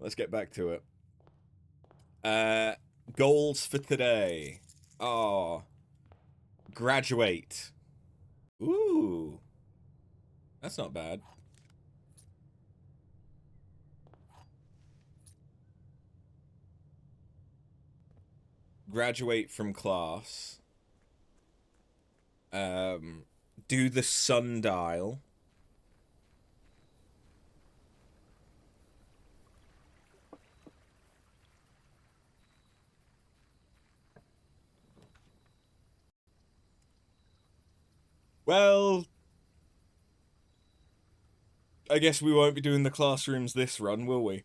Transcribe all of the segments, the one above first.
let's get back to it. Goals for today. Oh, graduate. Ooh, that's not bad. Graduate from class. Um, do the sundial. Well, I guess we won't be doing the classrooms this run, will we?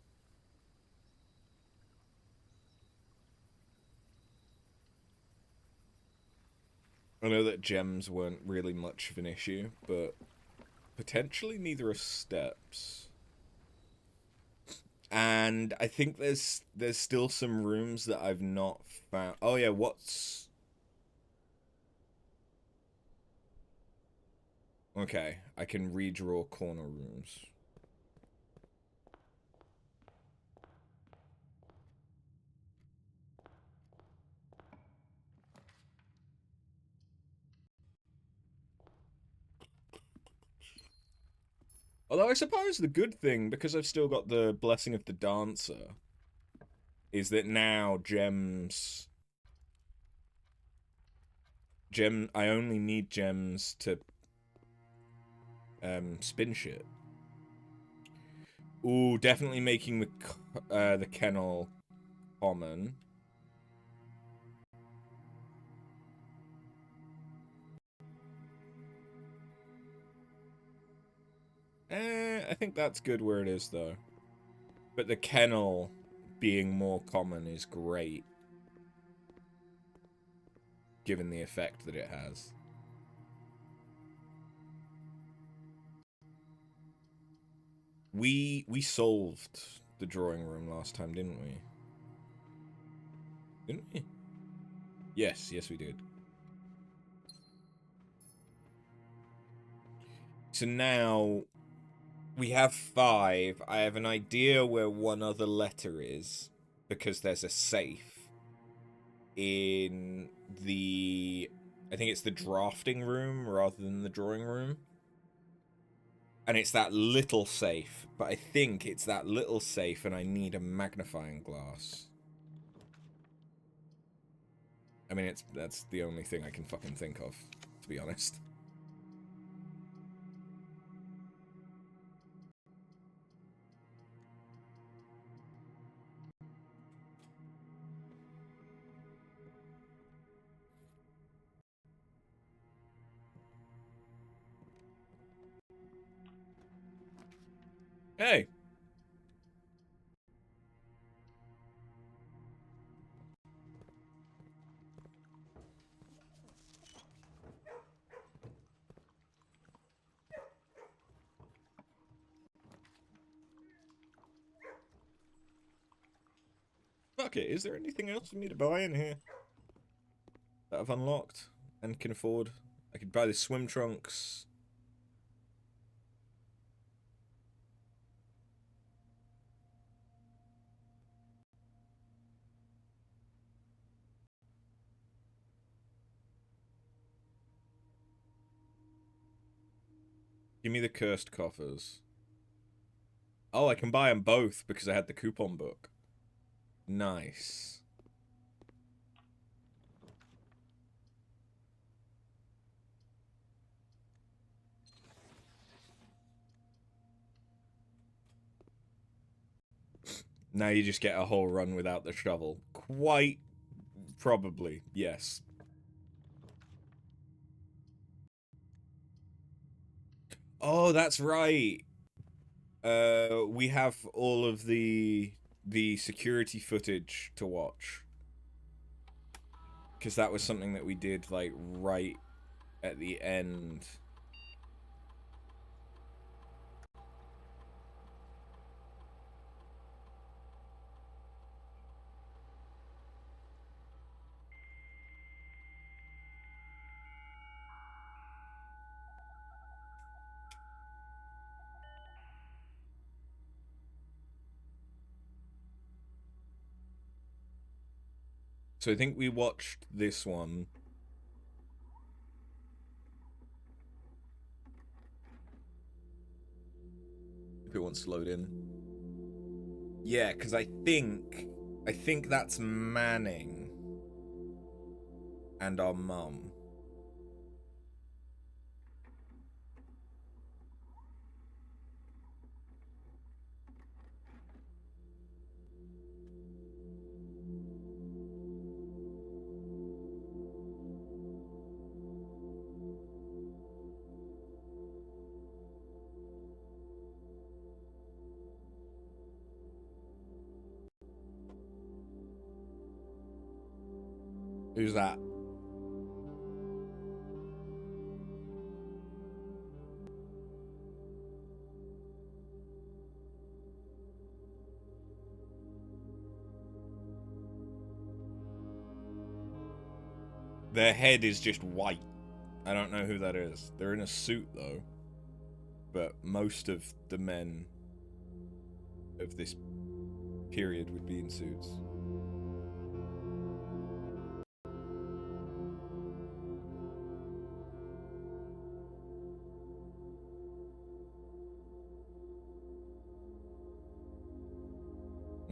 I know that gems weren't really much of an issue, but potentially neither are steps. And I think there's still some rooms that I've not found. Oh yeah, what's... Okay, I can redraw corner rooms. Although I suppose the good thing, because I've still got the Blessing of the Dancer, is that now gems... I only need gems to spin shit. Ooh, definitely making the kennel common. I think that's good where it is, though. But the kennel being more common is great, given the effect that it has. We solved the drawing room last time, didn't we? Didn't we? Yes, we did. So now we have 5. I have an idea where one other letter is, because there's a safe in the... I think it's the drafting room rather than the drawing room. And it's that little safe, but I think it's that little safe and I need a magnifying glass. I mean, that's the only thing I can fucking think of, to be honest. Hey! Okay, is there anything else for me to buy in here that I've unlocked and can afford? I could buy the swim trunks. Give me the cursed coffers. Oh, I can buy them both because I had the coupon book. Nice. Now you just get a whole run without the shovel. Quite probably, yes. Oh, that's right. We have all of the security footage to watch. Because that was something that we did, like, right at the end. So I think we watched this one. If it wants to load in. Yeah, because I think that's Manning and our mum. Who's that? Their head is just white. I don't know who that is. They're in a suit, though. But most of the men of this period would be in suits.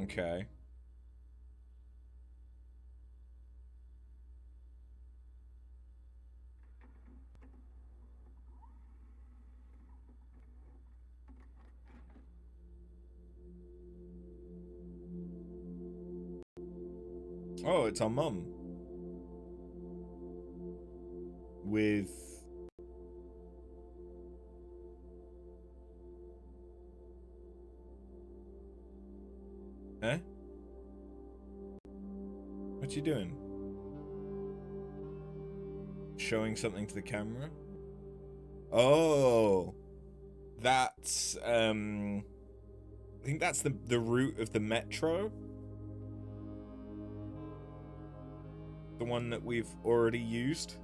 Okay. Oh, it's our mum. With... Eh? What you doing? Showing something to the camera? Oh, that's I think that's the route of the metro. The one that we've already used.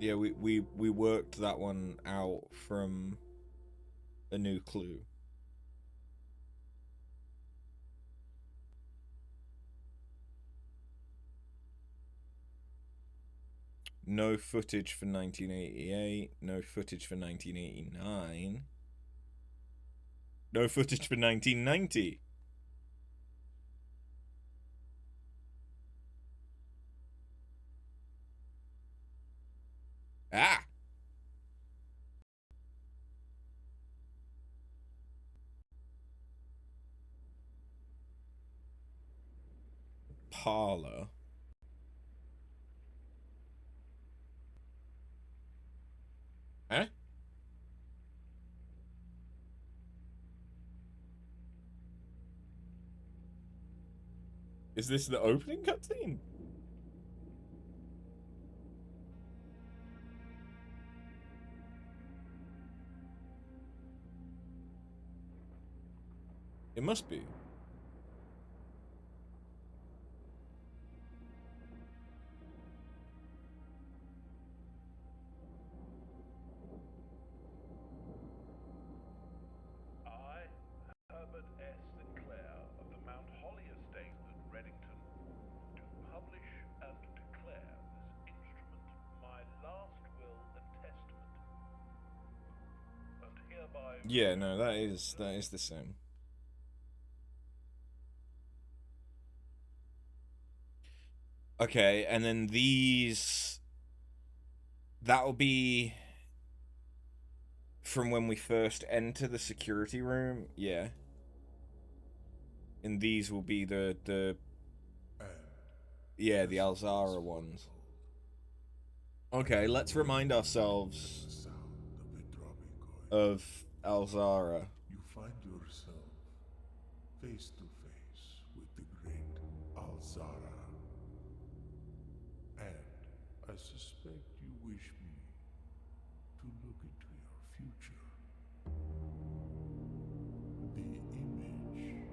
Yeah, we worked that one out from a new clue. No footage for 1988. No footage for 1989. No footage for 1990. Ah! Parlor. Eh? Is this the opening cutscene? It must be. Yeah, no, that is the same. Okay, and then these that'll be from when we first enter the security room, yeah. And these will be the yeah, the Alzara ones. Okay, let's remind ourselves of Alzara. You find yourself face to face with the great Alzara. And I suspect you wish me to look into your future. The image is becoming clear.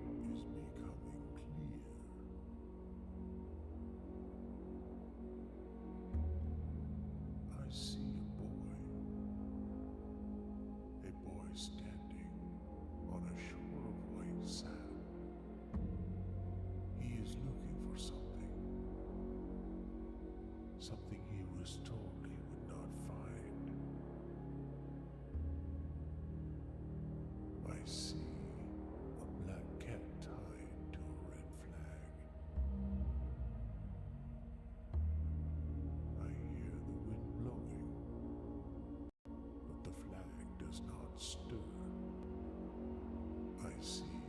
was told he would not find. I see a black cat tied to a red flag. I hear the wind blowing, but the flag does not stir. I see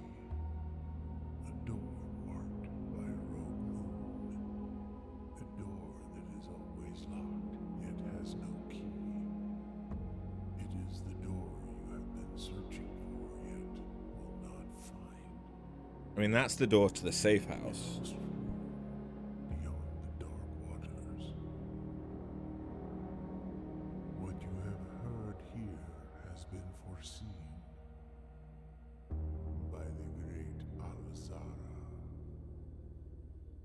a door marked by a rogue moon. A door that is always locked, yet has no key. It is the door you have been searching for, yet will not find. I mean, that's the door to the safe house. It goes beyond the dark waters. What you have heard here has been foreseen by the great Al-Zara.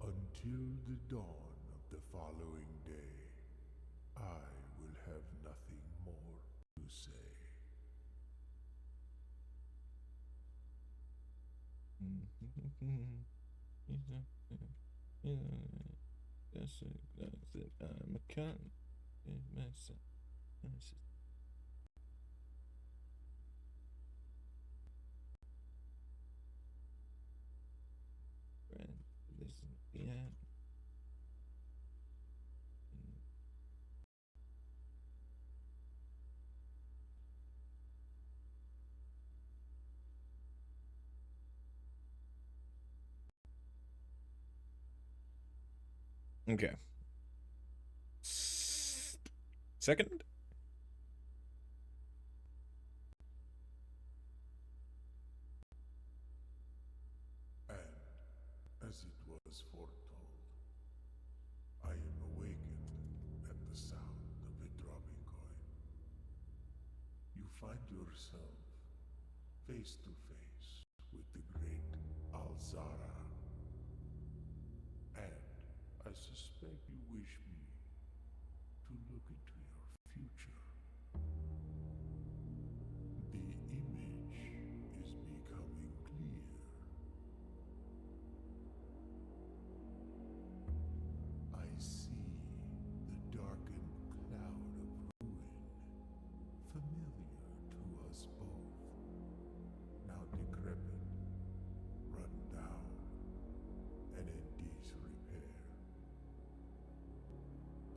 Until the dawn of the following day, I will have nothing more to say. Okay. Second? And, as it was foretold, I am awakened at the sound of a dropping coin. You find yourself face to face with the great Al-Zara. And I suspect you wish me to look into your future. The image is becoming clear. I see the darkened cloud of ruin, familiar to us both, now decrepit, run down, and in disrepair.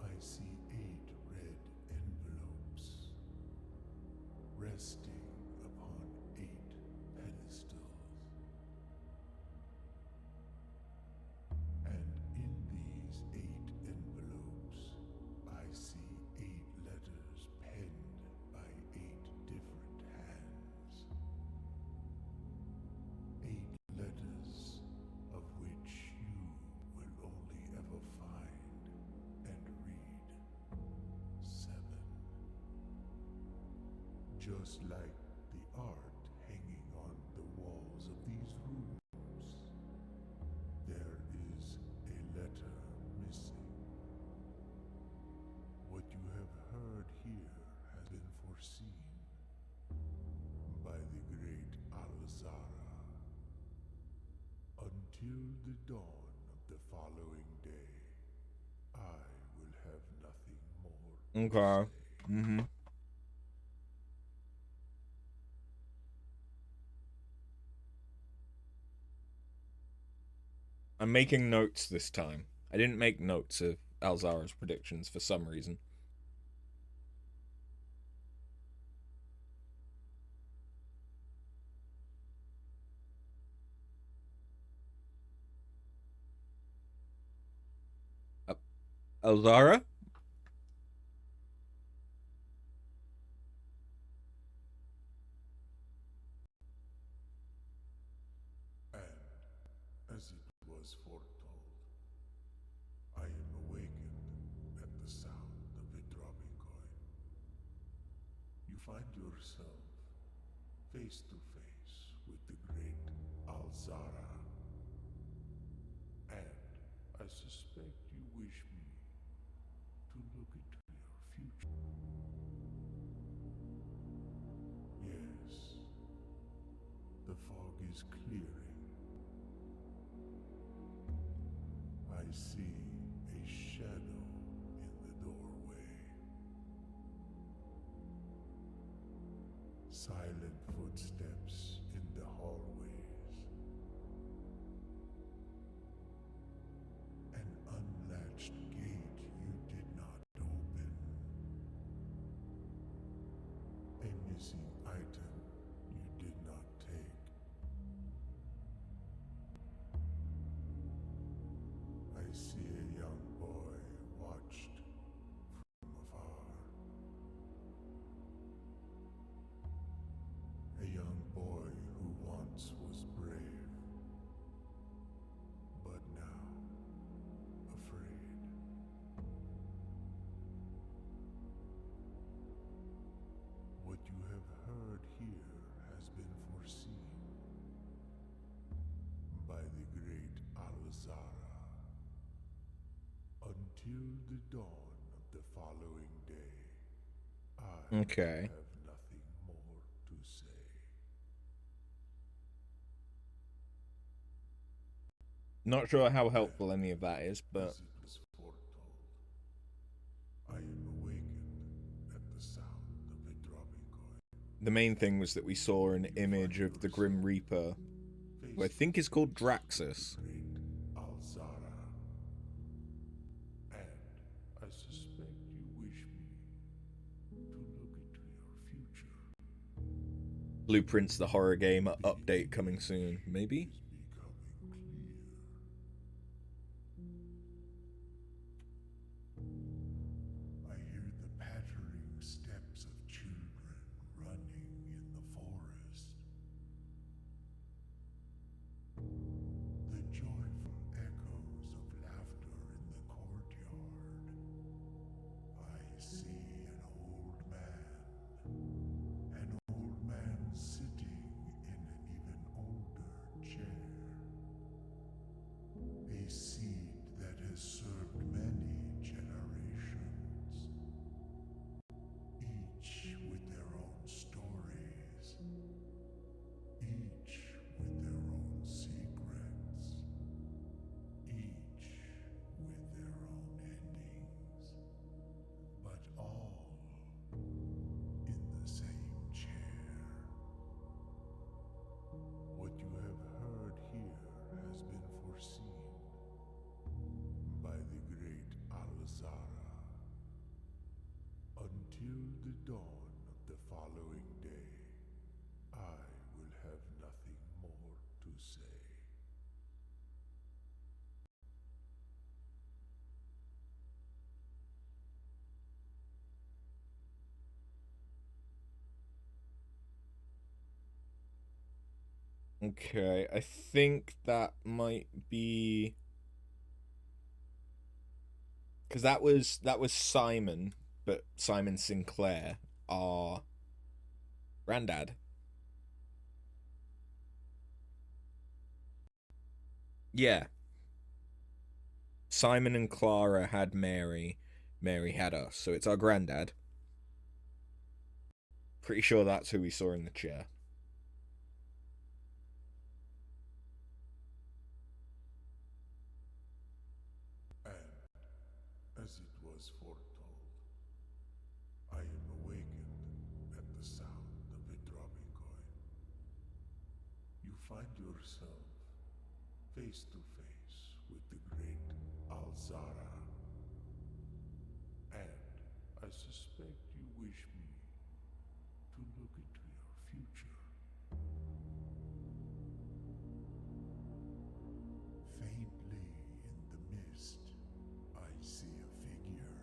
I see 8 red envelopes resting upon 8 pedestals. And in these 8 envelopes, I see 8 letters penned by 8 different hands. 8 letters of which you will only ever find and read 7. Just like the art hanging on the walls of these rooms, there is a letter missing. What you have heard here has been foreseen by the great Al-Zara. Until the dawn of the following day, I will have nothing more Okay. to say. I'm making notes this time. I didn't make notes of Alzara's predictions for some reason. Alzara? And, as it was foretold, I am awakened at the sound of a dropping coin. You find yourself face to face with the great Al-Zara. And I suspect you wish me to look into your future. Yes, the fog is clearing. I see a shadow in the doorway. silent footsteps in the hallways. An unlatched gate you did not open. A missing item you did not take. I see a young boy watched from afar. A young boy who once was brave, but now afraid. What you have heard here has been foreseen by the great Alzara. Until the dawn of the following day, I Okay. have nothing more to say. Not sure how helpful any of that is, but As it was foretold, I am awakened at the sound of a dropping coin. the main thing was that we saw an image of the Grim Reaper, who I think is called Draxus. Great Alzara. And I suspect you wish me to look into your future. Blueprints the horror game update coming soon, maybe? Is becoming clear. I hear the pattering steps of children running in the forest. The joyful echoes of laughter in the courtyard. I see an old man sitting in an even older chair. A seed that has served many generations, each with their own stories, each with their own secrets, each with their own endings, but all in the same chair. What you have heard here has been foreseen by the great Alzara. Until the dawn of the following day, I will have nothing more to say. Okay, I think that might be because that was Simon, but Simon Sinclair, our granddad. Yeah, Simon and Clara had Mary, Mary had us, so it's our granddad. Pretty sure that's who we saw in the chair. And as it was foretold, I am awakened at the sound of a dropping coin. You find yourself face to face with the great Alzara. And I suspect you wish me to look into your future. Faintly in the mist, I see a figure.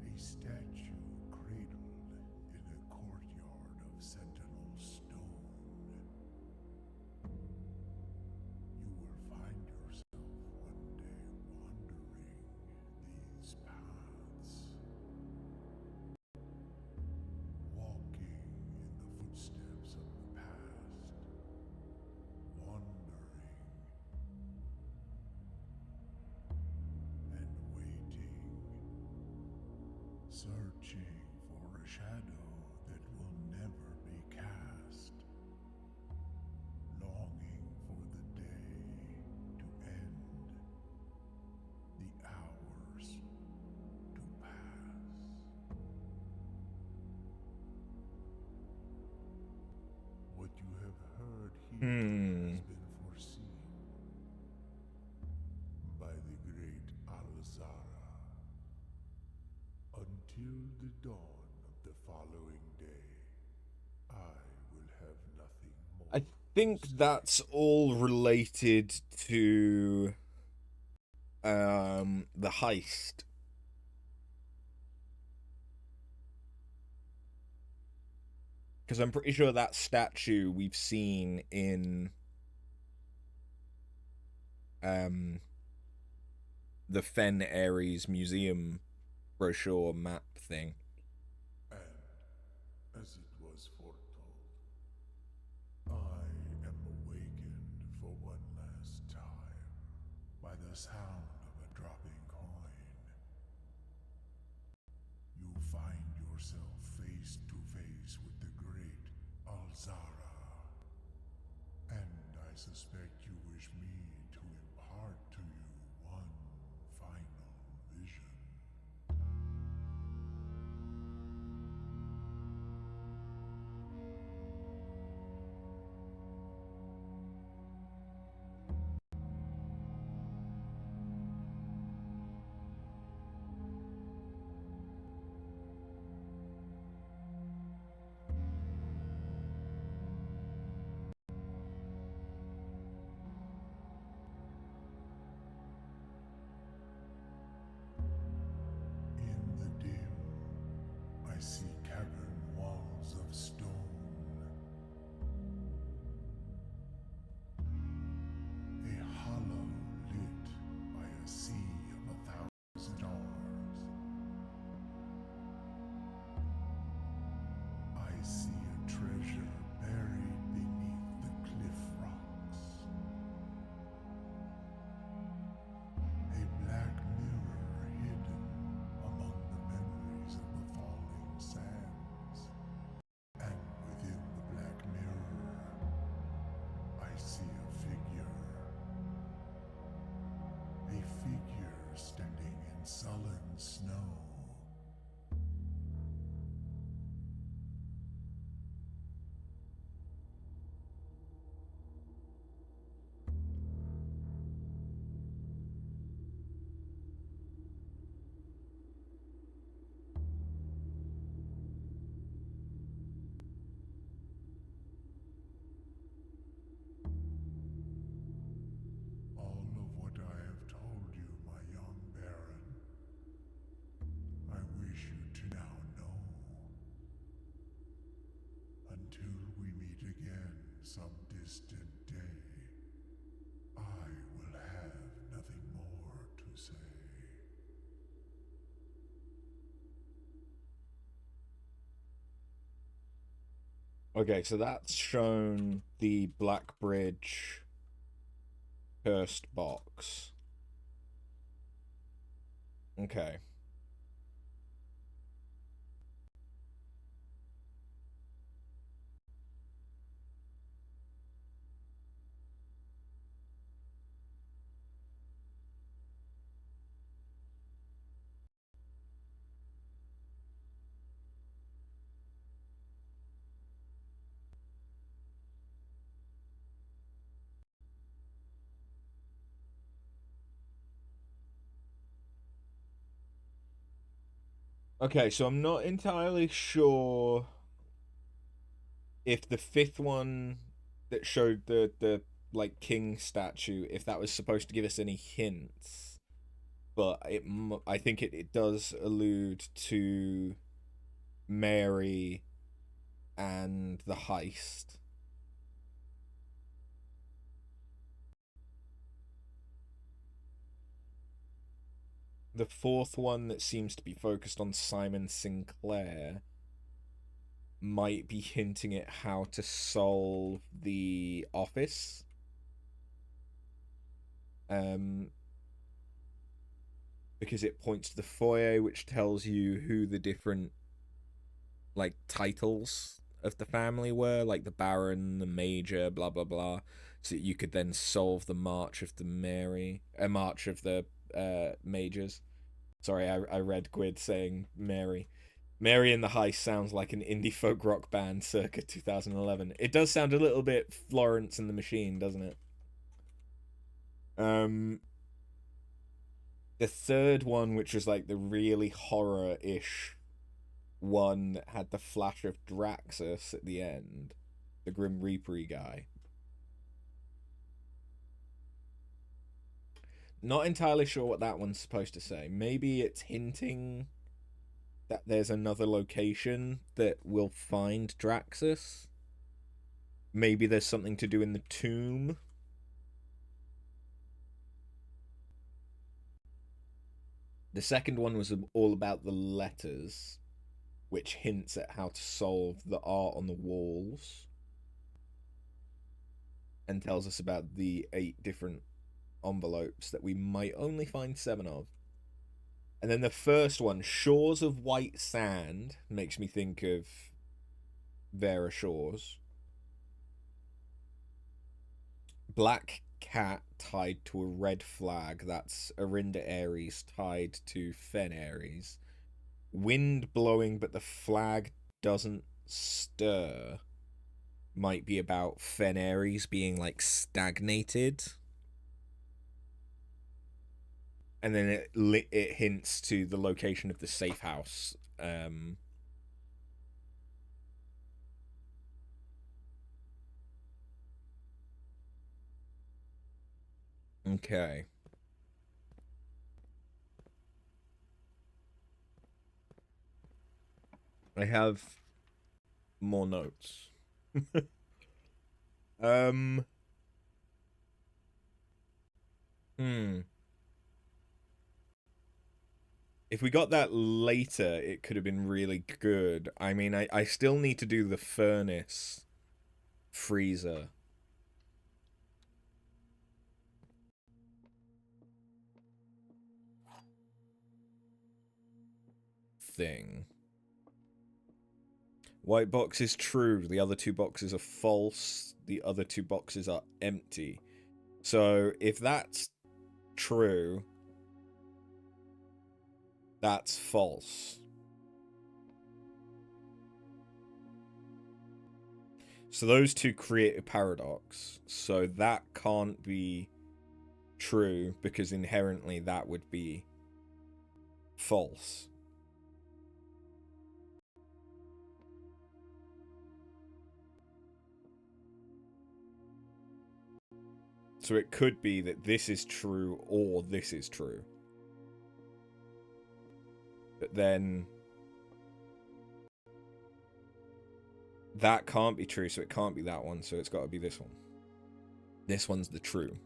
A statue cradled in a courtyard of sentinel stone. You will find yourself one day wandering these paths, walking in the footsteps of the past, wandering and waiting, searching for a shadow that will never be cast, longing for the day to end, the hours to pass. Hmm. has been foreseen by the great Alzara. Until the dawn of the following day, I will have nothing more I to think say. that's all related to the heist. Because I'm pretty sure that statue we've seen in um the Fen Ares museum brochure map thing. And, as it was foretold, I am awakened for one last time by the sound of a dropping coin. You find yourself face to face with the great Alzara. And I suspect you wish me to impart to you one final vision. In the dim, I see cavern walls of stone, a hollow lit by a sea of 1,000 stars. I see a treasure buried beneath the cliff rocks, a black mirror hidden among the memories of the falling sands. And within the black mirror, I see a figure standing in sullen snow. All of what I have told you, my young baron, I wish you to now know. Until we meet again some distant day, I will have nothing more to say. Okay, so that's shown the Black Bridge cursed box. Okay. Okay, so I'm not entirely sure if the fifth one that showed the like king statue, if that was supposed to give us any hints, but I think it does allude to Mary and the heist. The fourth one that seems to be focused on Simon Sinclair might be hinting at how to solve the office. Um, because it points to the foyer, which tells you who the different like titles of the family were, like the Baron, the Major, blah blah blah. So that you could then solve the March of the March of the Majors. Sorry, I read Gwyd saying Mary. Mary and the Heist sounds like an indie folk rock band circa 2011. It does sound a little bit Florence and the Machine, doesn't it? The third one, which was like the really horror-ish one that had the flash of Draxus at the end, the Grim Reaper guy. Not entirely sure what that one's supposed to say. Maybe it's hinting that there's another location that will find Draxus. Maybe there's something to do in the tomb. The second one was all about the letters, which hints at how to solve the art on the walls and tells us about the 8 different envelopes that we might only find 7 of. And then the first one, Shores of White Sand, makes me think of Vera Shores. Black cat tied to a red flag, that's Arinda Ares tied to Fen Ares. Wind blowing but the flag doesn't stir might be about Fen Ares being like stagnated. And then it hints to the location of the safe house. Okay. I have more notes. If we got that later, it could have been really good. I mean, I still need to do the furnace freezer thing. White box is true. The other 2 boxes are false. The other 2 boxes are empty. So if that's true, that's false. So those 2 create a paradox. So that can't be true because inherently that would be false. So it could be that this is true or this is true. But then that can't be true, so it can't be that one, so it's got to be this one. This one's the true.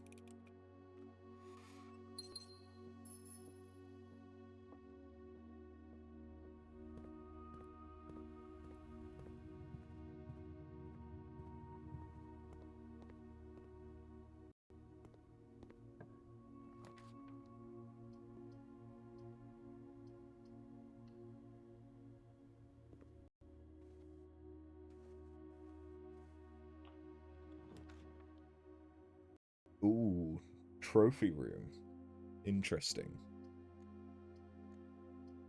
Ooh, trophy room. Interesting.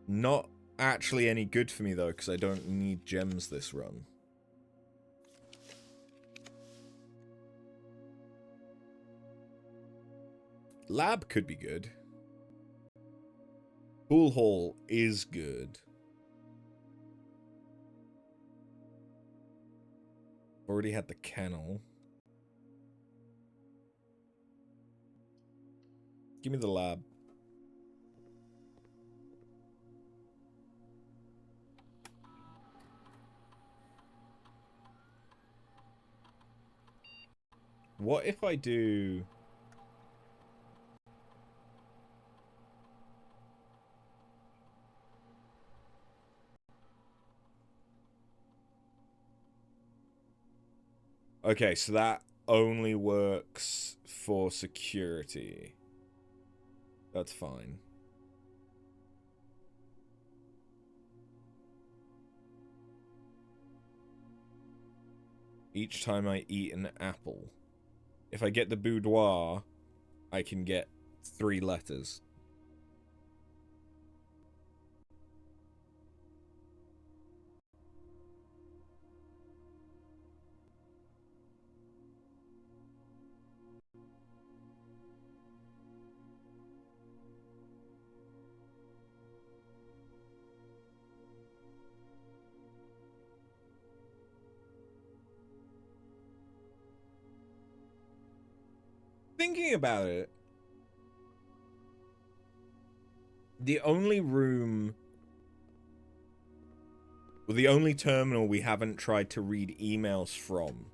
Not actually any good for me, though, because I don't need gems this run. Lab could be good. Pool hall is good. Already had the kennel. Give me the lab. What if I do... Okay, so that only works for security. That's fine. Each time I eat an apple. If I get the boudoir, I can get 3 letters. Thinking about it, the only room, well, the only terminal we haven't tried to read emails from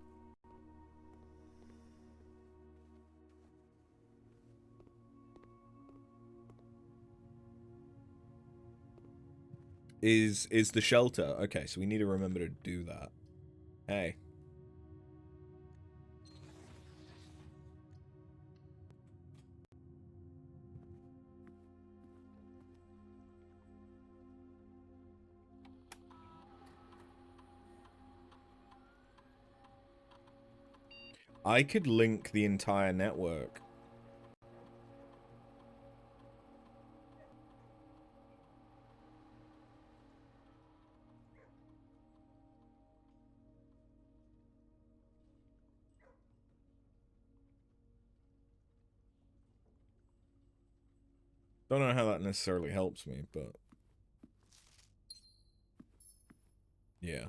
is the shelter. Okay, so we need to remember to do that. Hey. I could link the entire network. Don't know how that necessarily helps me, but yeah.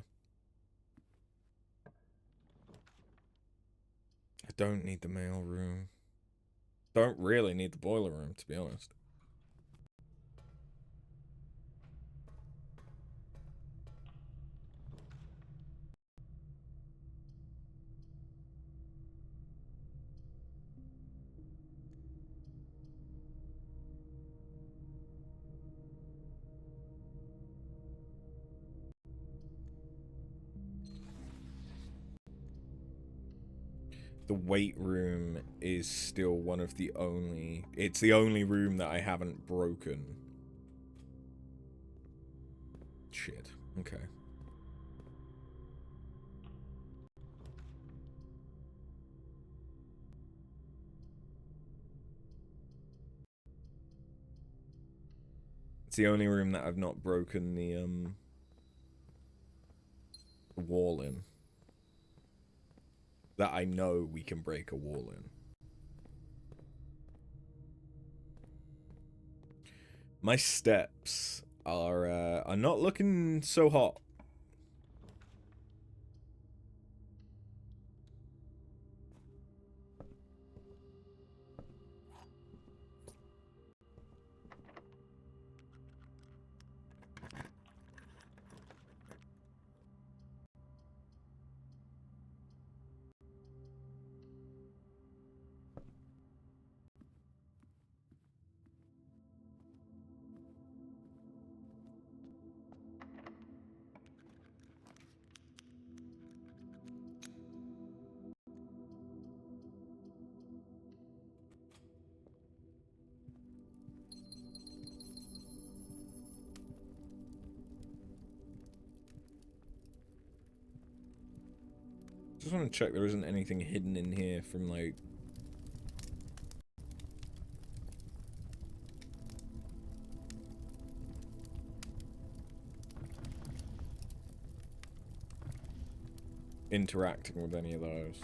I don't need the mail room. Don't really need the boiler room, to be honest. The weight room is still one of the only... It's the only room that I haven't broken. Shit. Okay. It's the only room that I've not broken the wall in. That I know we can break a wall in. My steps are not looking so hot. Just want to check there isn't anything hidden in here from, like... interacting with any of those.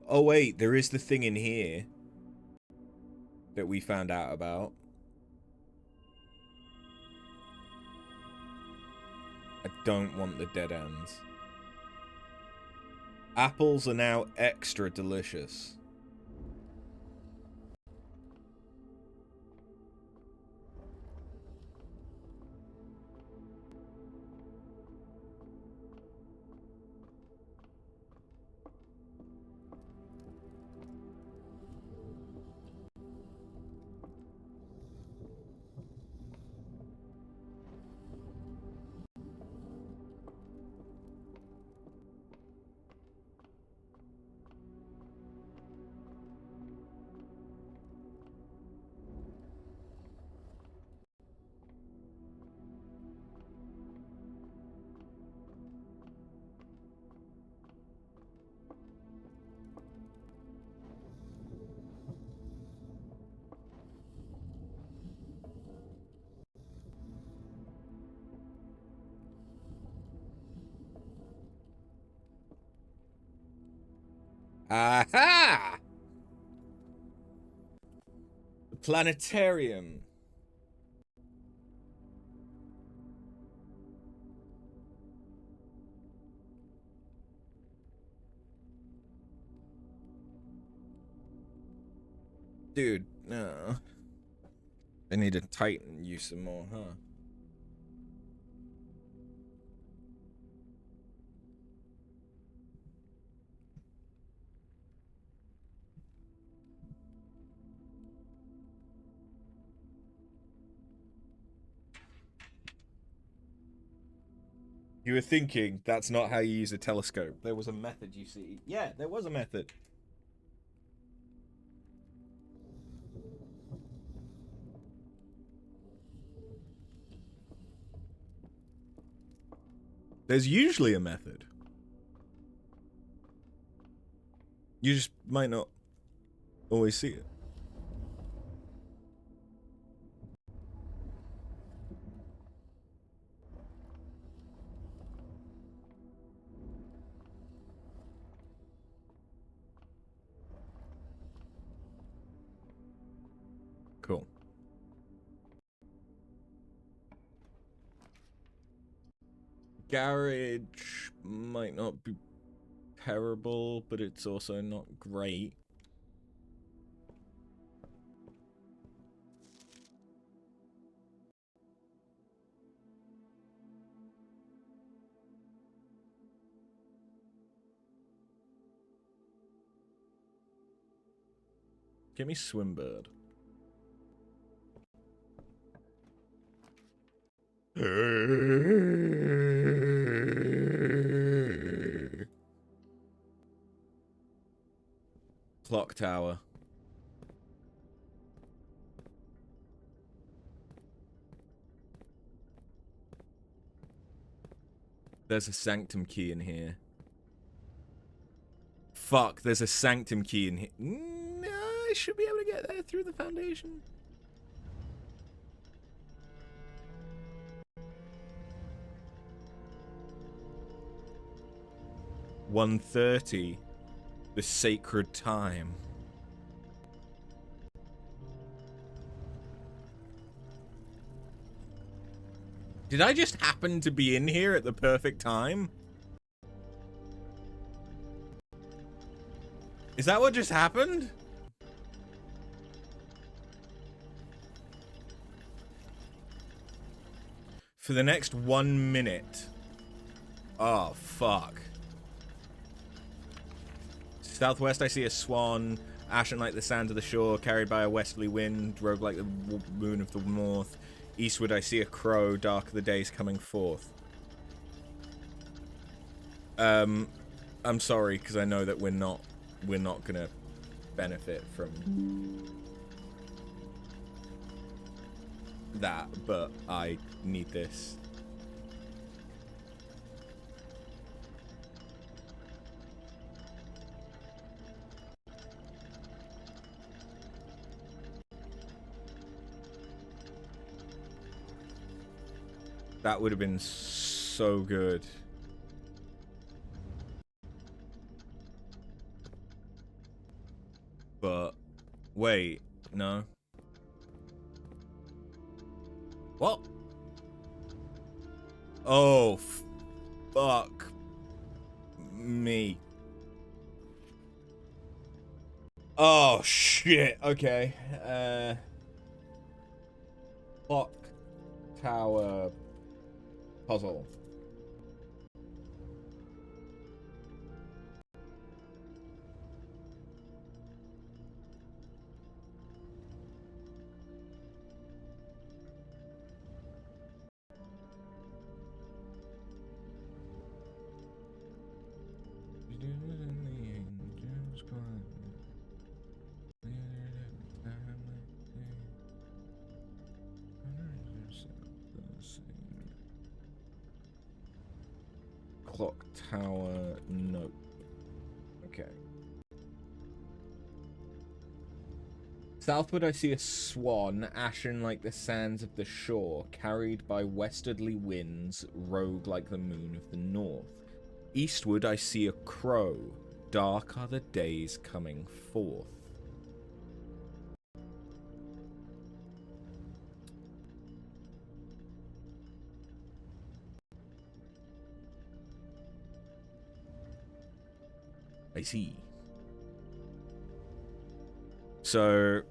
Oh wait, there is the thing in here that we found out about. I don't want the dead ends. Apples are now extra delicious. Aha! Planetarium. Dude, no. I need to tighten you some more, huh? You were thinking that's not how you use a telescope. There was a method, you see. Yeah, there was a method. There's usually a method. You just might not always see it. Cool. Garage might not be terrible, but it's also not great. Give me Swimbird. Clock tower. There's a sanctum key in here. Fuck, there's a sanctum key in here. No, I should be able to get there through the foundation. $1:30. The sacred time. Did I just happen to be in here at the perfect time? Is that what just happened? For the next 1 minute. Oh, fuck. Southwest, I see a swan, ashen like the sands of the shore, carried by a westerly wind, rogue like the moon of the north. Eastward, I see a crow, dark are the days coming forth. I'm sorry, because I know that we're not gonna benefit from that, but I need this. That would have been so good. But wait, no. What? Oh, fuck me. Oh shit. Okay. Clock tower puzzle. Clock tower, nope. Okay. Southward I see a swan, ashen like the sands of the shore, carried by westerly winds, rogue like the moon of the north. Eastward I see a crow, dark are the days coming forth. I see. So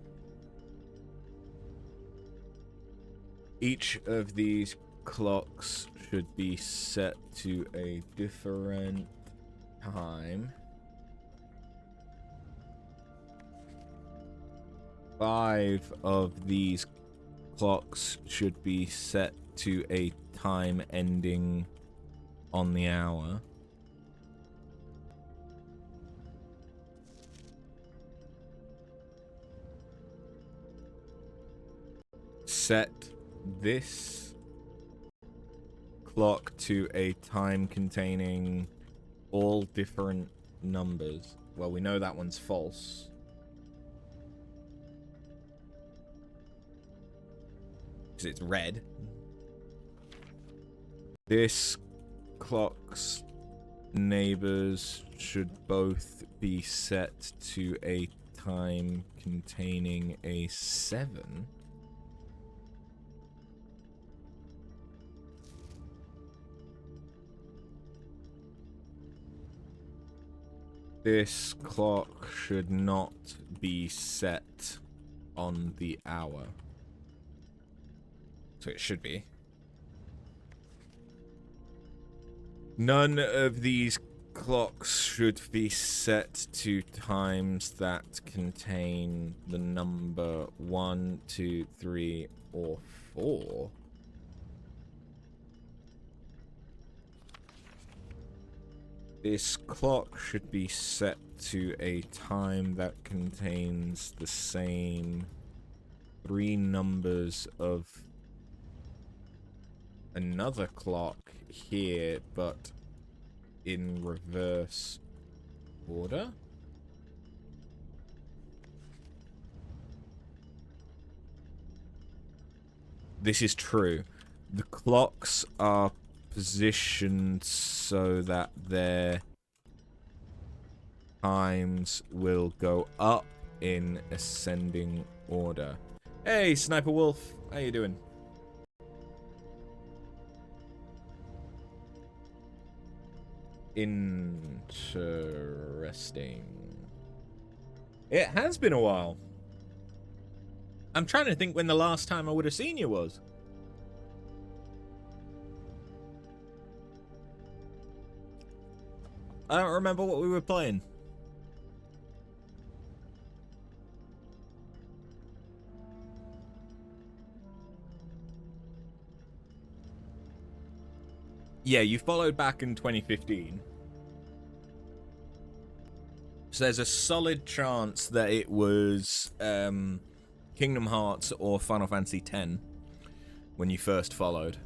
each of these clocks should be set to a different time. 5 of these clocks should be set to a time ending on the hour. Set this clock to a time containing all different numbers. Well, we know that one's false. Because it's red. This clock's neighbors should both be set to a time containing a 7. This clock should not be set on the hour. So it should be. None of these clocks should be set to times that contain the number 1, 2, 3, or 4. This clock should be set to a time that contains the same 3 numbers of another clock here, but in reverse order. This is true. The clocks are positioned so that their times will go up in ascending order. Hey, Sniper Wolf, how you doing? Interesting. It has been a while. I'm trying to think when the last time I would have seen you was. I don't remember what we were playing. Yeah, you followed back in 2015. So there's a solid chance that it was Kingdom Hearts or Final Fantasy X when you first followed.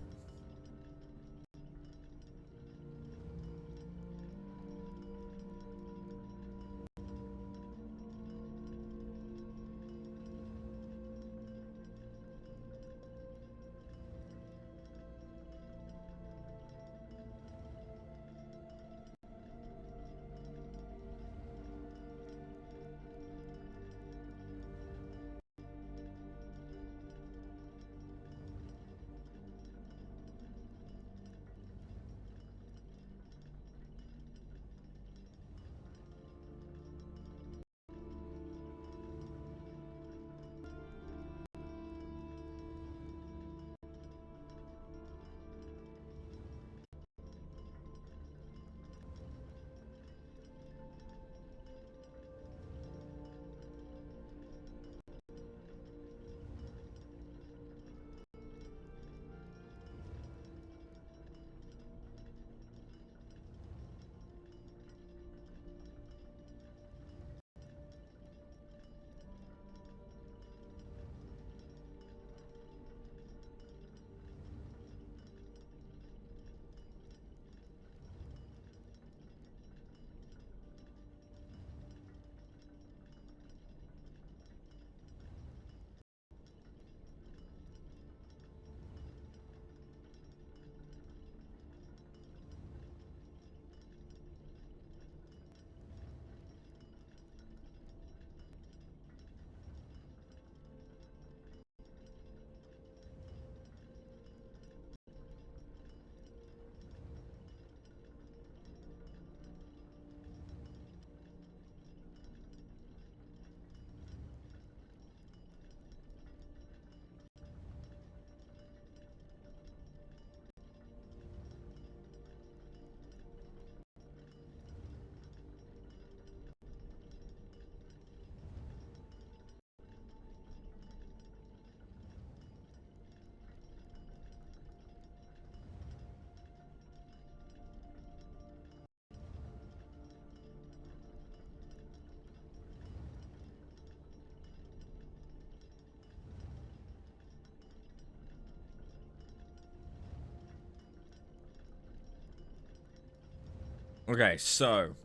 Okay, so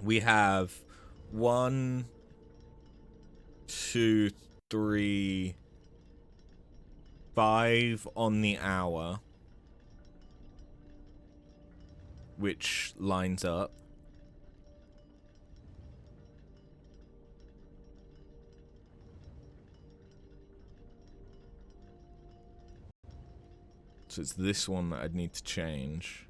we have 1, 2, 3, 5 on the hour, which lines up. So it's this one that I'd need to change.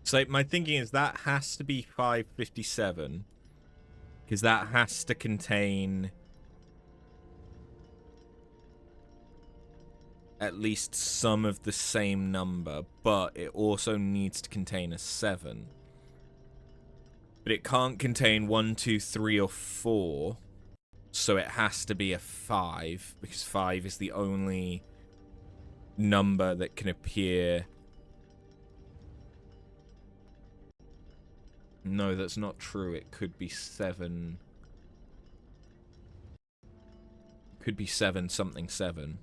So my thinking is that has to be 557, because that has to contain at least some of the same number, but it also needs to contain a 7. But it can't contain 1, 2, 3, or 4, so it has to be a 5, because 5 is the only number that can appear. No, that's not true. It could be 7. Could be 7 something 7.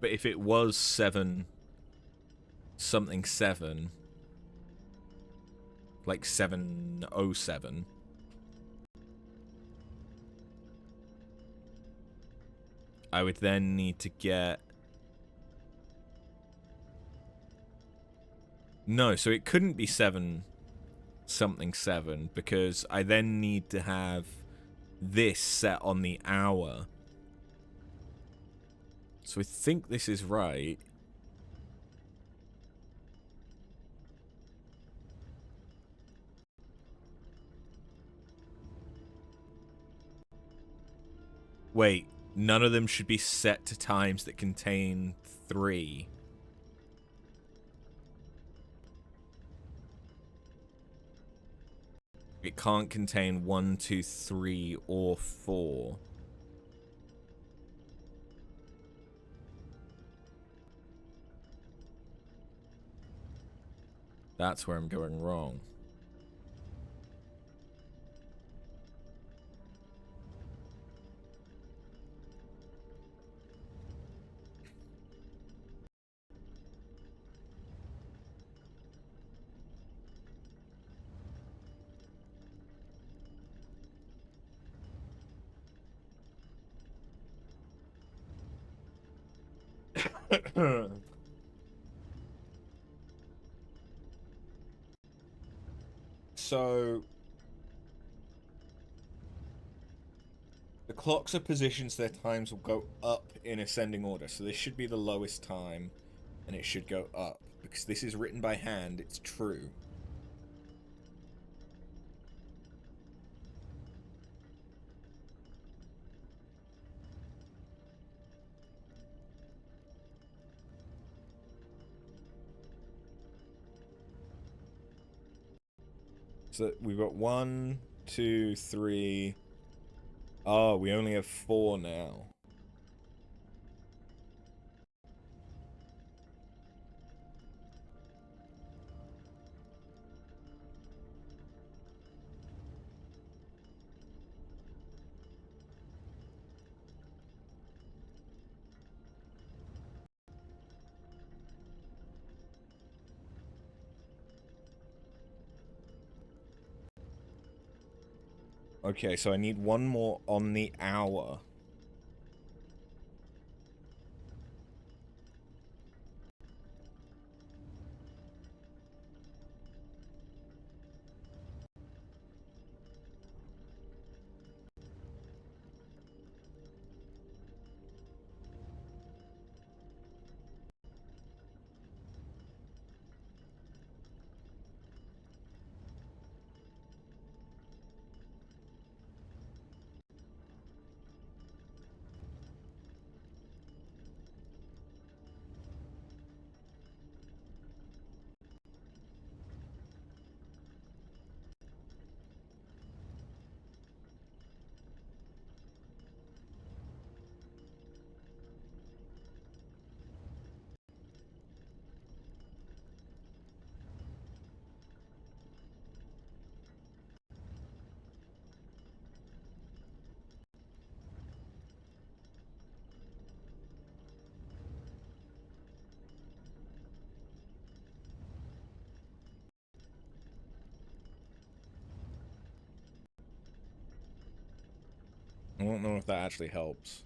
But if it was 7 something 7, like 707, I would then need to get... No, so it couldn't be 7 something 7, because I then need to have this set on the hour. So I think this is right. Wait, none of them should be set to times that contain 3. It can't contain 1, 2, 3, or 4. That's where I'm going wrong. So the clocks are positioned so their times will go up in ascending order. So this should be the lowest time, and it should go up. Because this is written by hand, it's true. So we've got 1, 2, 3. Oh, we only have 4 now. Okay, so I need one more on the hour. I don't know if that actually helps.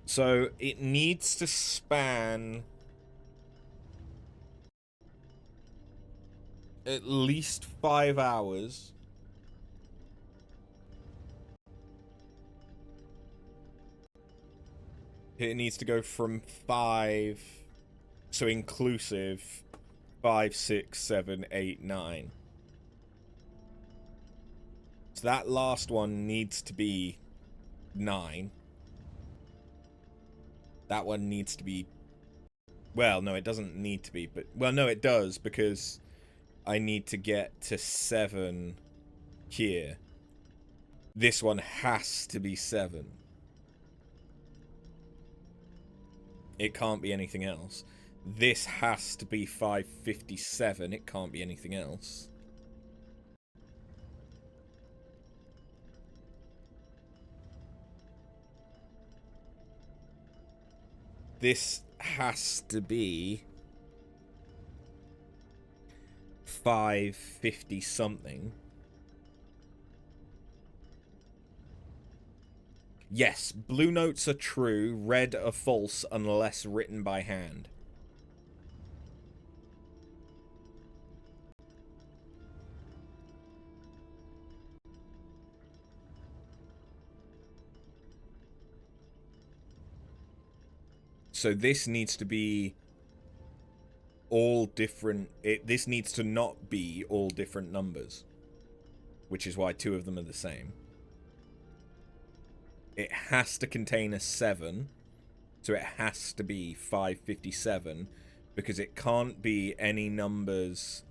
So it needs to span at least 5 hours. It needs to go from 5, so inclusive, 5, 6, 7, 8, 9. So that last one needs to be 9. That one needs to be... Well, no, it doesn't need to be, but... Well, no, it does, because I need to get to 7 here. This one has to be 7. It can't be anything else. This has to be 557. It can't be anything else. This has to be 550 something. Yes, blue notes are true, red are false unless written by hand. So this needs to be all different. This needs to not be all different numbers, which is why 2 of them are the same. It has to contain a 7, so it has to be 557, because it can't be any numbers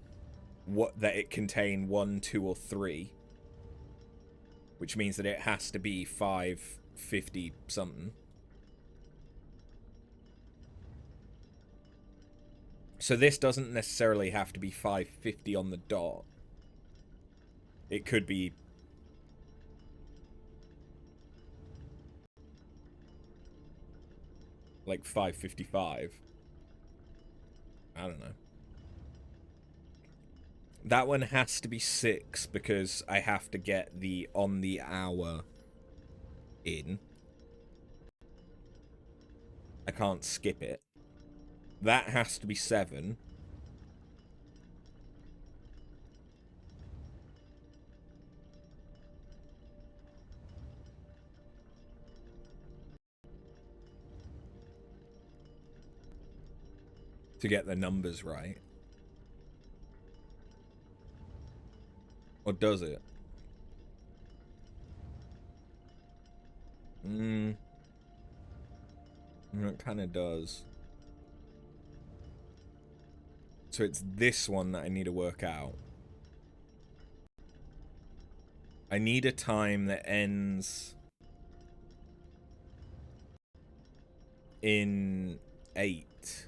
that it contain 1, 2, or 3, which means that it has to be 550 something. So this doesn't necessarily have to be 550 on the dot. It could be like 555. I don't know. That one has to be 6 because I have to get the on the hour in. I can't skip it. That has to be 7. To get the numbers right. Or does it? It kind of does. So it's this one that I need to work out. I need a time that ends in 8.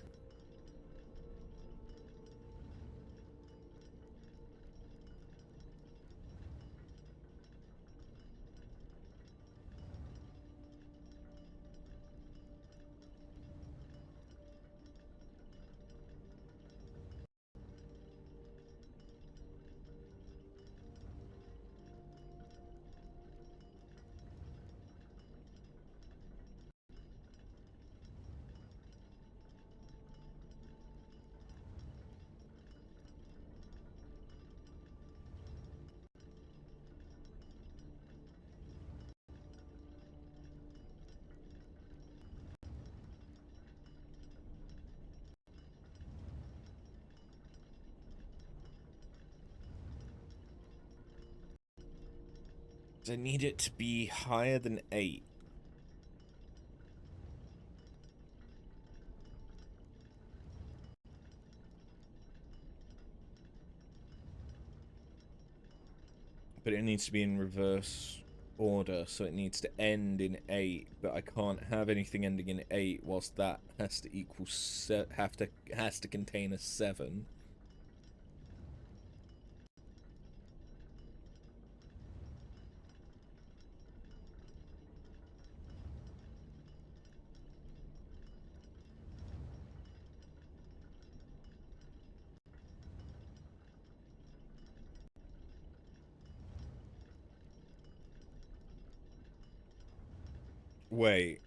I need it to be higher than 8. But it needs to be in reverse order, so it needs to end in 8. But I can't have anything ending in 8 whilst that has to equal has to contain a 7. Wait.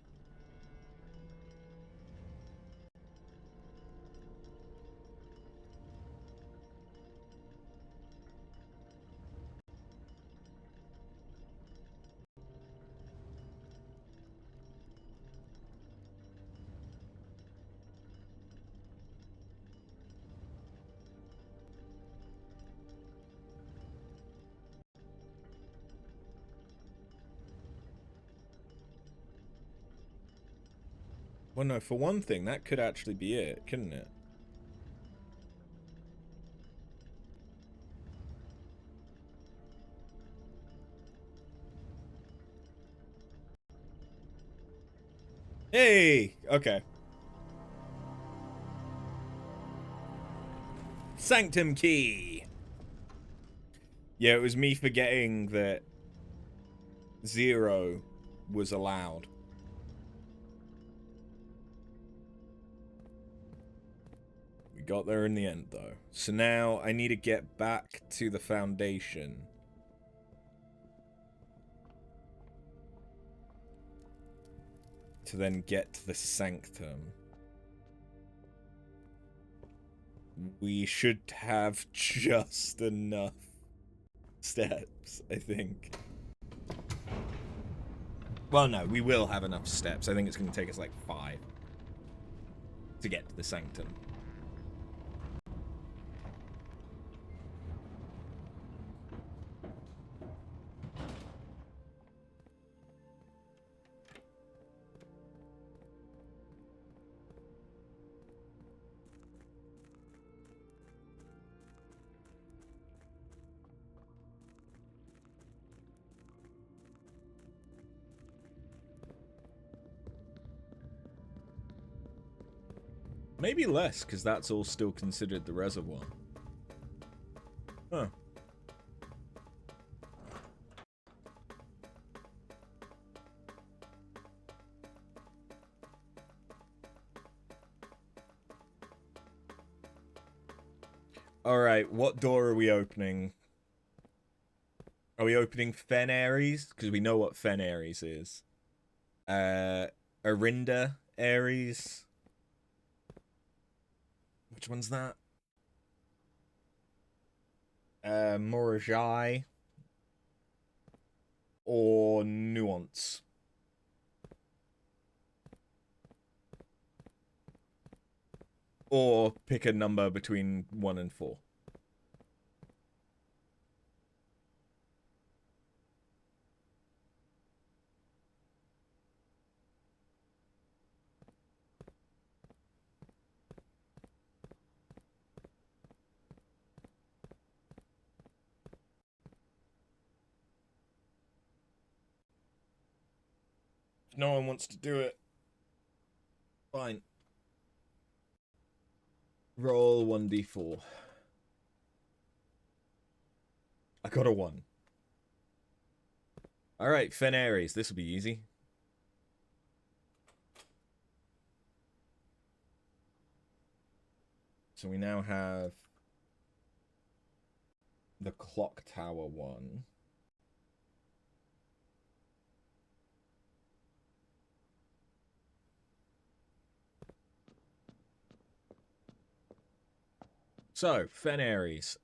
Well, no, for one thing, that could actually be it, couldn't it? Hey! Okay. Sanctum key! Yeah, it was me forgetting that 0 was allowed. We got there in the end, though. So now I need to get back to the foundation. To then get to the sanctum. We should have just enough steps, I think. Well, no, we will have enough steps. I think it's going to take us like 5 to get to the sanctum. Maybe less, because that's all still considered the reservoir. Huh. Alright, what door are we opening? Are we opening Fen Ares? Because we know what Fen Ares is. Arinda Ares. Which one's that? Morajai. Or Nuance. Or pick a number between 1 and 4. no one wants to do it. Fine. Roll 1d4. I got a 1. Alright, Fenares. This will be easy. So we now have the clock tower one. So, Fenares.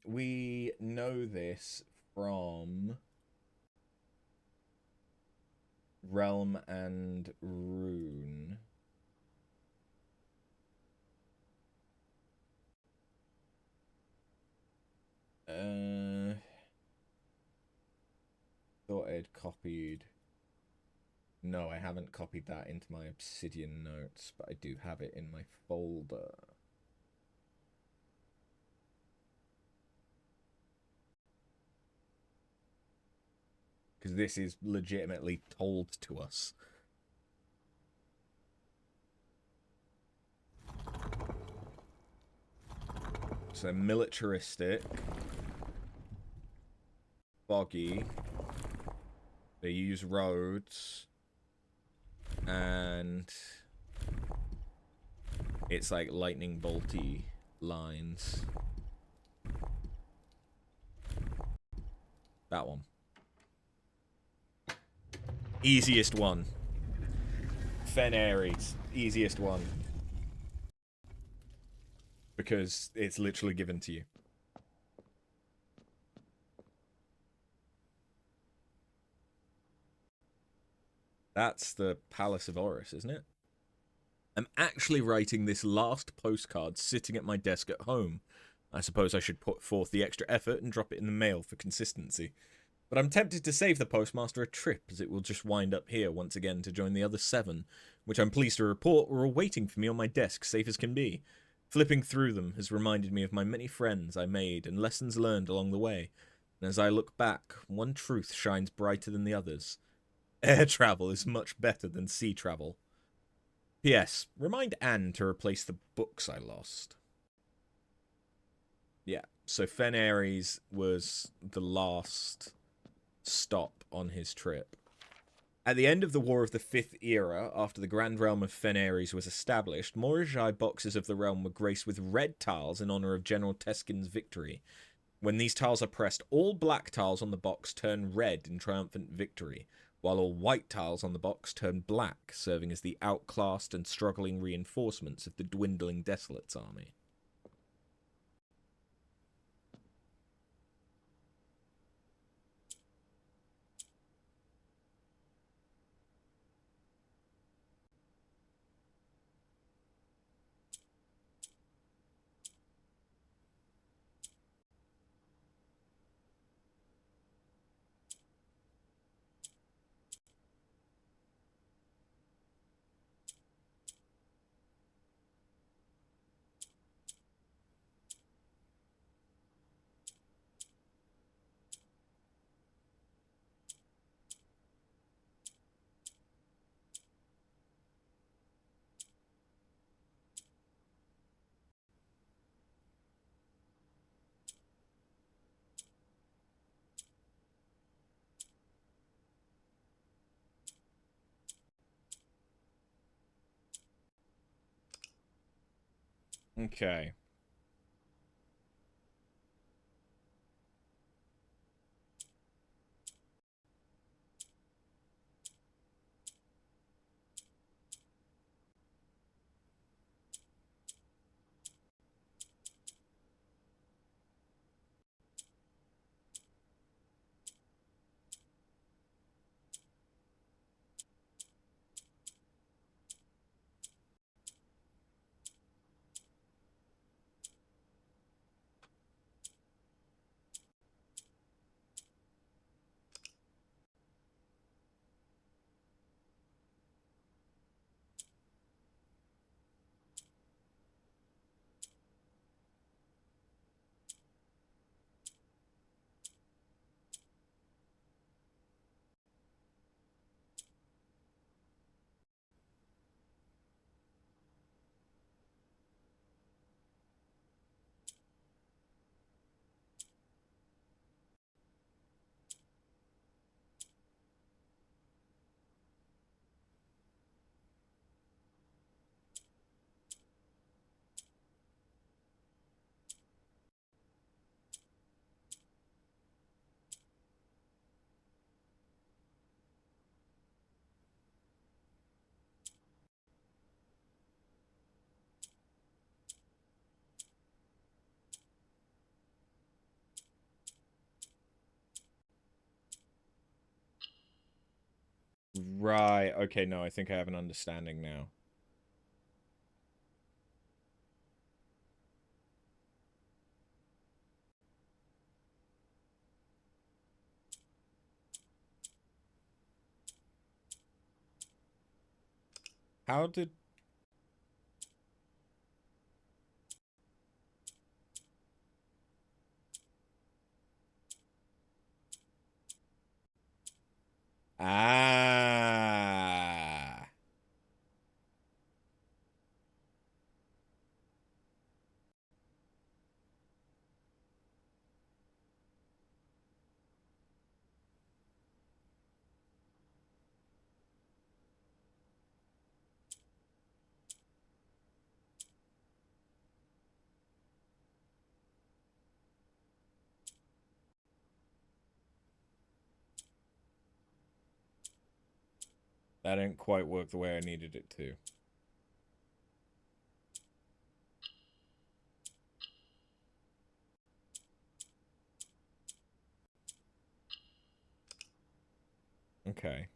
We know this from Realm and Rune. Thought I'd copied. No, I haven't copied that into my Obsidian notes, but I do have it in my folder. Because this is legitimately told to us. So militaristic, boggy, they use roads, and it's like lightning bolty lines. That one. Easiest one. Fenares. Easiest one. Because it's literally given to you. That's the Palace of Horus, isn't it? I'm actually writing this last postcard sitting at my desk at home. I suppose I should put forth the extra effort and drop it in the mail for consistency. But I'm tempted to save the postmaster a trip, as it will just wind up here once again to join the other 7, which I'm pleased to report were all waiting for me on my desk, safe as can be. Flipping through them has reminded me of my many friends I made and lessons learned along the way. And as I look back, one truth shines brighter than the others. Air travel is much better than sea travel. P.S. Remind Anne to replace the books I lost. Yeah, so Fenares was the last stop on his trip. At the end of the War of the Fifth Era, after the Grand Realm of Fenares was established, Morajai boxes of the realm were graced with red tiles in honor of General Teskin's victory. When these tiles are pressed, all black tiles on the box turn red in triumphant victory, while all white tiles on the box turn black, serving as the outclassed and struggling reinforcements of the dwindling Desolates army. Okay. Right, okay, no, I think I have an understanding now. How did... Ah. That didn't quite work the way I needed it to. Okay.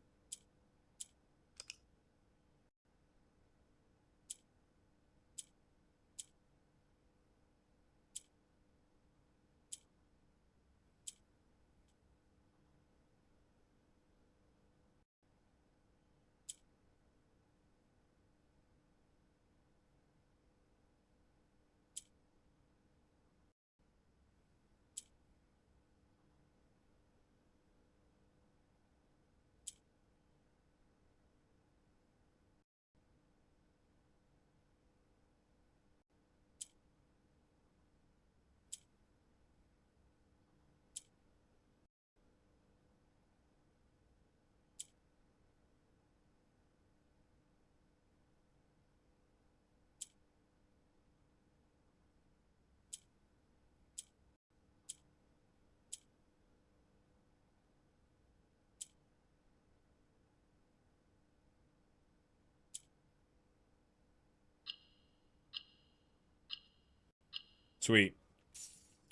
Sweet.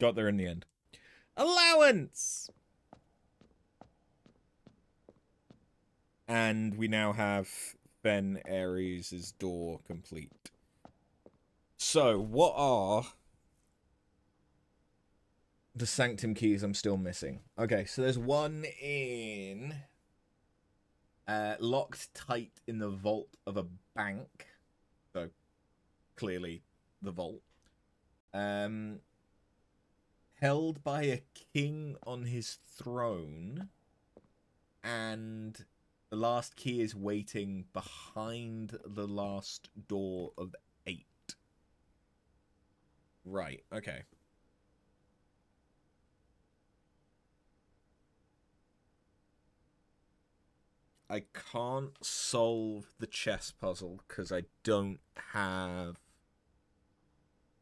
Got there in the end. Allowance! And we now have Ben Ares' door complete. So, what are the Sanctum keys I'm still missing? Okay, so there's one in... locked tight in the vault of a bank. So, clearly the vault. Held by a king on his throne. And the last key is waiting behind the last door of 8. Right, okay. I can't solve the chess puzzle because I don't have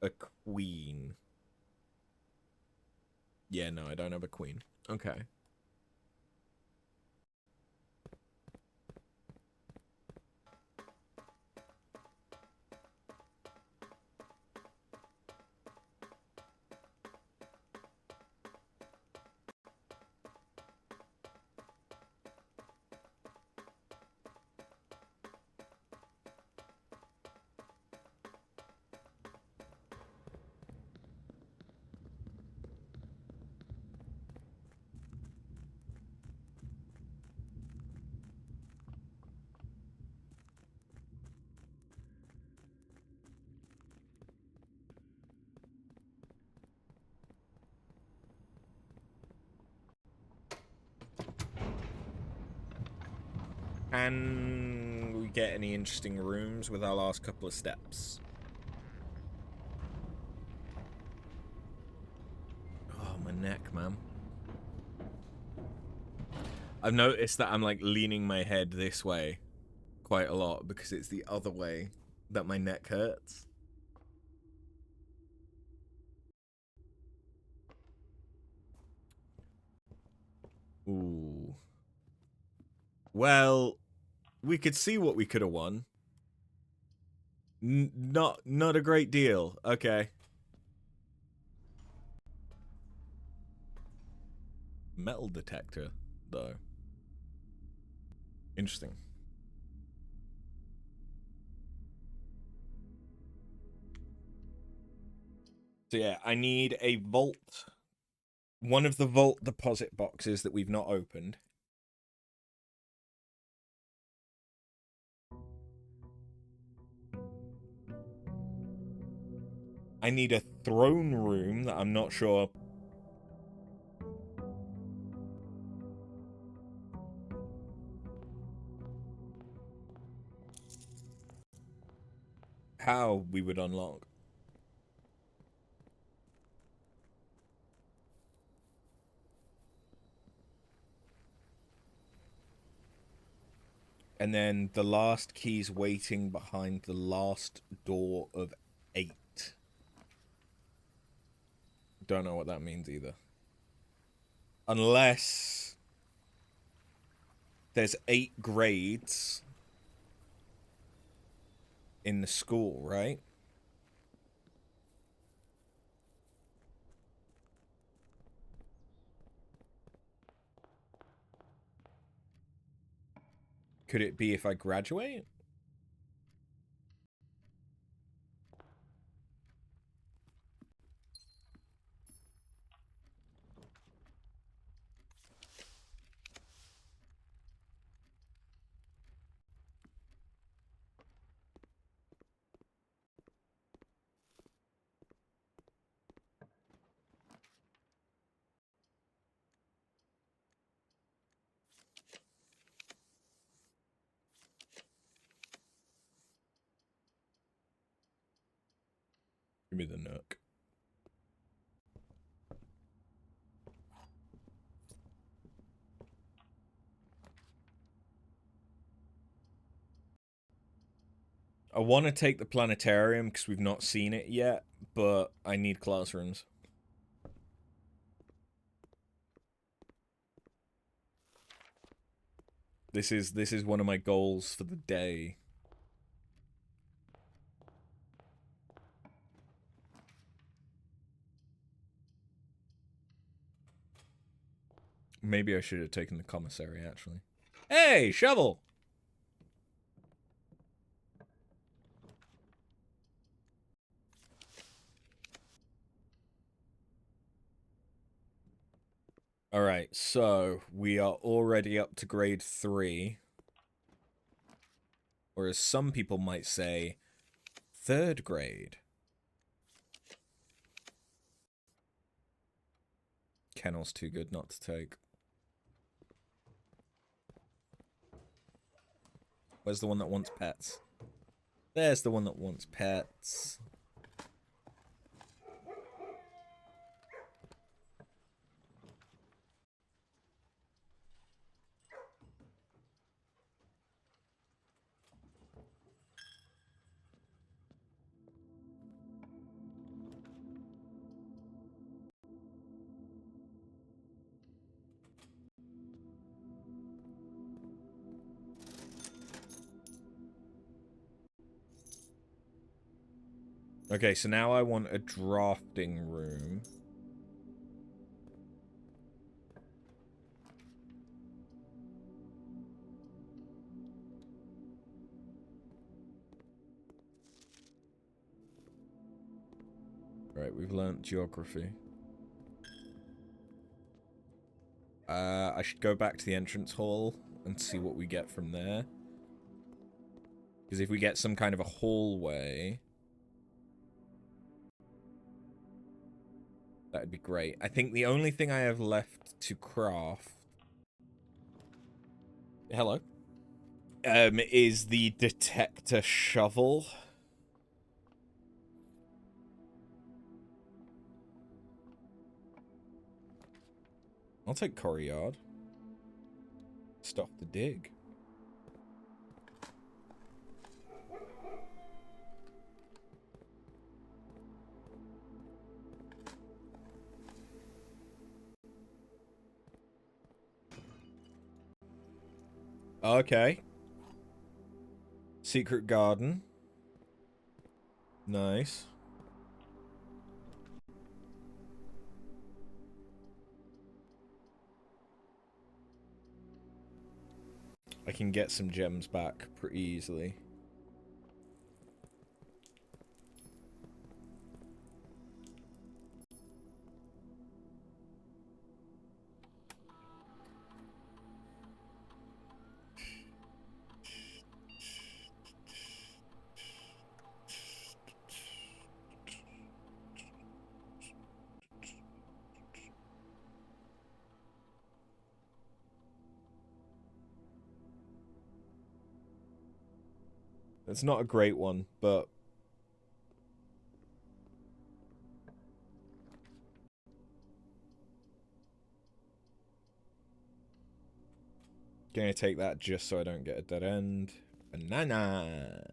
a queen. Yeah, no, I don't have a queen. Okay. Can we get any interesting rooms with our last couple of steps? Oh, my neck, man. I've noticed that I'm like leaning my head this way quite a lot because it's the other way that my neck hurts. Ooh. Well, we could see what we could have won. Not a great deal. Okay. Metal detector, though. Interesting. So yeah, I need a vault. One of the vault deposit boxes that we've not opened. I need a throne room that I'm not sure how we would unlock. And then the last key's waiting behind the last door of 8. Don't know what that means either. Unless there's 8 grades in the school, right? Could it be if I graduate? Give me the nook. I want to take the planetarium because we've not seen it yet, but I need classrooms. This is one of my goals for the day. Maybe I should have taken the commissary, actually. Hey, shovel! Alright, so we are already up to grade 3. Or as some people might say, 3rd grade. Kennel's too good not to take. Where's the one that wants pets? There's the one that wants pets. Okay, so now I want a drafting room. Right, we've learnt geography. I should go back to the entrance hall and see what we get from there. Because if we get some kind of a hallway, that'd be great. I think the only thing I have left to craft... Hello. Is the detector shovel. I'll take Corriard. Stop the dig. Okay. Secret garden. Nice. I can get some gems back pretty easily. It's not a great one, but gonna take that just so I don't get a dead end. Banana.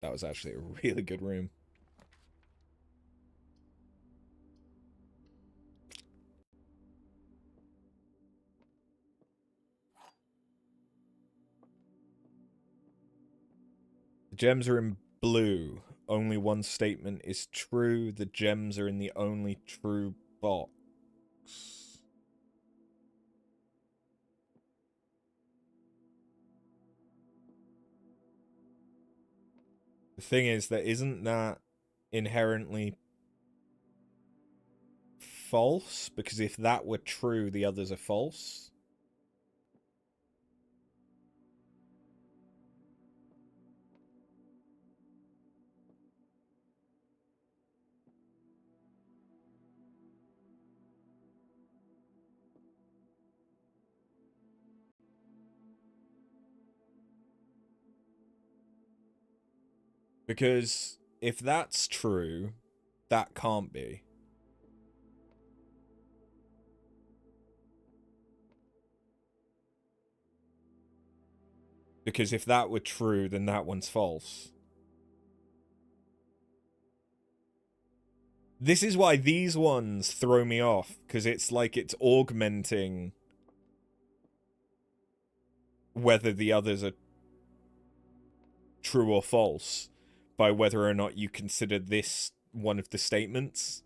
That was actually a really good room. The gems are in blue. Only one statement is true. The gems are in the only true box. The thing is that isn't that inherently false? Because if that were true, the others are false. Because if that's true, that can't be. Because if that were true, then that one's false. This is why these ones throw me off, because it's like it's augmenting whether the others are true or false by whether or not you consider this one of the statements.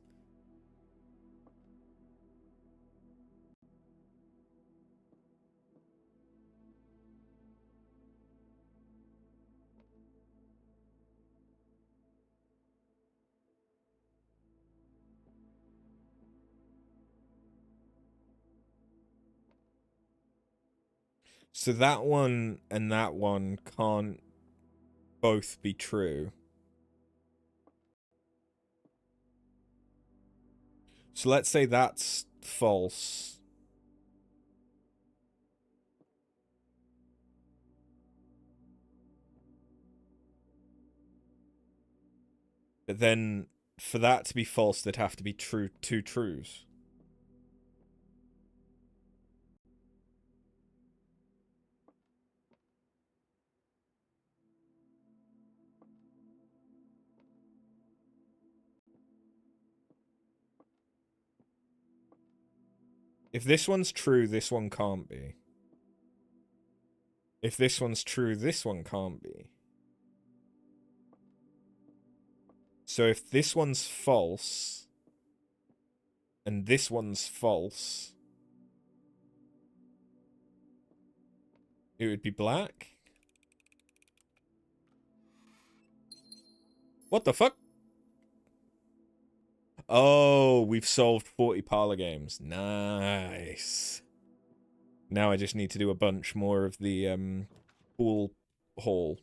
So that one and that one can't both be true. So let's say that's false. But then for that to be false, there'd have to be true, two trues. If this one's true, this one can't be. If this one's true, this one can't be. So if this one's false, and this one's false, it would be black? What the fuck? Oh, we've solved 40 parlor games. Nice. Now I just need to do a bunch more of the pool hall,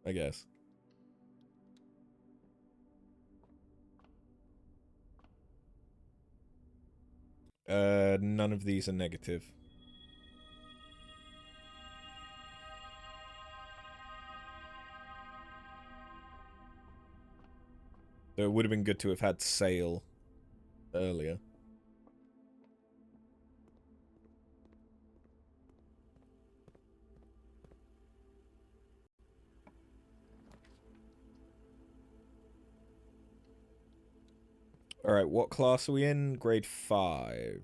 I guess. None of these are negative. So it would have been good to have had sail earlier. Alright, what class are we in? Grade 5.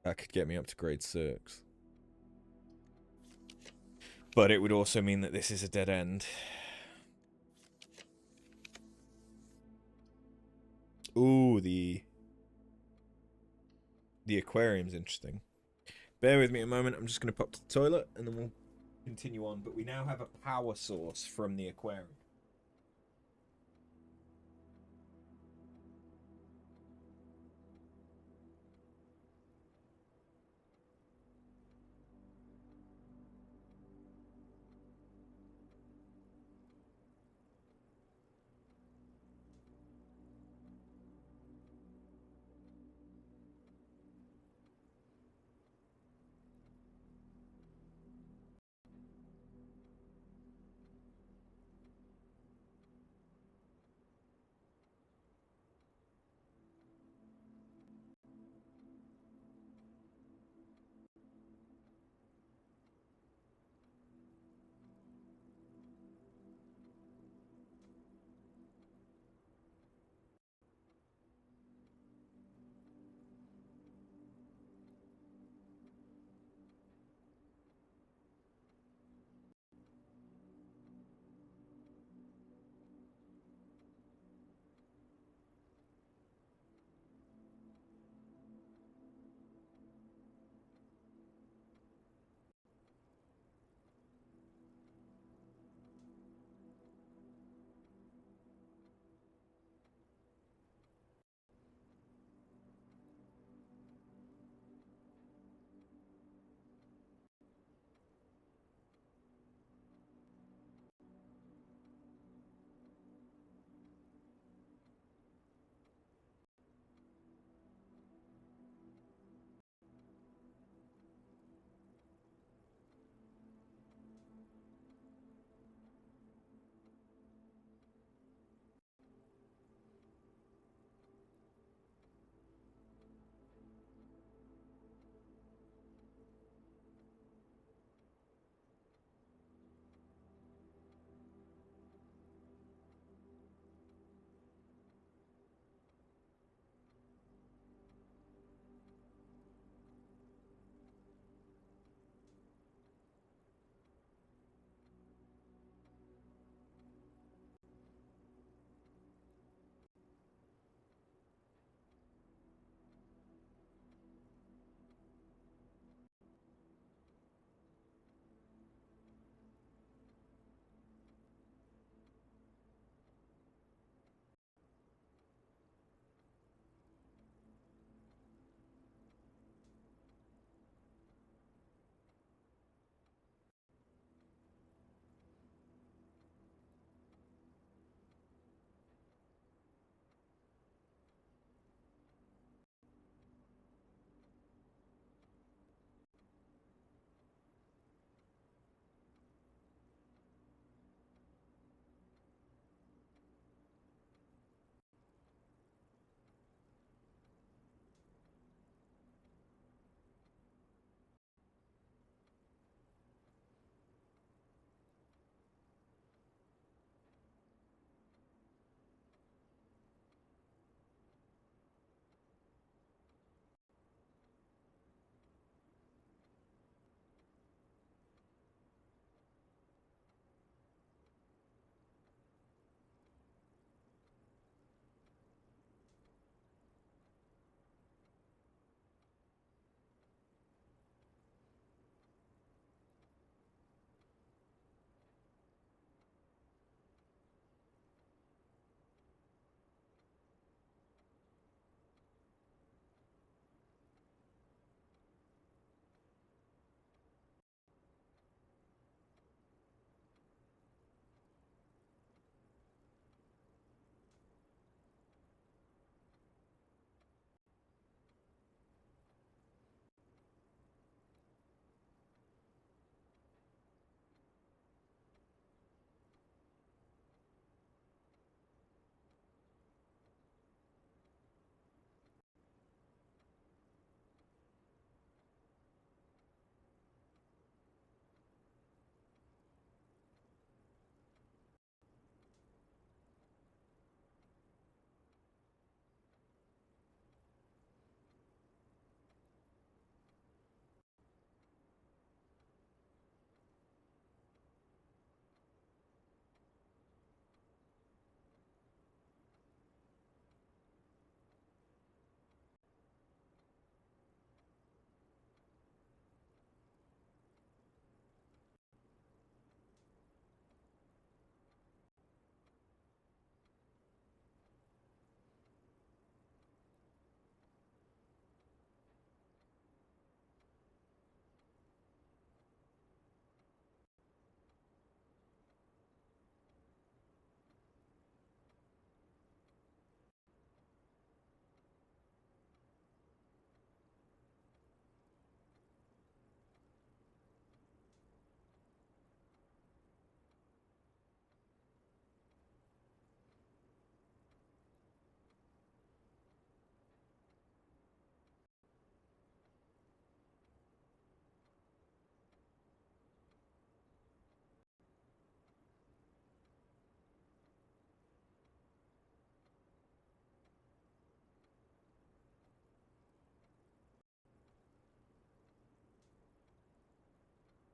That could get me up to grade 6. But it would also mean that this is a dead end. Ooh, the aquarium's interesting. Bear with me a moment. I'm just going to pop to the toilet and then we'll continue on. But we now have a power source from the aquarium.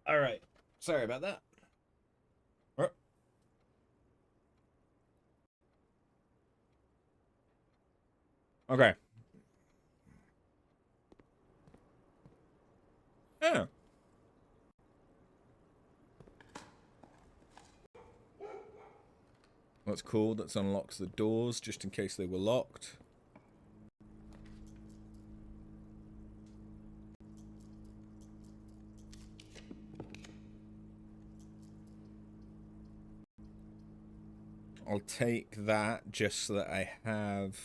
All right. Sorry about that. Okay. Yeah. That's cool. That unlocks the doors just in case they were locked. I'll take that just so that I have...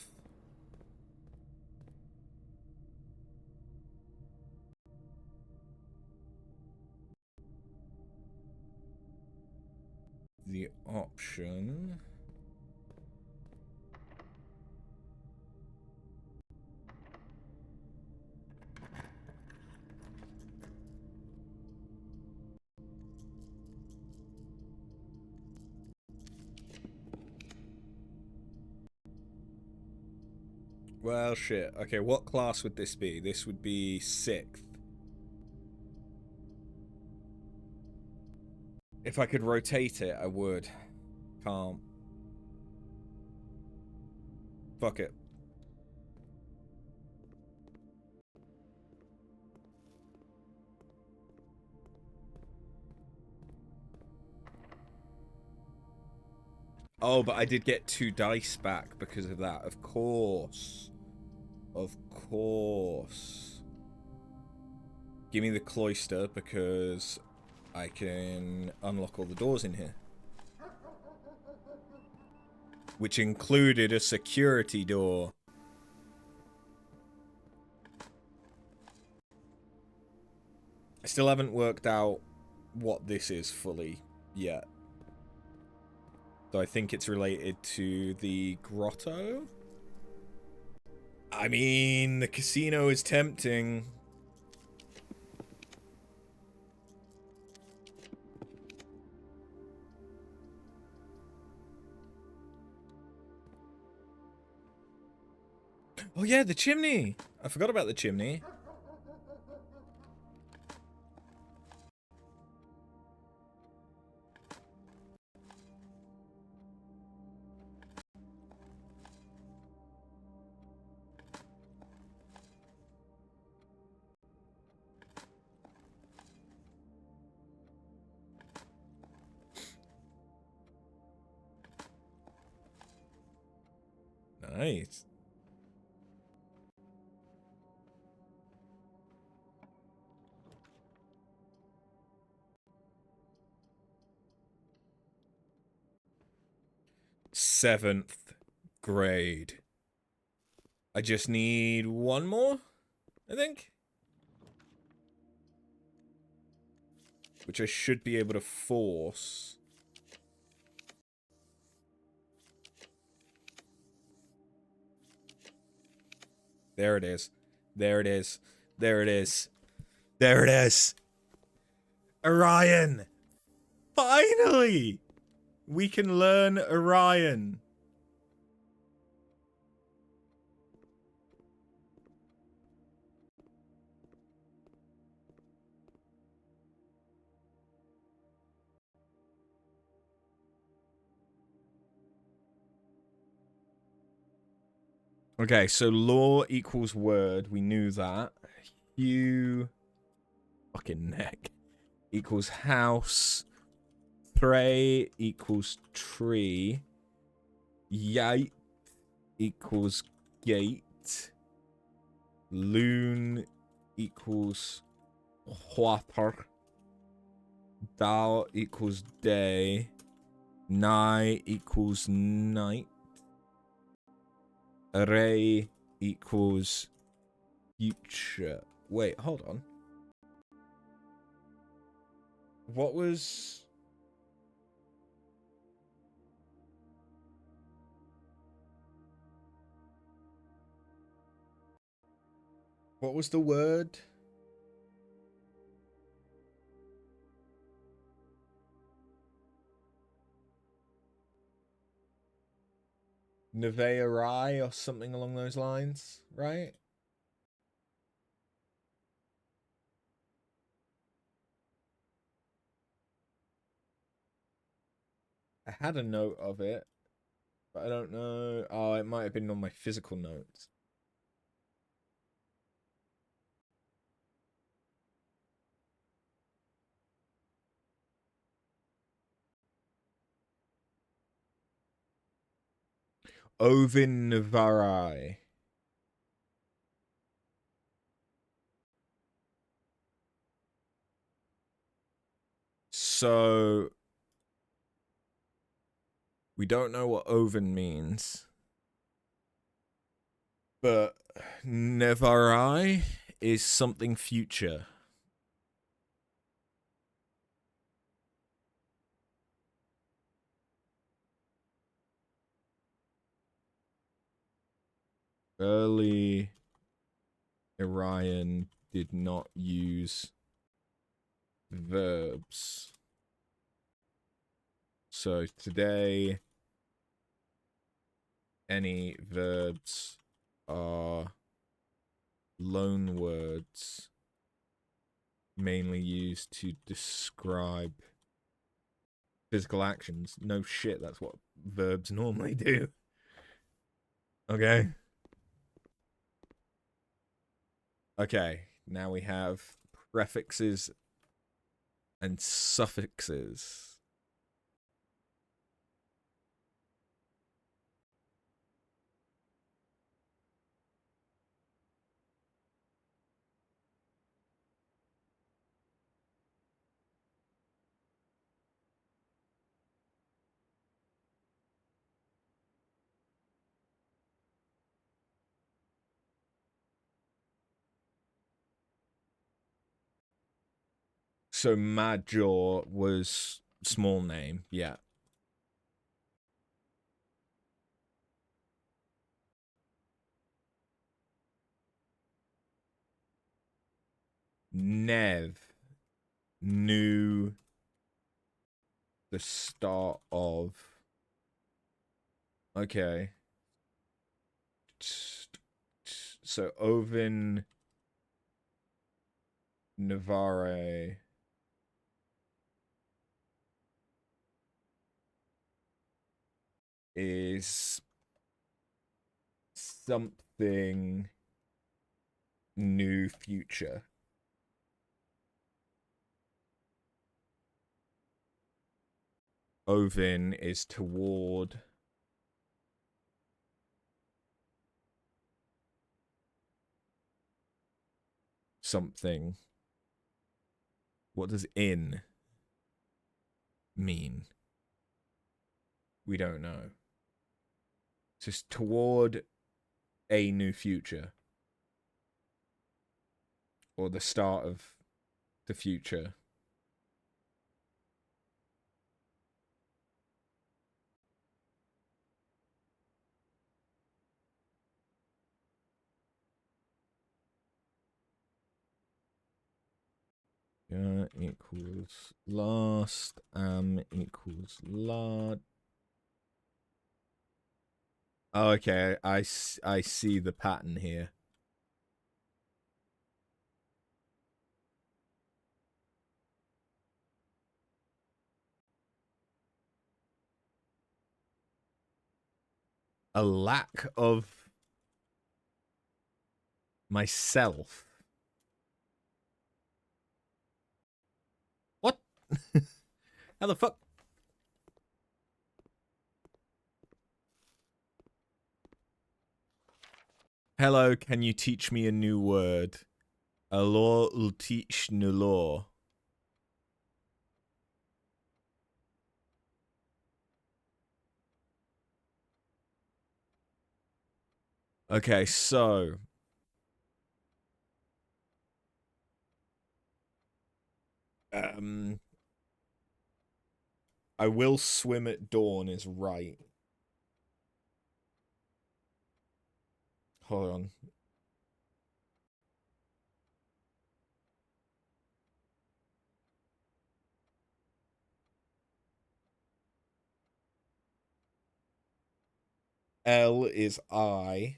the option... Well, shit. Okay, what class would this be? This would be 6th. If I could rotate it, I would. Can't. Fuck it. Oh, but I did get 2 dice back because of that. Of course. Of course. Give me the cloister because I can unlock all the doors in here. Which included a security door. I still haven't worked out what this is fully yet. So I think it's related to the grotto. I mean, the casino is tempting. Oh yeah, the chimney! I forgot about the chimney. Nice. Seventh grade. I just need one more, I think. Which I should be able to force. There it is. There it is. There it is. There it is. Orion! Finally! We can learn Orion. Okay, so law equals word. We knew that. Hue... fucking neck. Equals house. Tray equals tree. Yite equals gate. Loon equals water. Dao equals day. Night equals night. Array equals future. Wait, hold on. What was... what was the word? Nevea Rai or something along those lines, right? I had a note of it, but I don't know. Oh, it might have been on my physical notes. Ovin Navarai. So we don't know what Oven means, but Nevarai is something future. Early Orion did not use verbs. So today, any verbs are loan words mainly used to describe physical actions. No shit, that's what verbs normally do. Okay. Okay, now we have prefixes and suffixes. So Major was small name, yeah. Nev knew the start of. Okay. So Ovin Navarre is something new future. Ovin is toward something. What does in mean? We don't know. It's just toward a new future. Or the start of the future. Yeah, equals last. Equals last. Oh, okay, I see the pattern here. A lack of myself. What? How the fuck? Hello, can you teach me a new word? Alor ultich nulor. Okay, so I will swim at dawn is right. Hold on. L is I.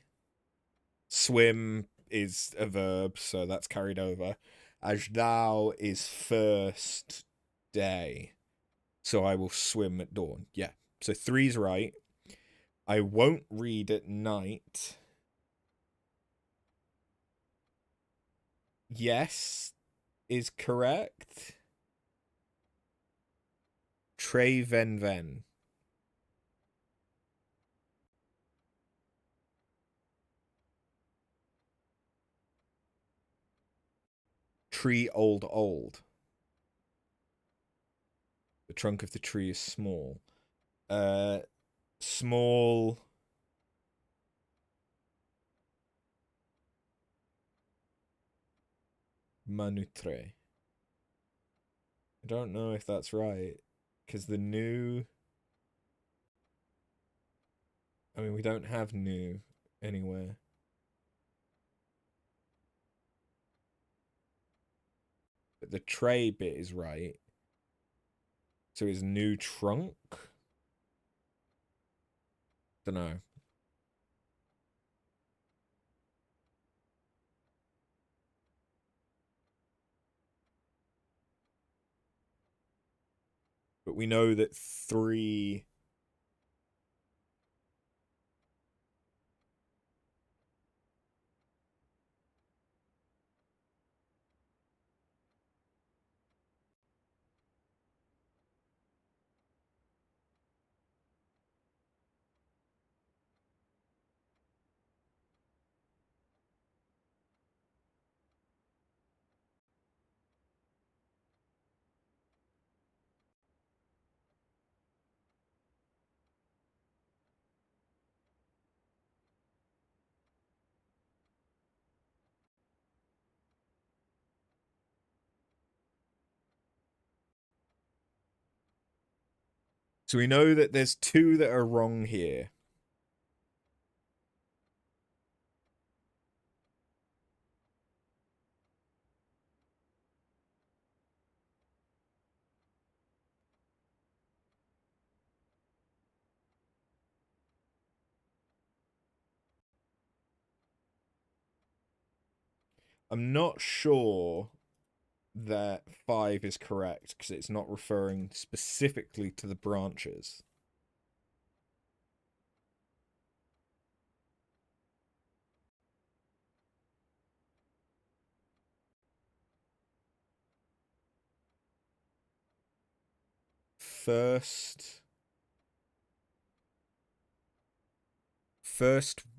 Swim is a verb, so that's carried over. Ajdao is first day. So I will swim at dawn. Yeah. So 3's right. I won't read at night. Yes is correct. Trey Ven Ven. Tree old old. The trunk of the tree is small. Small. Manutre. I don't know if that's right. Because the new. I mean, we don't have new anywhere. But the tray bit is right. So is new trunk? Don't know. But we know that 3. So we know that there's 2 that are wrong here. I'm not sure that 5 is correct because it's not referring specifically to the branches. First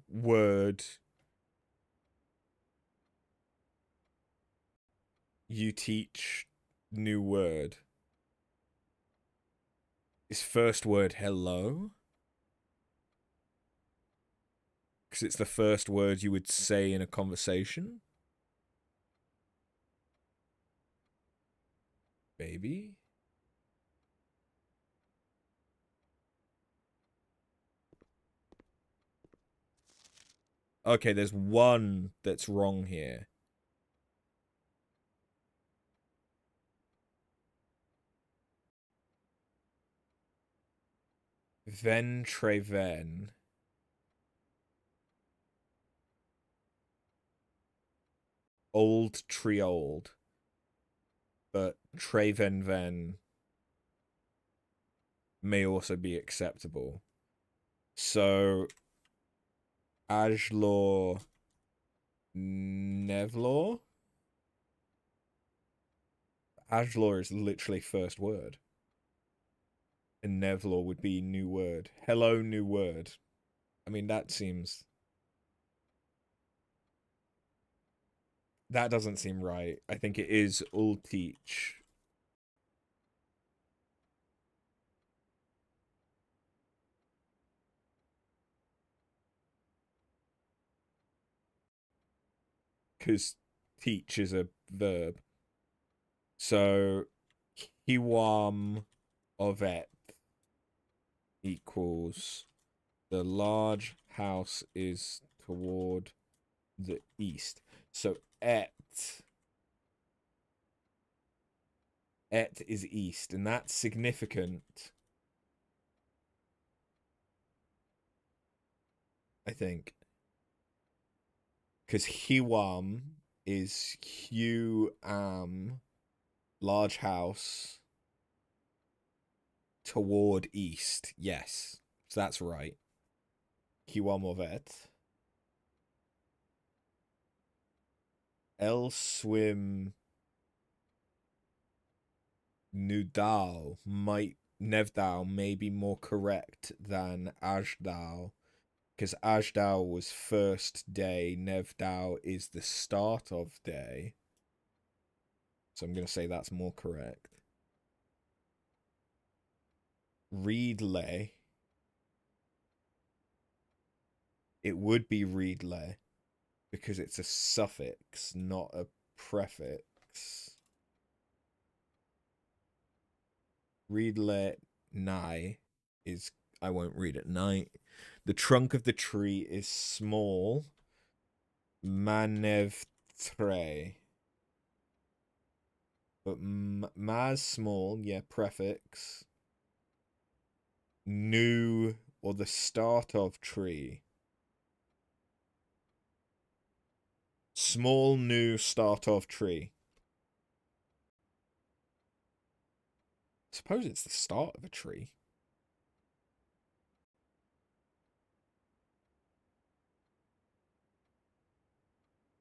word you teach new word is first word hello, because it's the first word you would say in a conversation. Maybe. Okay, there's 1 that's wrong here. Ventreven. Old tree old. But Trevenven may also be acceptable. So Ajlor Nevlor? Ajlor is literally first word. And Nevlor would be new word. Hello, new word. I mean, that doesn't seem right. I think it is Ulteach. Because teach is a verb. So Hiwam Ovet equals the large house is toward the east. So et is east, and that's significant, I think, because Hiwam is Hu Am, large house, toward east. Yes, so that's right. Kiwamovet. El swim Nudal might Nevdal may be more correct than Ajdal, because Ajdal was first day, Nevdal is the start of day. So I'm going to say that's more correct. Reedley. It would be Reedley because it's a suffix, not a prefix. Reedley nigh is, I won't read it, night. The trunk of the tree is small. Manevtre. But Maz small, yeah, prefix. New, or the start of tree. Small, new, start of tree. Suppose it's the start of a tree.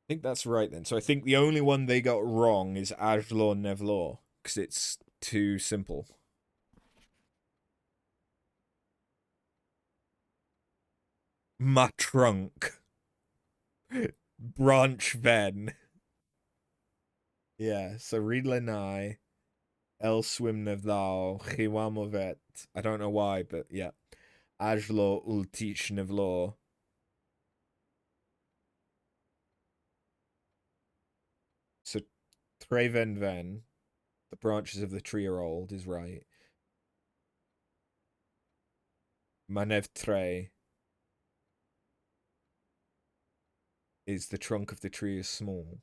I think that's right then. So I think the only one they got wrong is Ajlor Nevlor, because it's too simple. My trunk. Branch Ven. Yeah, so read Lenai, El Swim Nevlal, Chiwamovet. I don't know why, but yeah. Ajlor Ultich Nevlor. So Treven Ven, the branches of the tree are old, is right. Manev Tre is the trunk of the tree is small.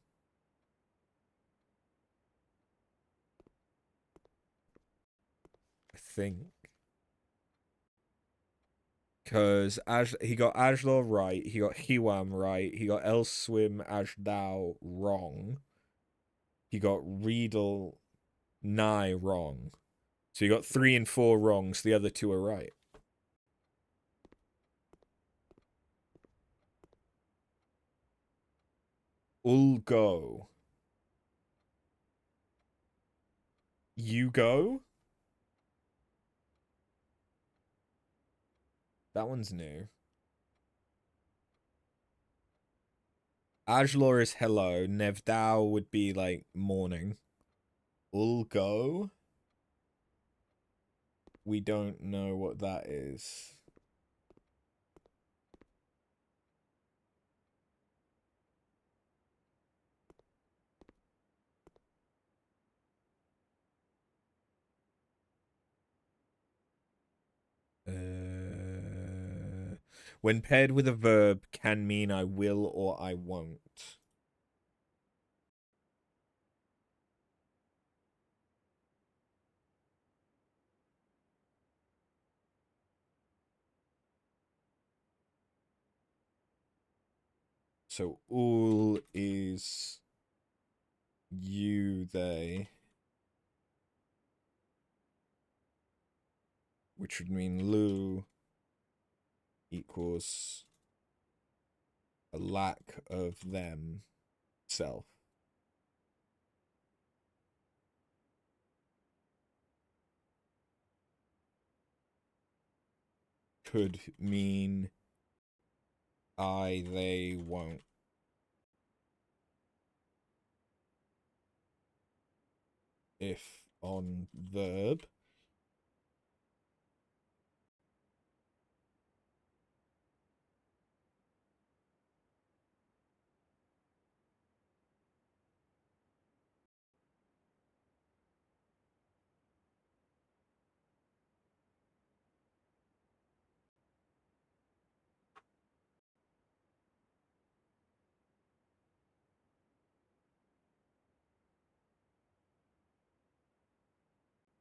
I think. Because he got Ajlor right, he got Hiwam right, he got El Swim Ajdao wrong, he got Riedel Nye wrong. So you got 3 and 4 wrong, so the other 2 are right. Ulgo. You go? That one's new. Ajlor is hello. Nevdao would be like morning. Ulgo? We don't know what that is. When paired with a verb, can mean I will or I won't. So ul is you, they, which would mean lu equals a lack of them self. Could mean I, they, won't. If on verb.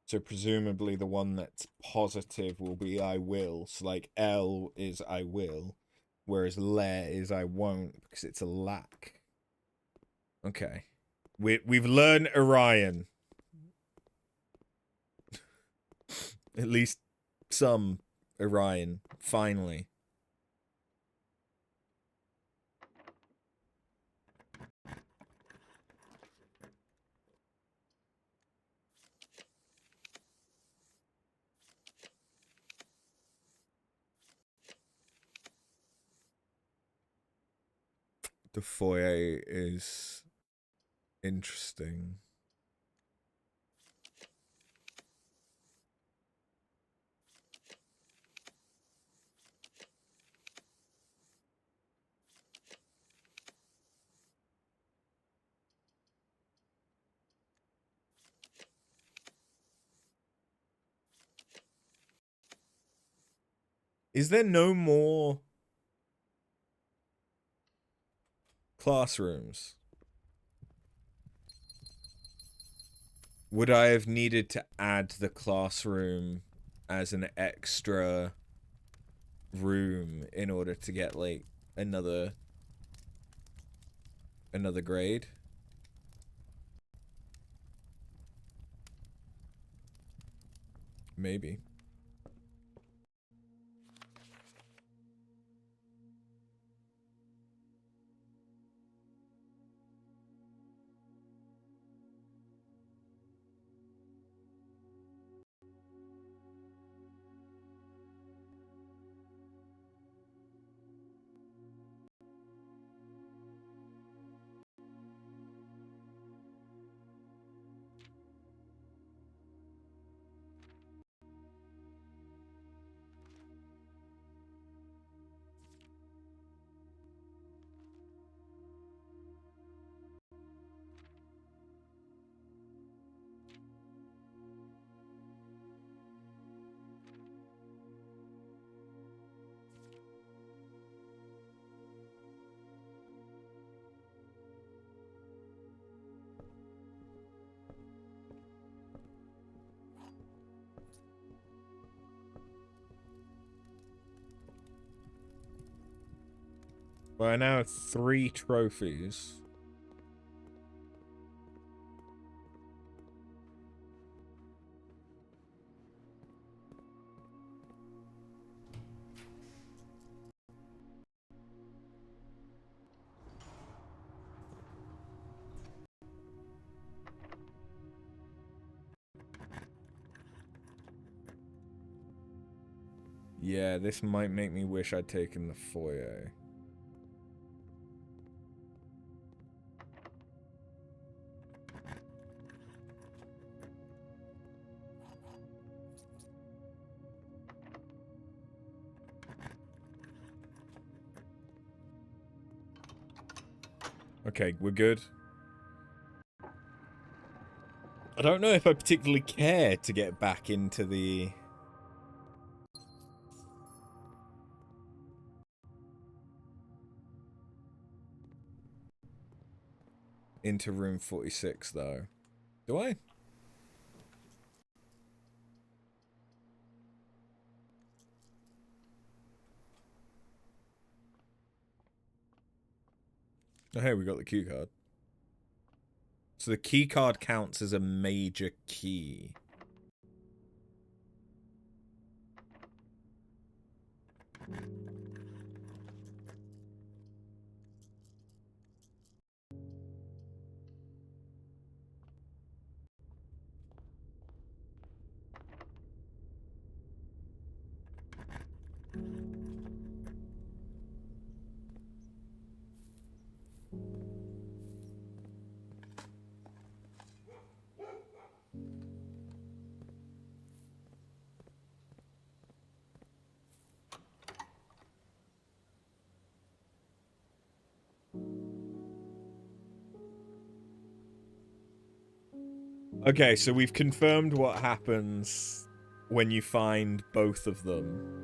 So presumably the one that's positive will be I will. So like L is I will, whereas le is I won't because it's a lack. Okay. We've learned Orion. At least some Orion, finally. The foyer is interesting. Is there no more classrooms? Would I have needed to add the classroom as an extra room in order to get like another grade? Maybe. Well, I now have 3 trophies. Yeah, this might make me wish I'd taken the foyer. Okay, we're good. I don't know if I particularly care to get back into the... into room 46, though. Do I? Oh, hey, we got the key card. So the key card counts as a major key. Okay, so we've confirmed what happens when you find both of them.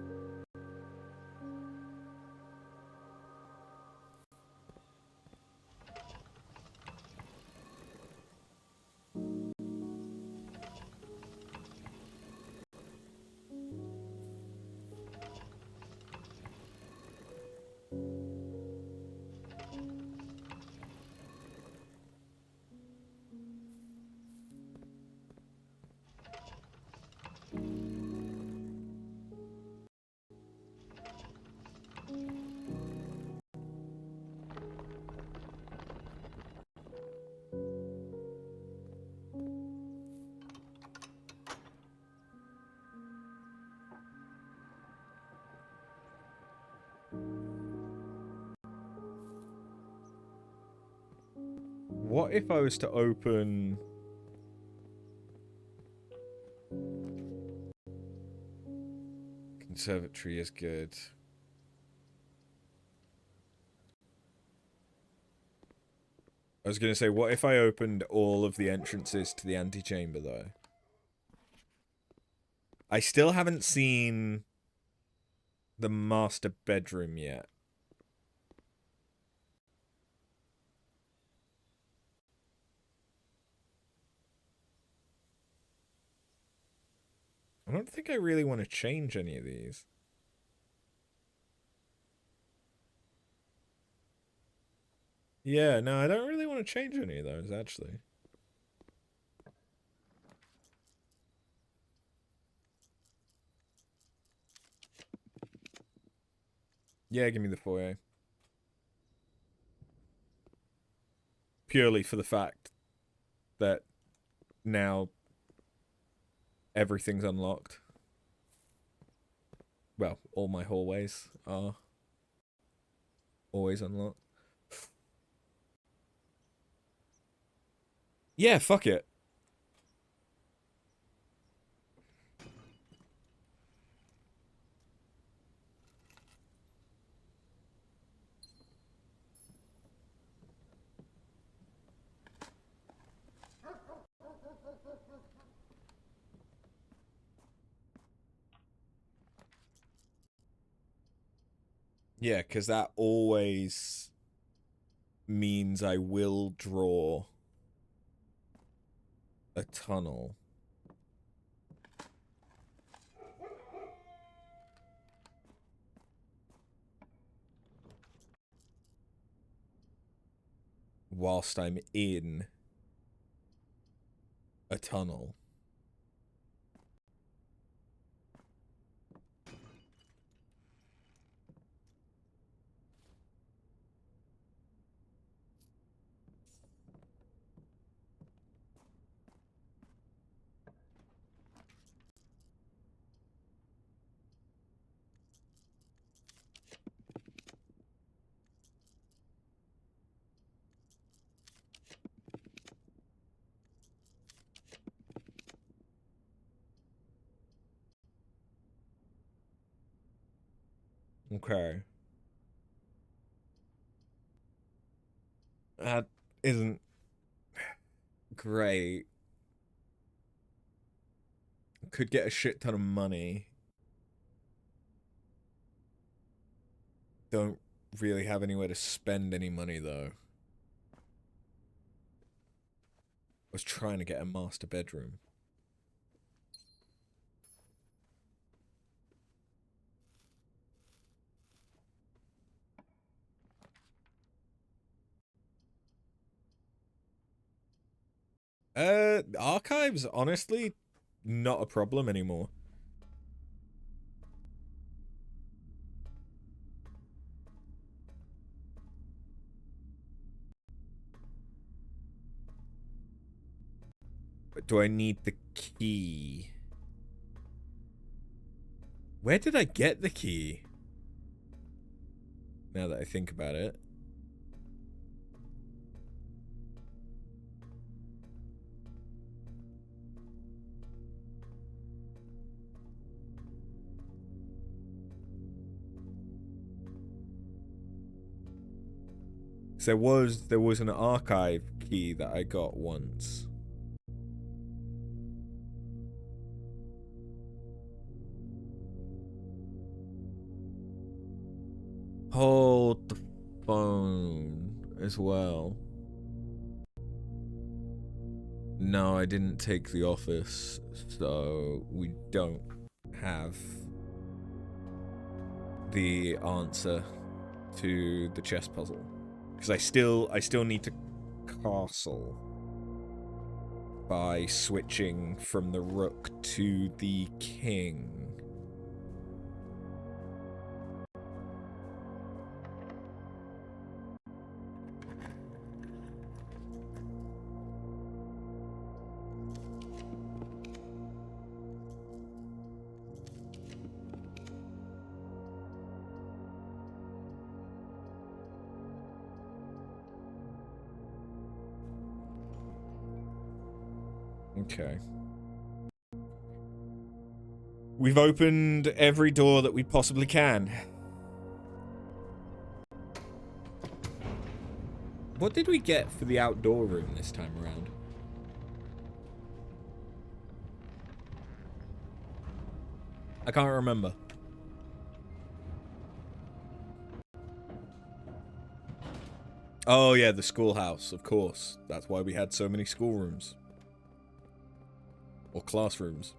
What if I was to open... Conservatory is good. I was going to say, what if I opened all of the entrances to the antechamber, though? I still haven't seen the master bedroom yet. I don't think I really want to change any of these. Yeah, no, I don't really want to change any of those, actually. Yeah, give me the foyer. Purely for the fact that now everything's unlocked. Well, all my hallways are always unlocked. Yeah, fuck it. Yeah, because that always means I will draw a tunnel. Whilst I'm in a tunnel. Okay. That isn't great. Could get a shit ton of money. Don't really have anywhere to spend any money, though. I was trying to get a master bedroom. Archives, honestly, not a problem anymore. But do I need the key? Where did I get the key? Now that I think about it. There was an archive key that I got once. Hold the phone as well. No, I didn't take the office, so we don't have the answer to the chess puzzle. Because I still need to castle by switching from the rook to the king. Okay. We've opened every door that we possibly can. What did we get for the outdoor room this time around? I can't remember. Oh yeah, the schoolhouse, of course. That's why we had so many schoolrooms. Or classrooms.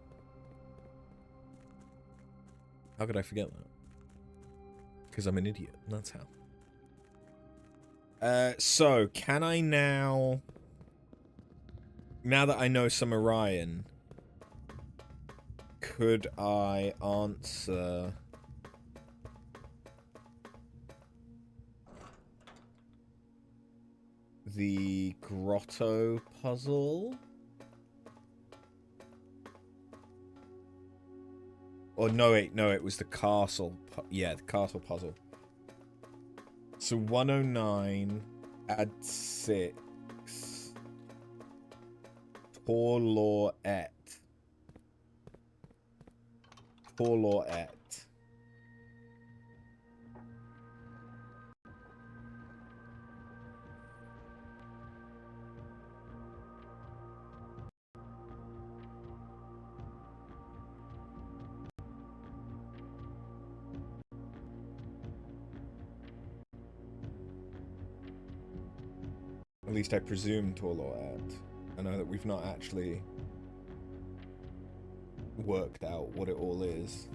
How could I forget that? Because I'm an idiot, that's how. So, can I now... Now that I know some Orion, could I answer... the grotto puzzle? Or no, wait, no, it was the castle. Yeah, the castle puzzle. So 109, add 6. Torloet. Torloet. At least I presume Torloet. I know that we've not actually worked out what it all is.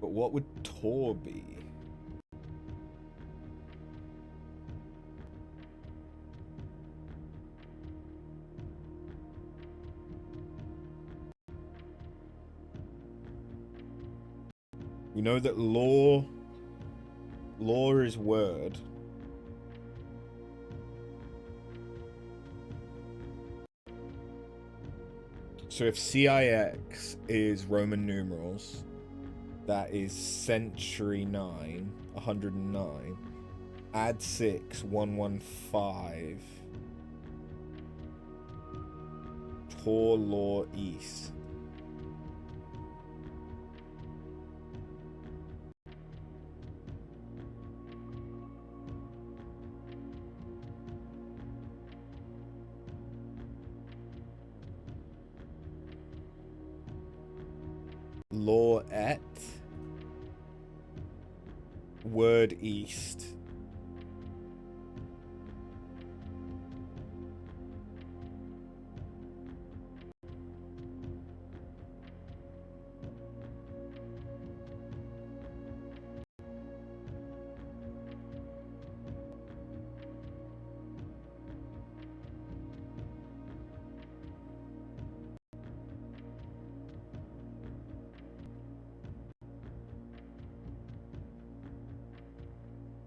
But what would Tor be? We know that law is word. So if CIX is Roman numerals, that is century 9, 109. Add 6, 115. Tor law east. Law et. Word east.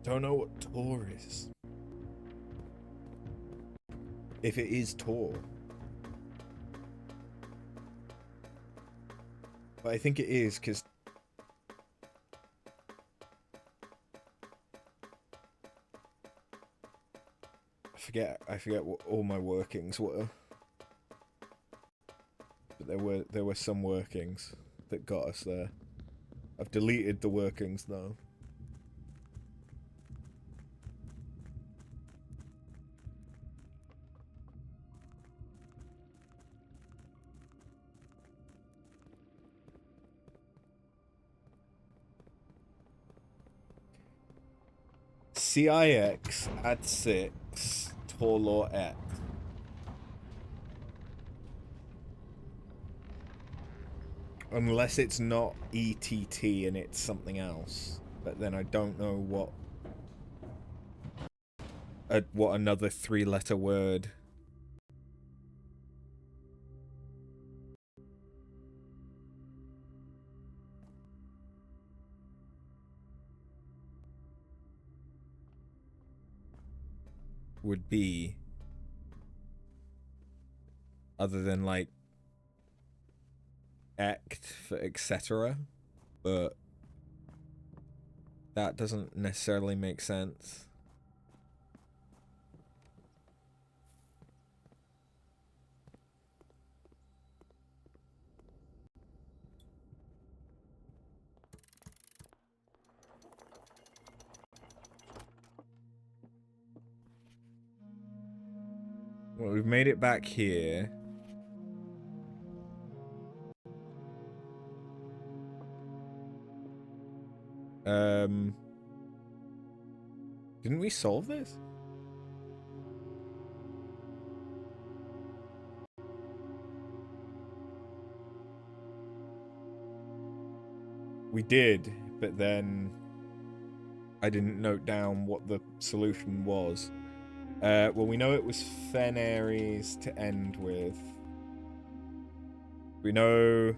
Don't know what Tor is. If it is Tor. But I think it is, because... I forget what all my workings were. But there were some workings that got us there. I've deleted the workings, though. CIX, add 6, Torlor et. Unless it's not ETT and it's something else. But then I don't know what another 3-letter word would be, other than like act for etc. But that doesn't necessarily make sense. Well, we've made it back here. Didn't we solve this? We did, but then I didn't note down what the solution was. Well, we know it was Fen Ares to end with. We know...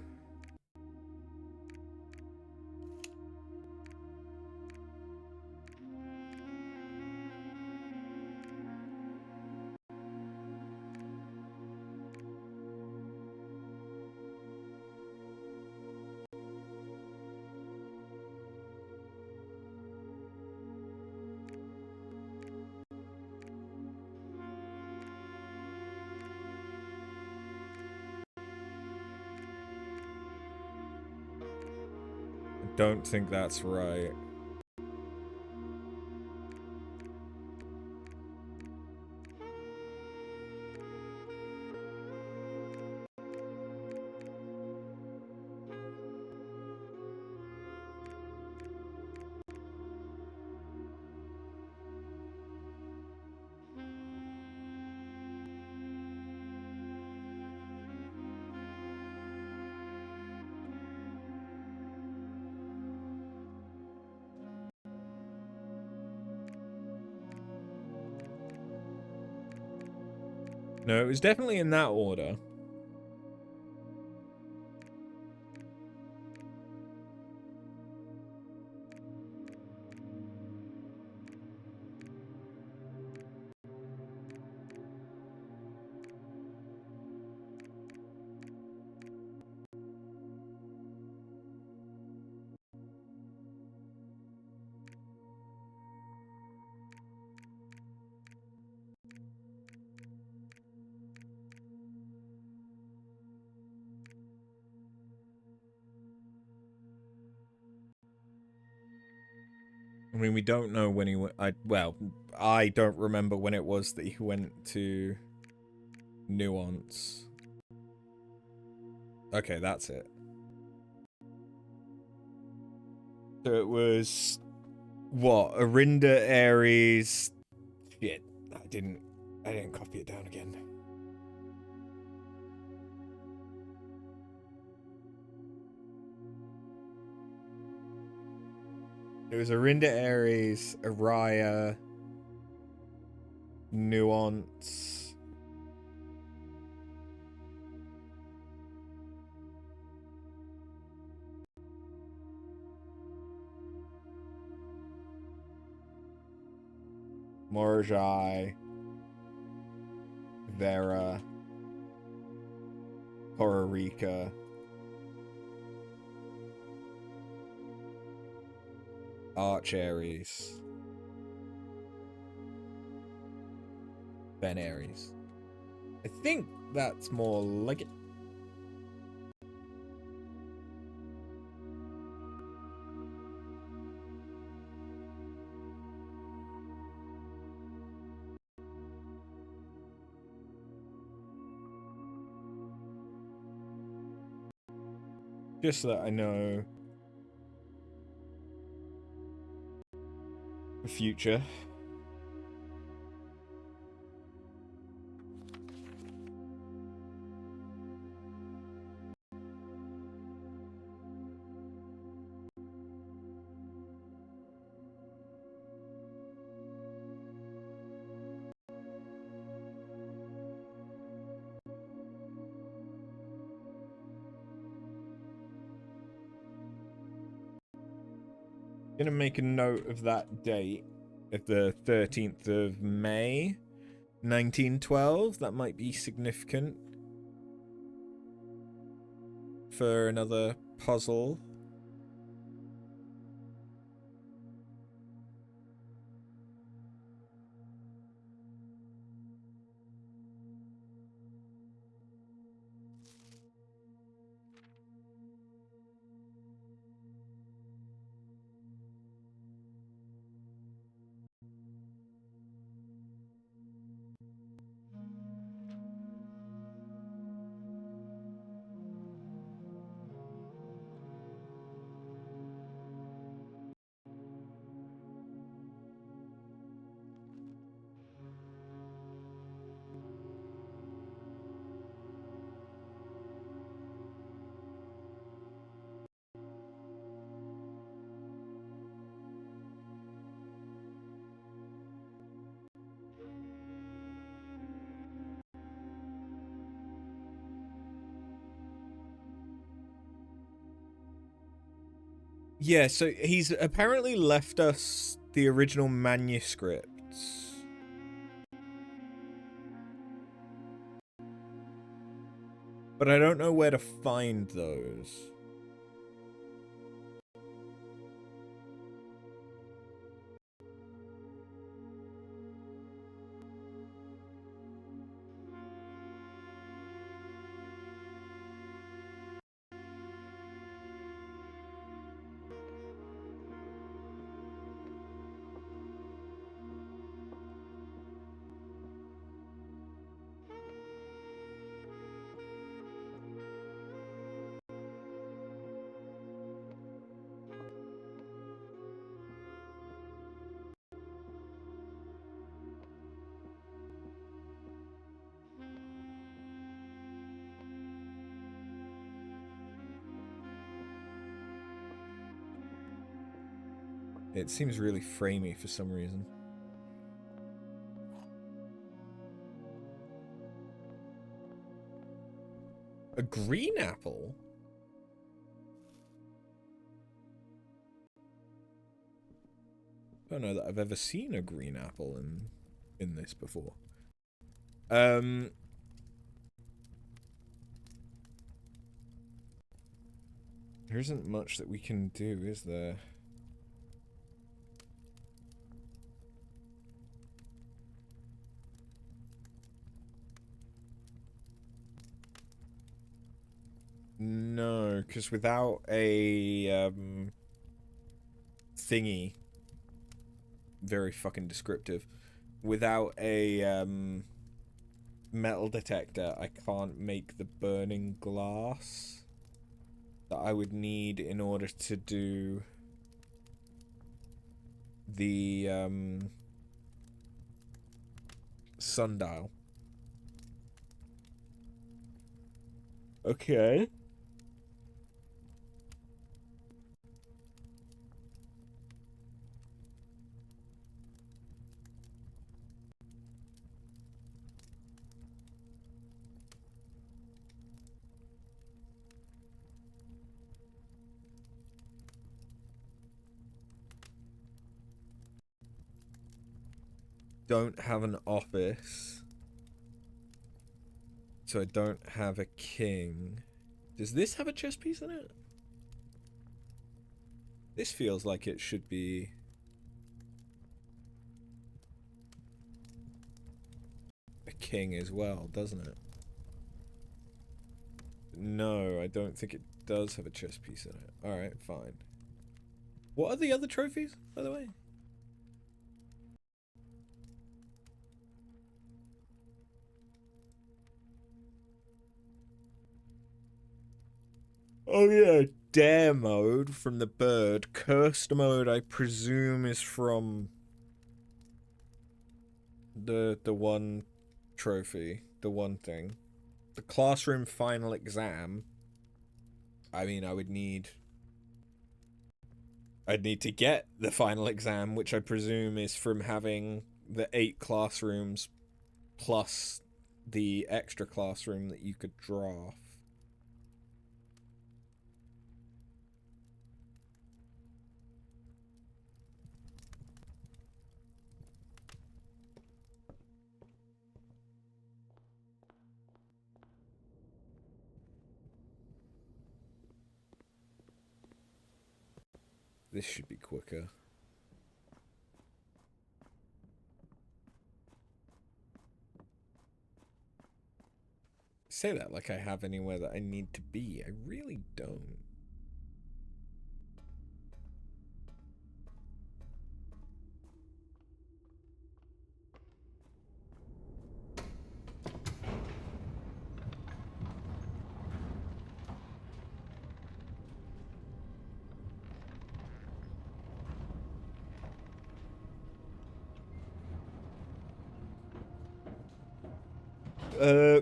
I don't think that's right. No, it was definitely in that order. I mean, we don't know when he went. Well, I don't remember when it was that he went to Nuance. Okay, that's it. So it was what? Arinda Ares. Shit, I didn't copy it down again. It was Arinda Ares, Araya, Nuance. Morjai, Vera, Horarica, Arch Ares, Ben Ares. I think that's more like it. Just so that I know the future. Gonna make a note of that date, of the 13th of May, 1912. That might be significant for another puzzle. Yeah, so he's apparently left us the original manuscripts. But I don't know where to find those. It seems really framey for some reason. A green apple? I don't know that I've ever seen a green apple in this before. There isn't much that we can do, is there? No, because without a thingy, very fucking descriptive, without a metal detector, I can't make the burning glass that I would need in order to do the sundial. Okay. Don't have an office, so I don't have a king. Does this have a chess piece in it? This feels like it should be a king as well, doesn't it? No, I don't think it does have a chess piece in it. Alright, fine. What are the other trophies, by the way? Oh yeah, dare mode from the bird. Cursed mode, I presume, is from the one trophy, the one thing. The classroom final exam. I mean, I'd need to get the final exam, which I presume is from having the 8 classrooms plus the extra classroom that you could draft. This should be quicker. Say that like I have anywhere that I need to be. I really don't.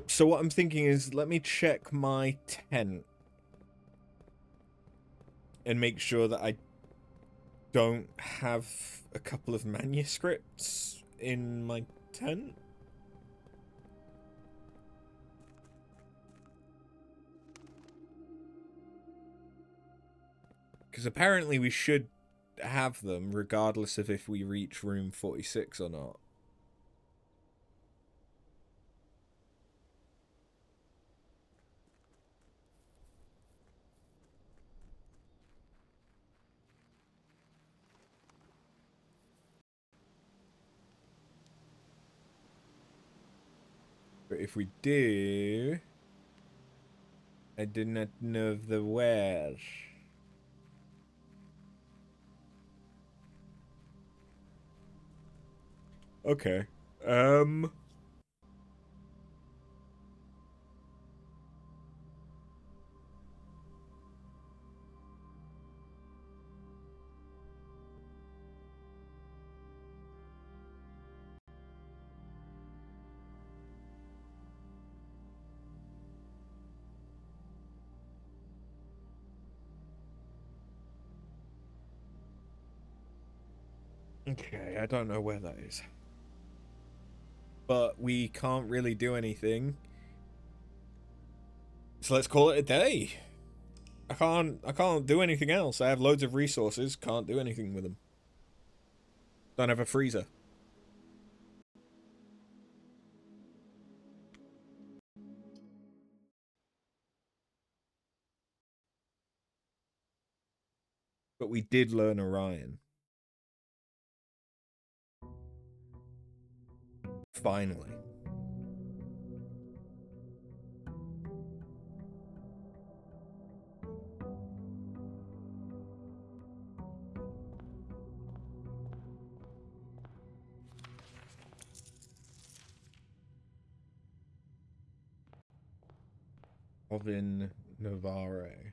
So what I'm thinking is, let me check my tent and make sure that I don't have a couple of manuscripts in my tent. Because apparently we should have them regardless of if we reach room 46 or not. But if we do, I do not know the where. Okay. Okay, I don't know where that is. But we can't really do anything. So let's call it a day. I can't do anything else. I have loads of resources, can't do anything with them. Don't have a freezer. But we did learn Orion. Finally. Ovin Navarre.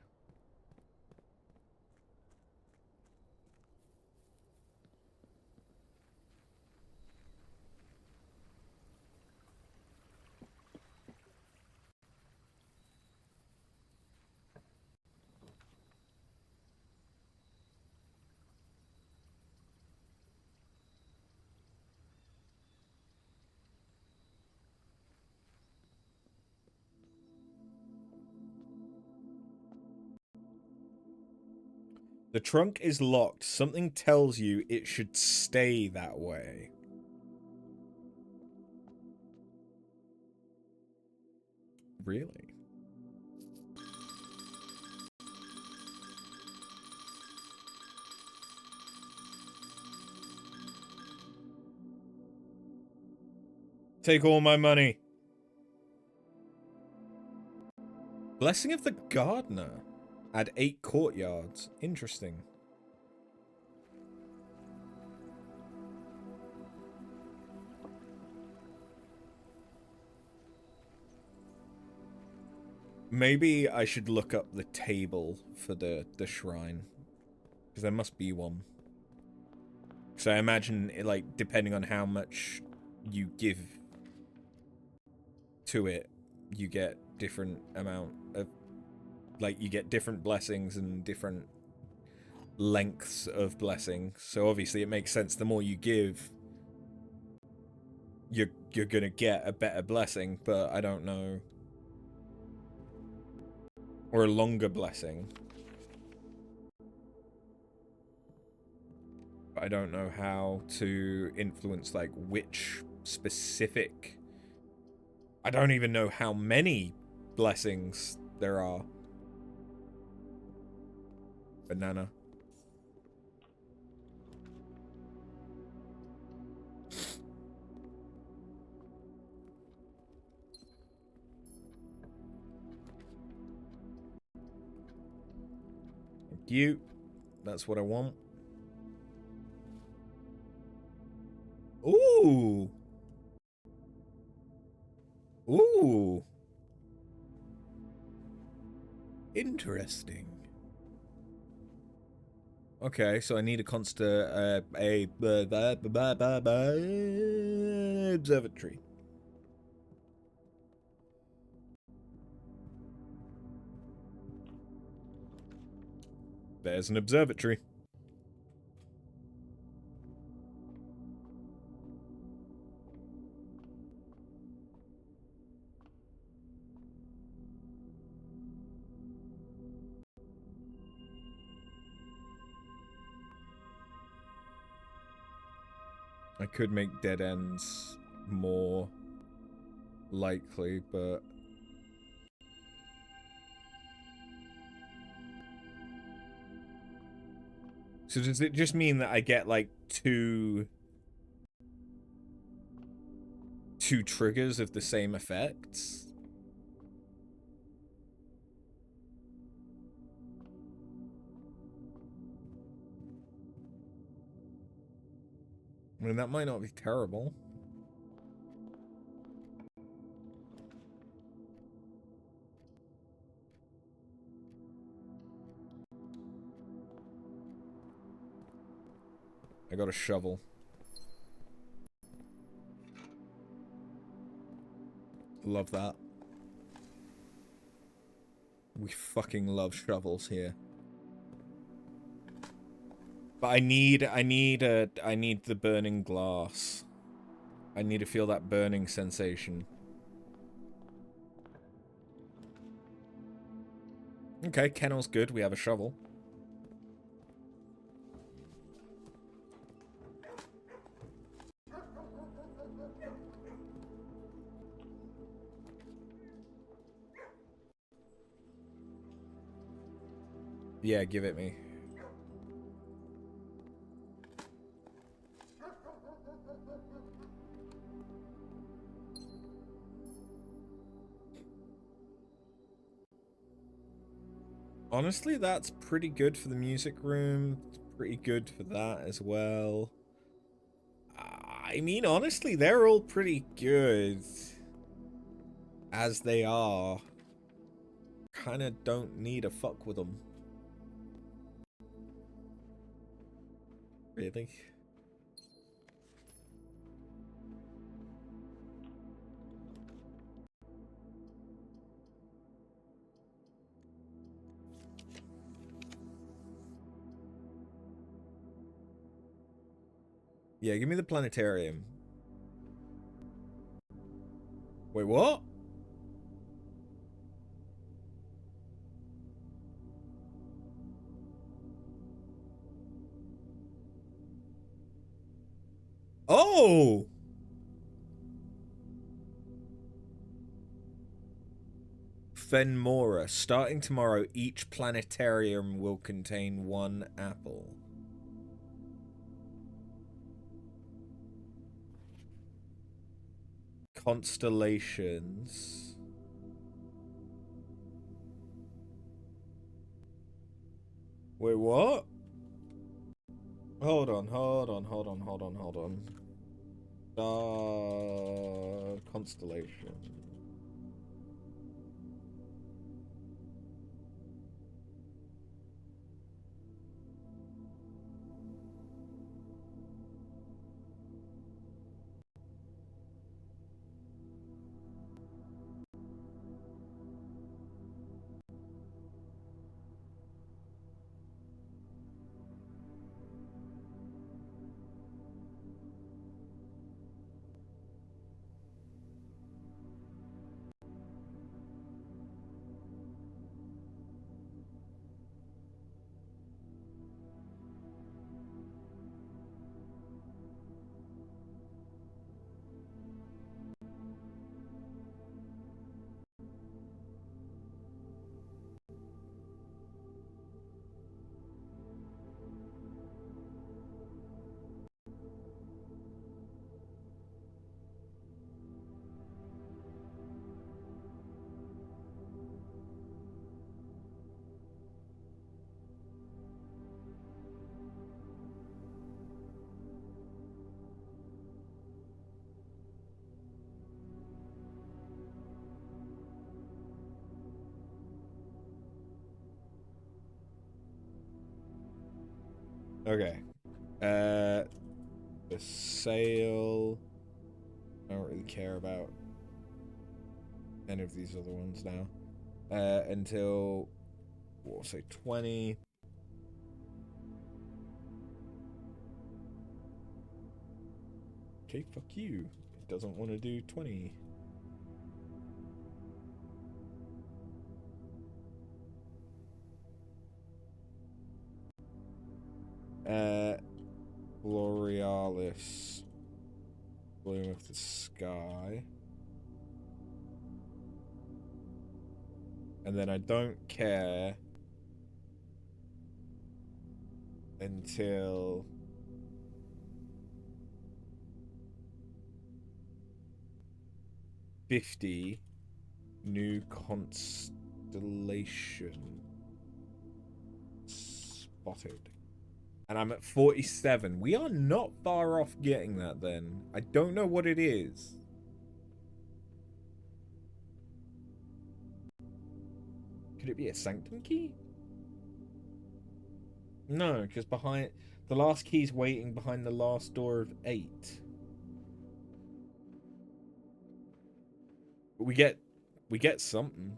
The trunk is locked. Something tells you it should stay that way. Really? Take all my money. Blessing of the Gardener. Add 8 courtyards. Interesting. Maybe I should look up the table for the shrine. Because there must be one. So I imagine, like, depending on how much you give to it, you get different amount of... Like, you get different blessings and different lengths of blessing. So obviously it makes sense the more you give, you're gonna get a better blessing, but I don't know. Or a longer blessing. But I don't know how to influence, like, which specific... I don't even know how many blessings there are. Banana. Thank you. That's what I want. Ooh. Ooh. Interesting. Okay, so I need a constant observatory. There's an observatory. I could make dead ends more likely, but... So does it just mean that I get, like, two triggers of the same effects? I mean, that might not be terrible. I got a shovel. Love that. We fucking love shovels here. But I need the burning glass. I need to feel that burning sensation. Okay, kennel's good. We have a shovel. Yeah, give it me. Honestly, that's pretty good for the music room. It's pretty good for that as well. I mean, honestly, they're all pretty good. As they are. Kinda don't need a fuck with them. Really? Yeah, give me the planetarium. Wait, what? Oh! Fenmora. Starting tomorrow, each planetarium will contain one apple. Constellations. Wait, what? Hold on. Constellation. Okay. The sail. I don't really care about any of these other ones now. Until, we'll say 20. Okay, fuck you. It doesn't want to do 20. Borealis. Bloom of the sky. And then I don't care until '50 new constellation spotted. And I'm at 47. We are not far off getting that then. I don't know what it is. Could it be a sanctum key? No, because behind the last key's waiting behind the last door of 8. But we get something.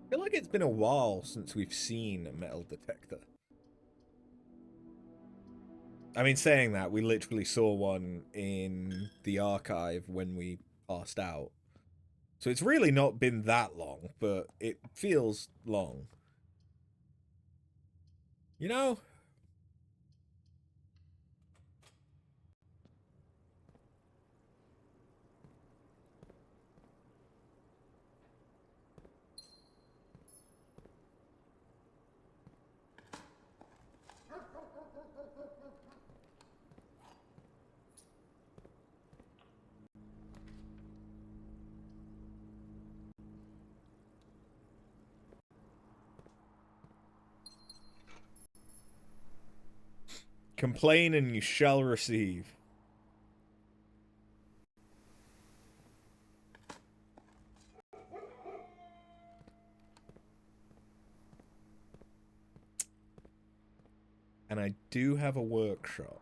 I feel like it's been a while since we've seen a metal detector. I mean, saying that, we literally saw one in the archive when we passed out. So it's really not been that long, but it feels long. You know? Complain and you shall receive. And I do have a workshop.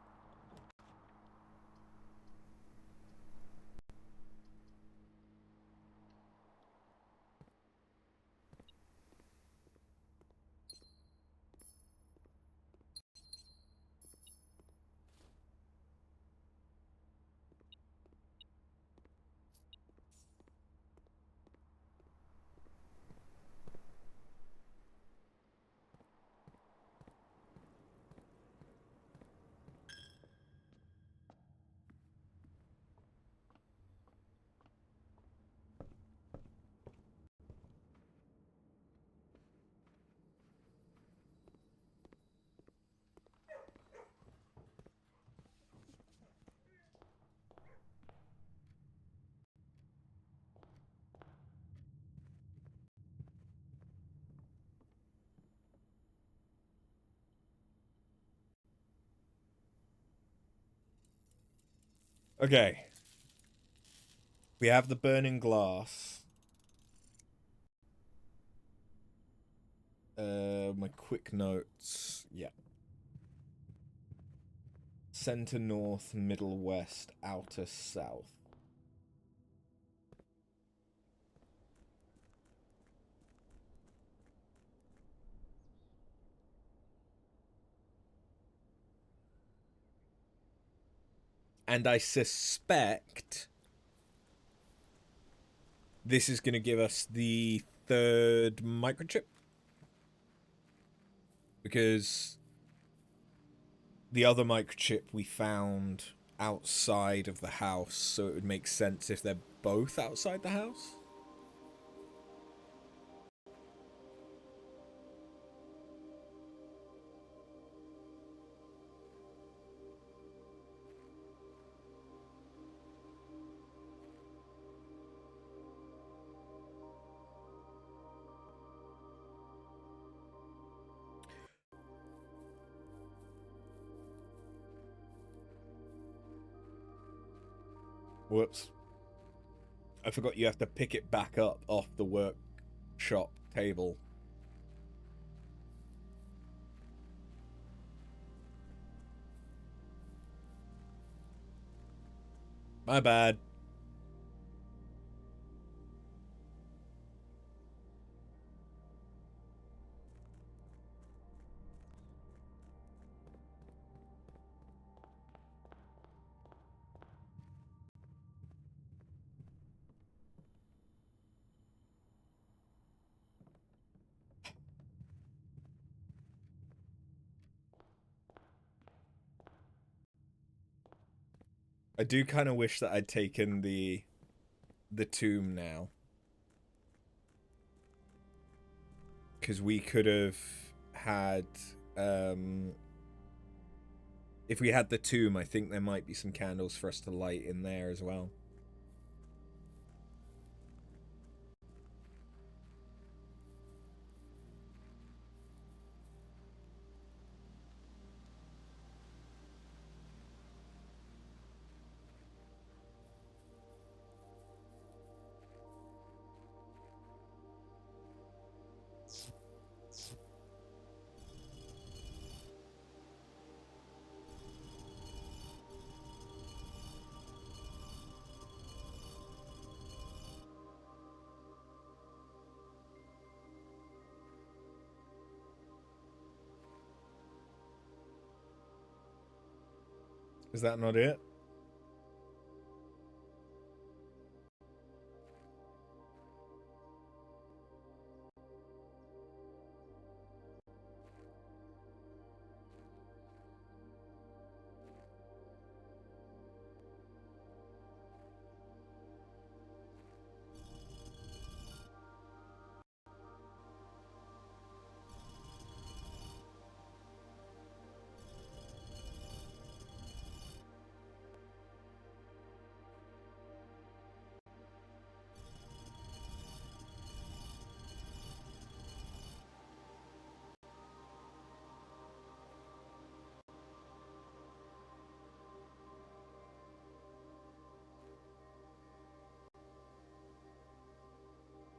Okay. We have the burning glass. My quick notes. Yeah. Center north, middle west, outer south. And I suspect this is going to give us the third microchip. Because the other microchip we found outside of the house, so it would make sense if they're both outside the house. Whoops. I forgot you have to pick it back up off the workshop table. My bad. I do kind of wish that I'd taken the tomb now. Because we could have had... if we had the tomb, I think there might be some candles for us to light in there as well. Is that not it?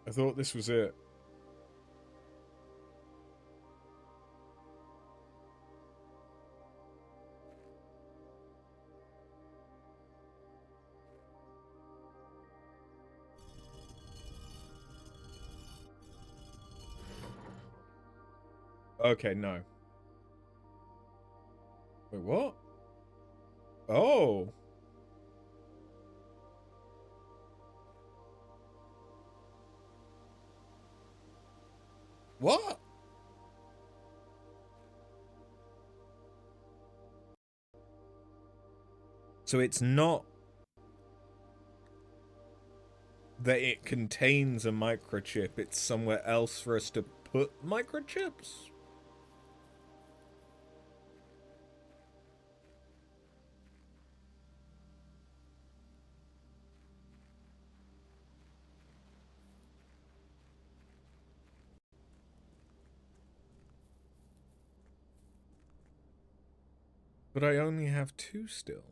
I thought this was it. Okay, no. Wait, what? Oh. What? So it's not that it contains a microchip, it's somewhere else for us to put microchips? But I only have 2 still.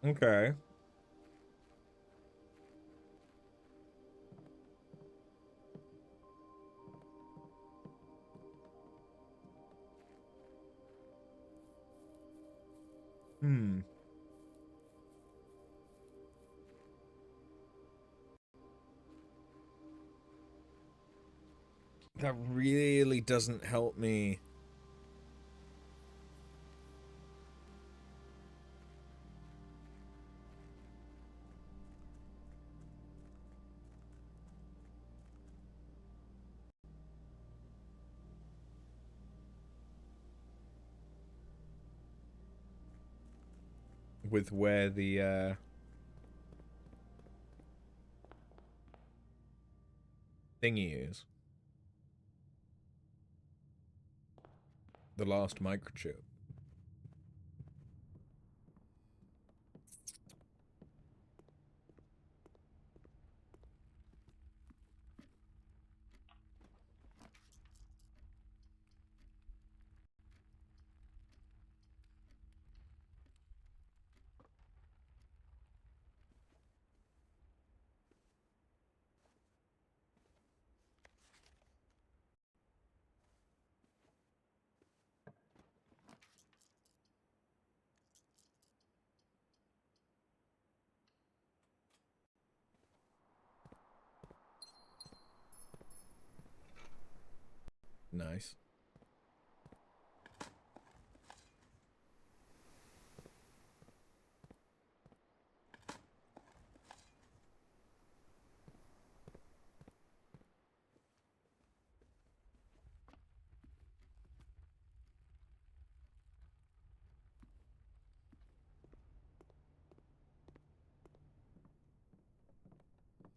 Okay. Hmm. That really doesn't help me. With where the thingy is. The last microchip. Nice.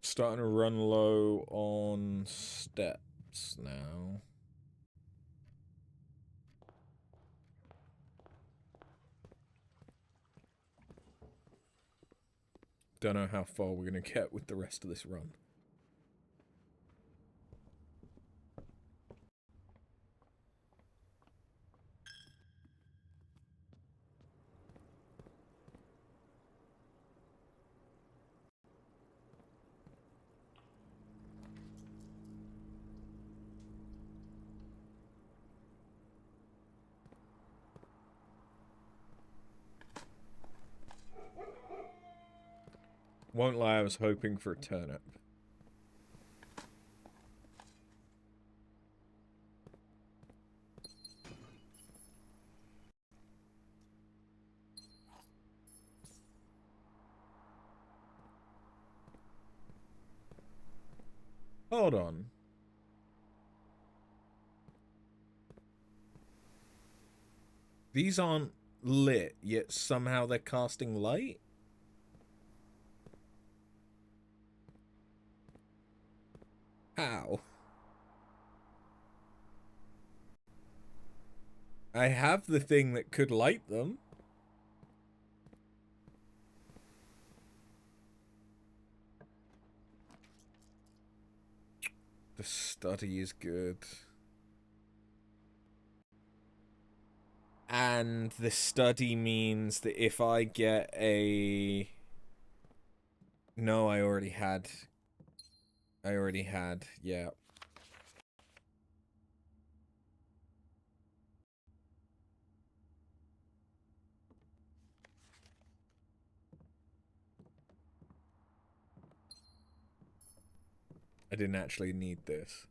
Starting to run low on steps now. Don't know how far we're going to get with the rest of this run. Won't lie, I was hoping for a turnip. Hold on. These aren't lit, yet somehow they're casting light? How? I have the thing that could light them. The study is good. And the study means that if I get a... No, I already had, yeah. I didn't actually need this.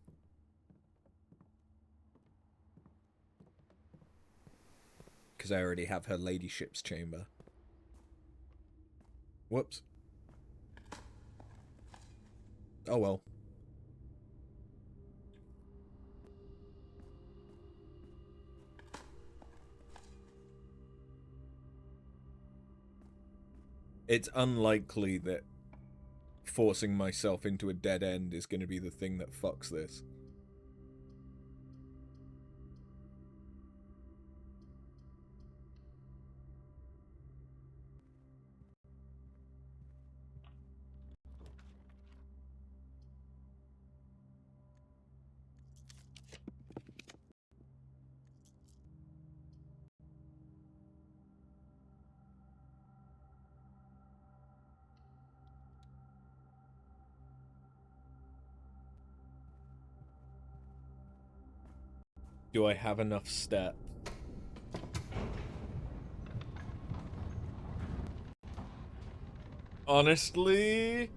Because I already have her ladyship's chamber. Whoops. Oh well. It's unlikely that forcing myself into a dead end is going to be the thing that fucks this. Do I have enough step? Honestly...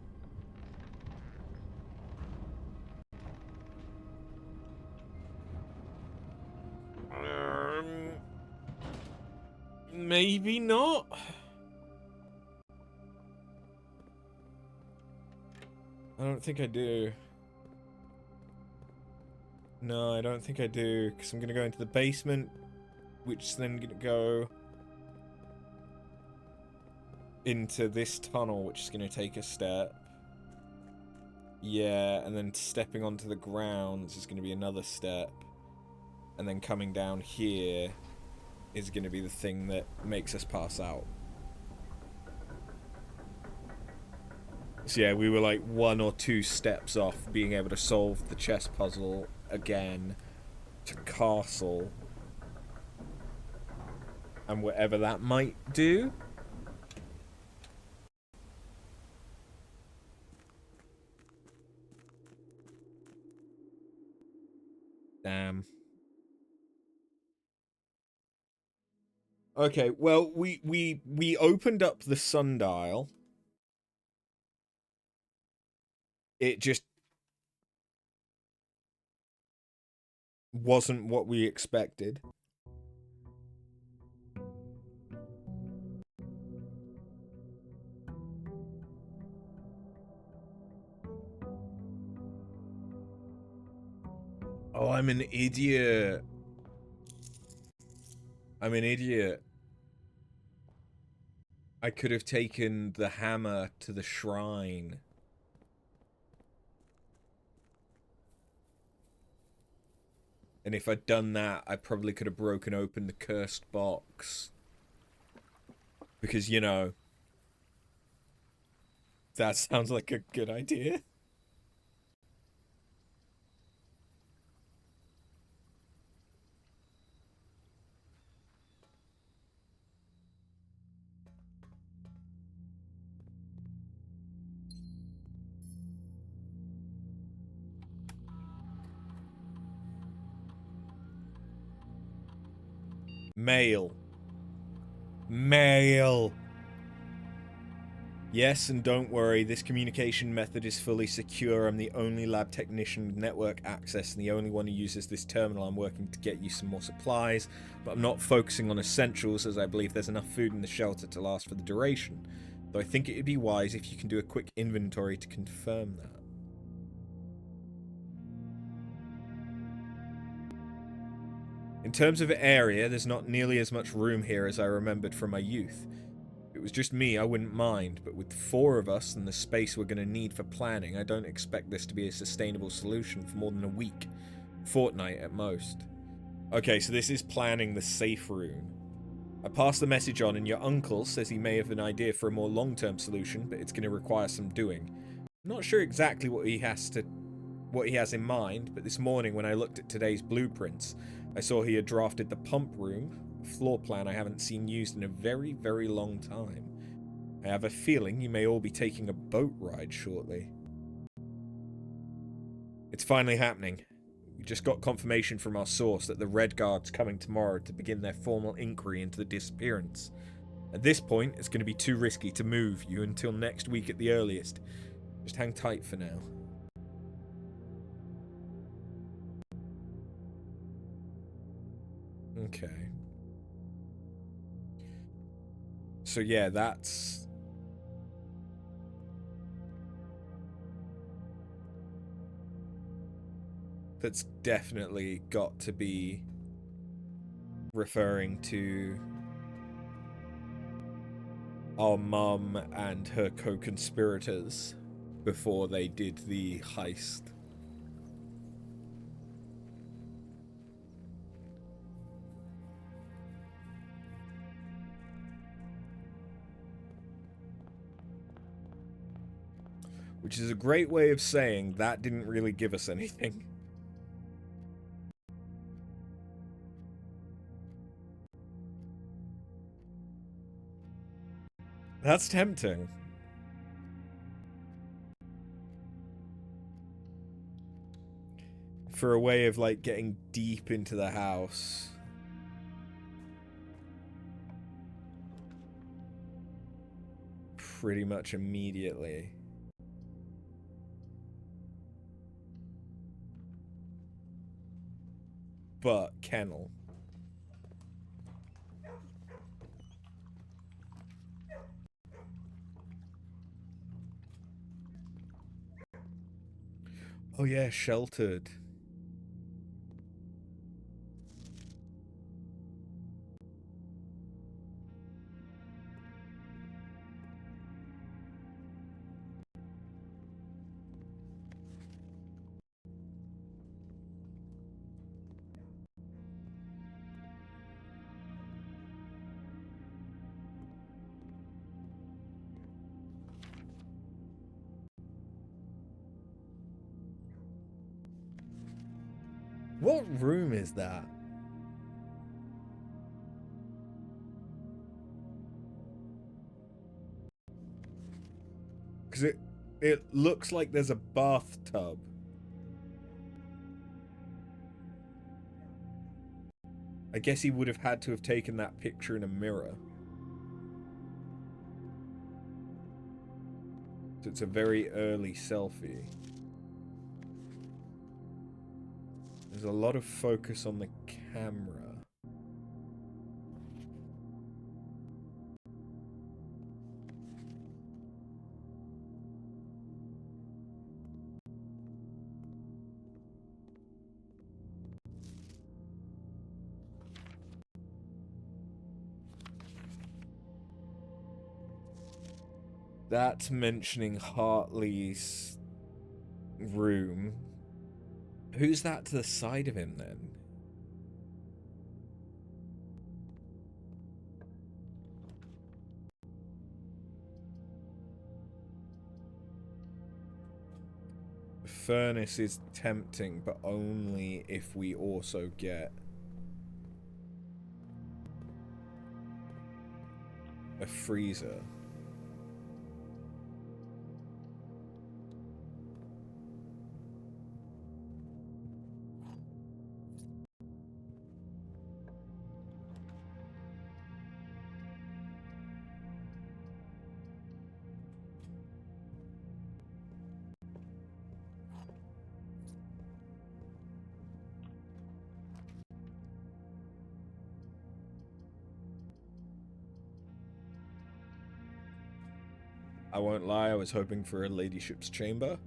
maybe not? I don't think I do. No, I don't think I do, because I'm going to go into the basement, which is then going to go into this tunnel, which is going to take a step. Yeah, and then stepping onto the grounds is going to be another step. And then coming down here is going to be the thing that makes us pass out. So yeah, we were like 1 or 2 steps off being able to solve the chess puzzle again to castle. And whatever that might do. Damn. Okay, well, we opened up the sundial. It just... wasn't what we expected. Oh, I'm an idiot. I'm an idiot. I could have taken the hammer to the shrine. And if I'd done that, I probably could have broken open the cursed box. Because, you know, that sounds like a good idea. Mail. Mail. Yes, and don't worry, this communication method is fully secure. I'm the only lab technician with network access and the only one who uses this terminal. I'm working to get you some more supplies, but I'm not focusing on essentials as I believe there's enough food in the shelter to last for the duration. Though I think it would be wise if you can do a quick inventory to confirm that. In terms of area, there's not nearly as much room here as I remembered from my youth. If it was just me, I wouldn't mind, but with 4 of us and the space we're going to need for planning, I don't expect this to be a sustainable solution for more than a week. Fortnight at most. Okay, so this is planning the safe room. I passed the message on, and your uncle says he may have an idea for a more long-term solution, but it's going to require some doing. I'm not sure exactly what he has in mind, but this morning when I looked at today's blueprints, I saw he had drafted the pump room, a floor plan I haven't seen used in a very, very long time. I have a feeling you may all be taking a boat ride shortly. It's finally happening. We just got confirmation from our source that the Red Guard's coming tomorrow to begin their formal inquiry into the disappearance. At this point, it's going to be too risky to move you until next week at the earliest. Just hang tight for now. Okay. So yeah, that's definitely got to be referring to our mum and her co-conspirators before they did the heist. Which is a great way of saying that didn't really give us anything. That's tempting. For a way of, like, getting deep into the house. Pretty much immediately. But, kennel. Oh yeah, sheltered. What room is that? Because it looks like there's a bathtub. I guess he would have had to have taken that picture in a mirror. So it's a very early selfie. There's a lot of focus on the camera. That's mentioning Hartley's room. Who's that to the side of him then? The furnace is tempting, but only if we also get a freezer. I won't lie, I was hoping for a ladyship's chamber.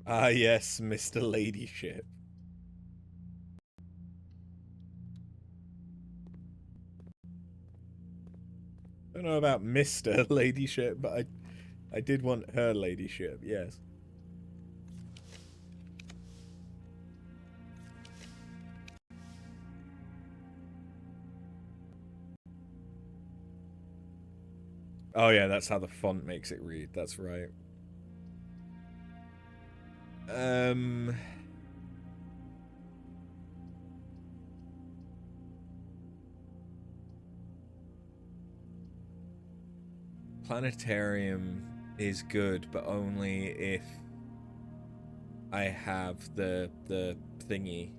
Ah yes, Mr. Ladyship. I don't know about Mr. Ladyship, but I did want her ladyship, yes. Oh yeah, that's how the font makes it read, that's right. Planetarium is good, but only if I have the thingy,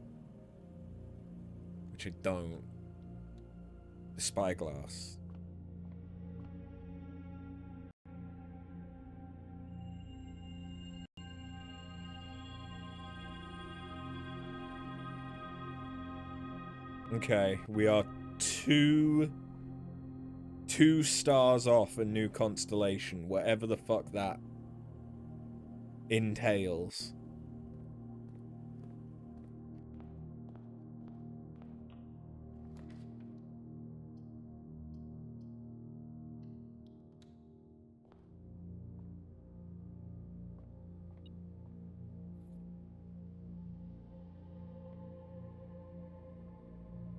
which I don't. The spyglass. Okay, we are two stars off a new constellation, whatever the fuck that entails.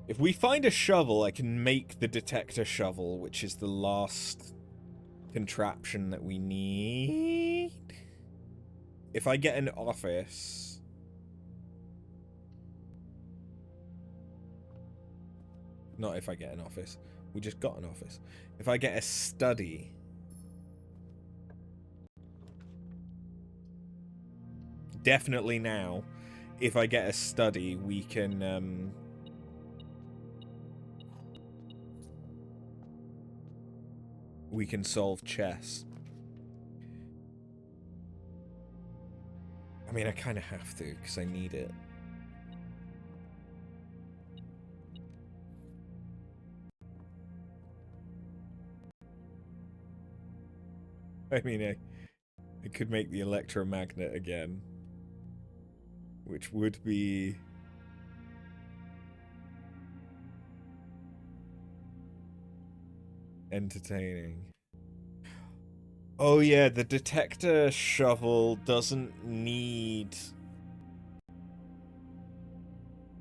If we find a shovel, I can make the detector shovel, which is the last contraption that we need. If I get an office... Not if I get an office. We just got an office. If I get a study... Definitely now. If I get a study, we can... we can solve chess. I mean, I kind of have to, because I need it. I mean, I could make the electromagnet again. Which would be... entertaining. Oh yeah, the detector shovel doesn't need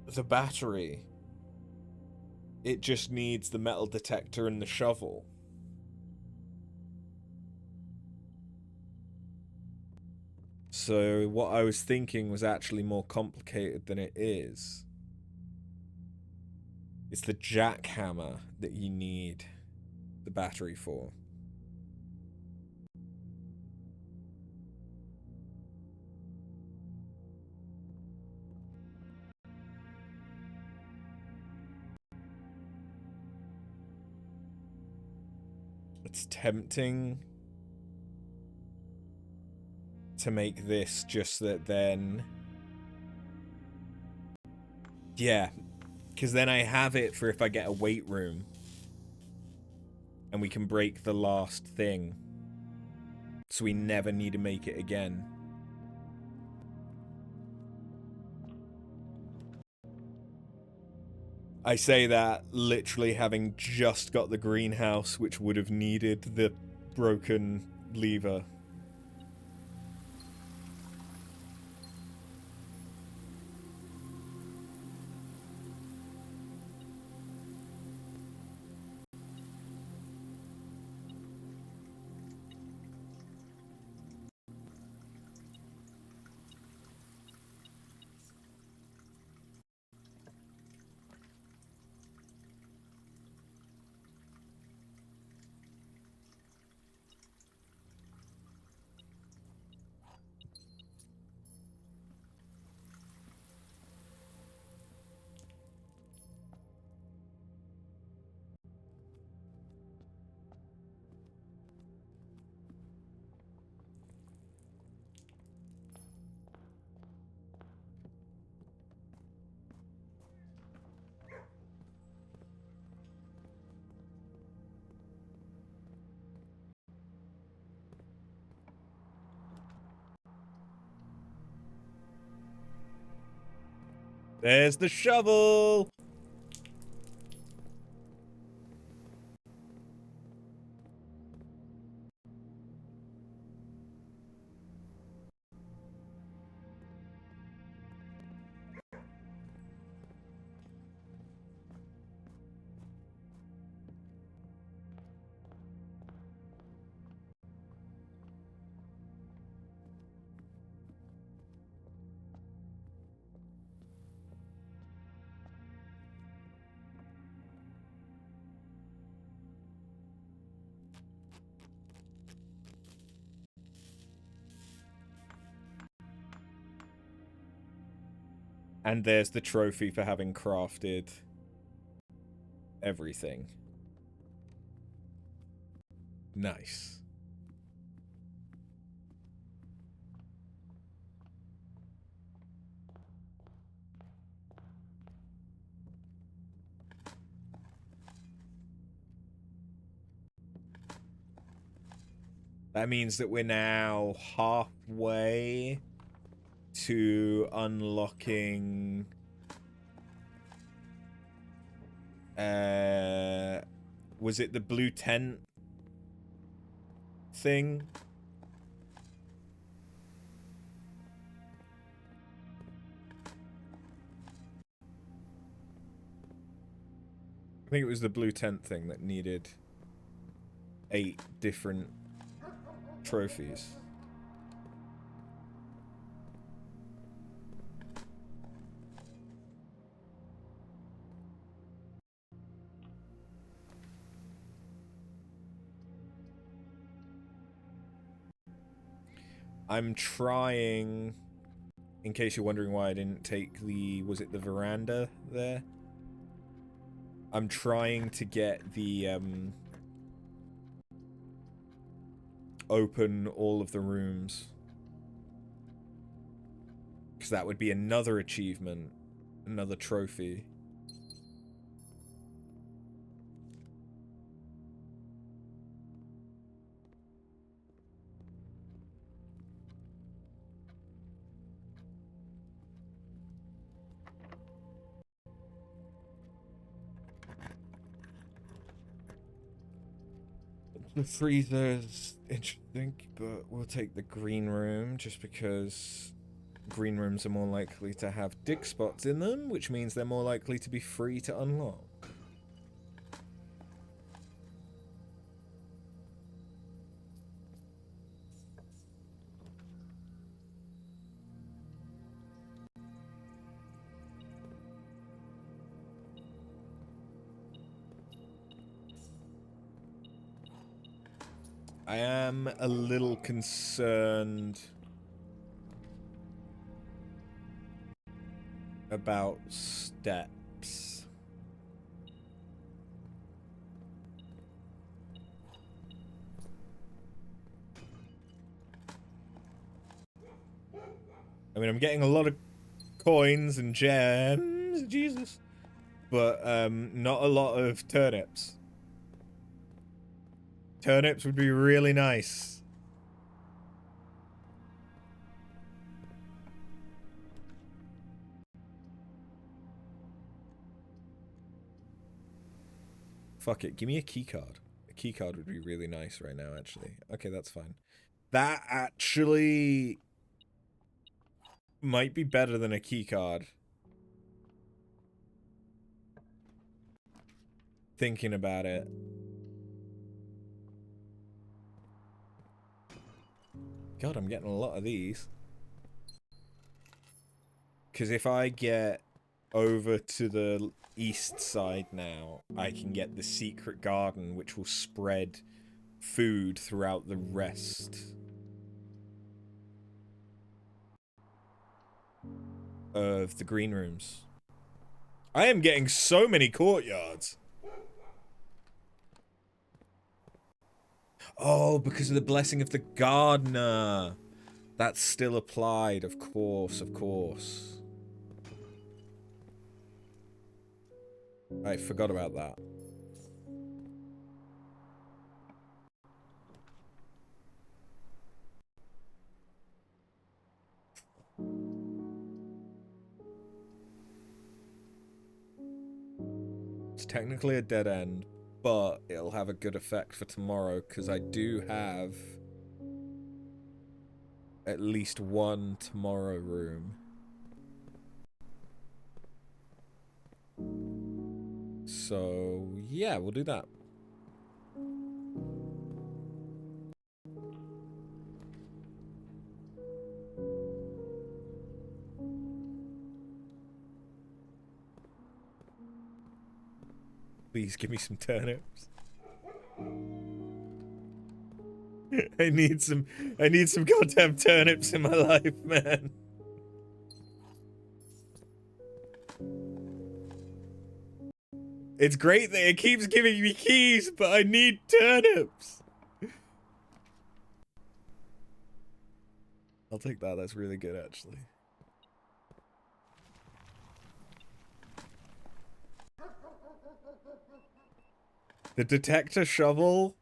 the battery. It just needs the metal detector and the shovel. So what I was thinking was actually more complicated than it is. It's the jackhammer that you need the battery for. It's tempting to make this just that then... Yeah, because then I have it for if I get a weight room. And we can break the last thing. So we never need to make it again. I say that literally having just got the greenhouse, which would have needed the broken lever. There's the shovel! And there's the trophy for having crafted everything. Nice. That means that we're now halfway to unlocking was it the blue tent thing? I think it was the blue tent thing that needed 8 different trophies. I'm trying, in case you're wondering why I didn't take the, was it the veranda there? I'm trying to get the, open all of the rooms. Because that would be another achievement, another trophy. The freezer's interesting, but we'll take the green room just because green rooms are more likely to have dig spots in them, which means they're more likely to be free to unlock. I am a little concerned about steps. I mean, I'm getting a lot of coins and gems, Jesus, but not a lot of turnips. Turnips would be really nice. Fuck it, give me a key card. A key card would be really nice right now, actually. Okay, that's fine. That actually might be better than a key card. Thinking about it. God, I'm getting a lot of these. Because if I get over to the east side now, I can get the secret garden, which will spread food throughout the rest of the green rooms. I am getting so many courtyards. Oh, because of the blessing of the gardener. That's still applied, of course, of course. I forgot about that. It's technically a dead end, but it'll have a good effect for tomorrow, because I do have at least one tomorrow room. So, yeah, we'll do that. Please give me some turnips. I need some goddamn turnips in my life, man. It's great that it keeps giving me keys, but I need turnips. I'll take that. That's really good, actually. The detector shovel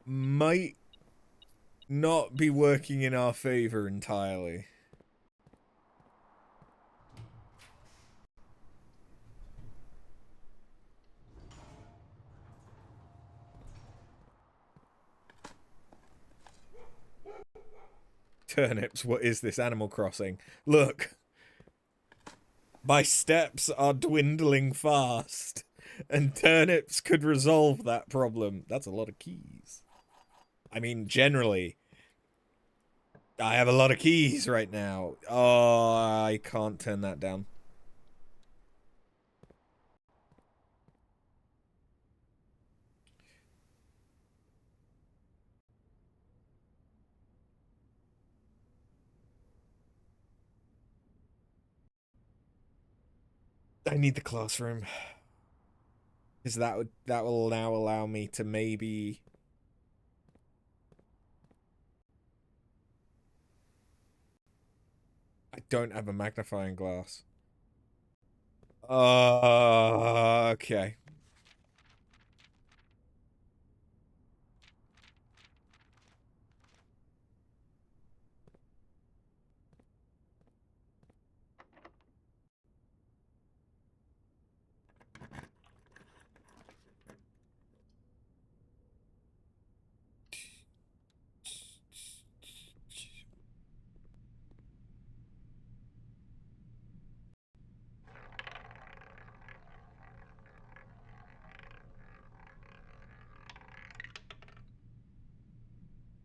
might not be working in our favor entirely. Turnips, what is this? Animal Crossing? Look. My steps are dwindling fast, and turnips could resolve that problem. That's a lot of keys. I mean, generally, I have a lot of keys right now. Oh, I can't turn that down. I need the classroom. Because that will now allow me to maybe... I don't have a magnifying glass. Okay.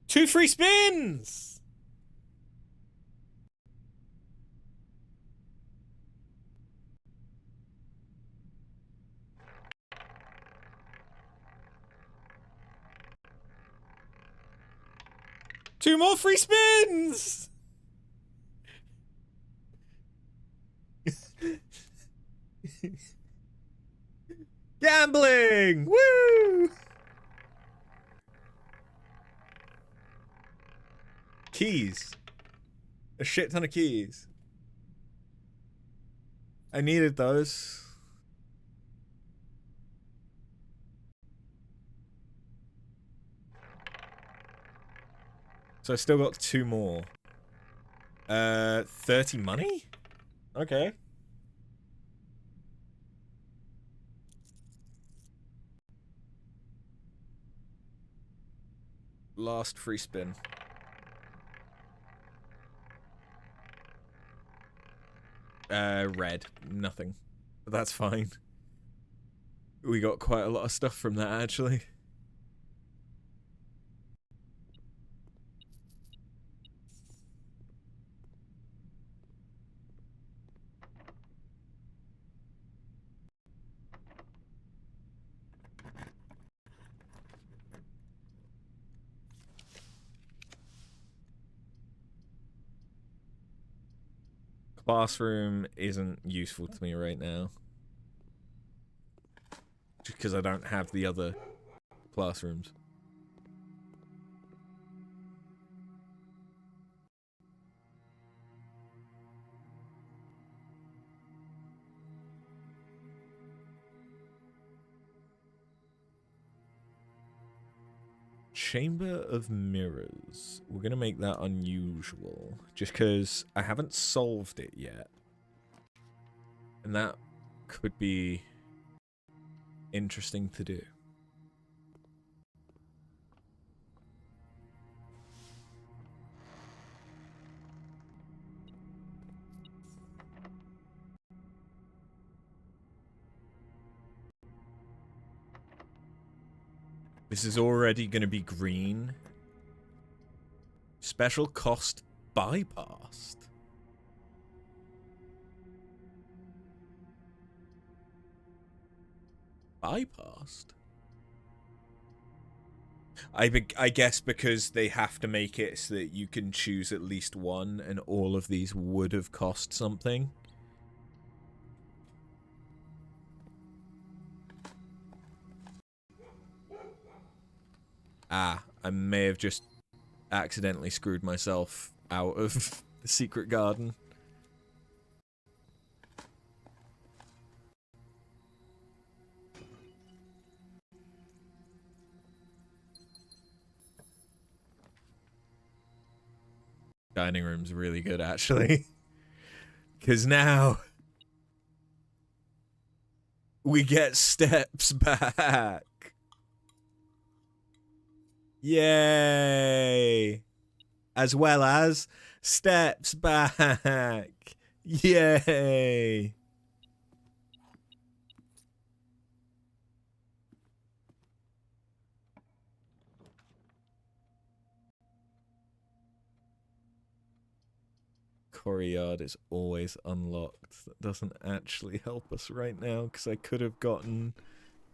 Two free spins! Two more free spins! Gambling! Woo! Keys. A shit ton of keys. I needed those. So I still got 2 more. 30 money? Okay. Last free spin. Red. Nothing. But that's fine. We got quite a lot of stuff from that, actually. Classroom isn't useful to me right now. Just because I don't have the other classrooms. Chamber of Mirrors. We're going to make that unusual. Just because I haven't solved it yet. And that could be interesting to do. This is already going to be green. Special cost bypassed. Bypassed? I guess because they have to make it so that you can choose at least one, and all of these would have cost something. Ah, I may have just accidentally screwed myself out of the secret garden. Dining room's really good, actually. Because now we get steps back. Yay! As well as steps back. Yay! Courtyard is always unlocked. That doesn't actually help us right now because I could have gotten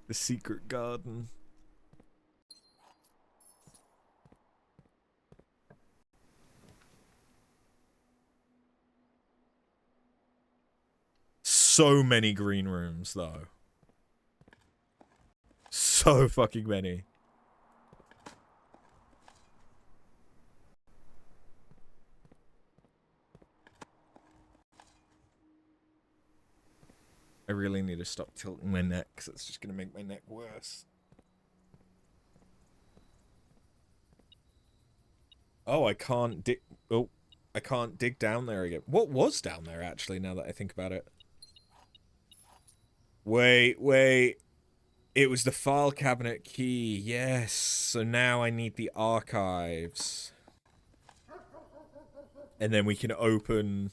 the secret garden. So many green rooms, though. So fucking many. I really need to stop tilting my neck because it's just going to make my neck worse. Oh, I can't dig... Oh, I can't dig down there again. What was down there, actually, now that I think about it? Wait. It was the file cabinet key. Yes. So now I need the archives. And then we can open...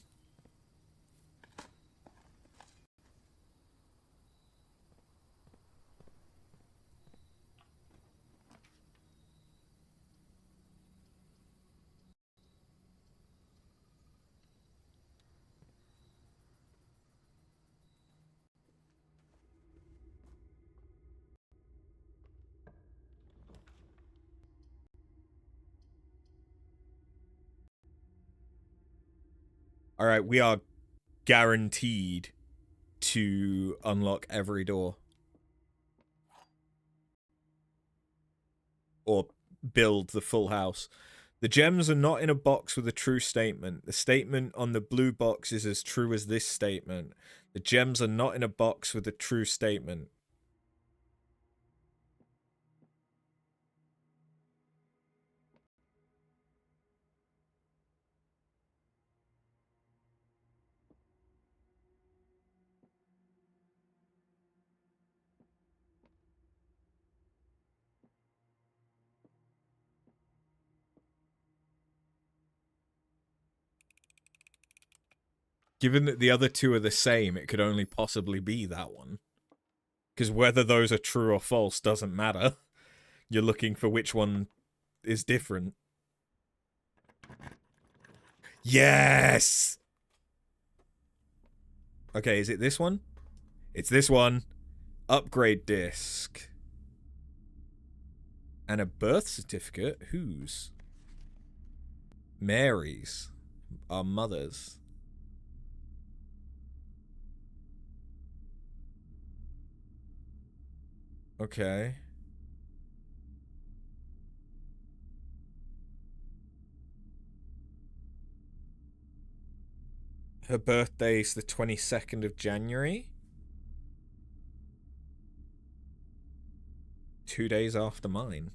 Alright, we are guaranteed to unlock every door. Or build the full house. The gems are not in a box with a true statement. The statement on the blue box is as true as this statement. The gems are not in a box with a true statement. Given that the other two are the same, it could only possibly be that one. Because whether those are true or false doesn't matter. You're looking for which one is different. Yes! Okay, is it this one? It's this one. Upgrade disc. And a birth certificate? Whose? Mary's. Our mother's. Okay. Her birthday's the 22nd of January. 2 days after mine.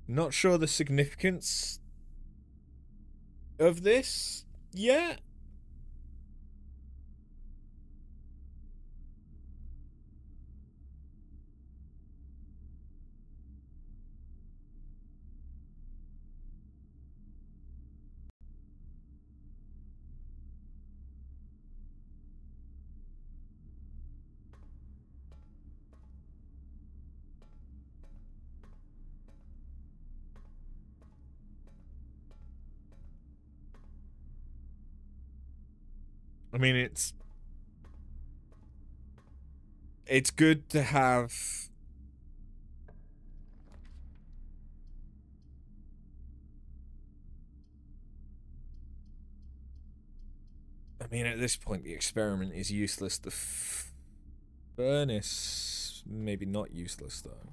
Not sure the significance of this yet. I mean, it's good to have. I mean, at this point, the experiment is useless. The furnace, maybe not useless, though.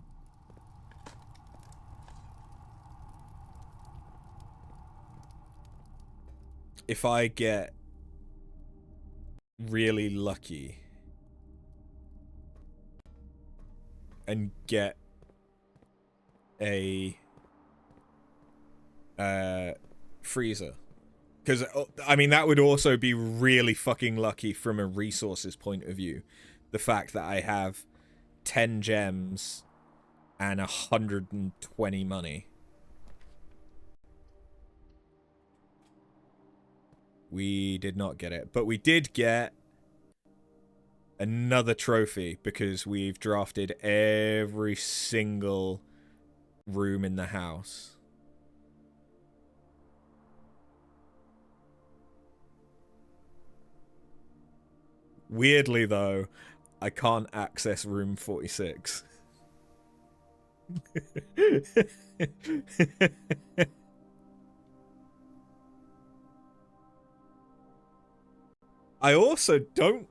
If I get really lucky and get a freezer, because I mean that would also be really fucking lucky from a resources point of view. The fact that I have 10 gems and 120 money. We did not get it, but we did get another trophy because we've drafted every single room in the house. Weirdly, though, I can't access room 46. I also don't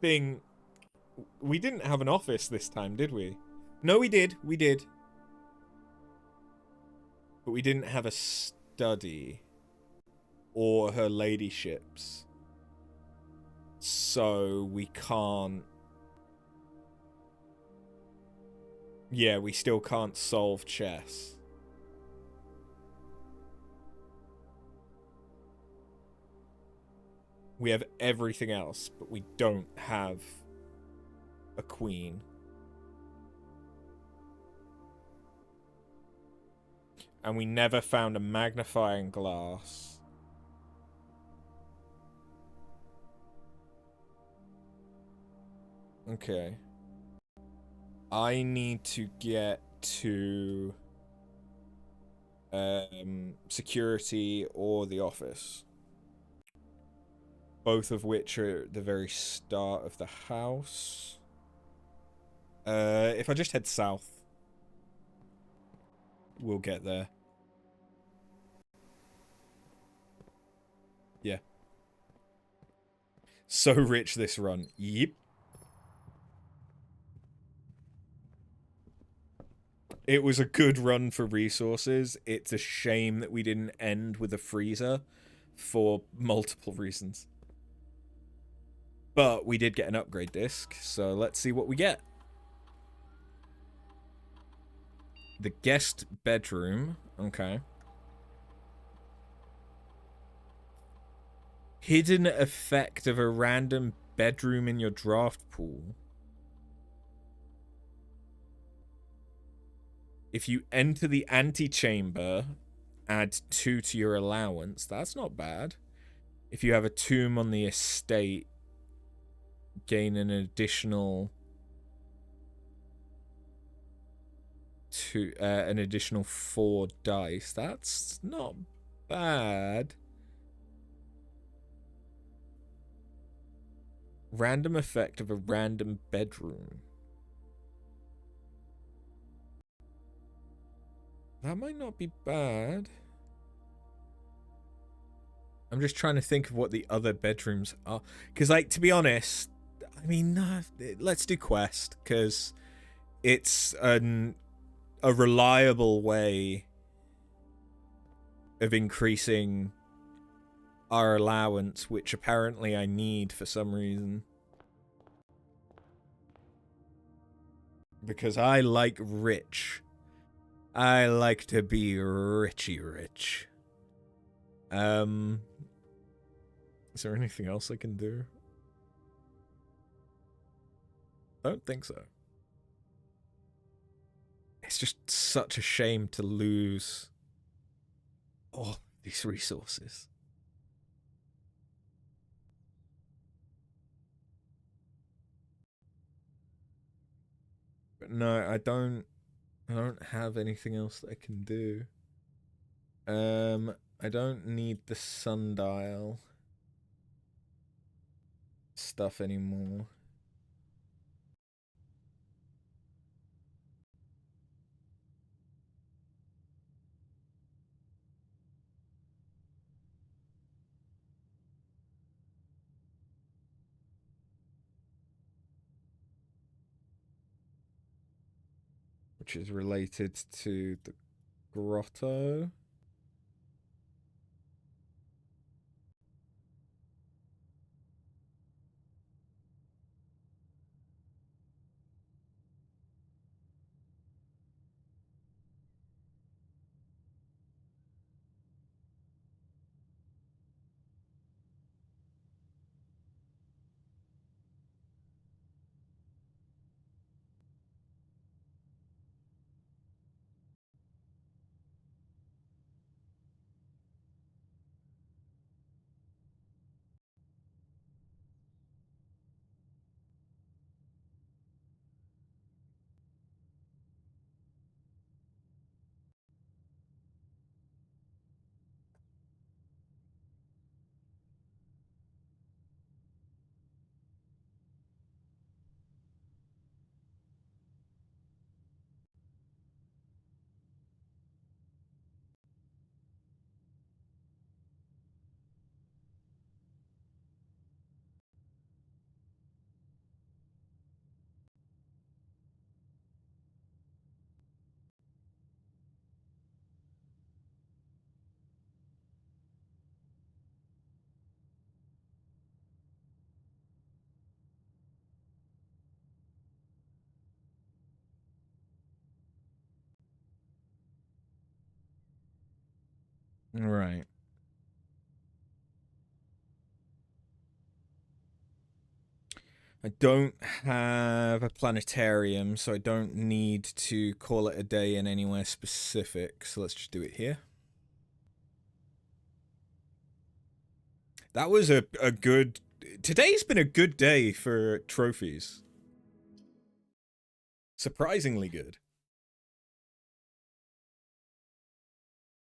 think we didn't have an office this time, did we? No, we did. We did. But we didn't have a study or her ladyships. So we can't. Yeah, we still can't solve chess. We have everything else, but we don't have a queen. And we never found a magnifying glass. Okay. I need to get to security or the office. both of which are at the very start of the house. If I just head south, we'll get there. Yeah. So rich this run. Yep. It was a good run for resources. It's a shame that we didn't end with a freezer for multiple reasons. But we did get an upgrade disc, so let's see what we get. The guest bedroom. Okay. Hidden effect of a random bedroom in your draft pool. If you enter the antechamber, add 2 to your allowance. That's not bad. If you have a tomb on the estate, gain an additional an additional 4 dice. That's not bad. Random effect of a random bedroom. That might not be bad. I'm just trying to think of what the other bedrooms are. Because, like, to be honest, I mean, let's do quest. Because it's a reliable way of increasing our allowance, which apparently I need for some reason. Because I like rich. I like to be richy rich. Is there anything else I can do? I don't think so. It's just such a shame to lose all these resources. But no, I don't have anything else that I can do. I don't need the sundial stuff anymore. Which is related to the grotto. Right. I don't have a planetarium, so I don't need to call it a day in anywhere specific. So let's just do it here. That was a good... Today's been a good day for trophies. Surprisingly good.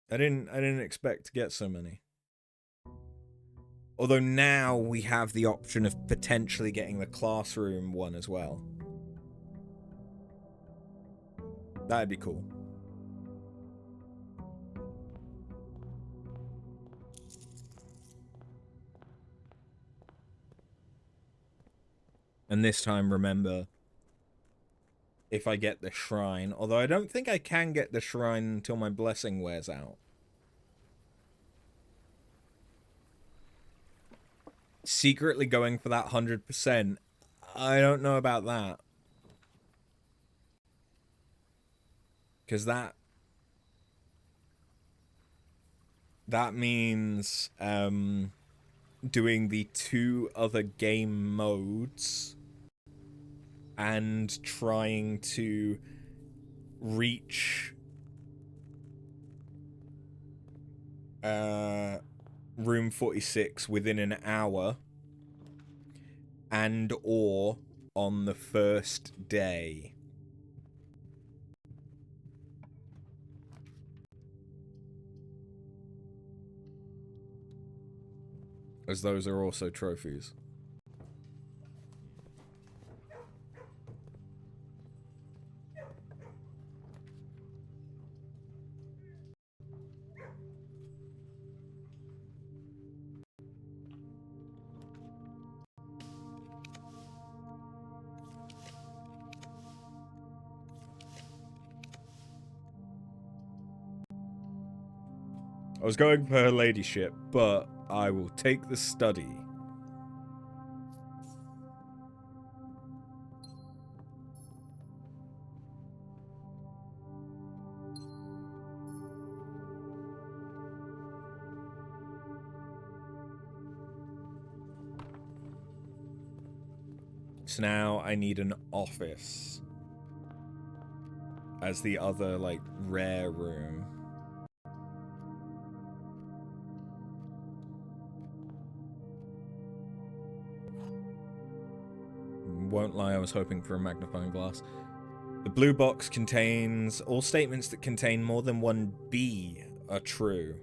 I didn't expect to get so many. Although now we have the option of potentially getting the classroom one as well. That'd be cool. And this time, remember, if I get the shrine, although I don't think I can get the shrine until my blessing wears out. Secretly going for that 100%, I don't know about that. Because that means doing the 2 other game modes and trying to reach room 46 within an hour and or on the first day. As those are also trophies. I was going for her ladyship, but I will take the study. So now I need an office as the other, like, rare room. Won't lie, I was hoping for a magnifying glass. The blue box contains all statements that contain more than one B are true.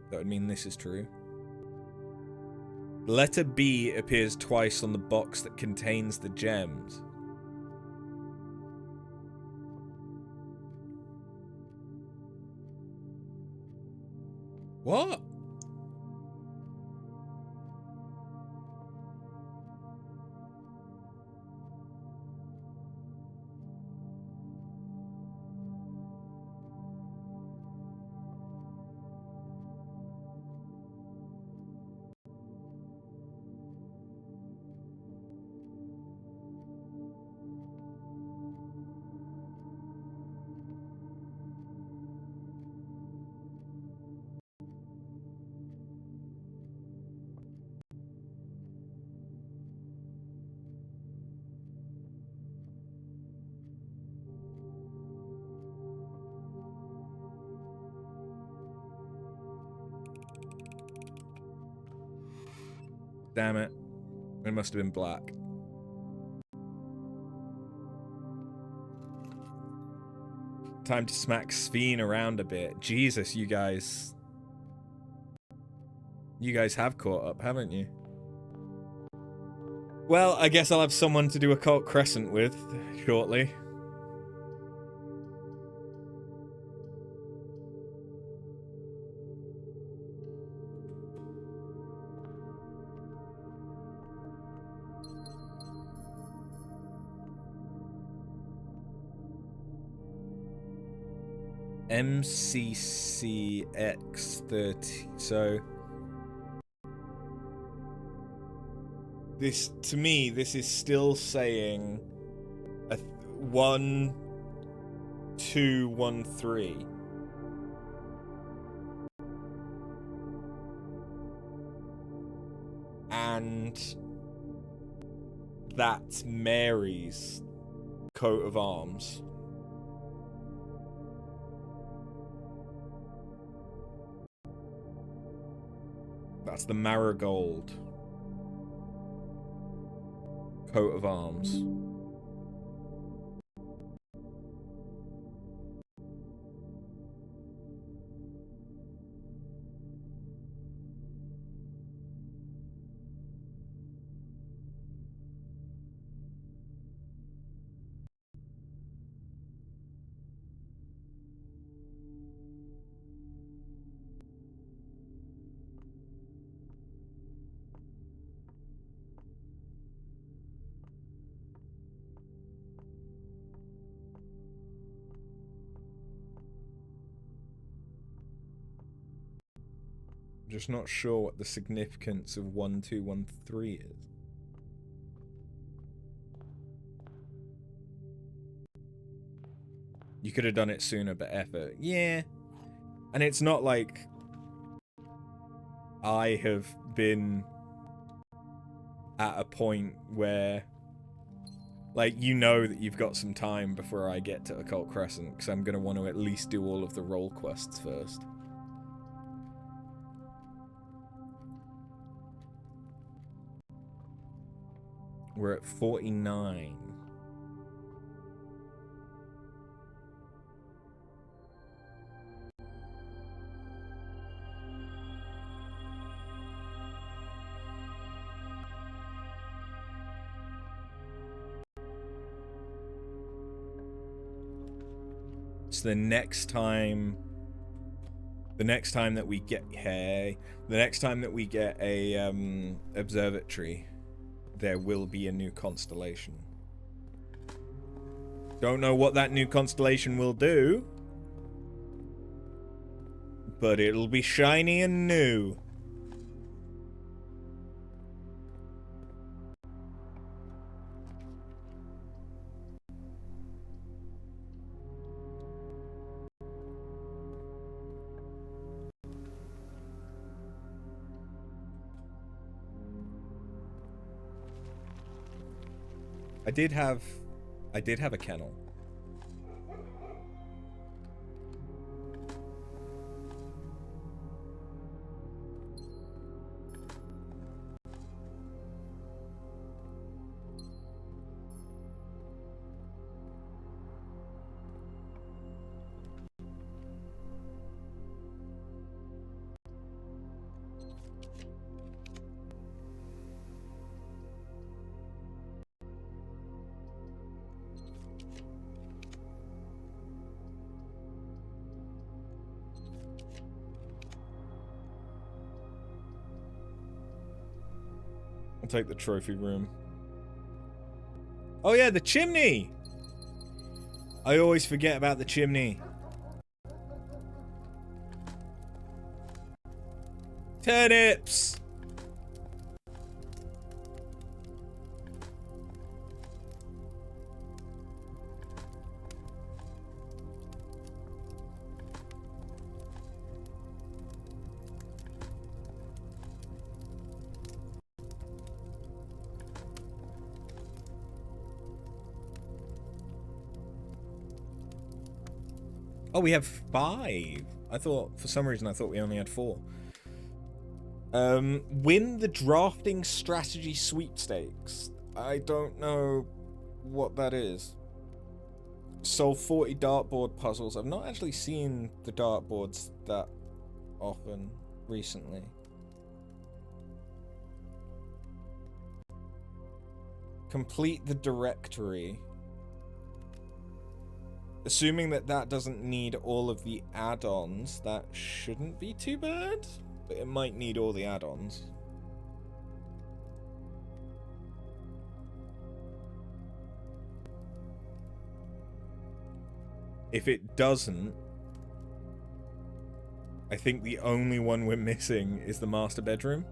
That would mean this is true. Letter B appears twice on the box that contains the gems. What? Damn it. It must have been black. Time to smack Sveen around a bit. Jesus, you guys. You guys have caught up, haven't you? Well, I guess I'll have someone to do Occult Crescent with shortly. MCCX30. So this, to me, this is still saying a 1213. And that's Mary's coat of arms. That's the Marigold coat of arms. just not sure what the significance of 1213 is. You could have done it sooner, but effort. Yeah. And it's not like I have been at a point where, like, you know that you've got some time before I get to Occult Crescent, because I'm going to want to at least do all of the role quests first. We're at 49. So the next time that we get a observatory, there will be a new constellation. Don't know what that new constellation will do, but it'll be shiny and new. I did have a kennel. I'll take the trophy room. Oh yeah, the chimney! I always forget about the chimney. Turnips! Oh, we have 5. I thought, for some reason, I thought we only had 4. Win the drafting strategy sweepstakes. I don't know what that is. Solve 40 dartboard puzzles. I've not actually seen the dartboards that often recently. Complete the directory. Assuming that that doesn't need all of the add-ons, that shouldn't be too bad. But it might need all the add-ons. If it doesn't, I think the only one we're missing is the master bedroom.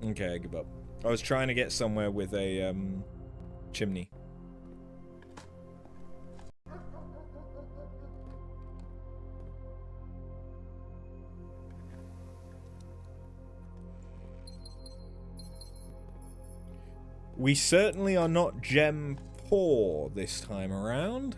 Okay, I give up. I was trying to get somewhere with a chimney. We certainly are not gem poor this time around.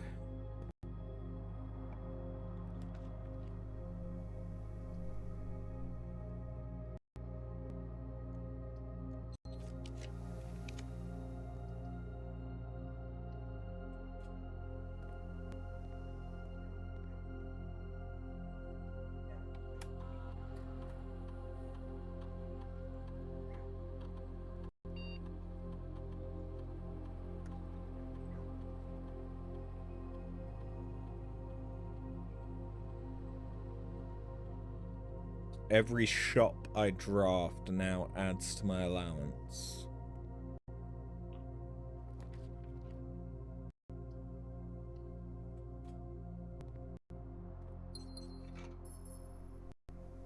Every shop I draft now adds to my allowance.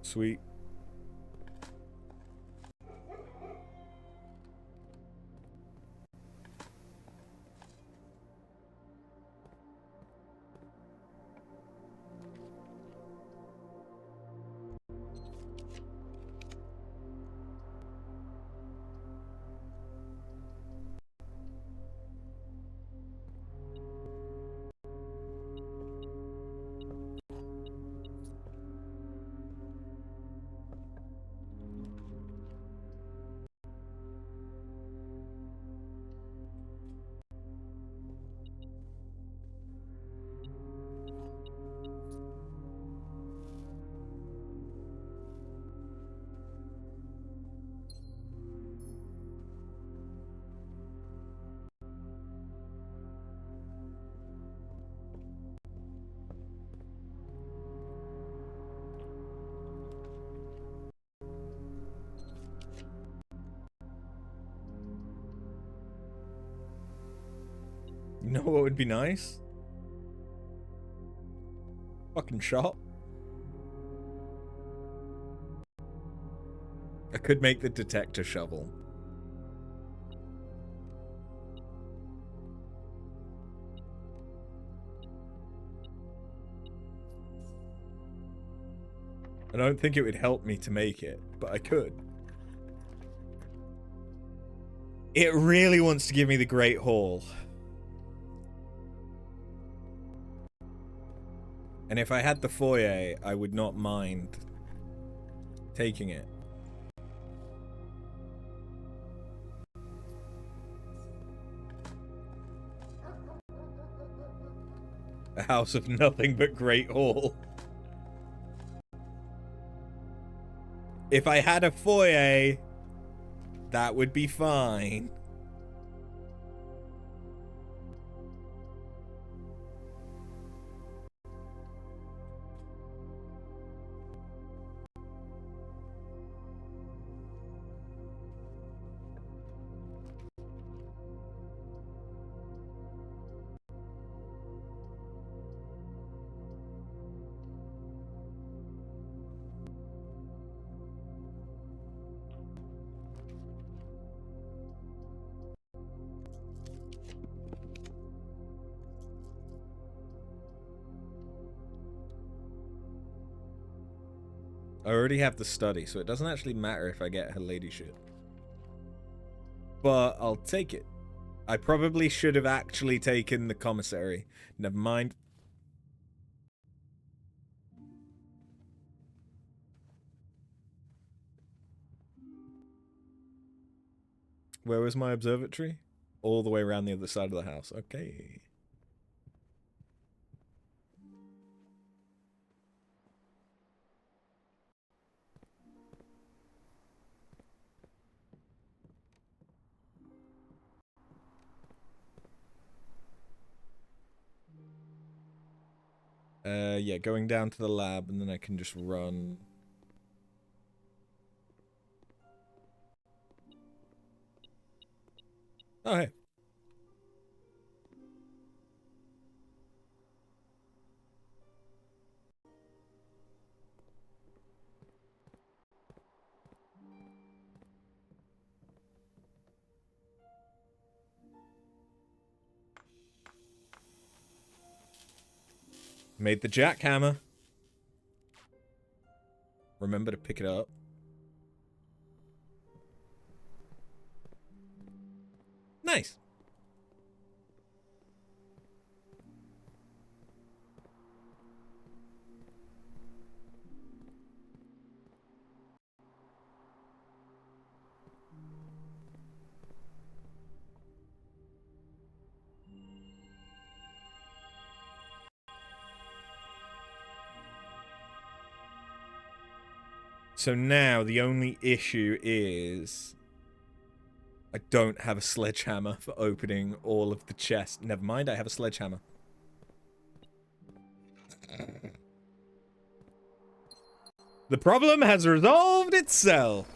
Sweet. You know what would be nice? Fucking shop. I could make the detector shovel. I don't think it would help me to make it, but I could. It really wants to give me the Great Hall. And if I had the foyer, I would not mind taking it. A house of nothing but Great Hall. If I had a foyer, that would be fine. I already have the study, so it doesn't actually matter if I get her ladyship. But I'll take it. I probably should have actually taken the commissary. Never mind. Where was my observatory? All the way around the other side of the house. Okay. Yeah, going down to the lab, and then I can just run. Oh, hey. Made the jackhammer. Remember to pick it up. Nice. So now the only issue is I don't have a sledgehammer for opening all of the chests. Never mind, I have a sledgehammer. The problem has resolved itself.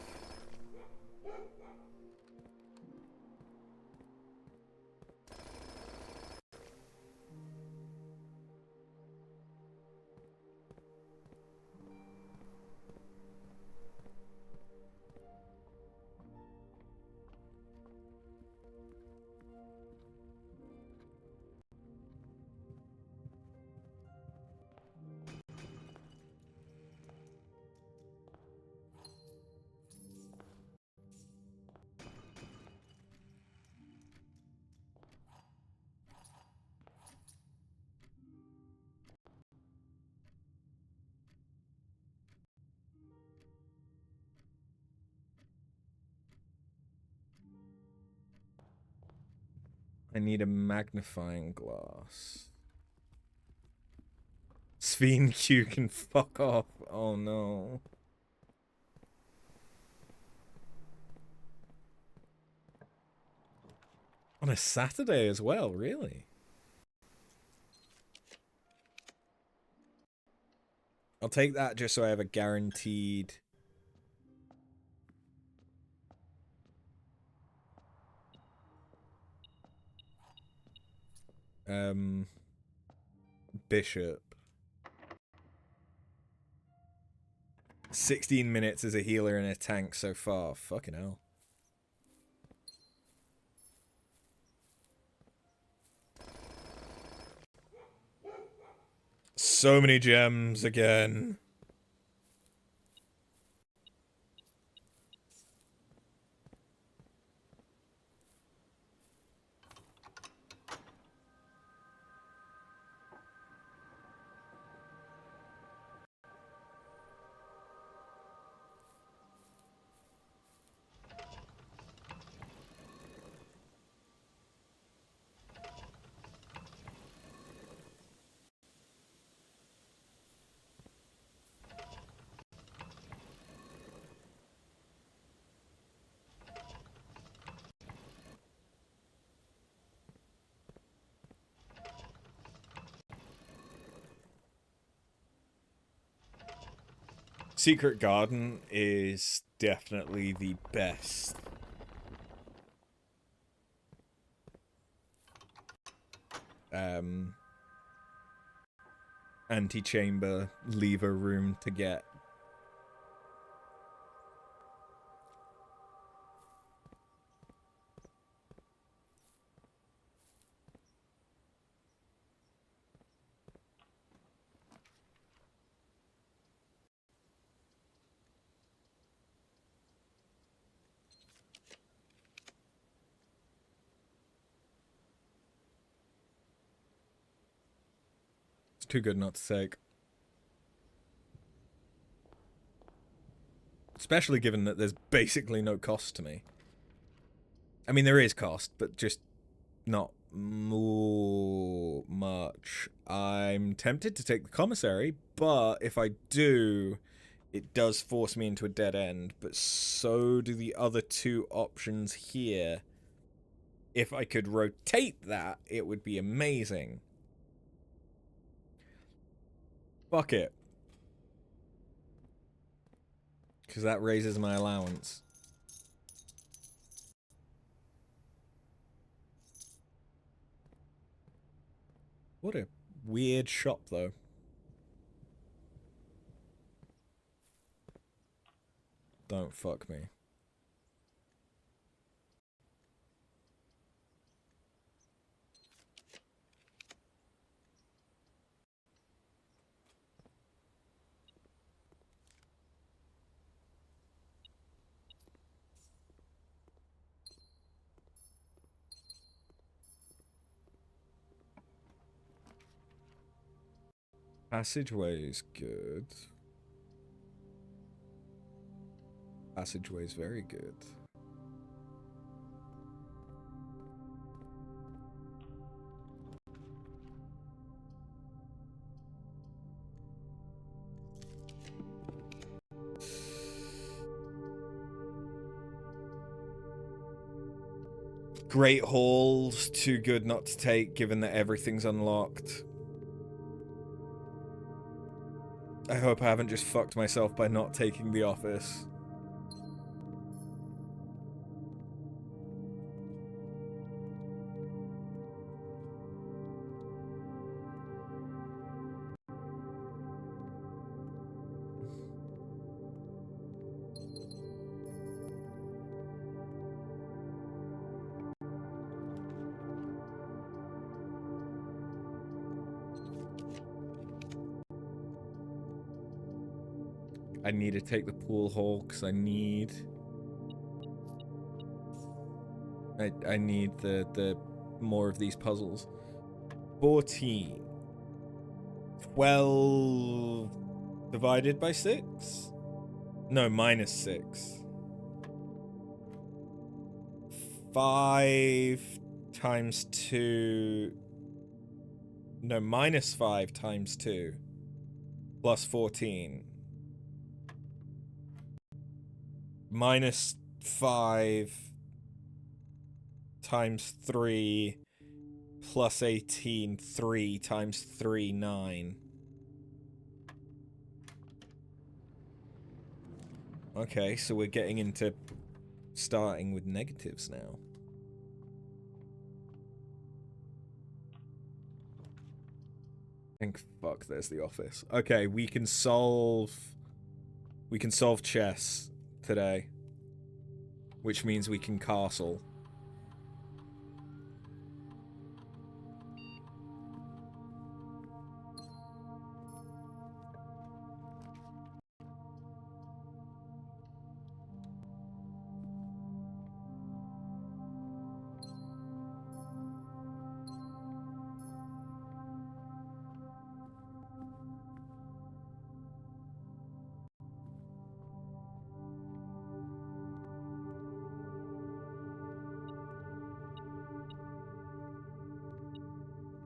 I need a magnifying glass. Sven Q can fuck off. Oh no. On a Saturday as well, really? I'll take that just so I have a guaranteed... Bishop. 16 minutes as a healer and a tank so far. Fucking hell. So many gems again. Secret Garden is definitely the best. Antechamber lever room to get. It's too good not to take. Especially given that there's basically no cost to me. I mean, there is cost, but just not much. I'm tempted to take the commissary, but if I do, it does force me into a dead end. But so do the other two options here. If I could rotate that, it would be amazing. Fuck it. Because that raises my allowance. What a weird shop, though. Don't fuck me. Passageway's good. Passageway's very good. Great Hall's too good not to take, given that everything's unlocked. I hope I haven't just fucked myself by not taking the office. I need to take the pool hall because I need the more of these puzzles. 14. 12 divided by 6? No, minus 6. 5 times 2. No, minus 5 times 2. Plus 14. Minus 5 times 3 plus 18, 3 times 3, 9. Okay, so we're getting into starting with negatives now. Thank fuck there's the office. Okay, we can solve chess today, which means we can castle.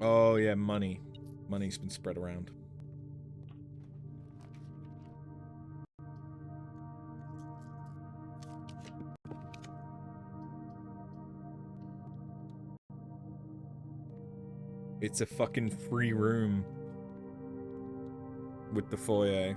Oh yeah, money. Money's been spread around. It's a fucking free room with the foyer.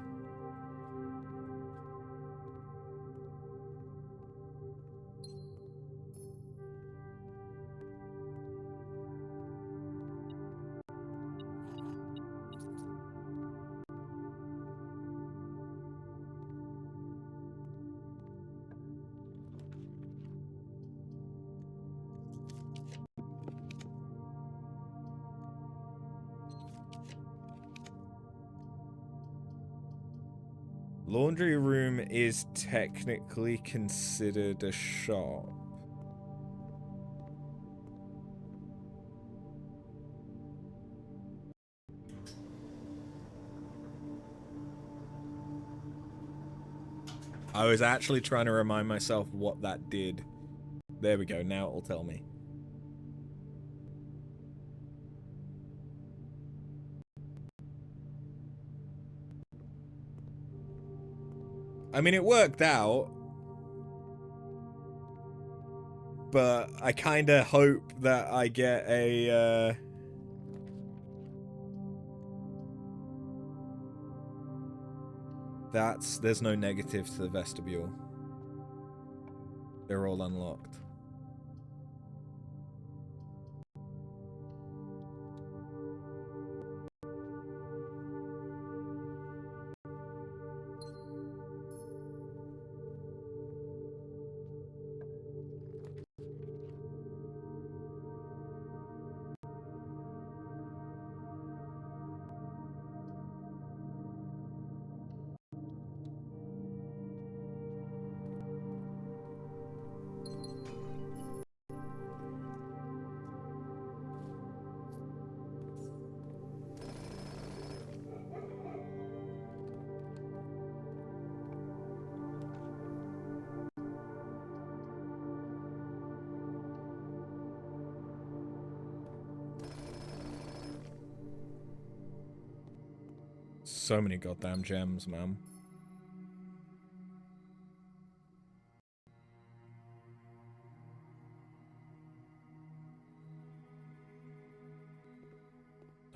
Laundry room is technically considered a shop. I was actually trying to remind myself what that did. There we go, now it'll tell me. I mean, it worked out. But I kinda hope that I get a, there's no negative to the vestibule. They're all unlocked. So many goddamn gems, man.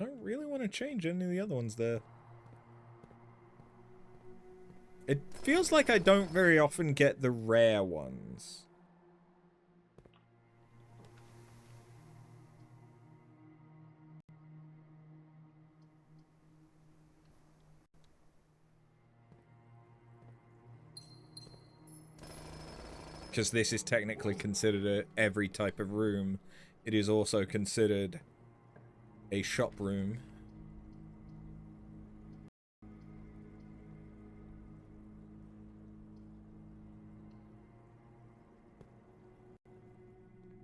I don't really want to change any of the other ones there. It feels like I don't very often get the rare ones. Because this is technically considered every type of room. It is also considered a shop room.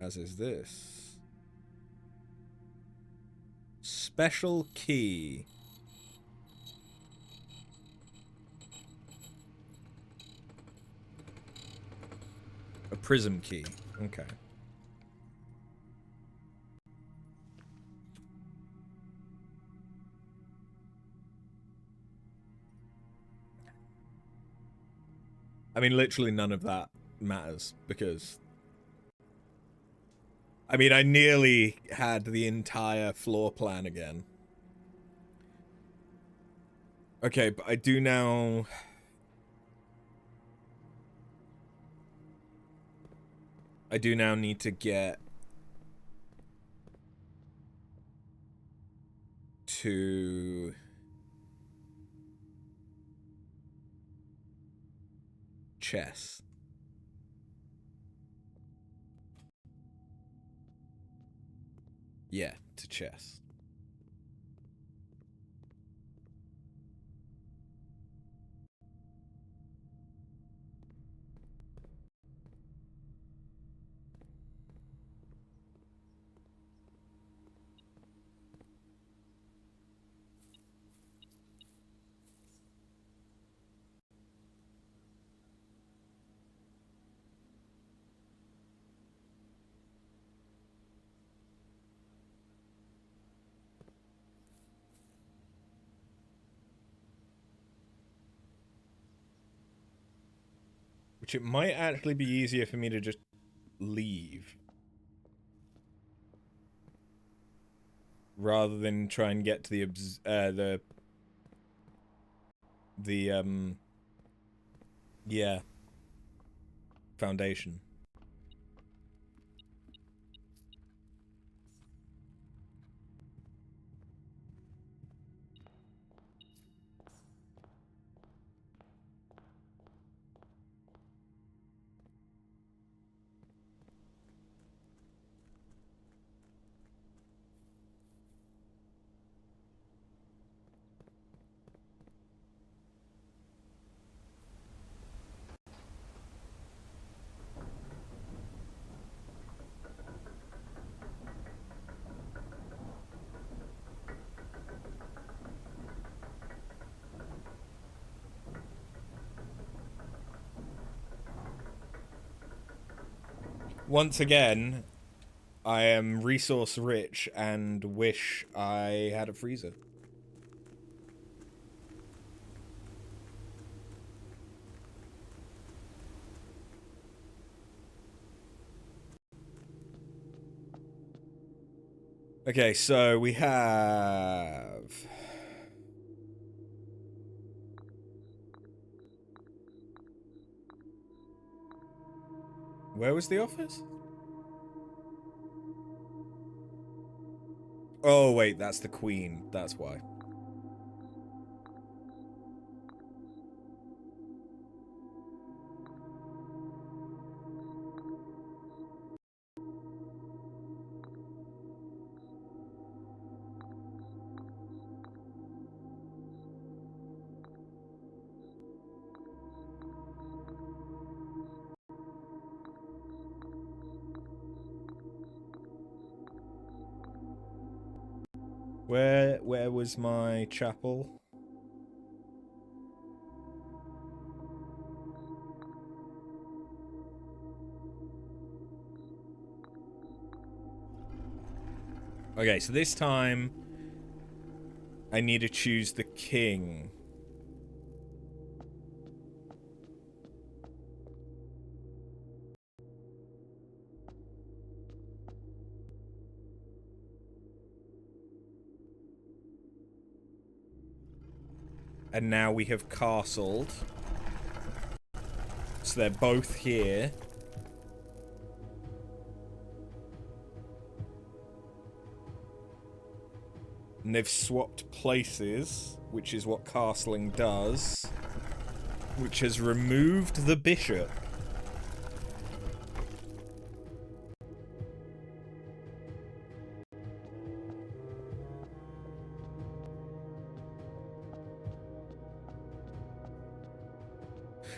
As is this. Special key. A prism key. Okay. I mean, literally none of that matters because... I mean, I nearly had the entire floor plan again. Okay, but I do now... I do now need to get to chess. Yeah, to chess. Which it might actually be easier for me to just leave. Rather than try and get to yeah, foundation. Once again, I am resource rich and wish I had a freezer. Okay, so we have... Where was the office? Oh, wait, that's the queen. That's why. Where was my chapel? Okay, so this time I need to choose the king. And now we have castled. So they're both here. And they've swapped places, which is what castling does. Which has removed the bishop.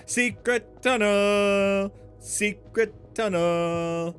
Secret tunnel! Secret tunnel!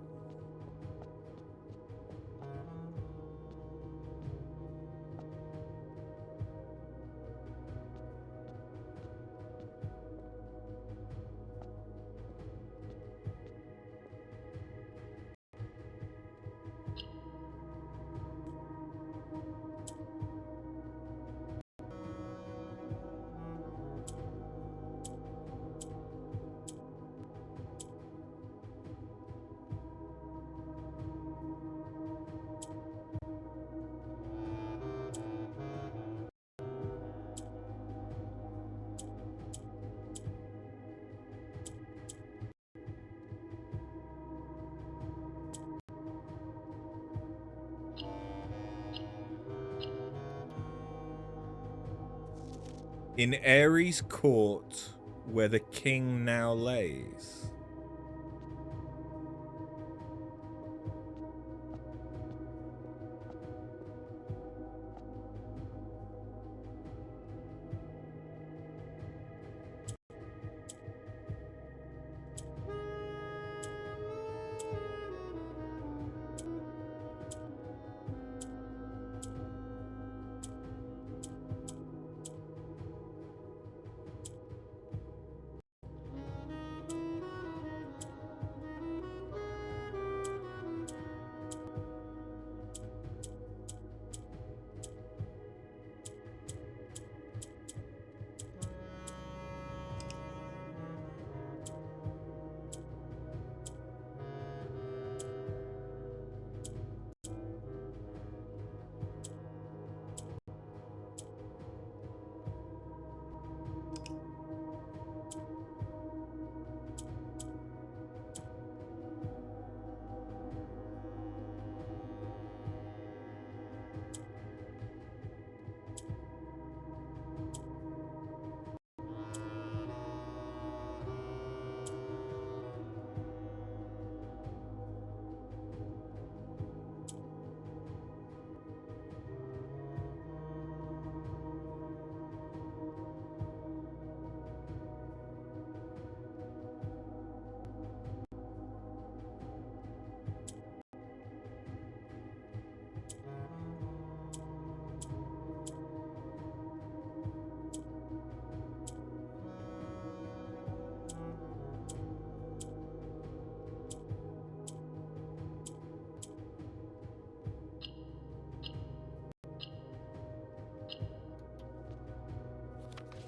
In Ares' court, where the king now lays.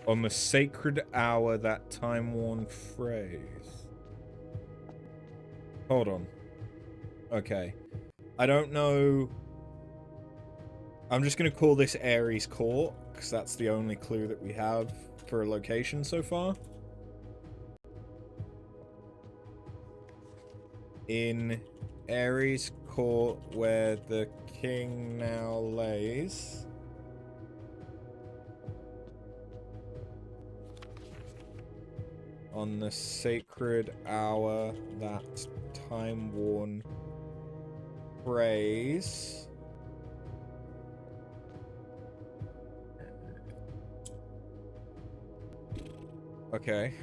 On the sacred hour, that time-worn phrase. Hold on. Okay. I don't know. I'm just going to call this Ares Court, because that's the only clue that we have for a location so far. In Ares Court, where the king now lays. On the sacred hour, that time-worn phrase. Okay.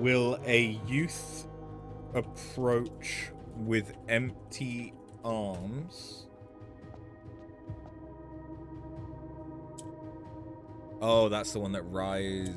Will a youth approach with empty arms? Oh, that's the one that rises.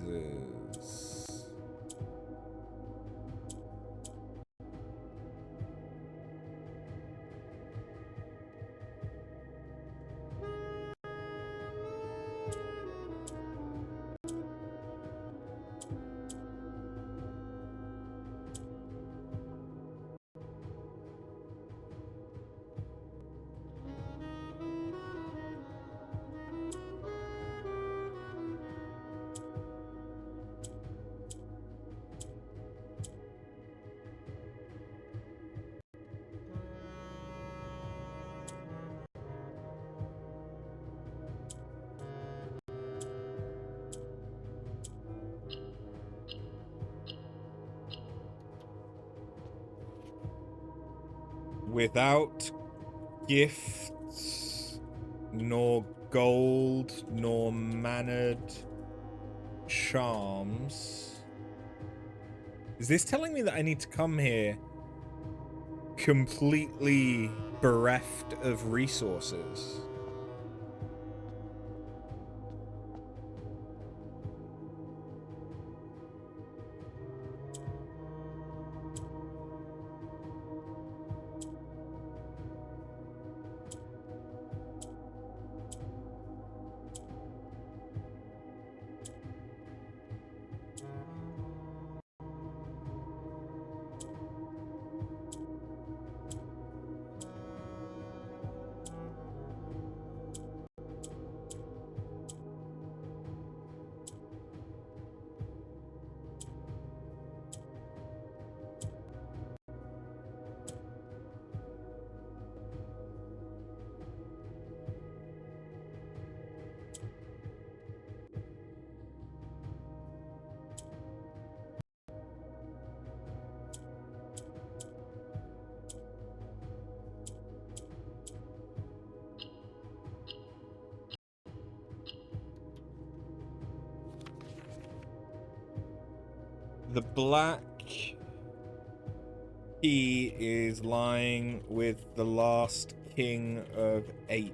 Without gifts, nor gold, nor mannered charms. Is this telling me that I need to come here completely bereft of resources? The black key is lying with the last king of 8.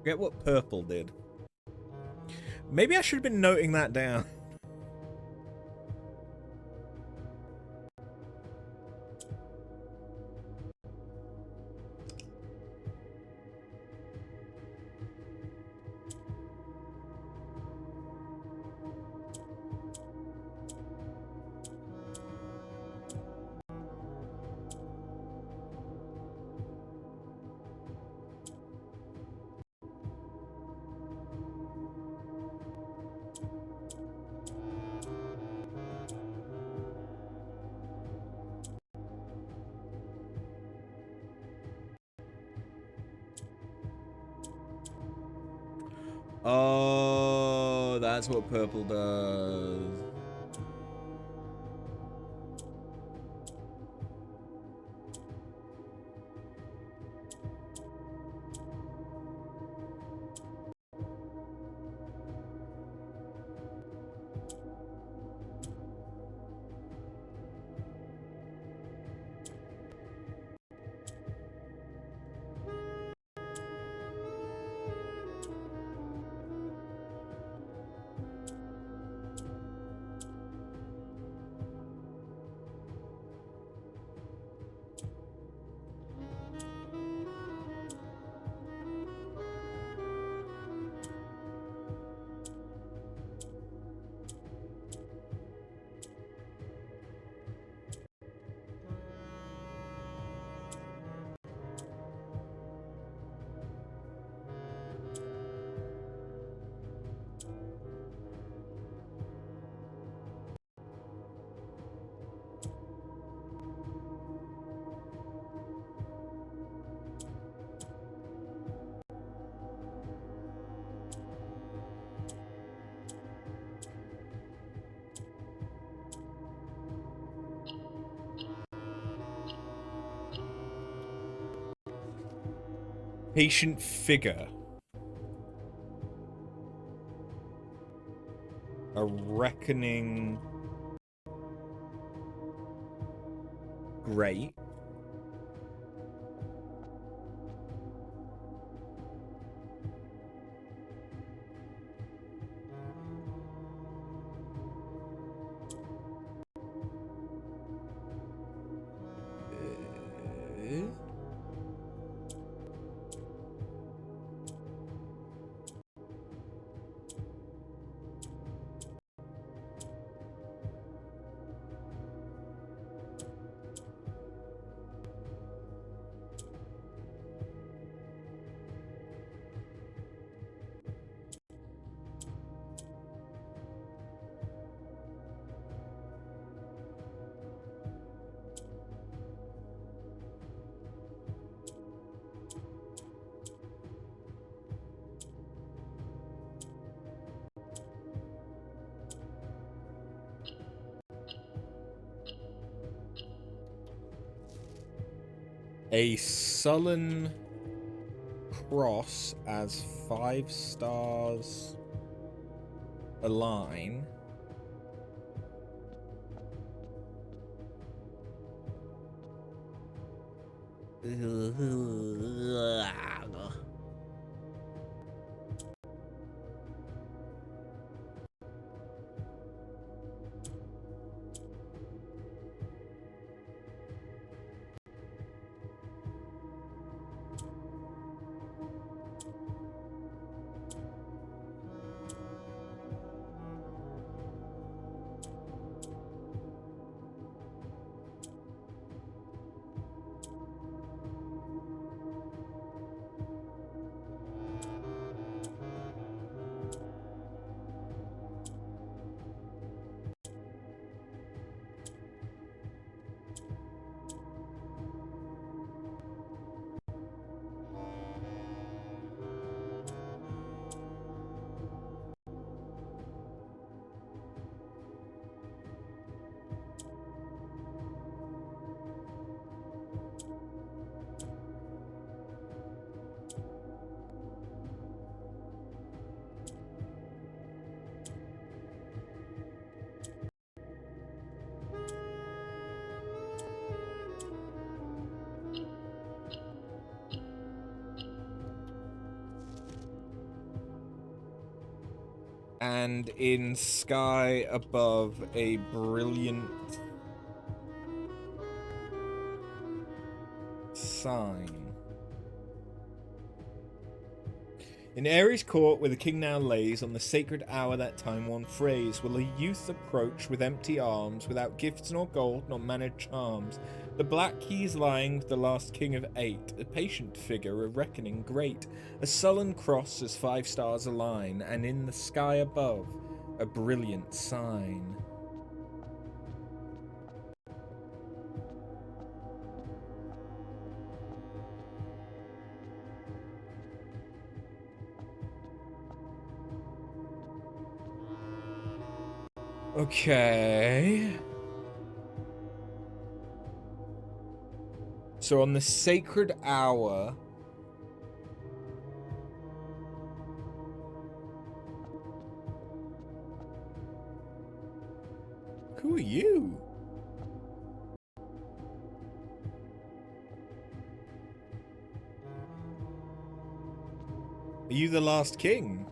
Forget what purple did. Maybe I should have been noting that down. Oh, that's what purple does. Patient figure. A reckoning. Great. A sullen cross as 5 stars align. And in sky above, a brilliant sign. In Ares' court, where the king now lays, on the sacred hour that time-worn phrase, will a youth approach with empty arms, without gifts nor gold nor mannered charms. The black keys lying with the last king of 8, a patient figure, a reckoning great, a sullen cross as 5 stars align, and in the sky above, a brilliant sign. Okay. So on the sacred hour, who are you? Are you the last king?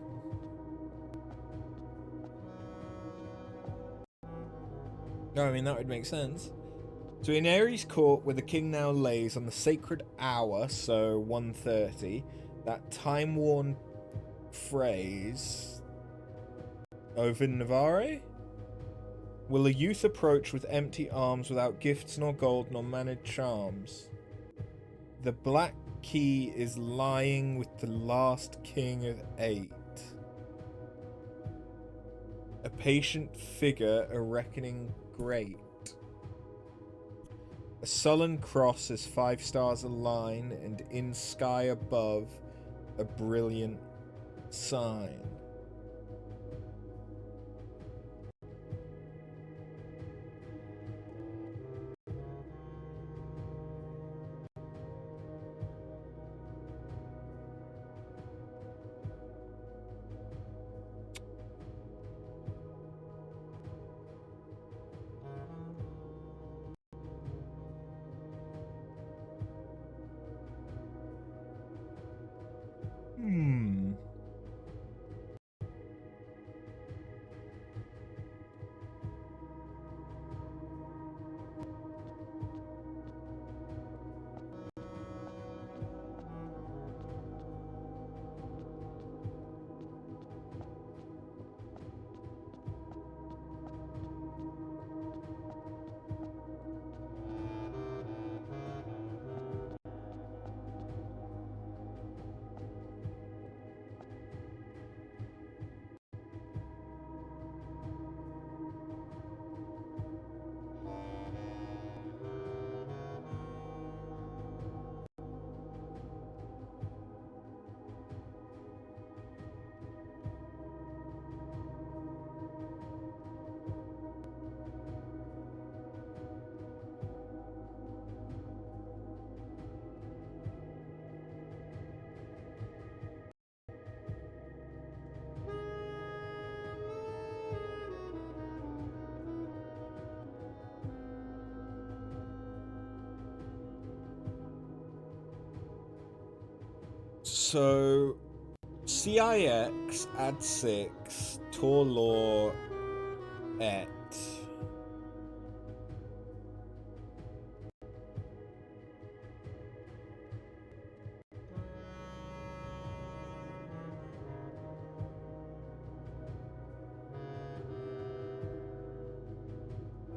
No, I mean, that would make sense. So in Ares' court, where the king now lays, on the sacred hour, so 1:30, that time-worn phrase, over Navare, will a youth approach with empty arms, without gifts nor gold nor mannered charms. The black key is lying with the last king of 8. A patient figure, a reckoning great. A sullen cross as 5 stars align, and in sky above, a brilliant sign. So, CIX, ad6, Tor law, et.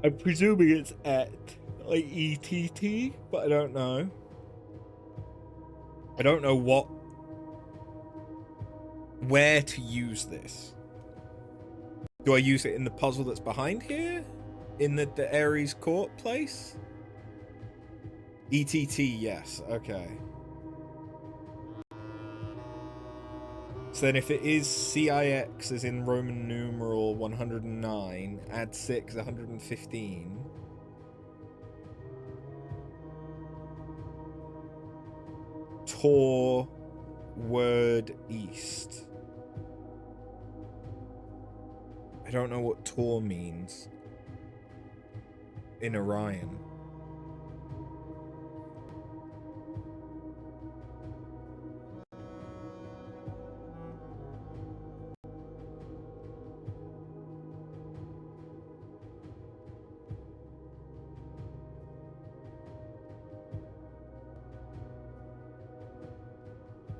I'm presuming it's et, like ETT, but I don't know. I don't know where to use this. Do I use it in the puzzle that's behind here? In the Ares court place? ETT, yes, okay. So then if it is CIX as in Roman numeral 109, add 6, 115. Tor word east. I don't know what Tor means in Orion.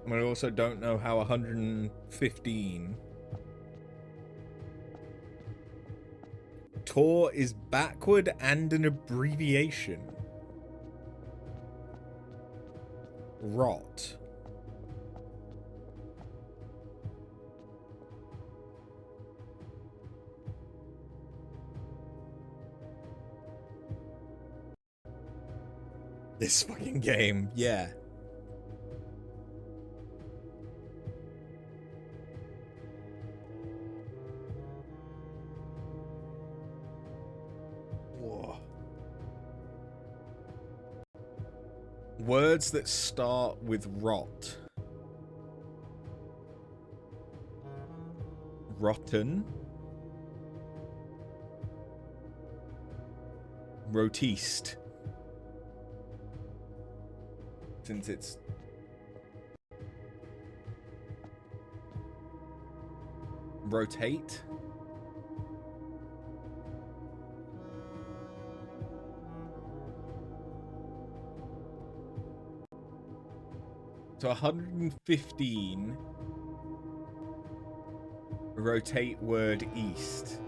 And I also don't know how 115. Tor is backward and an abbreviation. Rot. This fucking game, yeah. Whoa. Words that start with rot. Rotten. Rotiste. Since it's rotate. So 115. Rotate word east.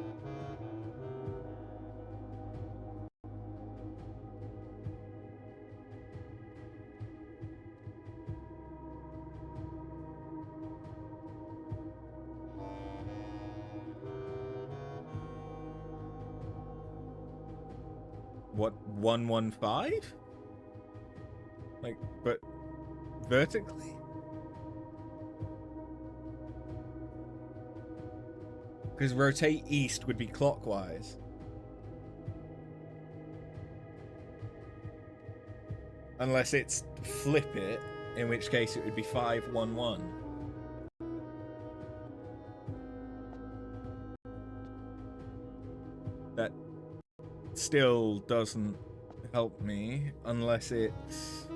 What, 115? Like, but vertically? Because rotate east would be clockwise. Unless it's flip it, in which case it would be 511. That still doesn't help me unless it's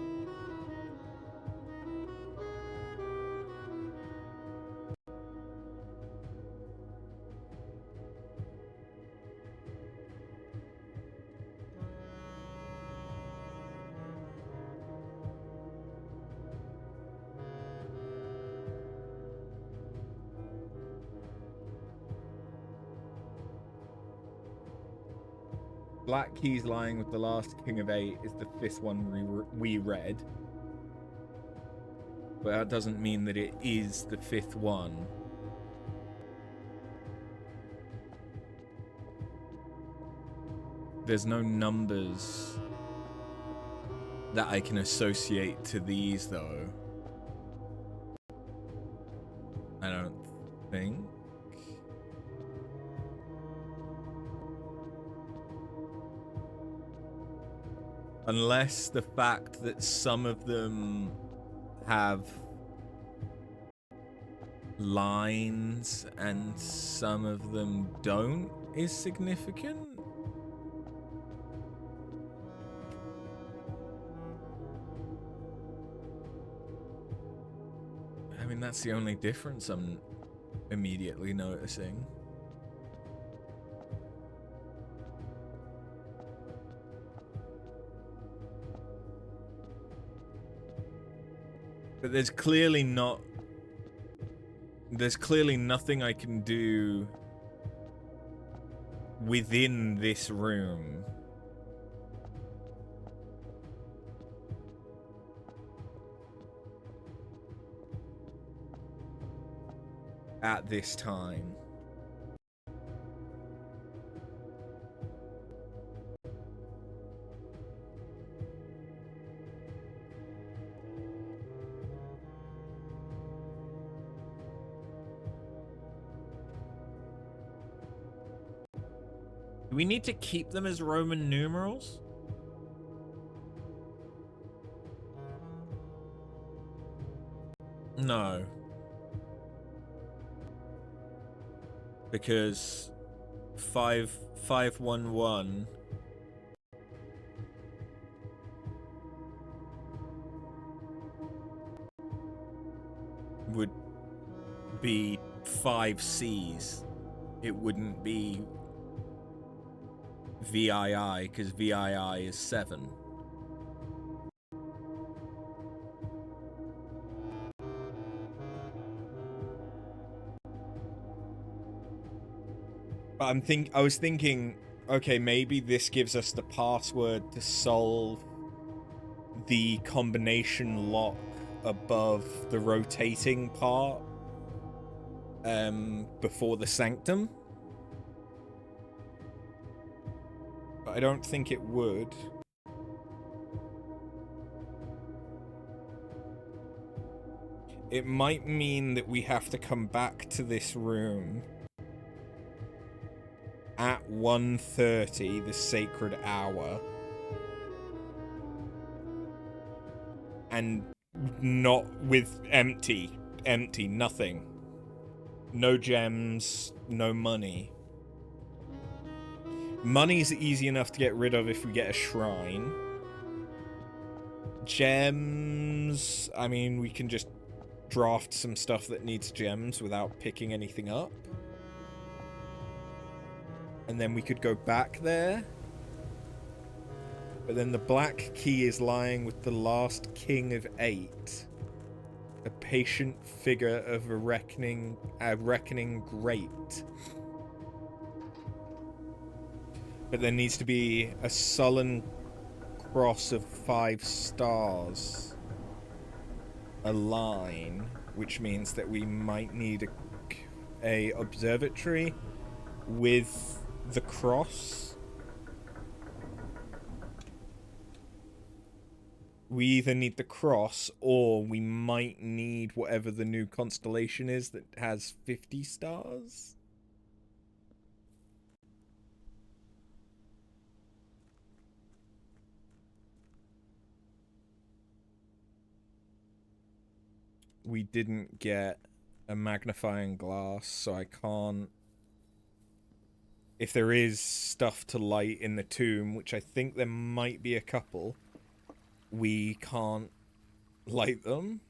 black keys lying with the last king of 8 is the 5th one we read. But that doesn't mean that it is the 5th one. There's no numbers that I can associate to these, though. I don't think. Unless the fact that some of them have lines and some of them don't is significant. that's the only difference I'm immediately noticing. But there's clearly nothing I can do within this room. At this time. Do we need to keep them as Roman numerals? No. Because 5511 would be 5 C's. It wouldn't be VII, because VII is 7. But I was thinking, okay, maybe this gives us the password to solve the combination lock above the rotating part before the sanctum. But I don't think it would. It might mean that we have to come back to this room at 1:30, the sacred hour, and not with empty, nothing. No gems, no money. Money's easy enough to get rid of if we get a shrine. Gems, I mean, we can just draft some stuff that needs gems without picking anything up. And then we could go back there. But then the black key is lying with the last king of 8. A patient figure of a reckoning great. But there needs to be a sullen cross of 5 stars. A line, which means that we might need a observatory with the cross. We either need the cross, or we might need whatever the new constellation is that has 50 stars. We didn't get a magnifying glass, so I can't... If there is stuff to light in the tomb, which I think there might be a couple, we can't light them.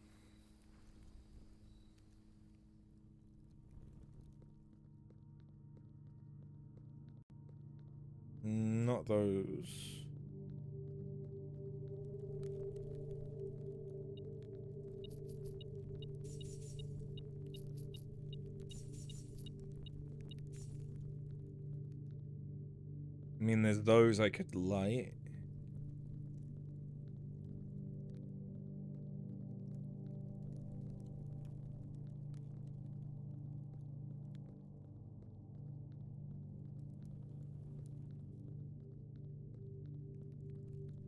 Not those. I mean, there's those I could light.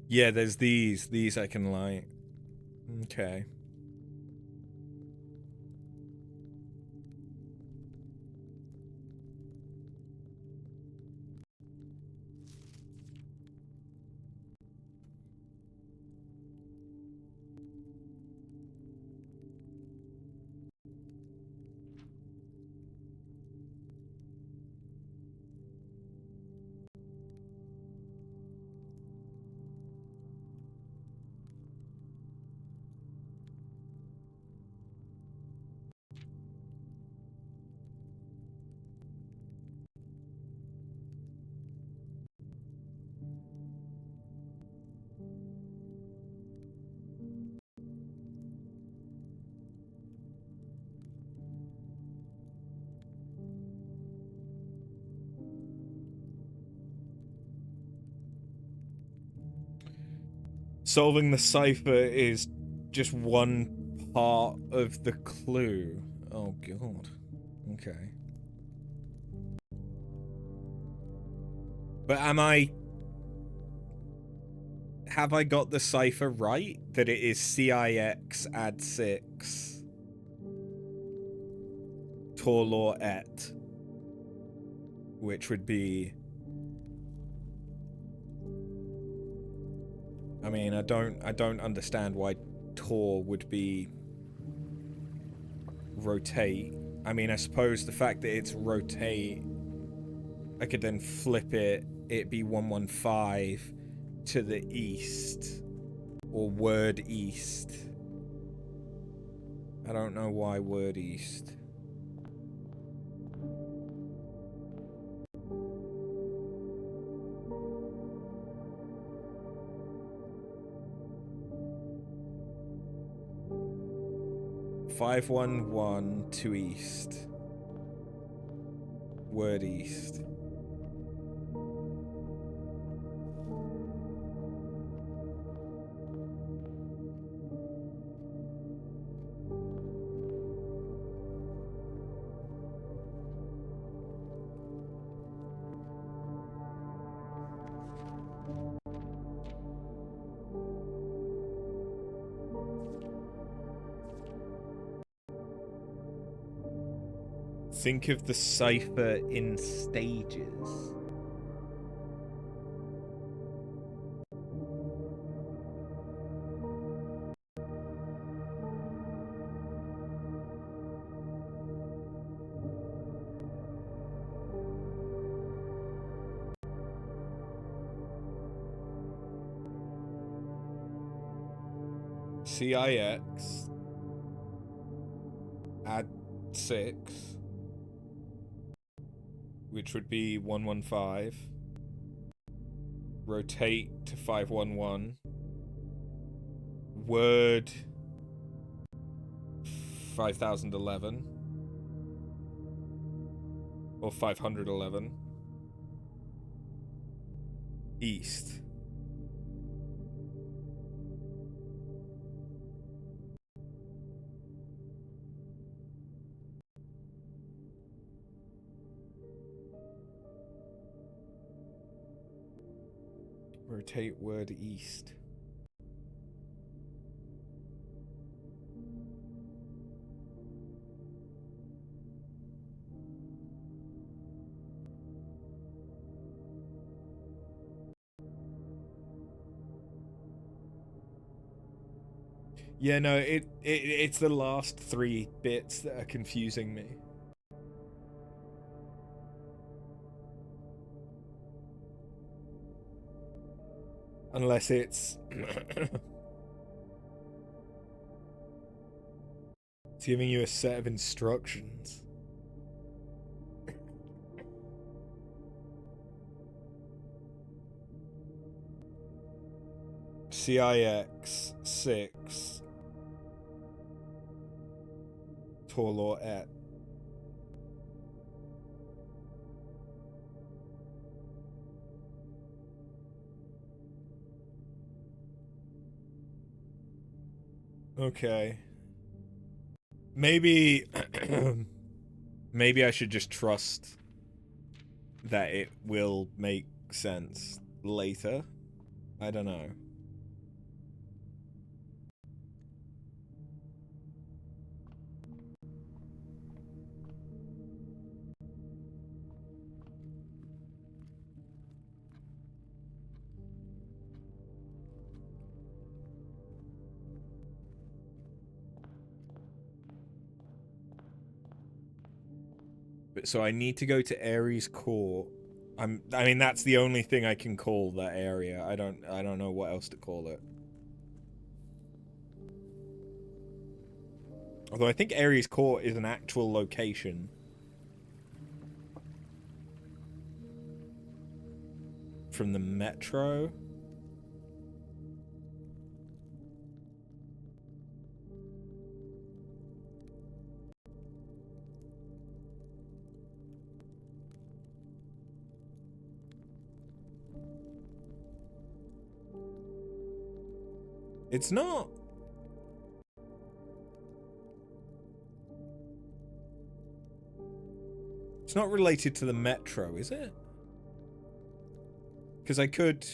Yeah, there's these. These I can light. Okay. solving the cipher is just one part of the clue. Oh god. Okay. But have I got the cipher right? That it is CIX add 6 Torlor et, which would be, I mean, I don't understand why Tor would be rotate. I mean, I suppose the fact that it's rotate, I could then flip it be 115 to the east, or word east. I don't know why word east. Five 1-1 to east. Word east. Think of the cipher in stages. CIX add 6, which would be 115. Rotate to 511. Word 5011 or 511. East. Rotate word east. Yeah, no, it's the last 3 bits that are confusing me. Unless it's it's giving you a set of instructions. CIX 6 Torlor et. Okay. Maybe maybe I should just trust that it will make sense later. I don't know. So I need to go to Ares Court. I mean that's the only thing I can call that area. I don't know what else to call it. Although I think Ares Court is an actual location. From the metro. It's not. It's not related to the metro, is it? Because I could...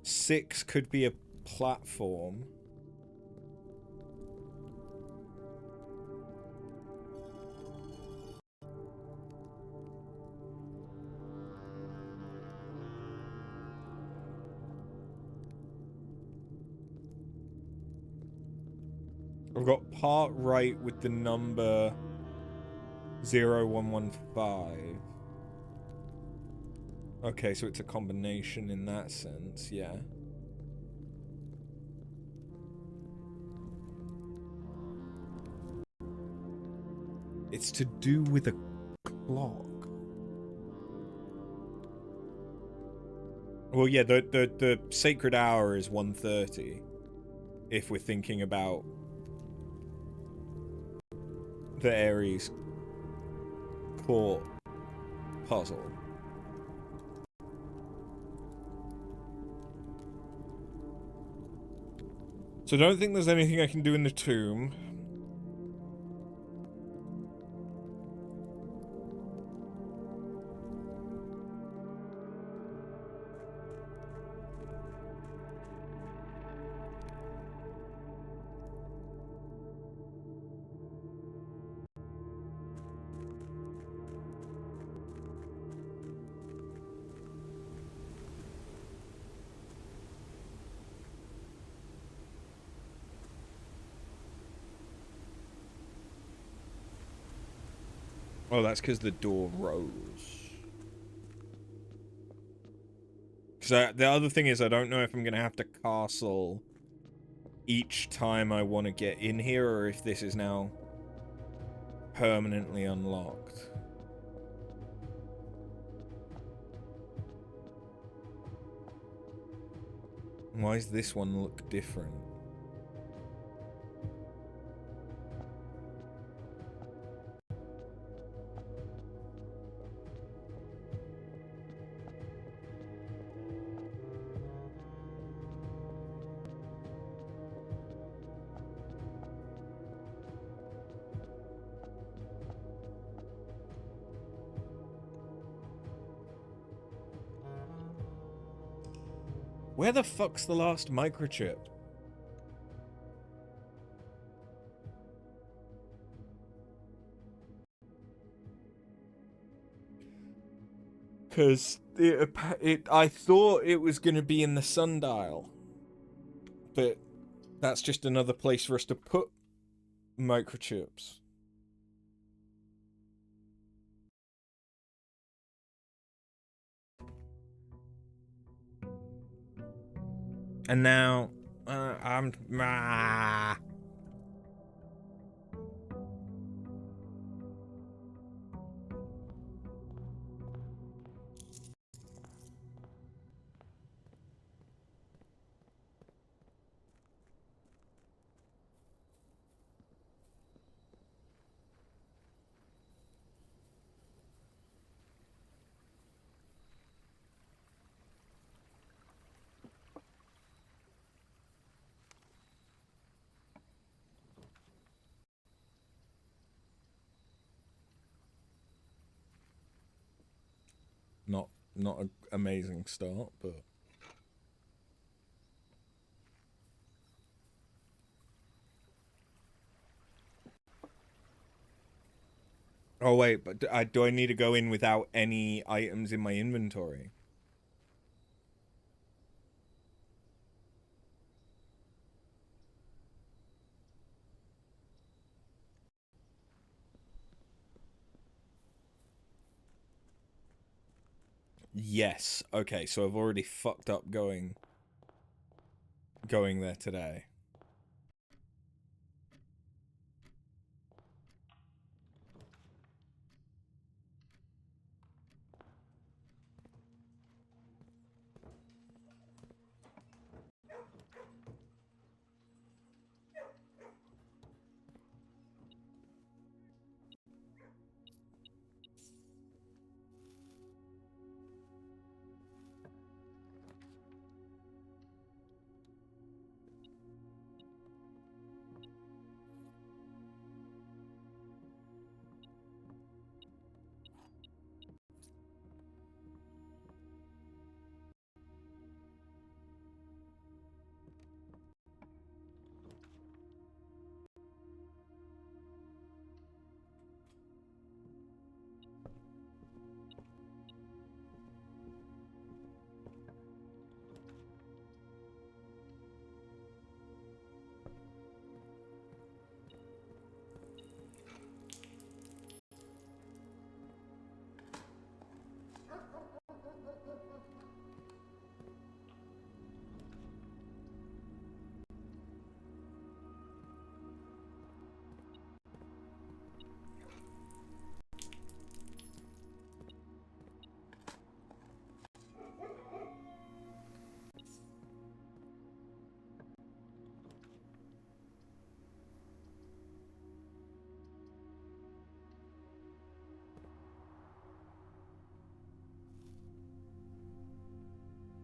6 could be a platform. I've got part right with the number 0115. Okay, so it's a combination in that sense, yeah. It's to do with a clock. Well, yeah, the sacred hour is 1:30. If we're thinking about the Ares court puzzle. So I don't think there's anything I can do in the tomb. Oh, that's because the door rose. Because the other thing is, I don't know if I'm going to have to castle each time I want to get in here, or if this is now permanently unlocked. Why does this one look different? Where the fuck's the last microchip? Because I thought it was going to be in the sundial. But that's just another place for us to put microchips. And now, I'm... Not an amazing start, but... Oh wait, but do I need to go in without any items in my inventory? Yes. Okay, so I've already fucked up going there today.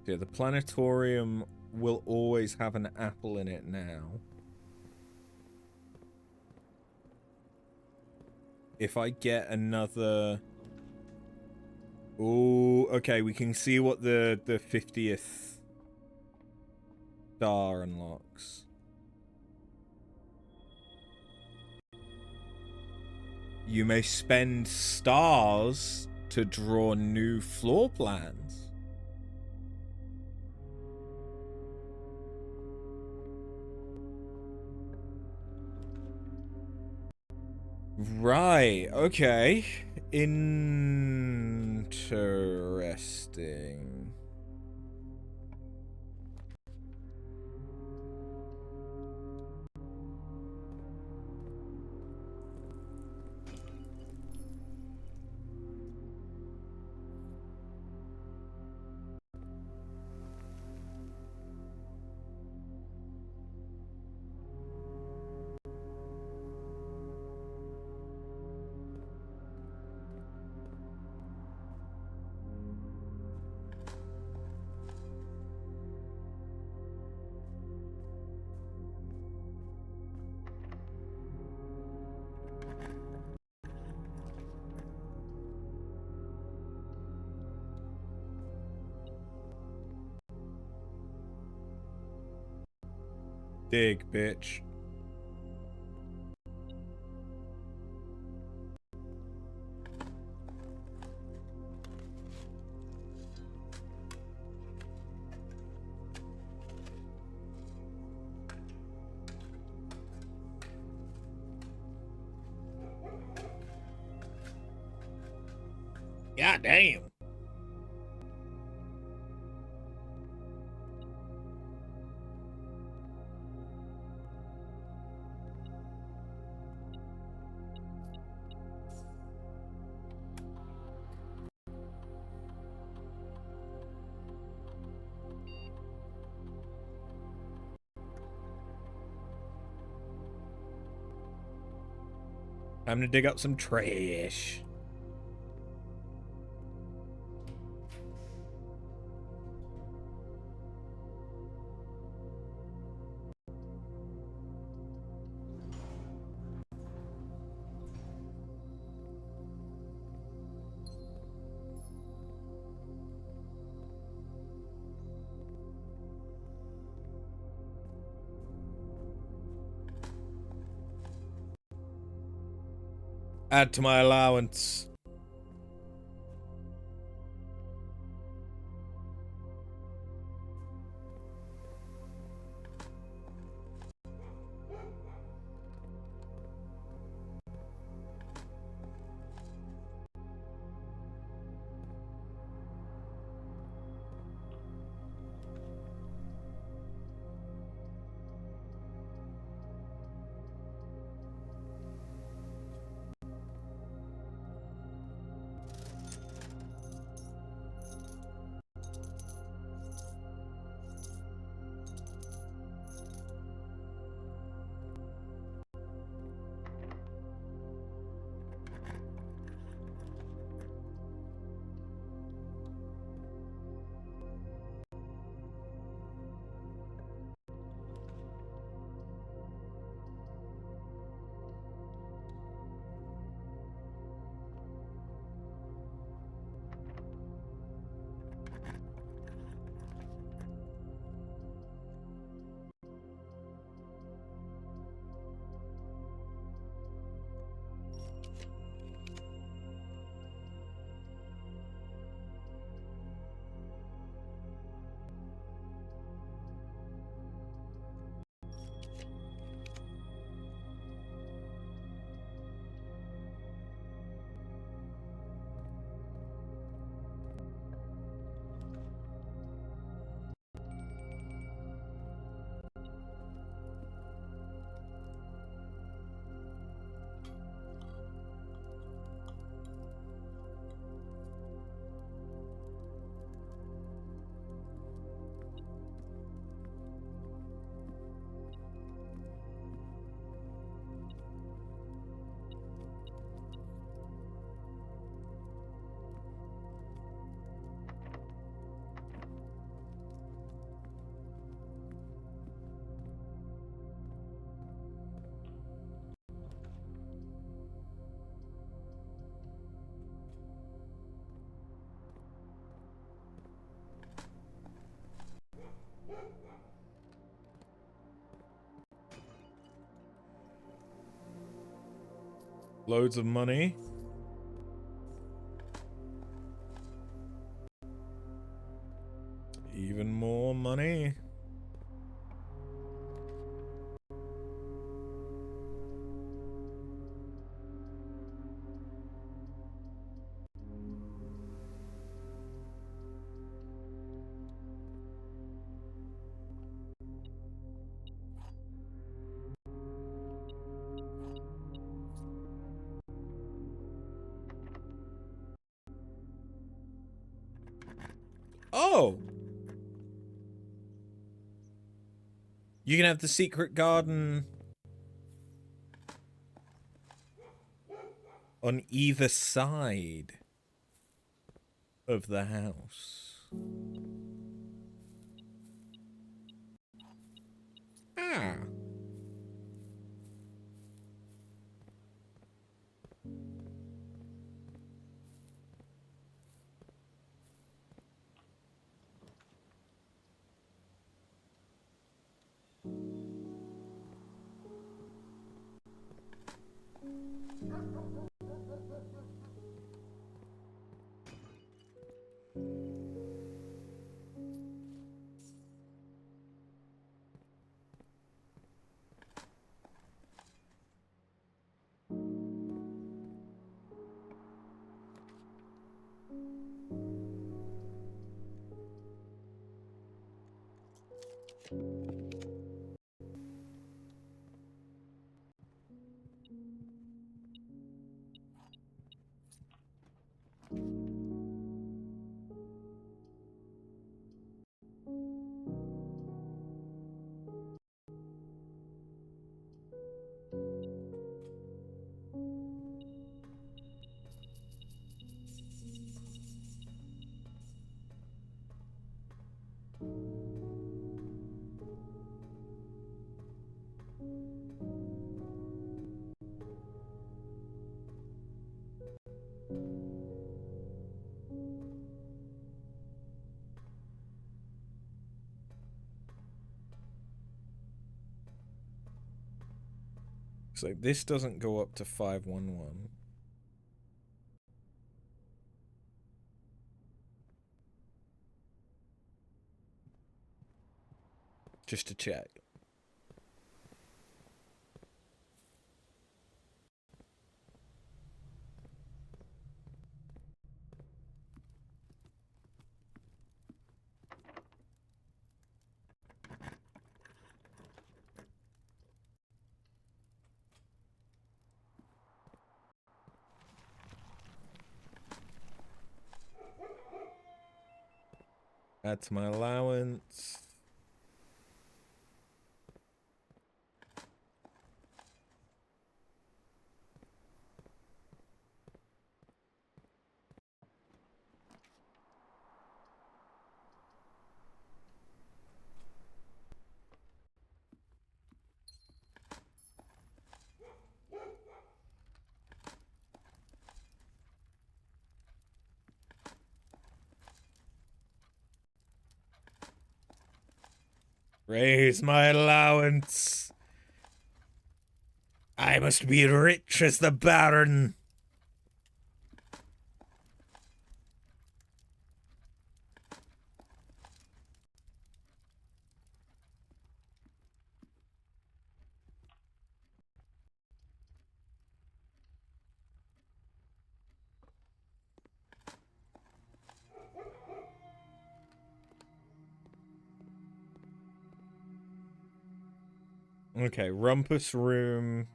Yeah, the planetarium will always have an apple in it now. If I get another... Oh, okay, we can see what the 50th star unlocks. You may spend stars to draw new floor plans. Right, okay. Interesting. Dig, bitch. God damn. Time to dig up some trash. Add to my allowance. Loads of money. Even more money. Oh! You can have the secret garden on either side of the house. Ah. So this doesn't go up to 511. Just to check. Add to my allowance. Raise my allowance. I must be rich as the Baron. Okay, Rumpus Room.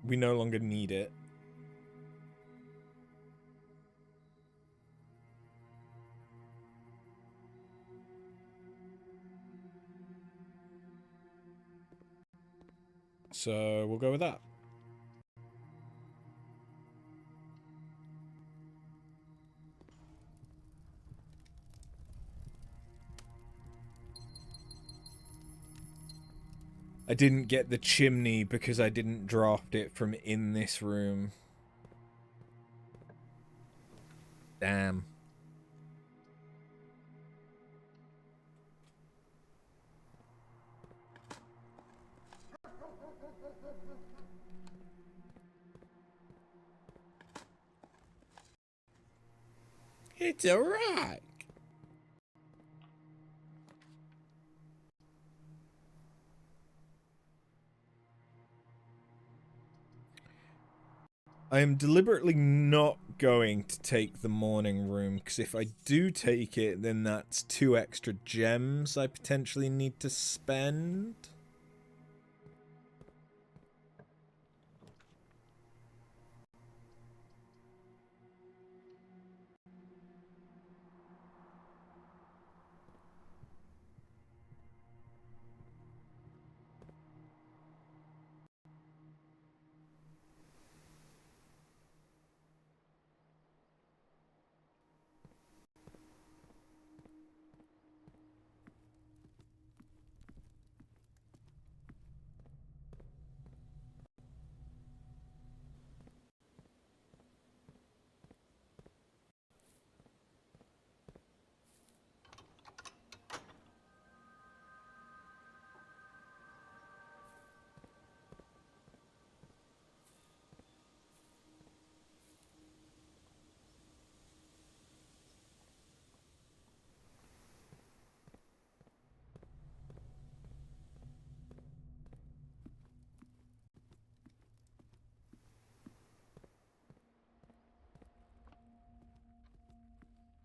We no longer need it. So we'll go with that. I didn't get the chimney because I didn't draft it from in this room. Damn. It's a rock. I am deliberately not going to take the morning room, because if I do take it, then that's 2 extra gems I potentially need to spend.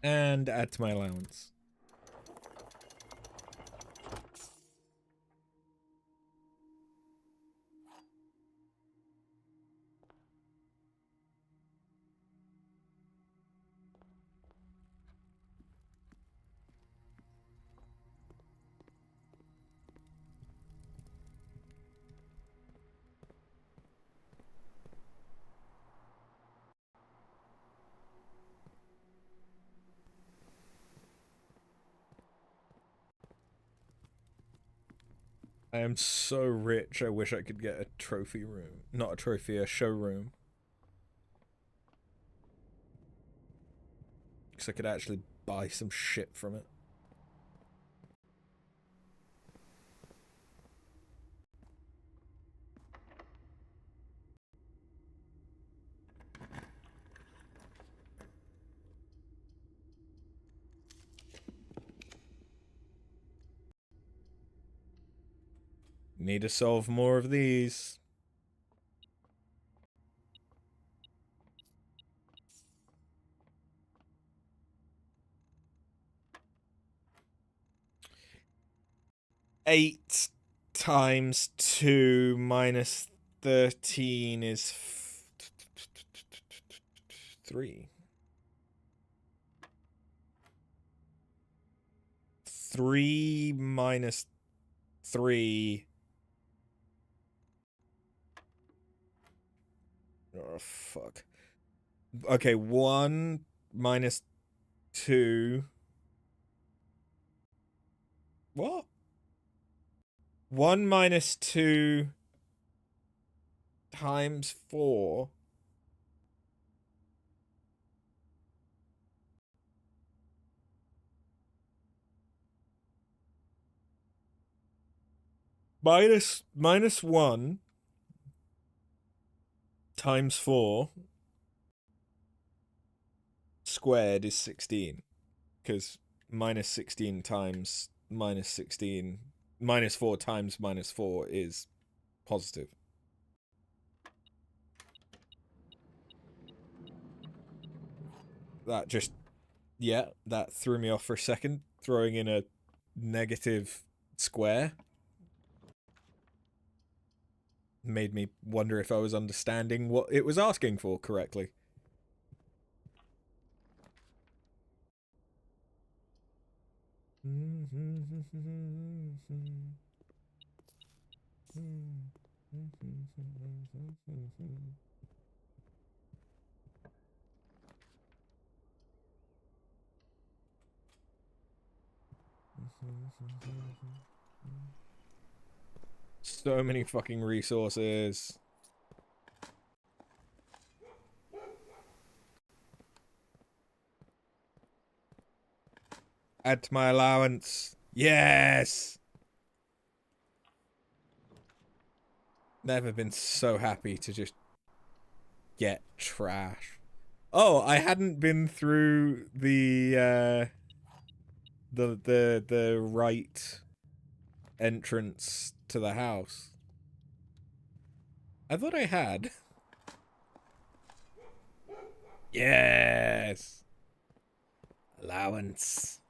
And add to my allowance. I am so rich, I wish I could get a trophy room. Not a trophy, a showroom. Because I could actually buy some shit from it. Need to solve more of these. Eight times 2 minus 13 is 3. 3 minus 3. Oh, fuck. Okay, 1 minus 2. What? 1 minus 2 times 4. Minus 1 times 4 squared is 16. Because minus 16 times minus 16, minus 4 times minus 4 is positive. That just, yeah, that threw me off for a second. Throwing in a negative square made me wonder if I was understanding what it was asking for correctly. So many fucking resources. Add to my allowance. Yes! Never been so happy to just get trash. Oh, I hadn't been through the right entrance to the house. I thought I had. Yes. Allowance.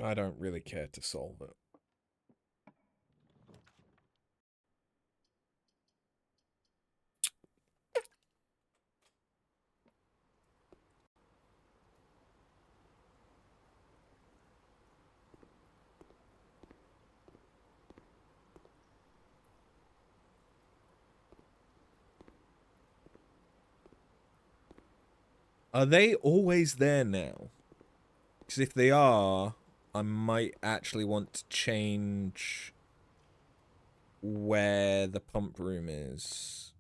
I don't really care to solve it. Are they always there now? Because if they are, I might actually want to change where the pump room is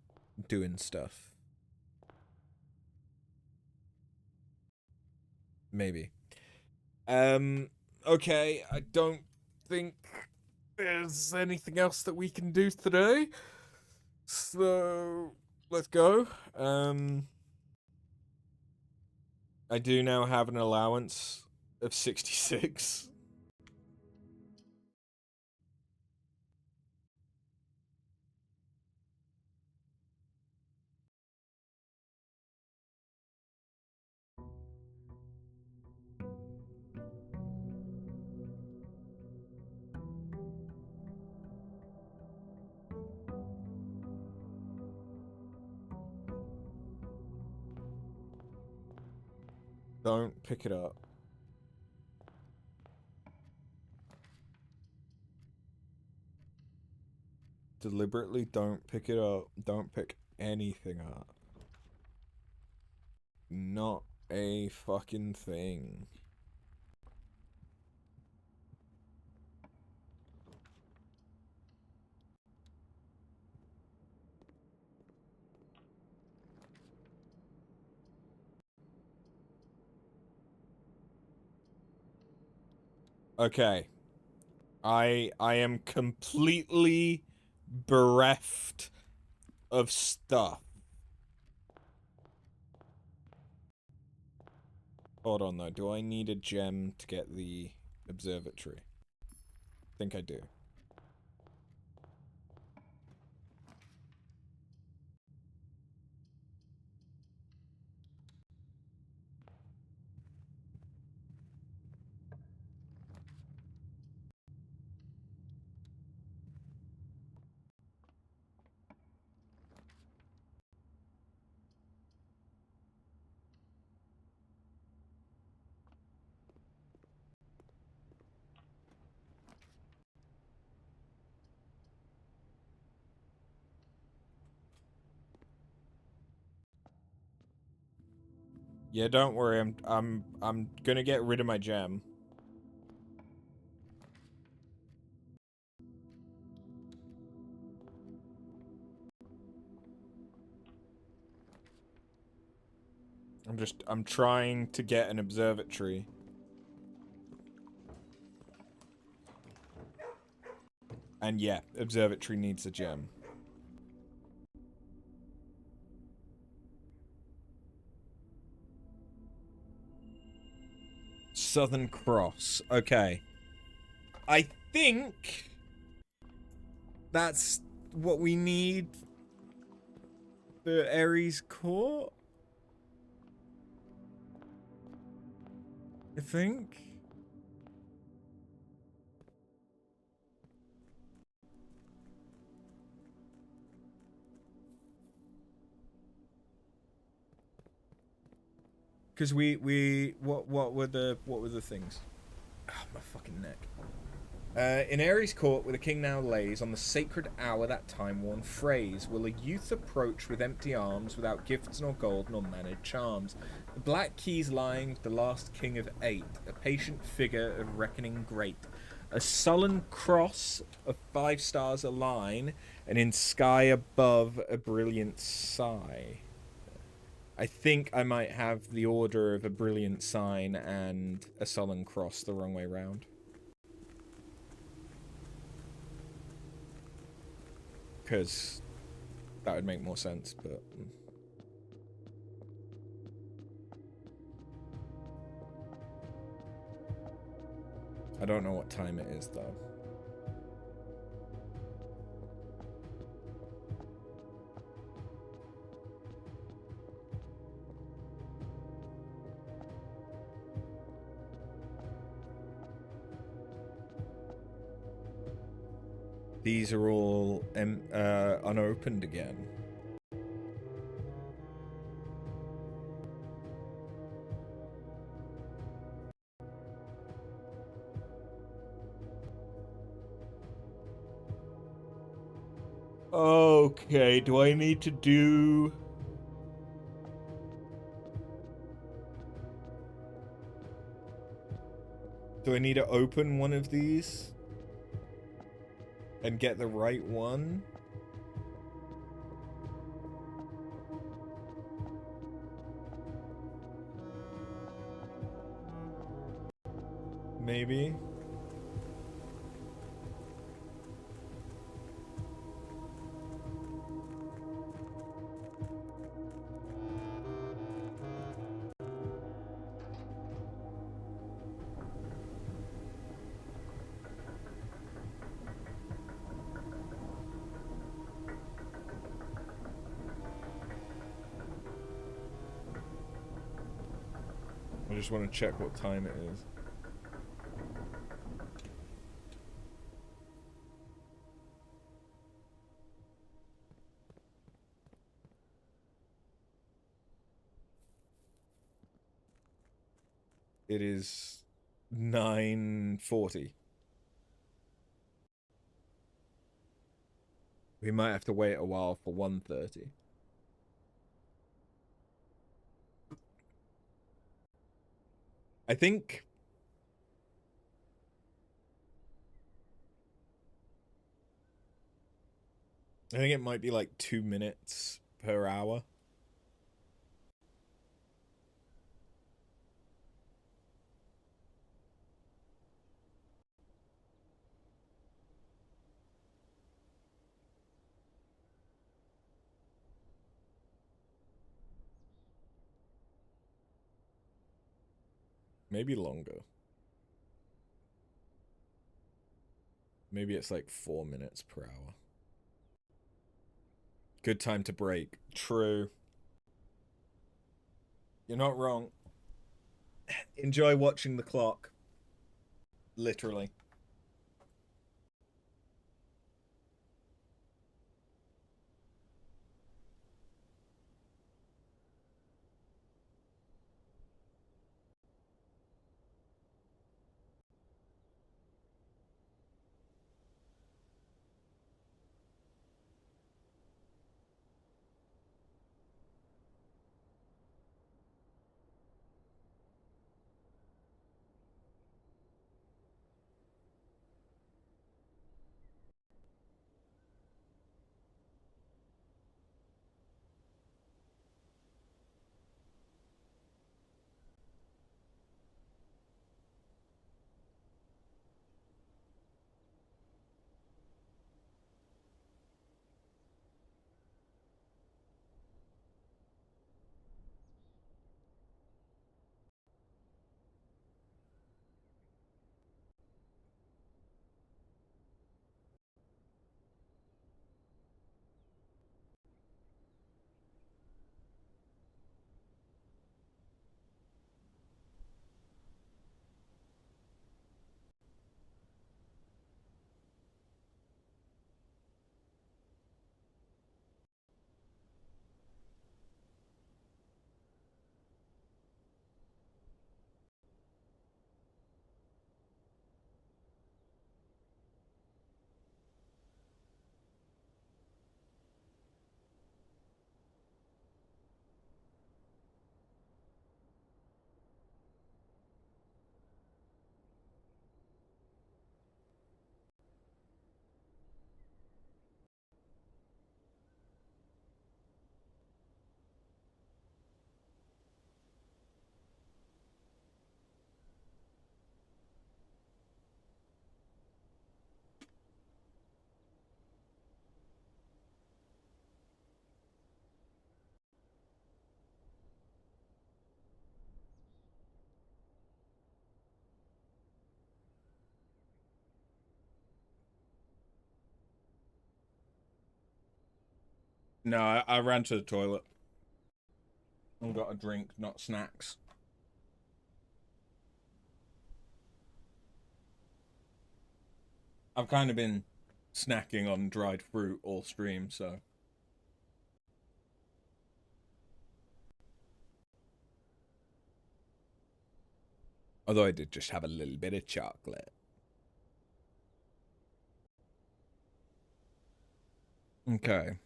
doing stuff. Maybe. Okay, I don't think there's anything else that we can do today. So, let's go. I do now have an allowance of 66. Don't pick it up. Deliberately don't pick it up. Don't pick anything up. Not a fucking thing. Okay. I am completely bereft of stuff. Hold on though, do I need a gem to get the observatory? I think I do. Yeah, don't worry. I'm gonna get rid of my gem. I'm trying to get an observatory. And yeah, observatory needs a gem. Southern Cross. Okay. I think that's what we need for Ares Court. I think. Because what were the things? Oh, my fucking neck. In Ares' court, where the king now lays, on the sacred hour that time-worn phrase, will a youth approach with empty arms, without gifts nor gold nor mannered charms. The black keys lying with the last king of 8, a patient figure of reckoning great. A sullen cross of 5 stars align, and in sky above a brilliant sigh. I think I might have the order of a brilliant sign and a sullen cross the wrong way round. Because that would make more sense, but... I don't know what time it is, though. These are all unopened again. Okay, do I need to do... Do I need to open one of these? And get the right one? Maybe? I just want to check what time it is. It is 9:40. We might have to wait a while for 1:30. I think... I think it might be like 2 minutes per hour. Maybe longer. Maybe it's like 4 minutes per hour. Good time to break. True. You're not wrong. Enjoy watching the clock. Literally. No, I ran to the toilet and got a drink, not snacks. I've kind of been snacking on dried fruit all stream, so. Although I did just have a little bit of chocolate. Okay.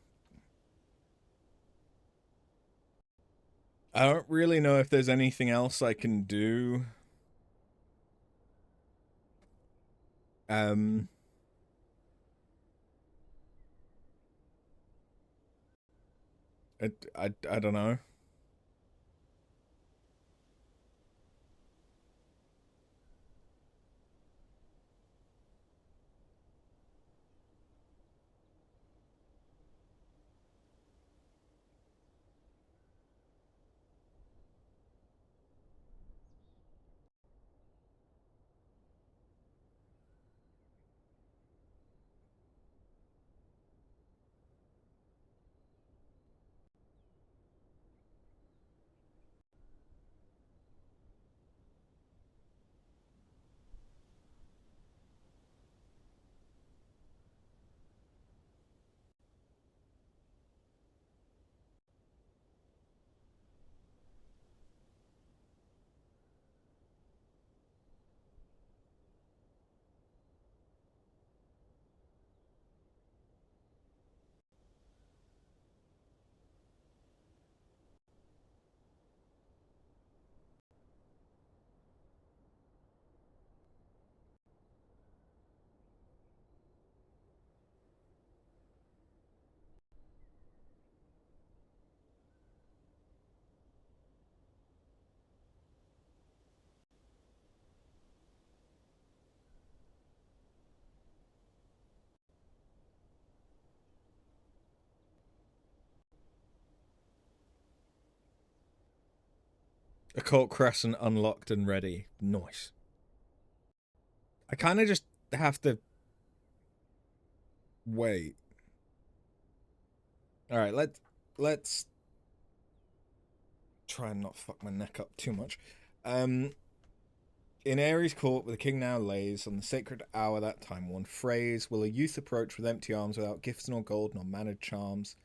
I don't really know if there's anything else I can do. Um, I don't know. Occult Crescent unlocked and ready. Nice. I kind of just have to wait. All right, let's try and not fuck my neck up too much. Um, in Ares' court, where the king now lays, on the sacred hour that time one phrase, will a youth approach with empty arms without gifts nor gold nor mannered charms?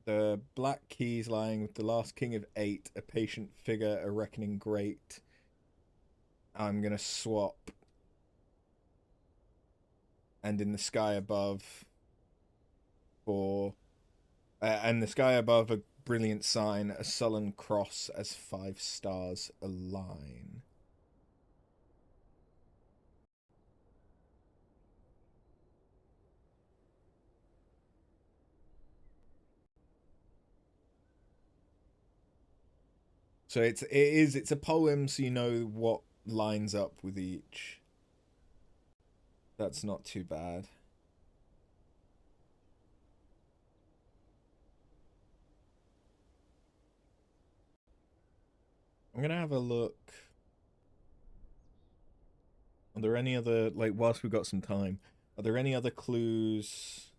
The black keys lying with the last king of eight, a patient figure, a reckoning great. I'm gonna swap. And in the sky above for and the sky above a brilliant sign, a sullen cross as 5 stars align. So it's a poem, so you know what lines up with each. That's not too bad. I'm gonna have a look. Are there any other, like, whilst we've got some time, are there any other clues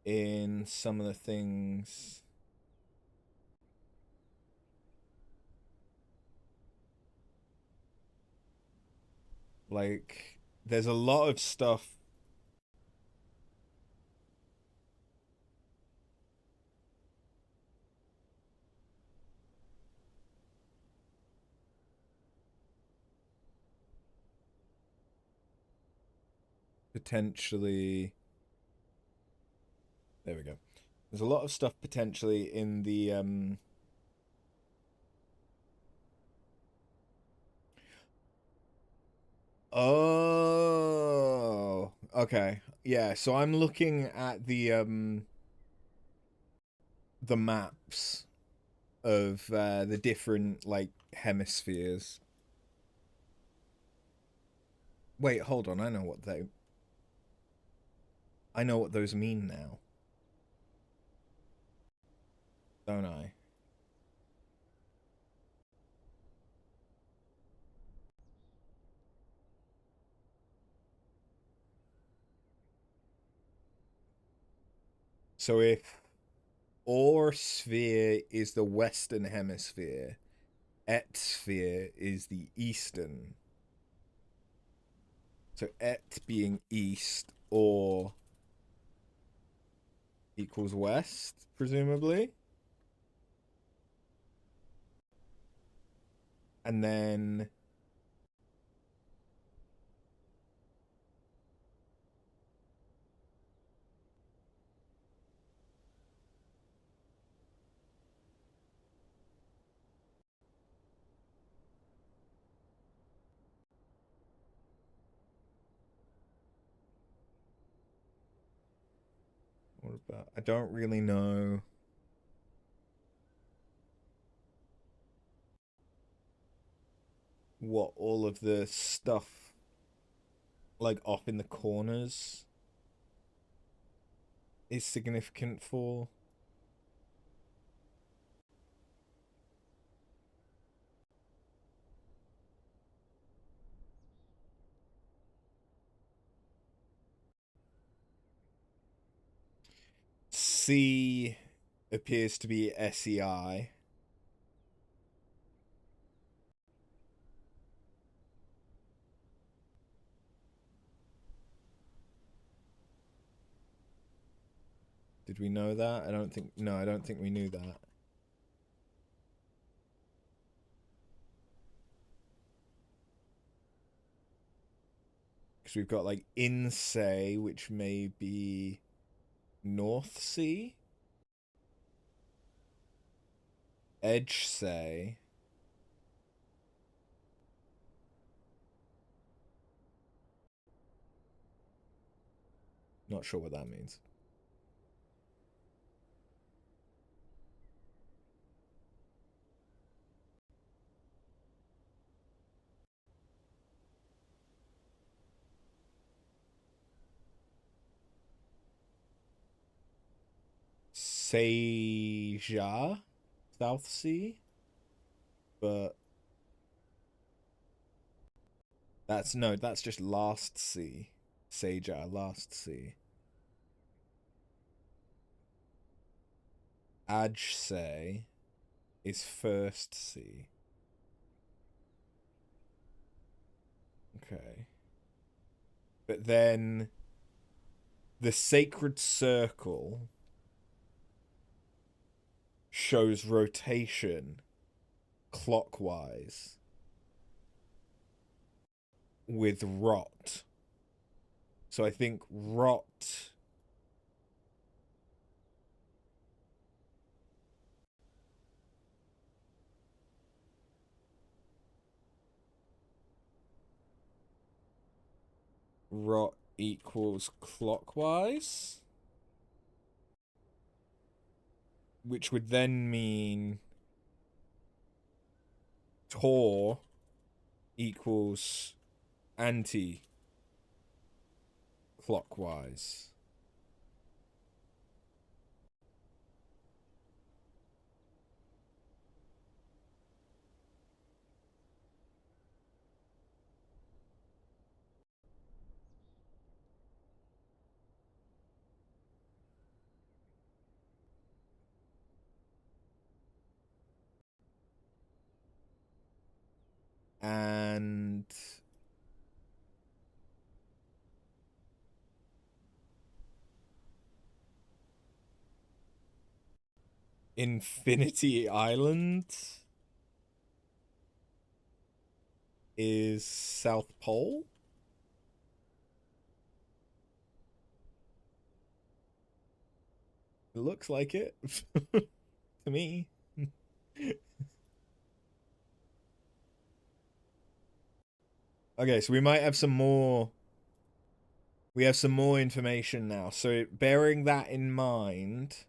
in some of the things? Like, there's a lot of stuff potentially. There we go. There's a lot of stuff potentially in the Oh, okay. Yeah, so I'm looking at the maps of the different like hemispheres. Wait, hold on. I know what those mean now, don't I? So if Or sphere is the western hemisphere, Et sphere is the eastern. So Et being east, or equals west, presumably. And then what about, I don't really know what all of the stuff like off in the corners is significant for. C appears to be SEI. Did we know that? I don't think, no, I don't think we knew that. Because we've got like Insay, which may be North Sea. Edge Say. Not sure what that means. Seja, South Sea, but that's just Last Sea. Seja, Last Sea. Ajse is First Sea. Okay. But then the Sacred Circle shows rotation clockwise with rot. So I think rot equals clockwise, which would then mean Tor equals anti-clockwise. And Infinity Island is South Pole. It looks like it to me. Okay, so we might have some more. We have some more information now. So bearing that in mind,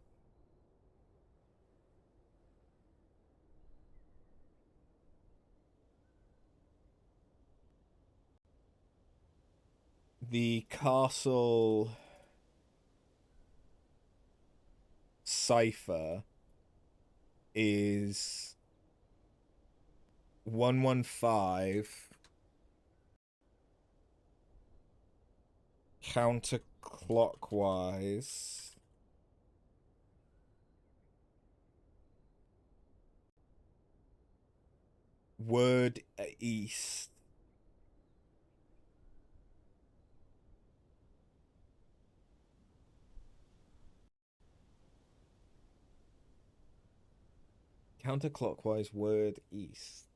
the castle cipher is 115 counterclockwise Word east. Counterclockwise word east.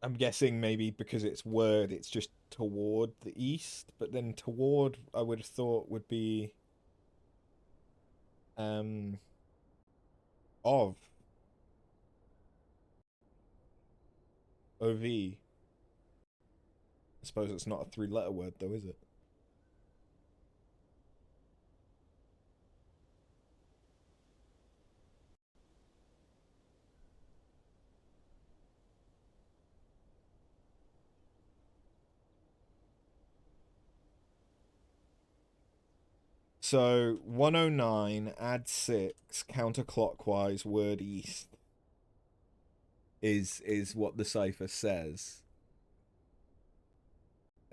I'm guessing maybe because it's word, it's just toward the east, but then toward I would have thought would be um of OV. I suppose it's not a three-letter word though, is it? So 109 add 6 counterclockwise word east is what the cipher says,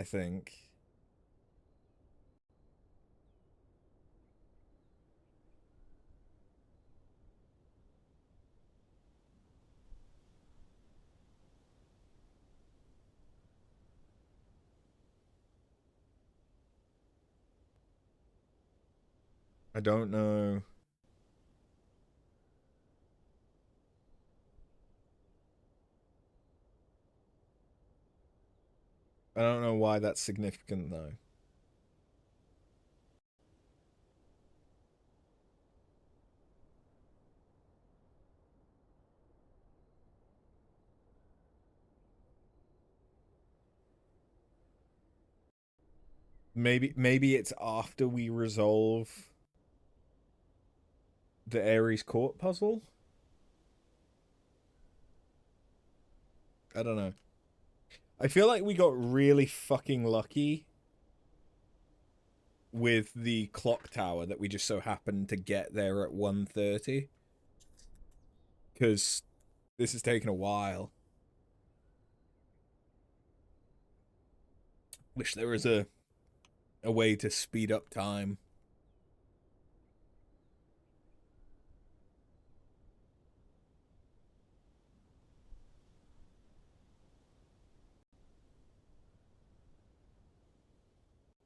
I think. I don't know. I don't know why that's significant though. Maybe it's after we resolve the Ares court puzzle. I don't know. I feel like we got really fucking lucky with the clock tower that we just so happened to get there at 1:30 because this has taken a while. Wish there was a way to speed up time.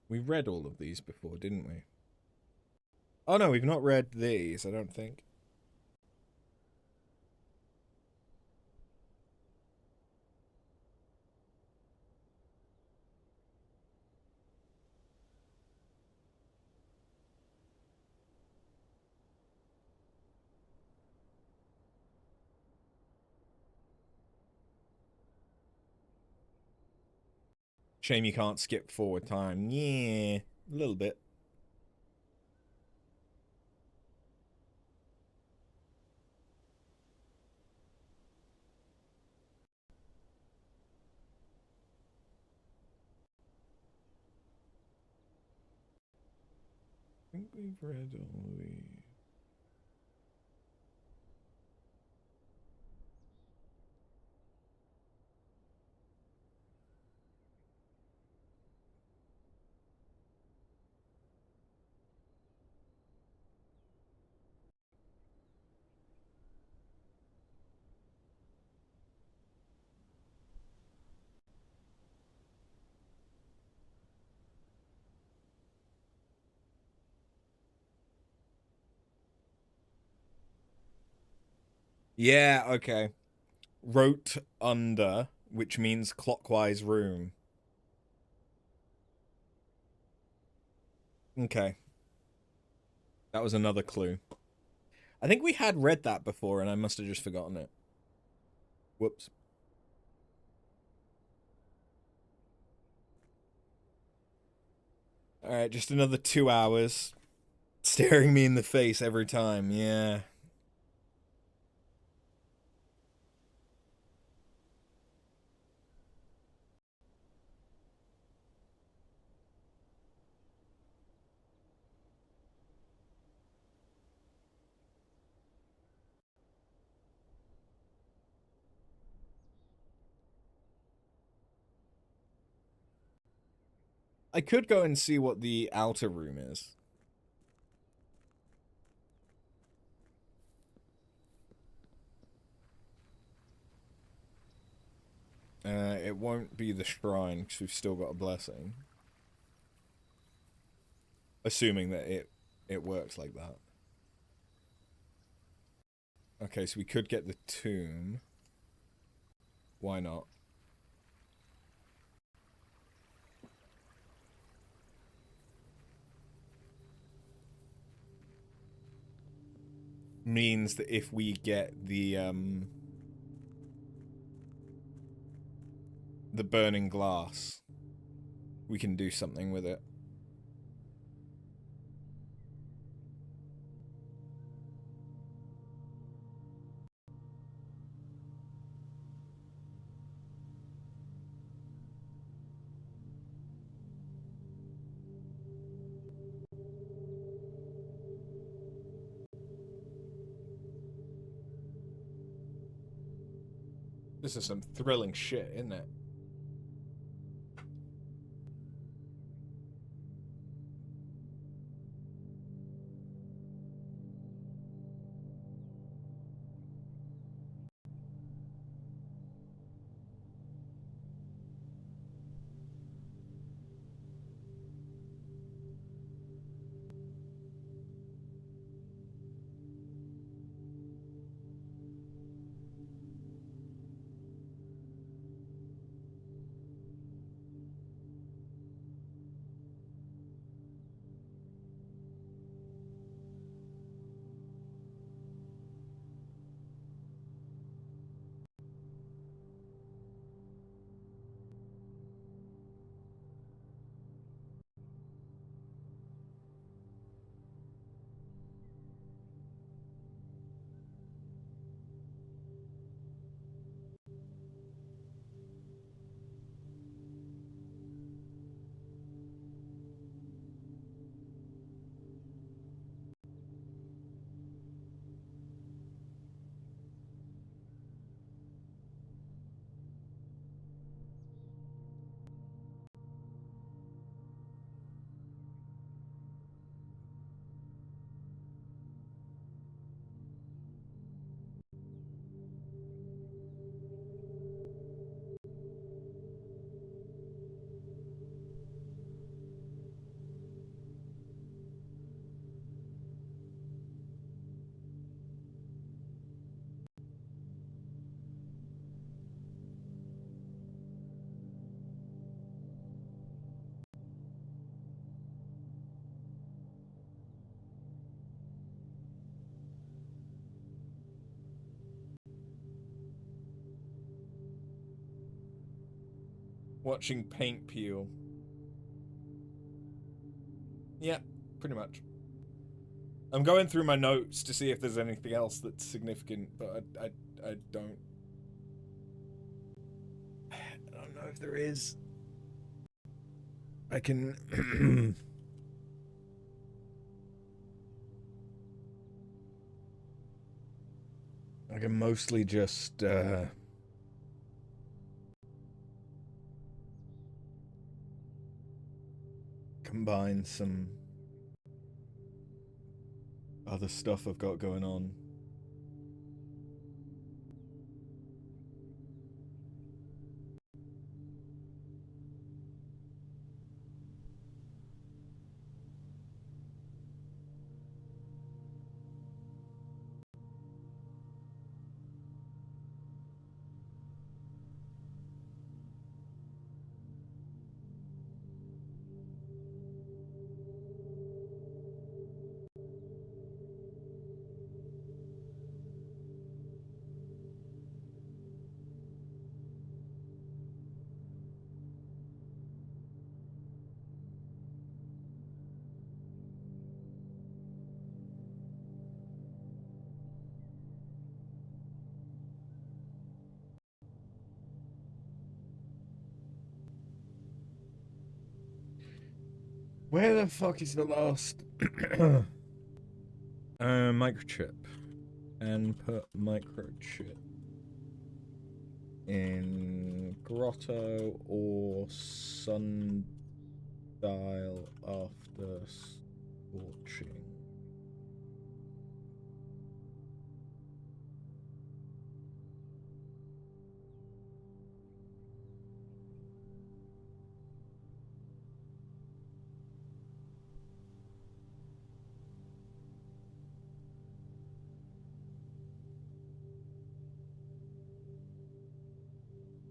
We read all of these before, didn't we? Oh no, we've not read these, I don't think. Shame you can't skip forward time. Yeah, a little bit. I think we've read all these. Yeah, okay. Wrote under, which means clockwise room. Okay. That was another clue. I think we had read that before and I must have just forgotten it. Whoops. Alright, just another 2 hours. Staring me in the face every time, yeah. I could go and see what the outer room is. It won't be the shrine because we've still got a blessing. Assuming that it works like that. Okay, so we could get the tomb. Why not? Means that if we get the burning glass, we can do something with it. This is some thrilling shit, isn't it? Watching paint peel. Yeah, pretty much. I'm going through my notes to see if there's anything else that's significant, but I don't know if there is. I can I can mostly just combine some other stuff I've got going on. Where the fuck is the last microchip? And put microchip in grotto or sun Style after scorching.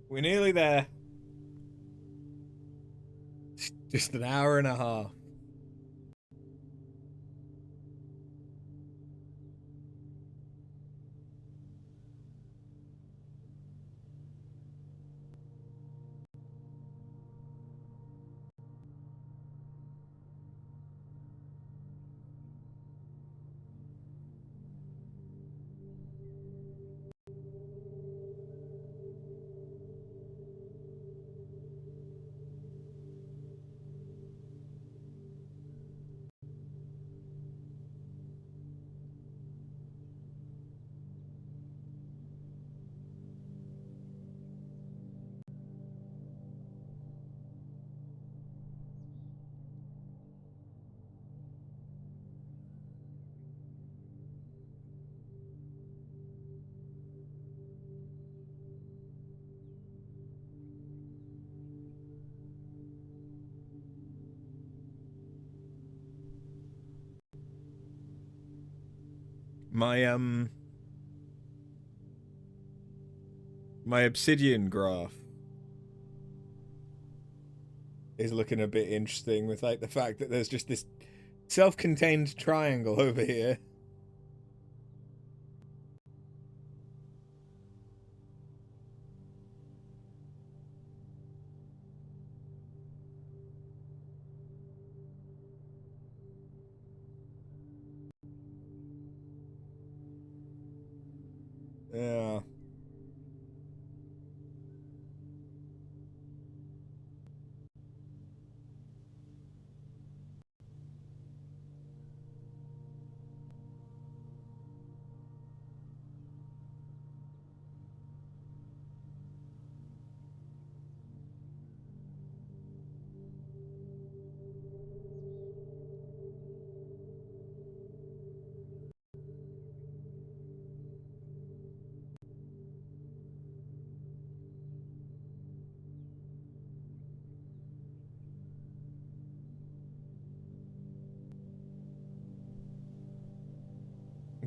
We're nearly there. Just an hour and a half. My obsidian graph is looking a bit interesting with like the fact that there's just this self-contained triangle over here. Yeah.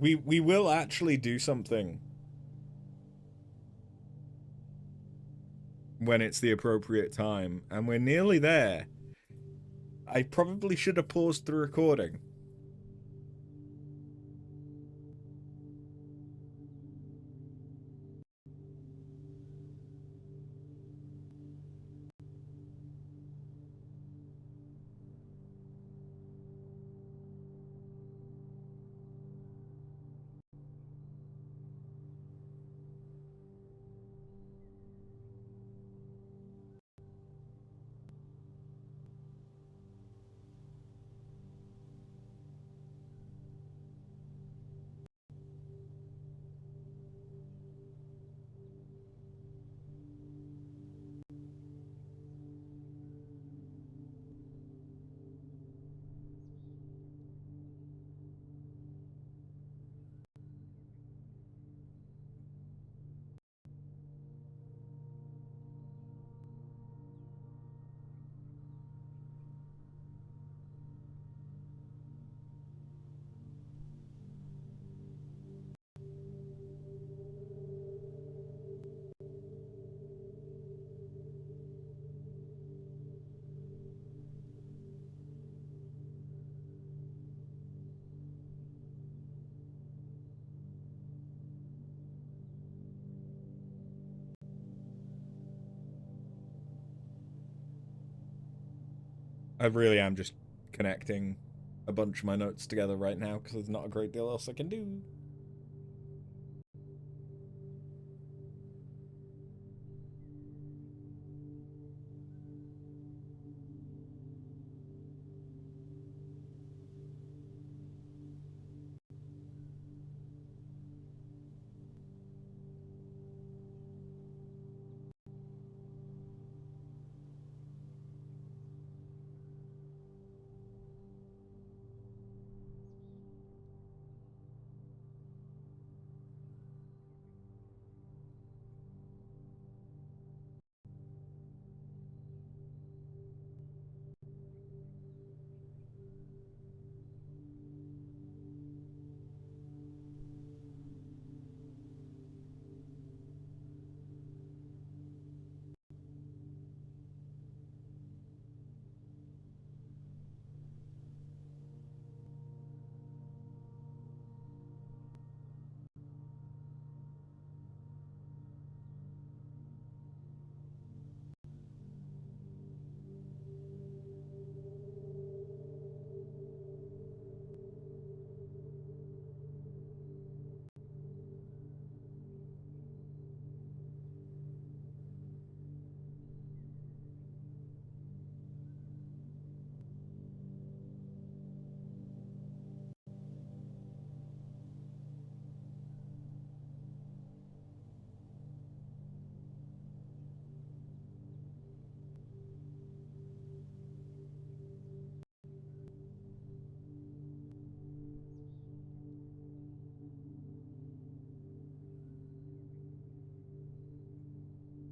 We will actually do something when it's the appropriate time, and we're nearly there. I probably should have paused the recording. I really am just connecting a bunch of my notes together right now because there's not a great deal else I can do.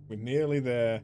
We're nearly there.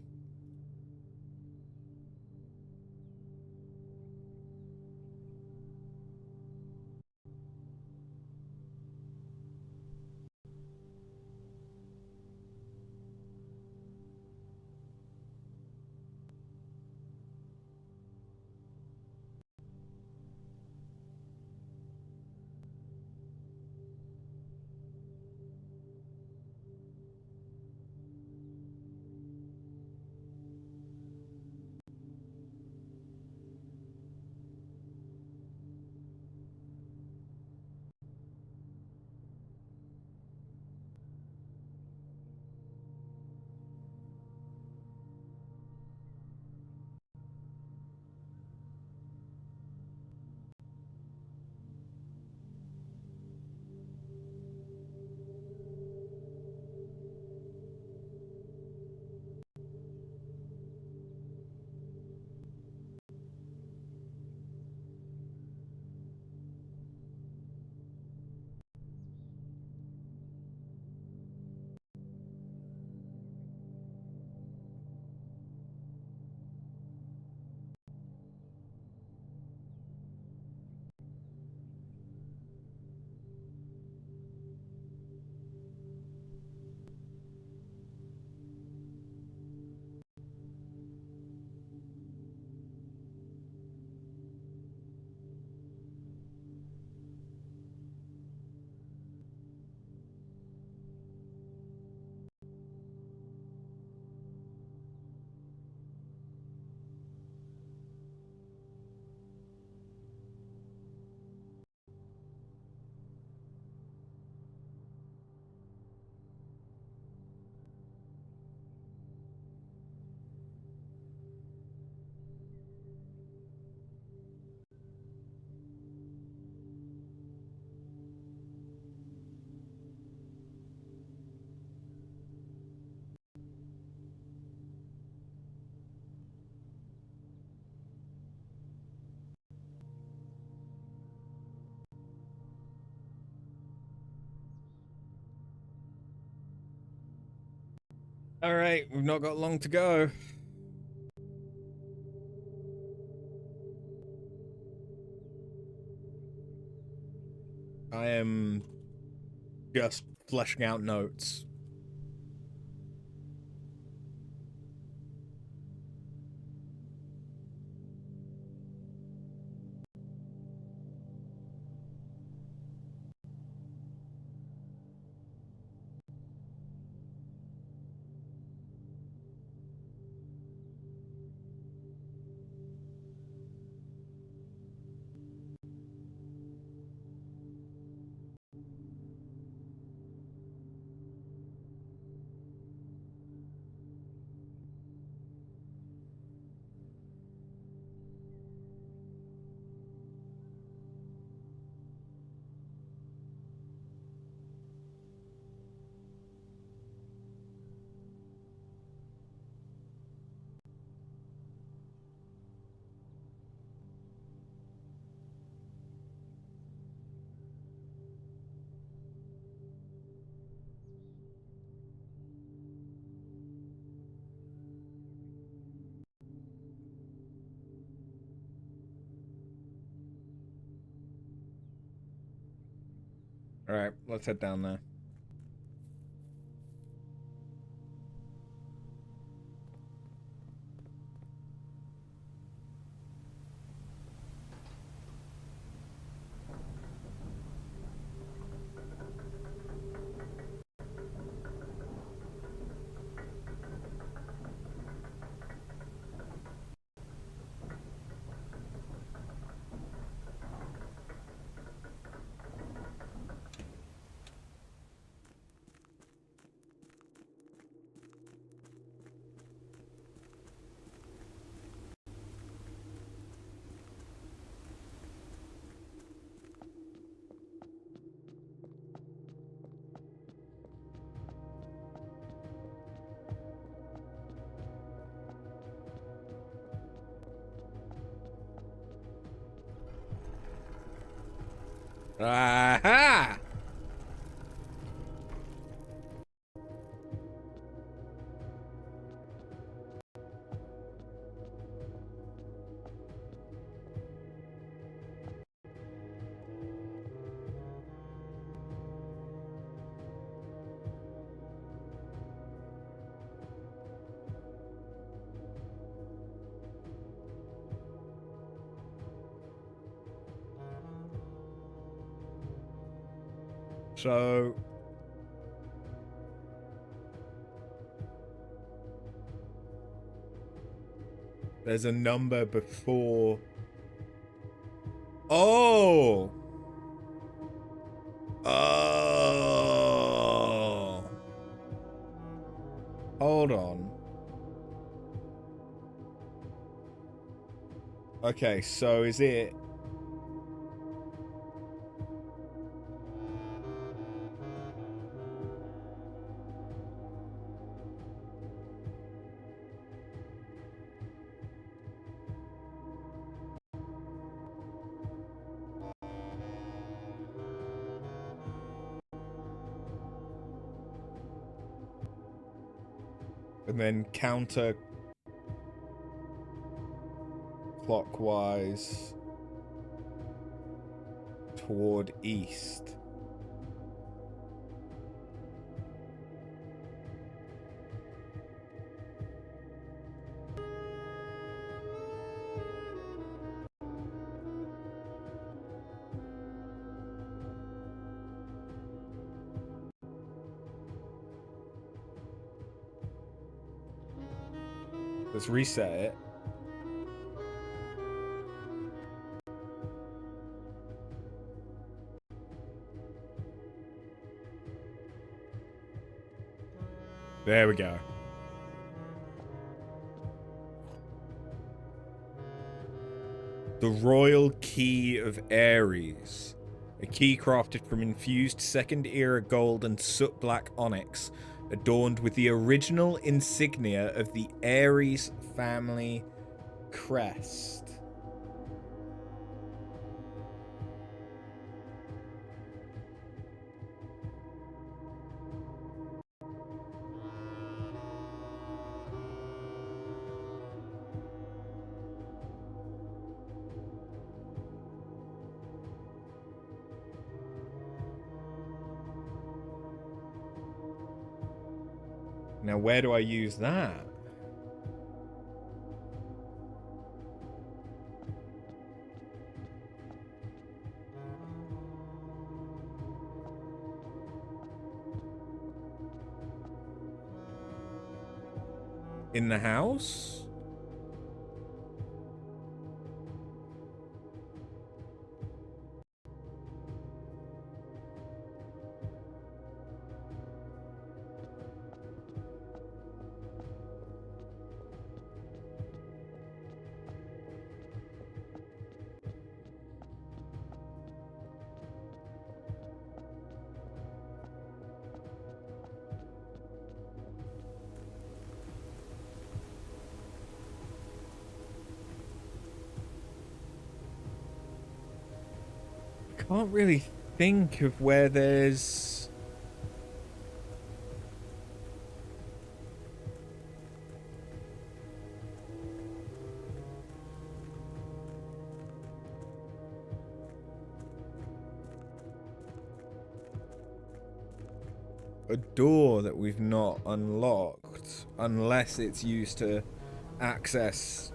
All right, we've not got long to go. I am just fleshing out notes. All right, let's head down there. Aha! So there's a number before. Oh. Oh. Hold on. Okay, so is it... And then counter clockwise toward east. Let's reset it. There we go. The Royal Key of Ares. A key crafted from infused Second Era gold and soot black onyx, adorned with the original insignia of the Ares family crest. Now, where do I use that? In the house? Can't really think of where there's... a door that we've not unlocked, unless it's used to access...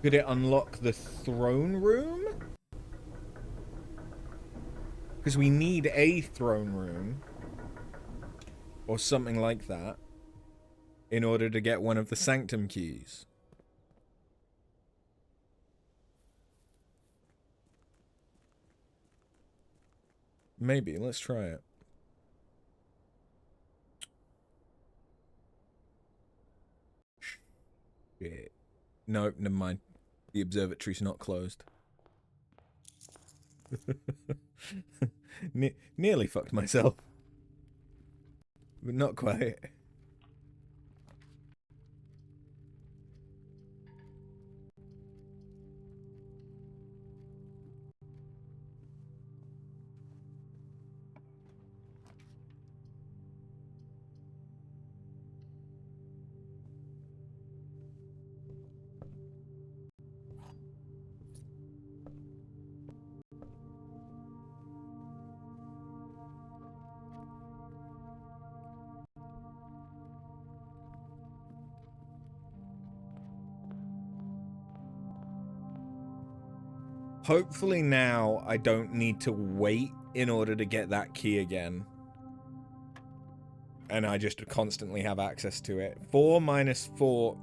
Could it unlock the throne room? Because we need a throne room. Or something like that. In order to get one of the sanctum keys. Maybe. Let's try it. Shit. Nope, never mind. The observatory's not closed. Nearly fucked myself. But not quite. hopefully now I don't need to wait in order to get that key again. And I just constantly have access to it. 4 minus 4.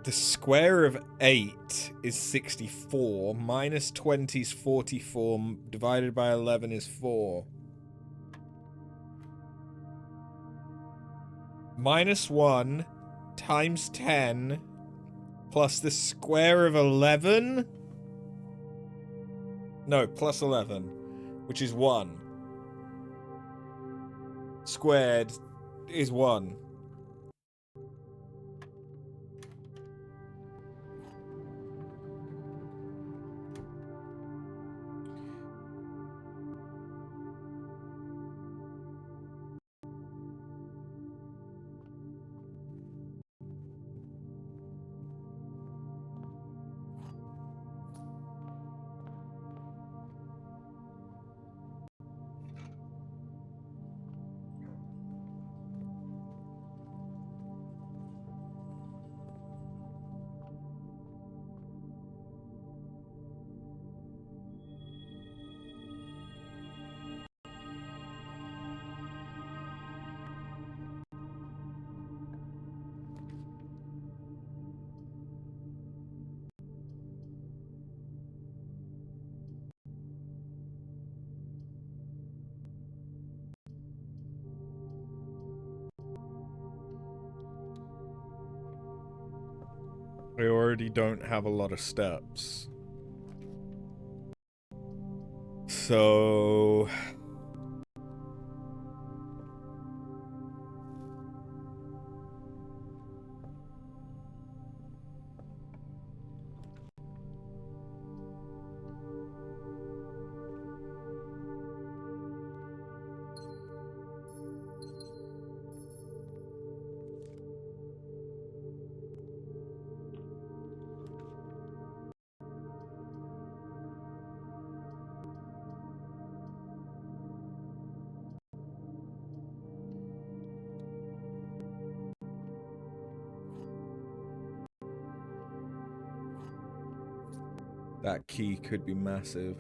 The square of 8 is 64. Minus 20 is 44. Divided by 11 is 4. Minus 1 times 10 plus the square of 11? No, plus 11, which is 1. Squared is 1. I already don't have a lot of steps. So... that key could be massive.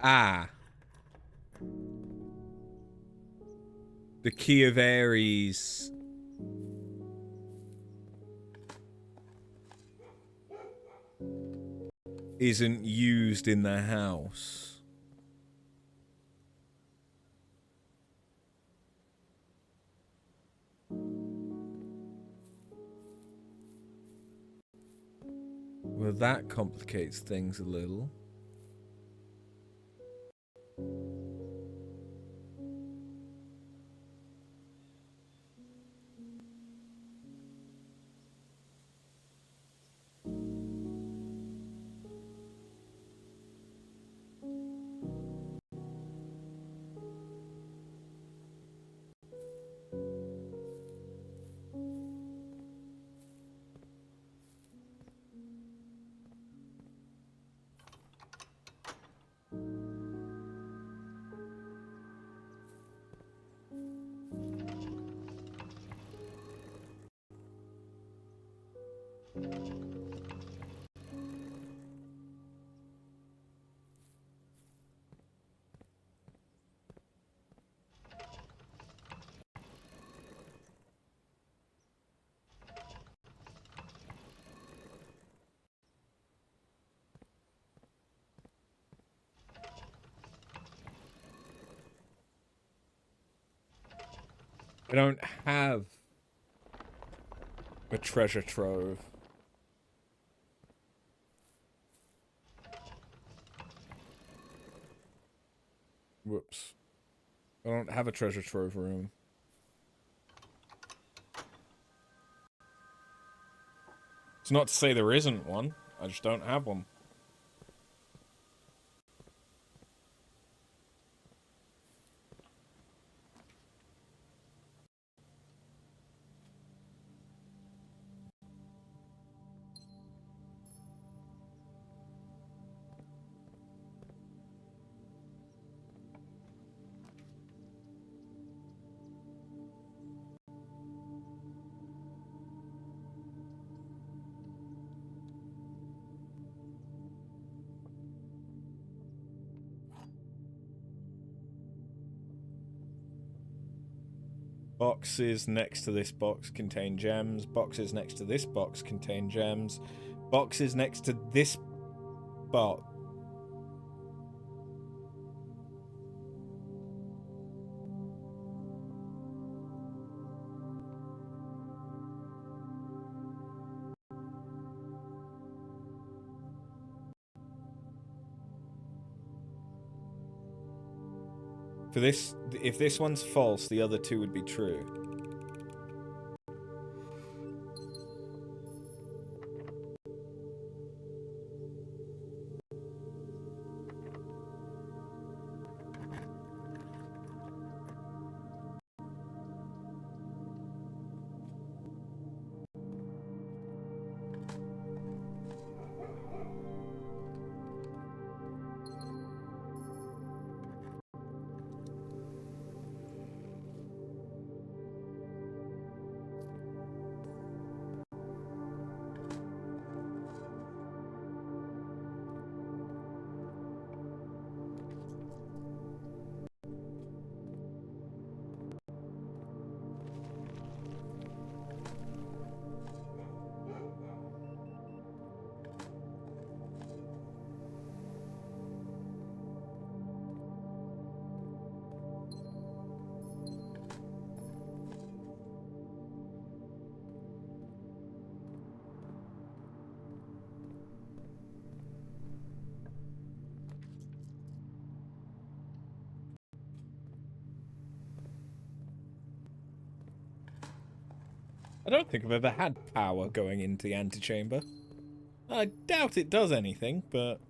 Ah. The key of Ares isn't used in the house. Well, that complicates things a little. I don't have a treasure trove. Whoops. I don't have a treasure trove room. It's not to say there isn't one. I just don't have one. Boxes next to this box contain gems. Boxes next to this box contain gems. Boxes next to this box. For this, if this one's false, the other two would be true. I don't think I've ever had power going into the antechamber. I doubt it does anything, but...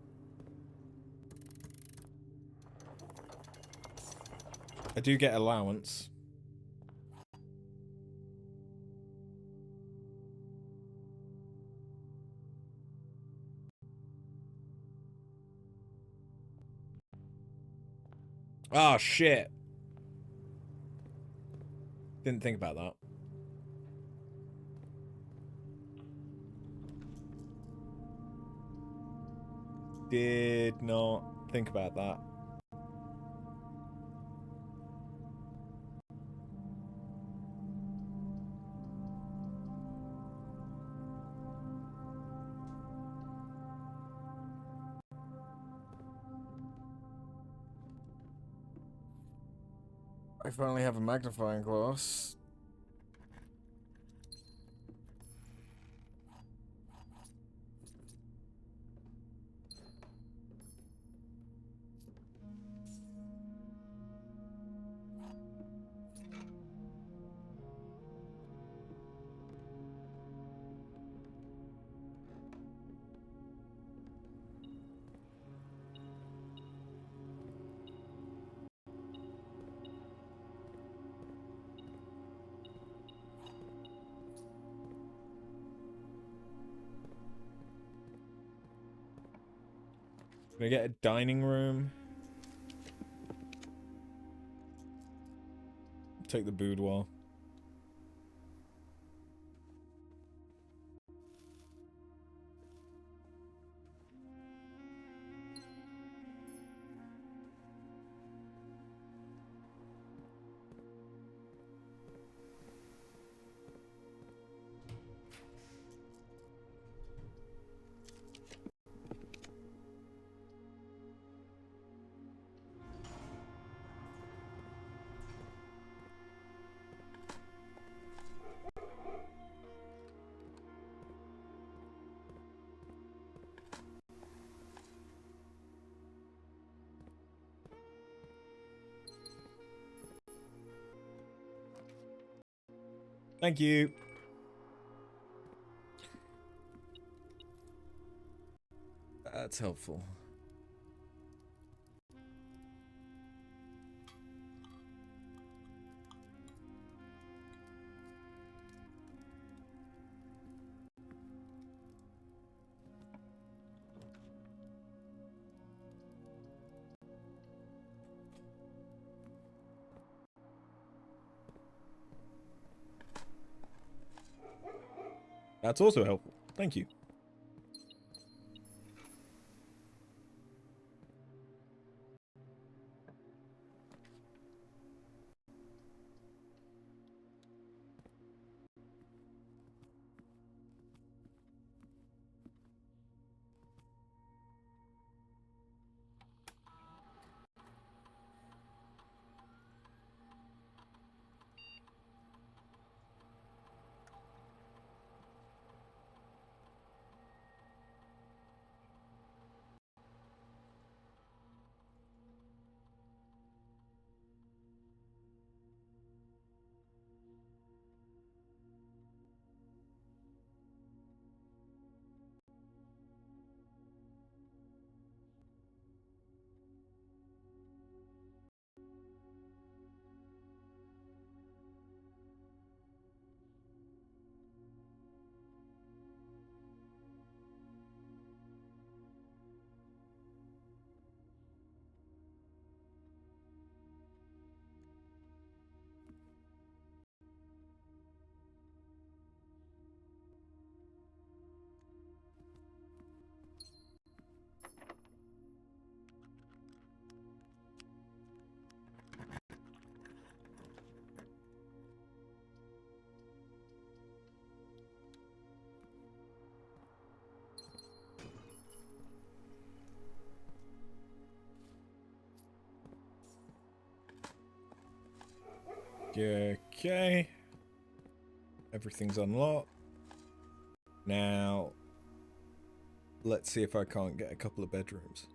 I do get allowance. Oh, shit. Didn't think about that. Did not think about that. I finally have a magnifying glass. Can I get a dining room? Take the boudoir. Thank you. That's helpful. That's also helpful. Thank you. Okay. Everything's unlocked. Now, let's see if I can't get a couple of bedrooms.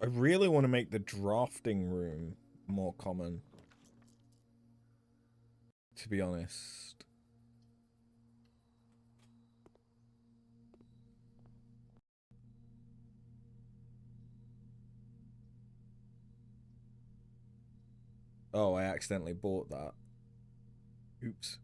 I really want to make the drafting room more common, to be honest. Oh, I accidentally bought that. Oops.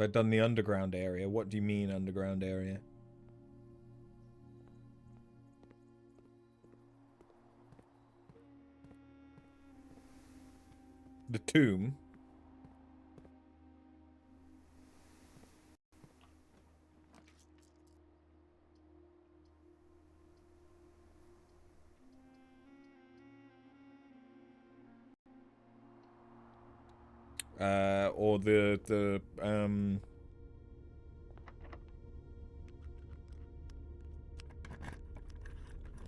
I've done the underground area. What do you mean underground area? The tomb? Or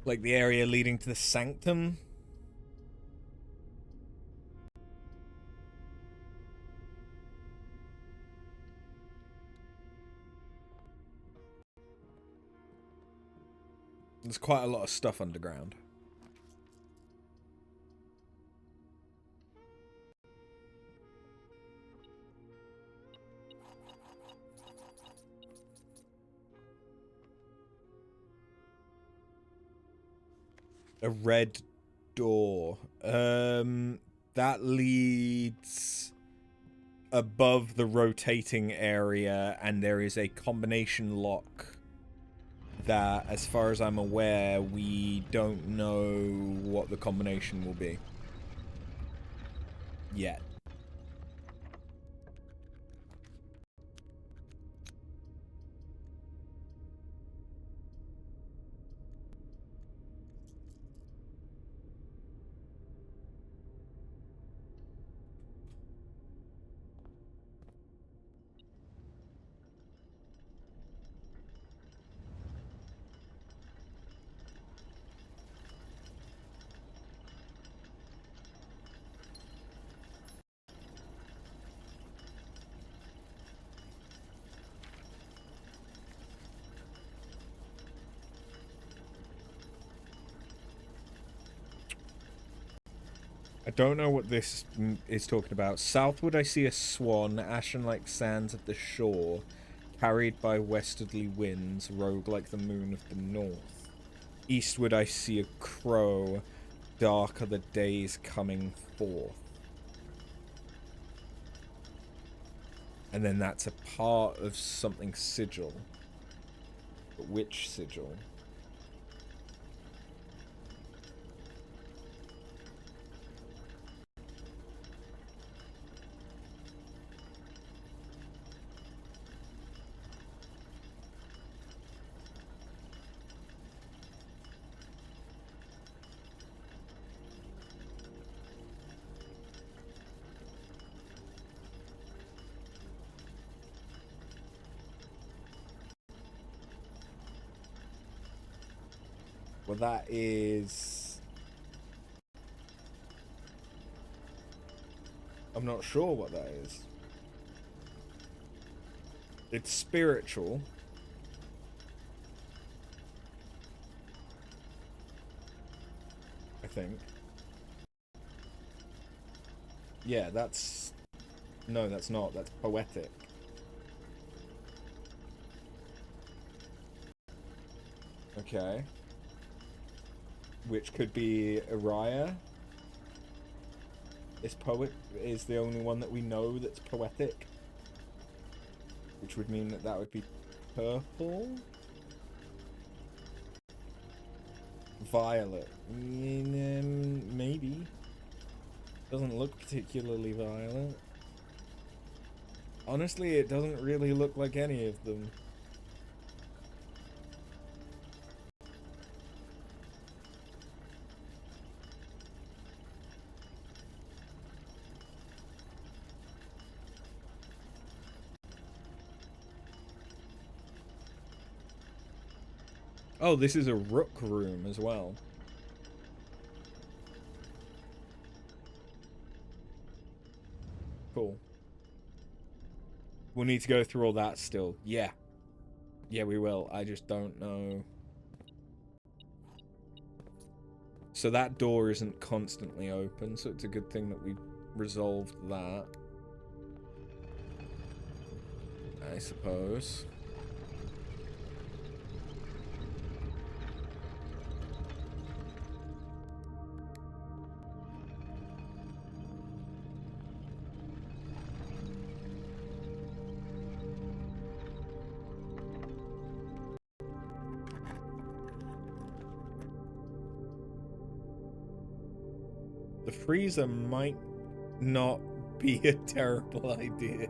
like the area leading to the sanctum? There's quite a lot of stuff underground. A red door. That leads above the rotating area, and there is a combination lock that, as far as I'm aware, we don't know what the combination will be yet. I don't know what this is talking about. Southward, I see a swan, ashen like sands of the shore, carried by westerly winds, rogue like the moon of the north. Eastward, I see a crow, dark are the days coming forth. And then that's a part of something sigil. But which sigil? Well, that is... I'm not sure what that is. It's spiritual. I think. Yeah, that's... No, that's not. That's poetic. Okay. Which could be Araya. Is the only one that we know that's poetic. Which would mean that that would be purple? Violet. Maybe. Doesn't look particularly violet. Honestly, it doesn't really look like any of them. Oh, this is a rook room as well. Cool. We'll need to go through all that still. Yeah. Yeah, we will. I just don't know. So that door isn't constantly open, so it's a good thing that we resolved that. I suppose. The freezer might not be a terrible idea.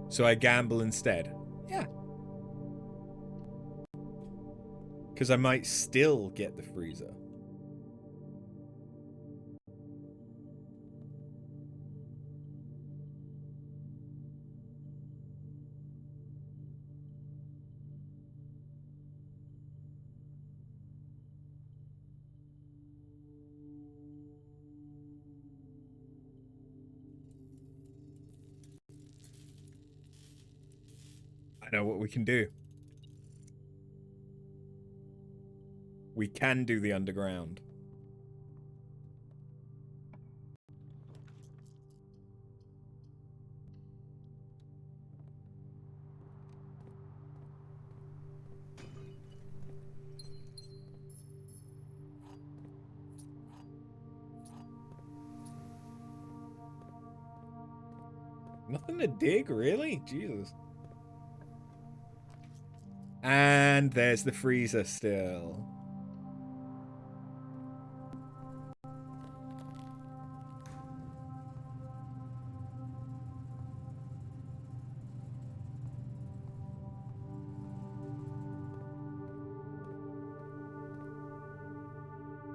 So I gamble instead. Yeah. Because I might still get the freezer. I know what we can do. We can do the underground. Nothing to dig, really? Jesus. And there's the freezer still.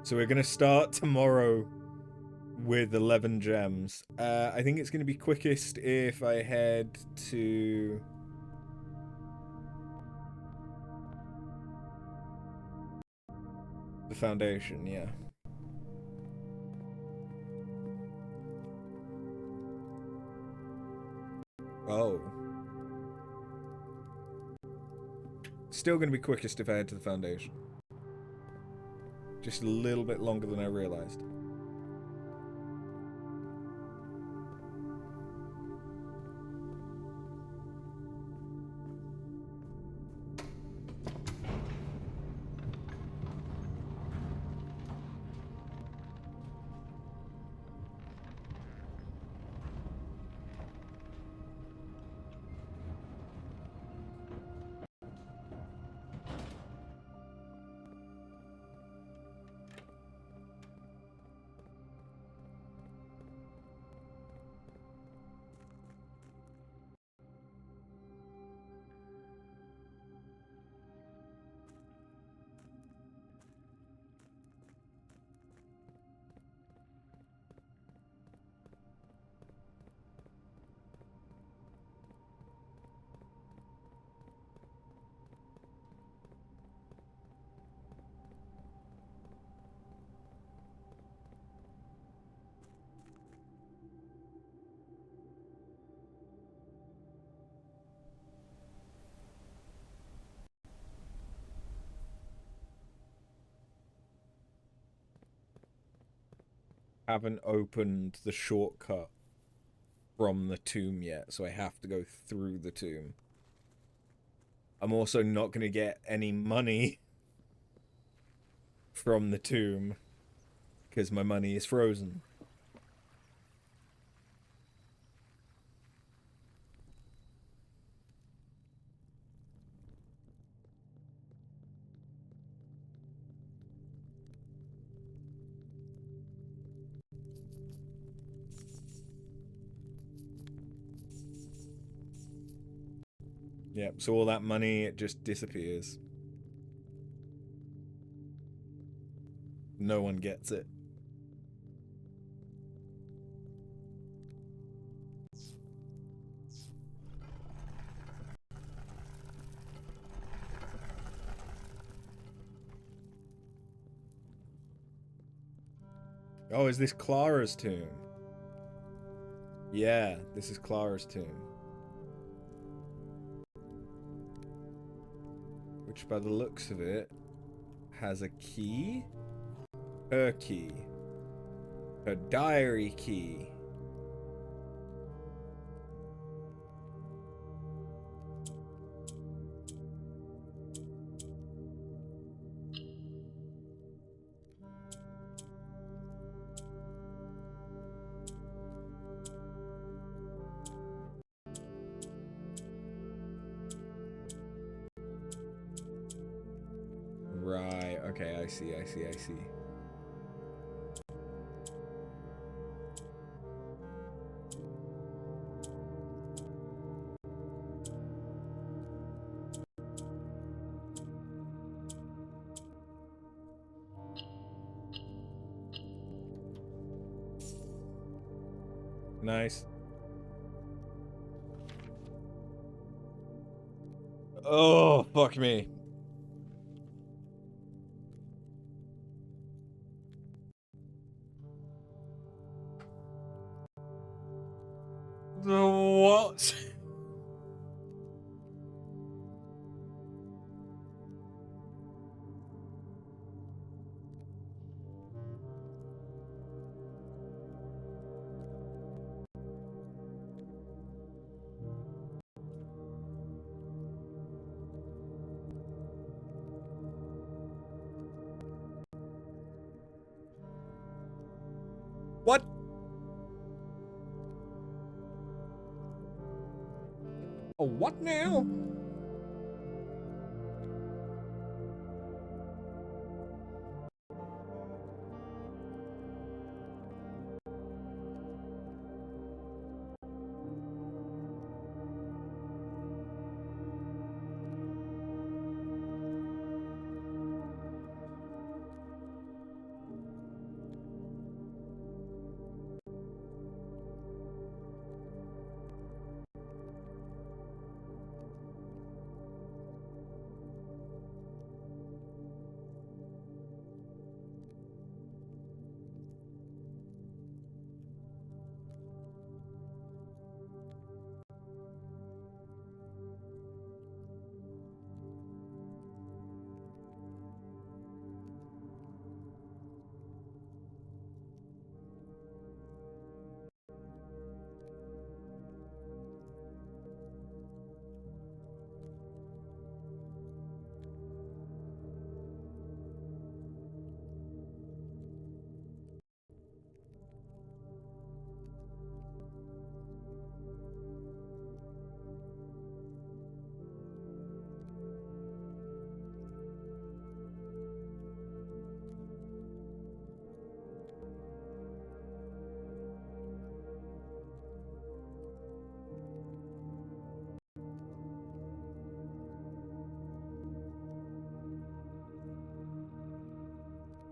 So we're going to start tomorrow with 11 gems. I think it's going to be quickest if I head to... the foundation, yeah. Oh. Still going to be quickest if I head to the foundation. Just a little bit longer than I realized. Haven't opened the shortcut from the tomb yet, so I have to go through the tomb. I'm also not going to get any money from the tomb because my money is frozen. Yep, so all that money, it just disappears. No one gets it. Oh, is this Clara's tomb? Yeah, this is Clara's tomb. Which, by the looks of it, has a key. Her key. Her diary key. Right, okay, I see. Nice. Oh, fuck me. The what? Oh, what now?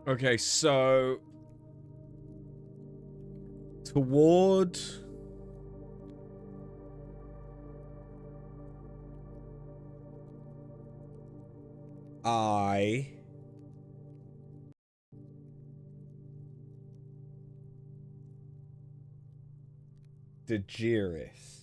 Okay, so toward I Daenerys.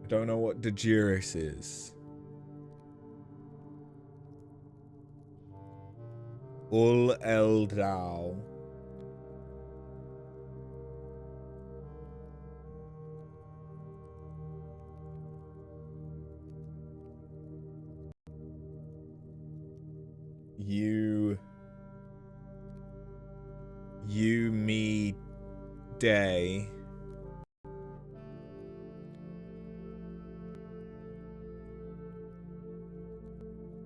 I don't know what Daenerys is. Ul Eldau. You, me, day.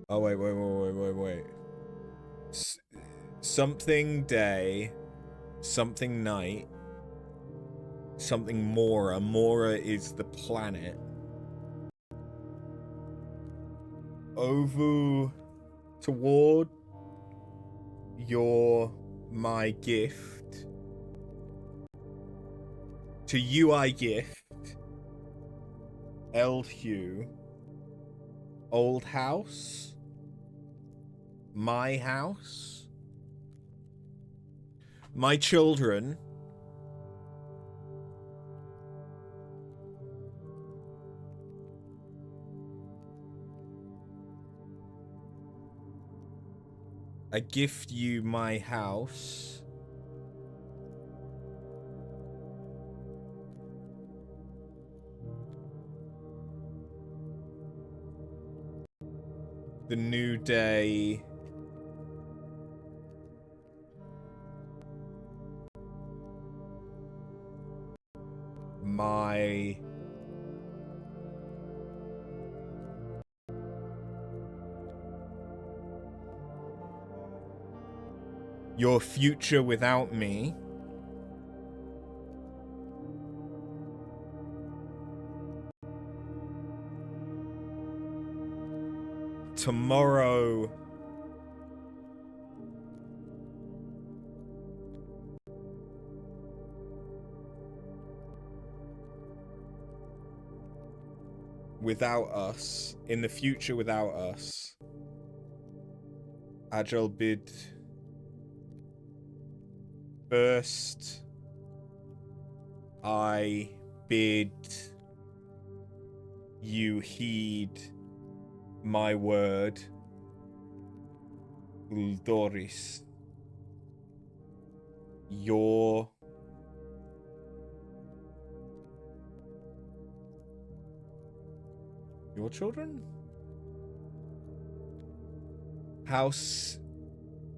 Oh, wait. Something day, something night, something Mora. Mora is the planet. Over toward my gift. To you I gift. Eldhugh. Old house. My house. My children. I gift you my house. The new day. My your future without me. Tomorrow. Without us. In the future without us. Agile bid. First. I bid you heed my word. Uldoris. Your Your children? House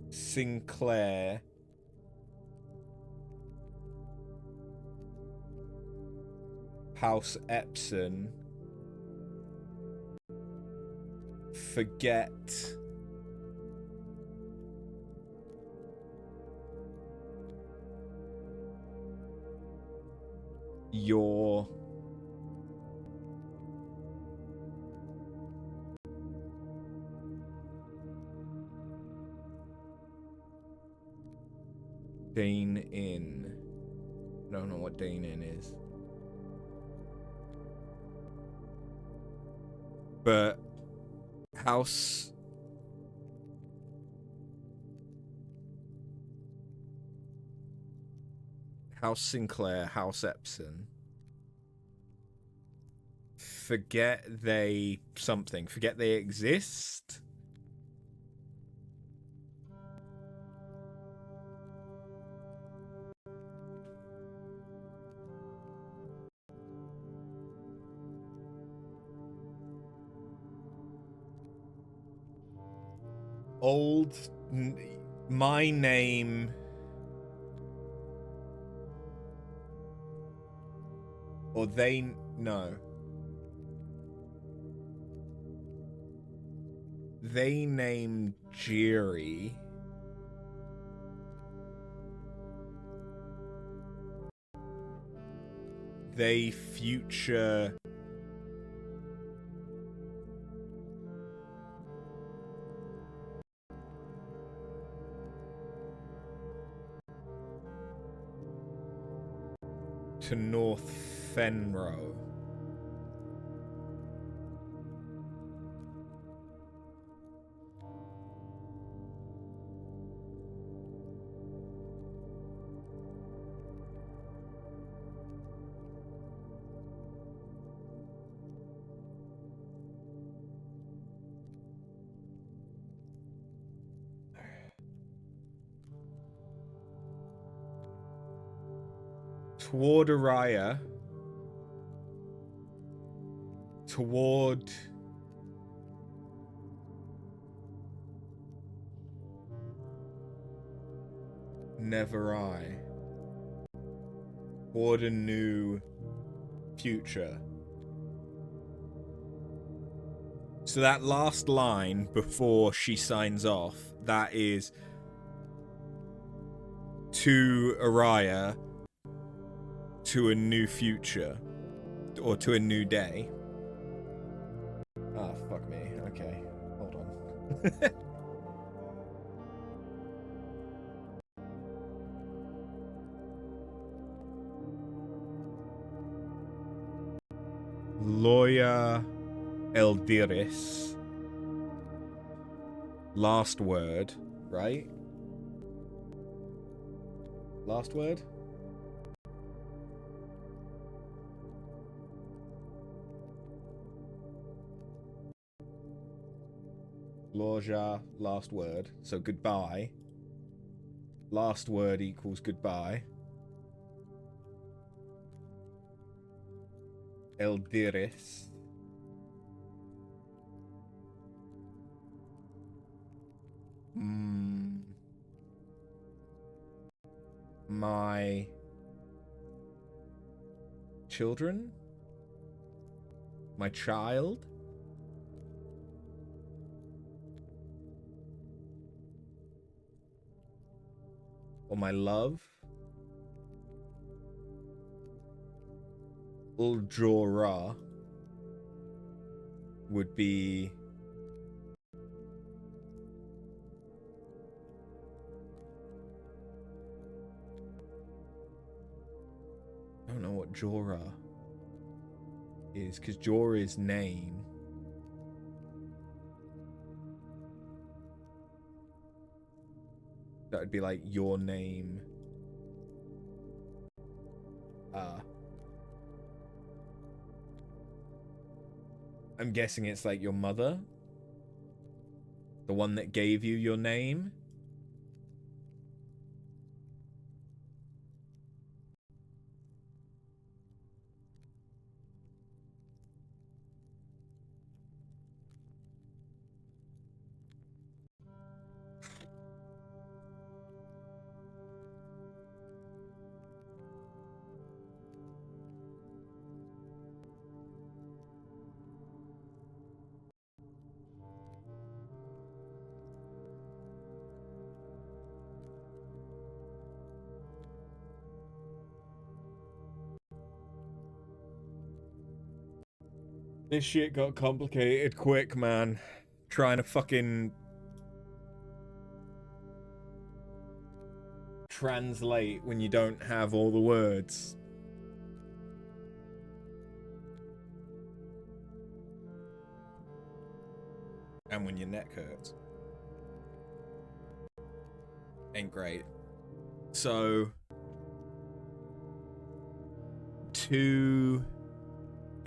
Sinclair. House Epson. Forget your Dane Inn. I don't know what Dane Inn is. But House Sinclair, House Epson. Forget they something. Forget they exist. My name. Or they. No. They named Jiri. They future. To North Fenro. Toward Araya. Toward Never I. Toward a new future. So that last line before she signs off, that is to Araya, to a new future, or to a new day. Ah, fuck me. Okay, hold on. Lawyer Eldiris. Last word, right? Last word? Loja, last word. So goodbye. Last word equals goodbye. Eldiris. My children? My child? Or my love? Uljora would be I don't know what Jorah is, because Jorah is name. That would be like your name. I'm guessing it's like your mother? The one that gave you your name? This shit got complicated quick, man. Trying to fucking translate when you don't have all the words. And when your neck hurts. Ain't great. So, two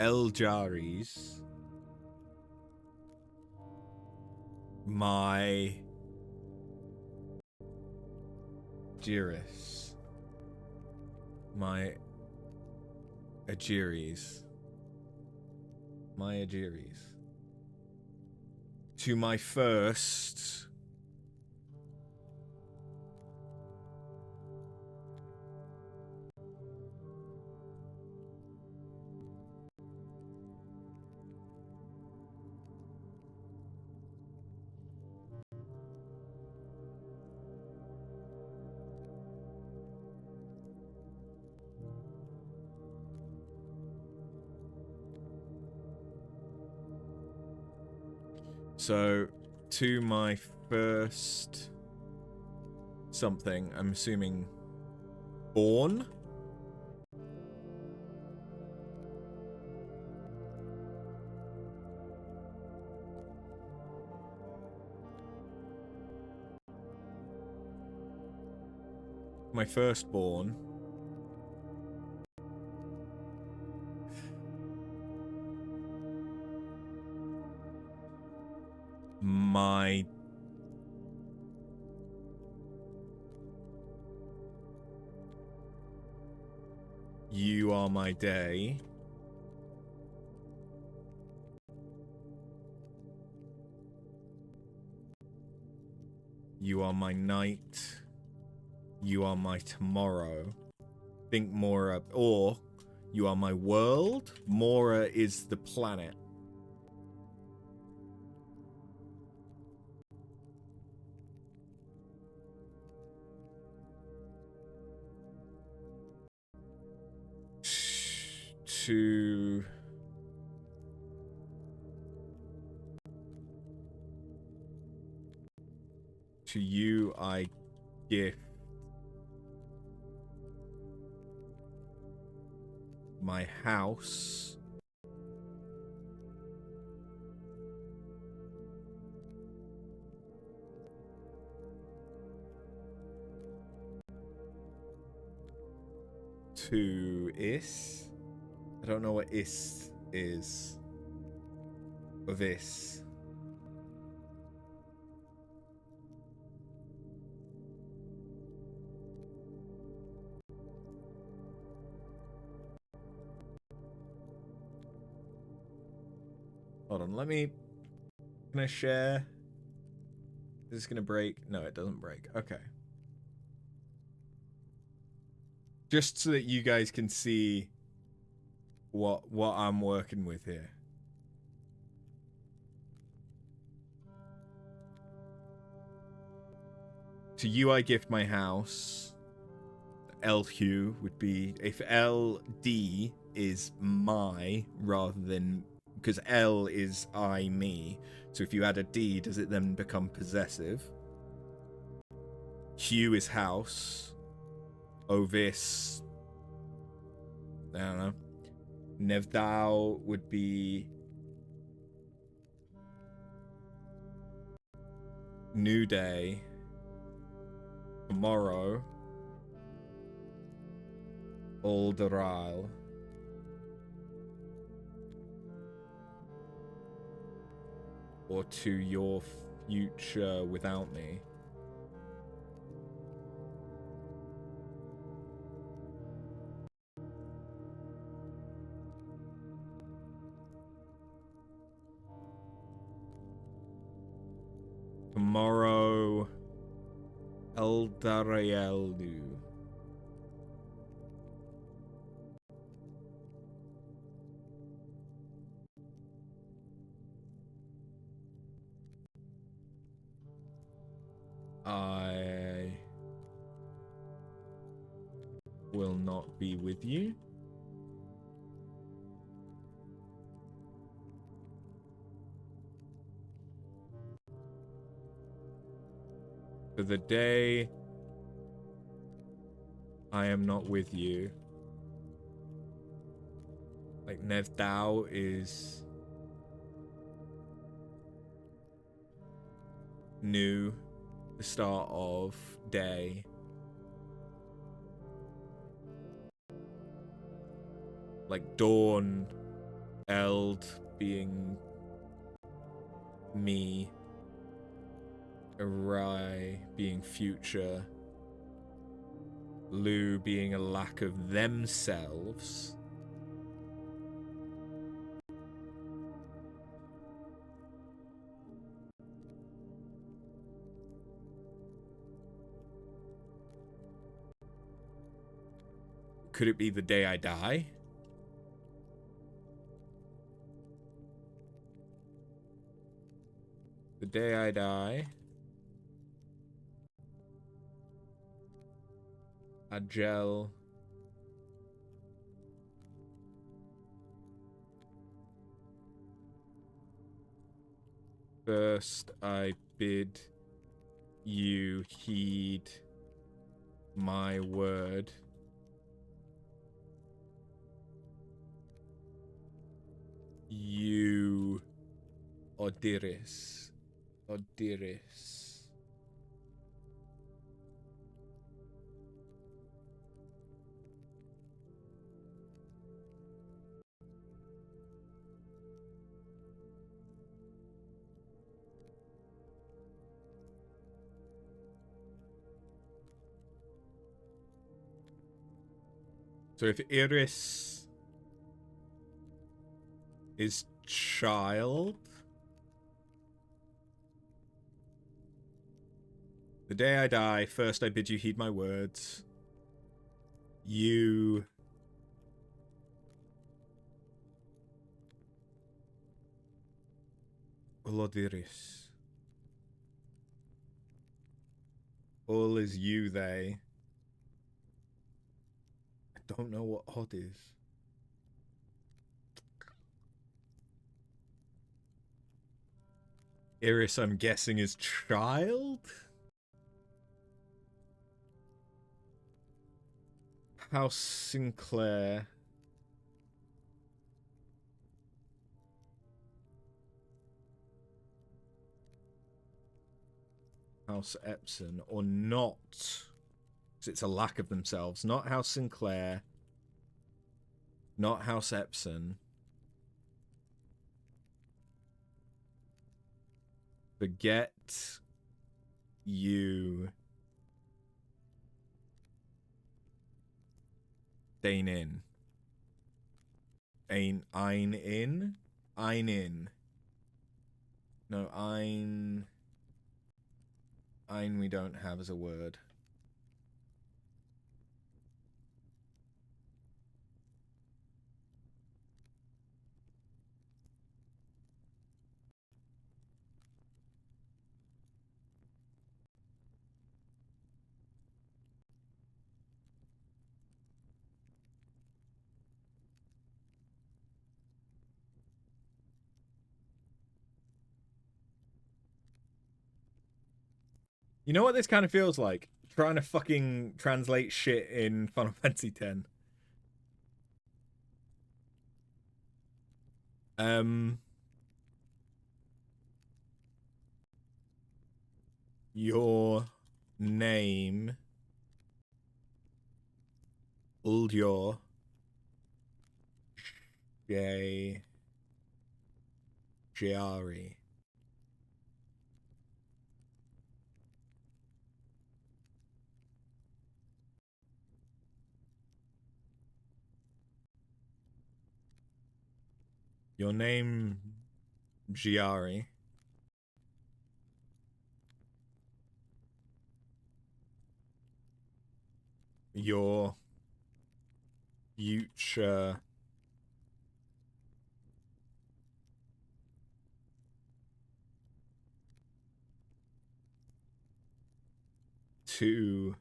Eljaris, my Jiris, my Agiris, to my first So, to my first something, I'm assuming born? My firstborn. My you are my day. You are my night. You are my tomorrow. Think Mora, or you are my world. Mora is the planet. To you I gift my house. To Is. I don't know what Is is. Or this. Hold on, let me... Can I share? Is this gonna break? No, it doesn't break. Okay. Just so that you guys can see what I'm working with here. To you I gift my house. LQ would be... If LD is my rather than... Because L is I, me. So if you add a D, does it then become possessive? Q is house. Ovis... I don't know. Nevdao would be... New day. Tomorrow. Olderal. Or to your future without me. Tomorrow, Eldaraelu. I will not be with you. For the day I am not with you. Like, Nev Dao is new, the start of day. Like dawn, Eld being me, Arai being future, Lu being a lack of themselves. Could it be the day I die? The day I die. Agel. First, I bid you heed my word. You, Odiris. Odiris. So if Iris is child, the day I die, first I bid you heed my words. You Olodiris. All is you, they. I don't know what Hod is. Iris, I'm guessing, is child? House Sinclair. House Epson, or not. Because it's a lack of themselves. Not House Sinclair. Not House Epson. Forget you. Dane in. Ein in? Ein in. No, ein we don't have as a word. You know what this kind of feels like? Trying to fucking translate shit in Final Fantasy X. Your name, Ulyor Jari. Your name, Giari. Your future to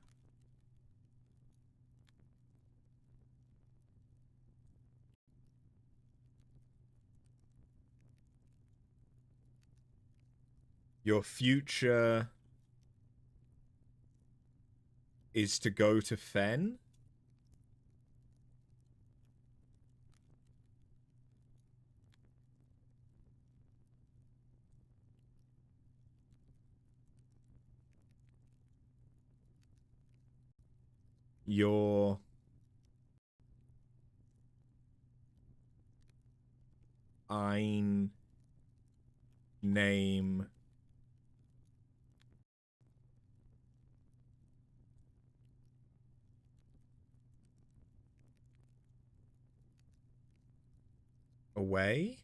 your future is to go to Fen. Your ein name away?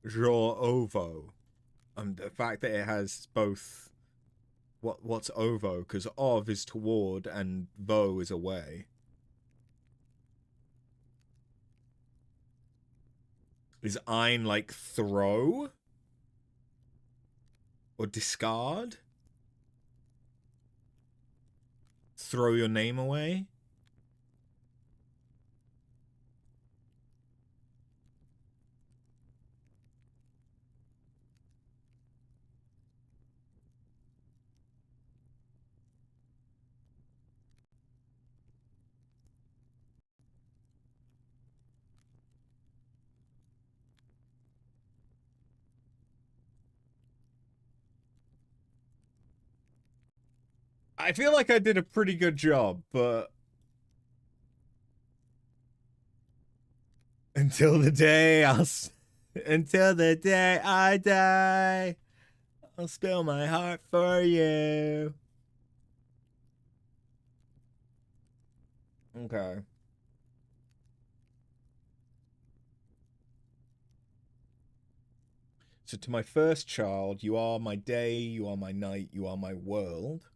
Draw ovo. The fact that it has both. What's ovo? Because ov is toward and vo is away. Is ein like throw? Or discard? Throw your name away? I feel like I did a pretty good job, but until the day I die, I'll spill my heart for you. Okay. So to my first child, you are my day, you are my night, you are my world.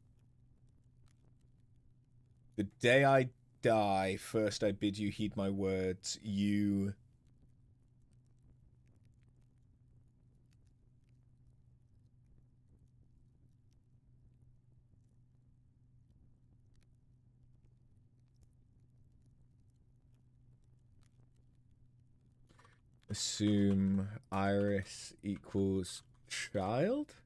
The day I die, first I bid you heed my words. You assume Iris equals child?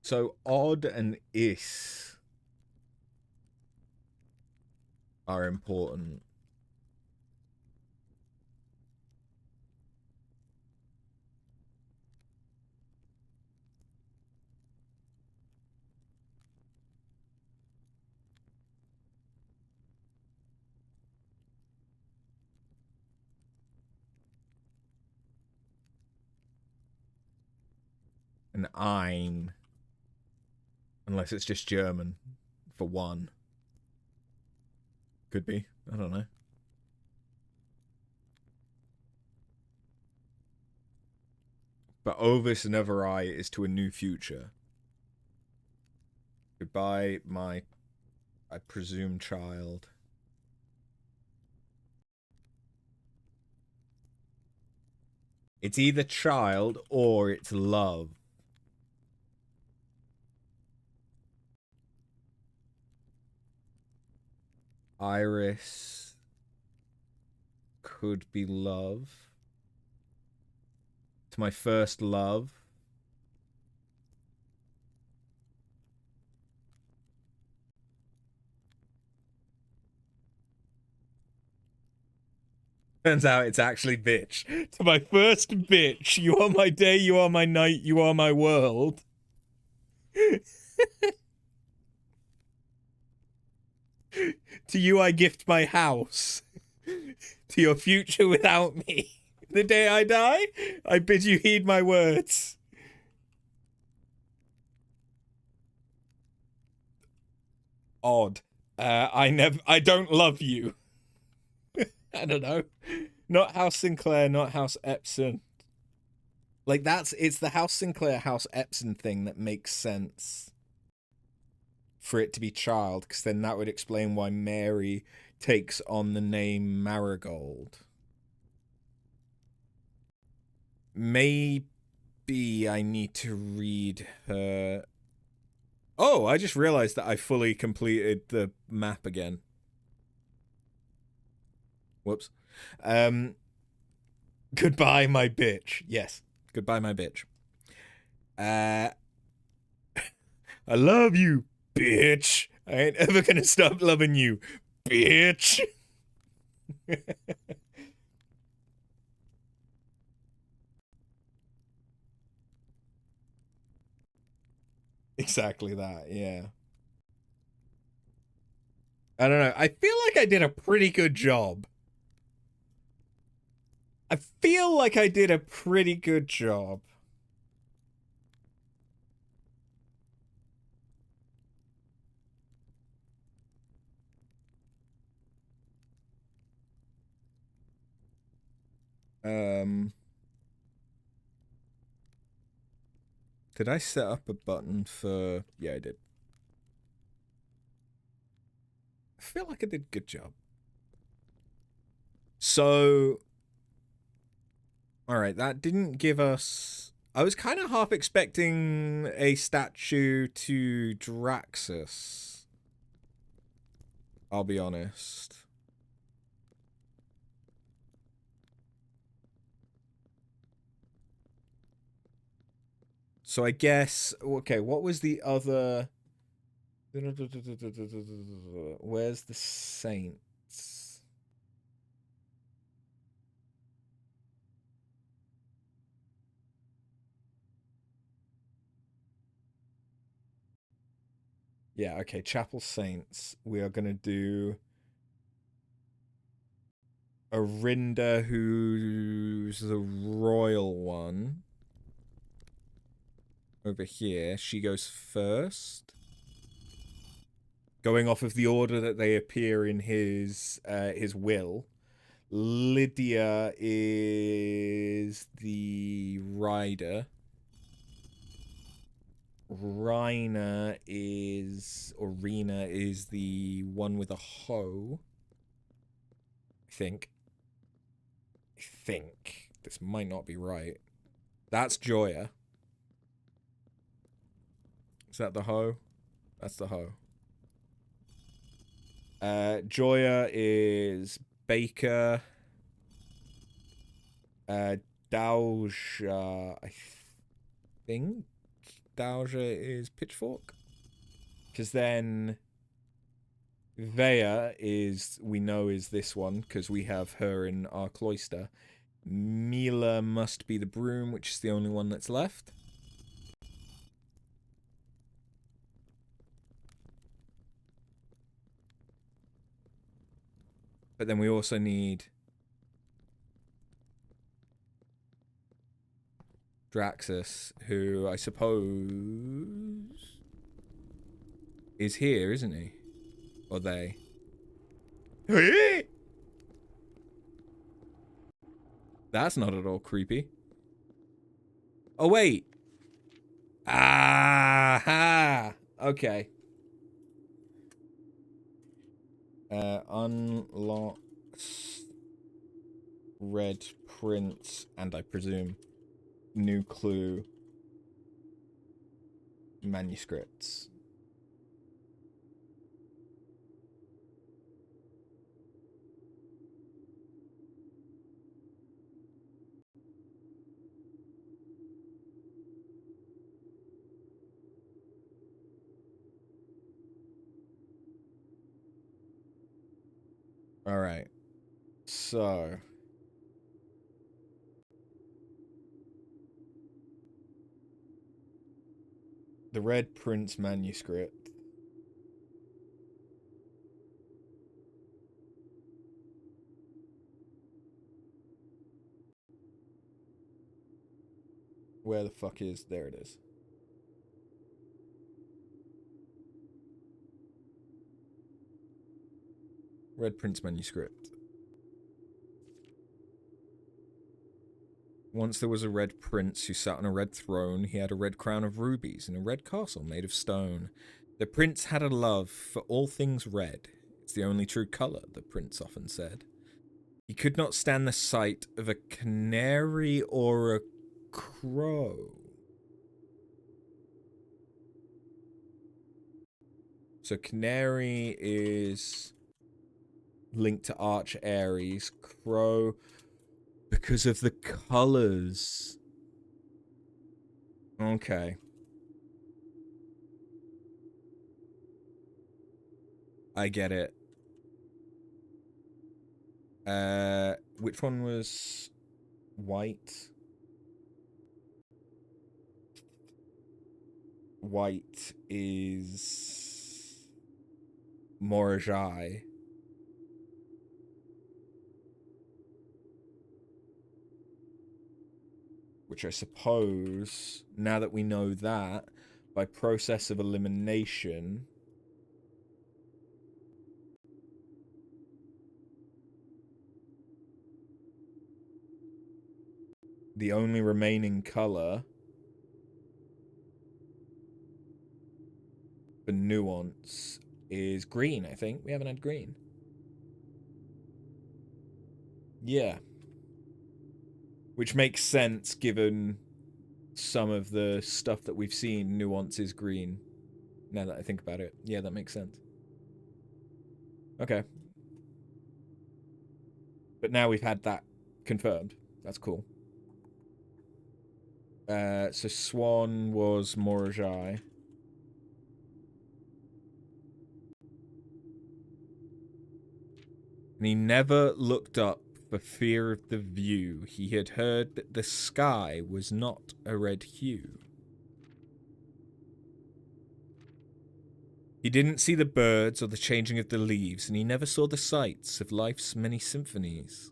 So odd and is are important. And ein, unless it's just German for one. Could be. I don't know. But Ovis Never I is to a new future. Goodbye, my, I presume, child. It's either child or it's love. Iris could be love. To my first love. Turns out it's actually bitch. To my first bitch, you are my day, you are my night, you are my world. To you I gift my house. To your future without me. The day I die, I bid you heed my words. Odd. I don't love you. I don't know. Not House Sinclair, not House Epson. Like it's the House Sinclair, House Epson thing that makes sense for it to be child, because then that would explain why Mary takes on the name Marigold. Maybe I need to read her. Oh, I just realized that I fully completed the map again. Whoops. Goodbye, my bitch. Yes. Goodbye, my bitch. I love you, bitch. I ain't ever gonna stop loving you, bitch. Exactly that, yeah. I don't know. I feel like I did a pretty good job. I feel like I did a pretty good job. Did I set up a button for... Yeah, I did. I feel like I did a good job. So... Alright, that didn't give us... I was kind of half expecting a statue to Draxus. I'll be honest. So I guess... Okay, what was the other... Where's the Saints? Yeah, okay, Chapel Saints. We are going to do Arinda, who's the royal one. Over here. She goes first. Going off of the order that they appear in his will. Lydia is the rider. Rena is the one with a hoe. I think. This might not be right. That's Joya. Is that the hoe? That's the hoe. Joya is Baker. Dowager, I think. Dowager is Pitchfork. Because then Vea is, we know, is this one, because we have her in our cloister. Mila must be the broom, which is the only one that's left. But then we also need Draxus, who I suppose is here, isn't he? Or they? That's not at all creepy. Oh, wait. Aha! Okay. Unlocks red prints, and I presume new clue manuscripts. All right. So the Red Prince manuscript. Where the fuck is... There it is. Red Prince manuscript. Once there was a red prince who sat on a red throne. He had a red crown of rubies and a red castle made of stone. The prince had a love for all things red. It's the only true colour, the prince often said. He could not stand the sight of a canary or a crow. So canary is linked to Arch Aries. Crow, because of the colors. Okay. I get it. Which one was white? White is Morajai. Which I suppose, now that we know that, by process of elimination, the only remaining color for nuance is green, I think. We haven't had green. Yeah. Which makes sense given some of the stuff that we've seen, nuance is green. Now that I think about it. Yeah, that makes sense. Okay. But now we've had that confirmed. That's cool. So Swan was Morajai. And he never looked up for fear of the view. He had heard that the sky was not a red hue. He didn't see the birds or the changing of the leaves, and he never saw the sights of life's many symphonies.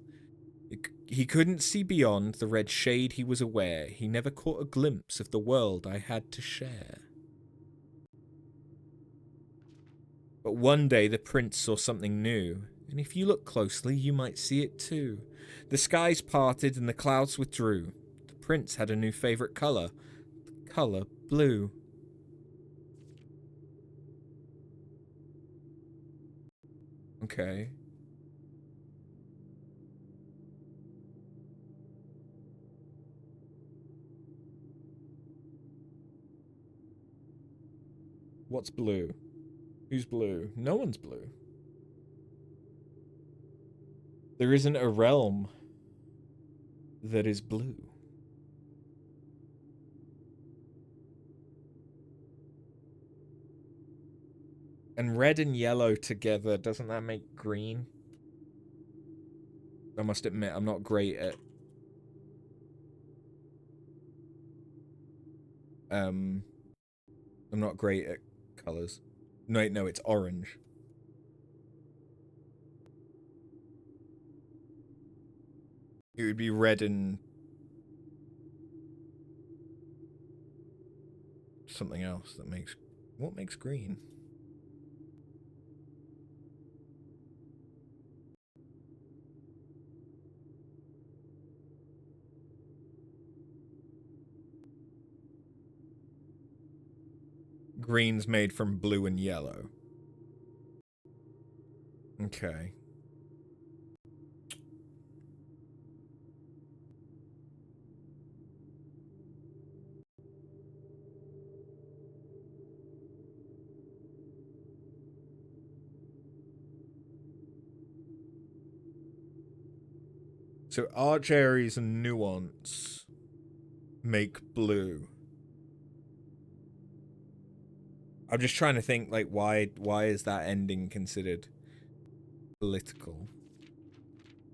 He couldn't see beyond the red shade he was aware. He never caught a glimpse of the world I had to share. But one day the prince saw something new, and if you look closely, you might see it too. The skies parted and the clouds withdrew. The prince had a new favorite color, the color blue. Okay. What's blue? Who's blue? No one's blue. There isn't a realm that is blue. And red and yellow together, doesn't that make green? I must admit, I'm not great at... I'm not great at colors. No, wait, no, it's orange. It would be red and... something else that makes... What makes green? Green's made from blue and yellow. Okay. So Arch Aries and Nuance make blue. I'm just trying to think, like, why is that ending considered political?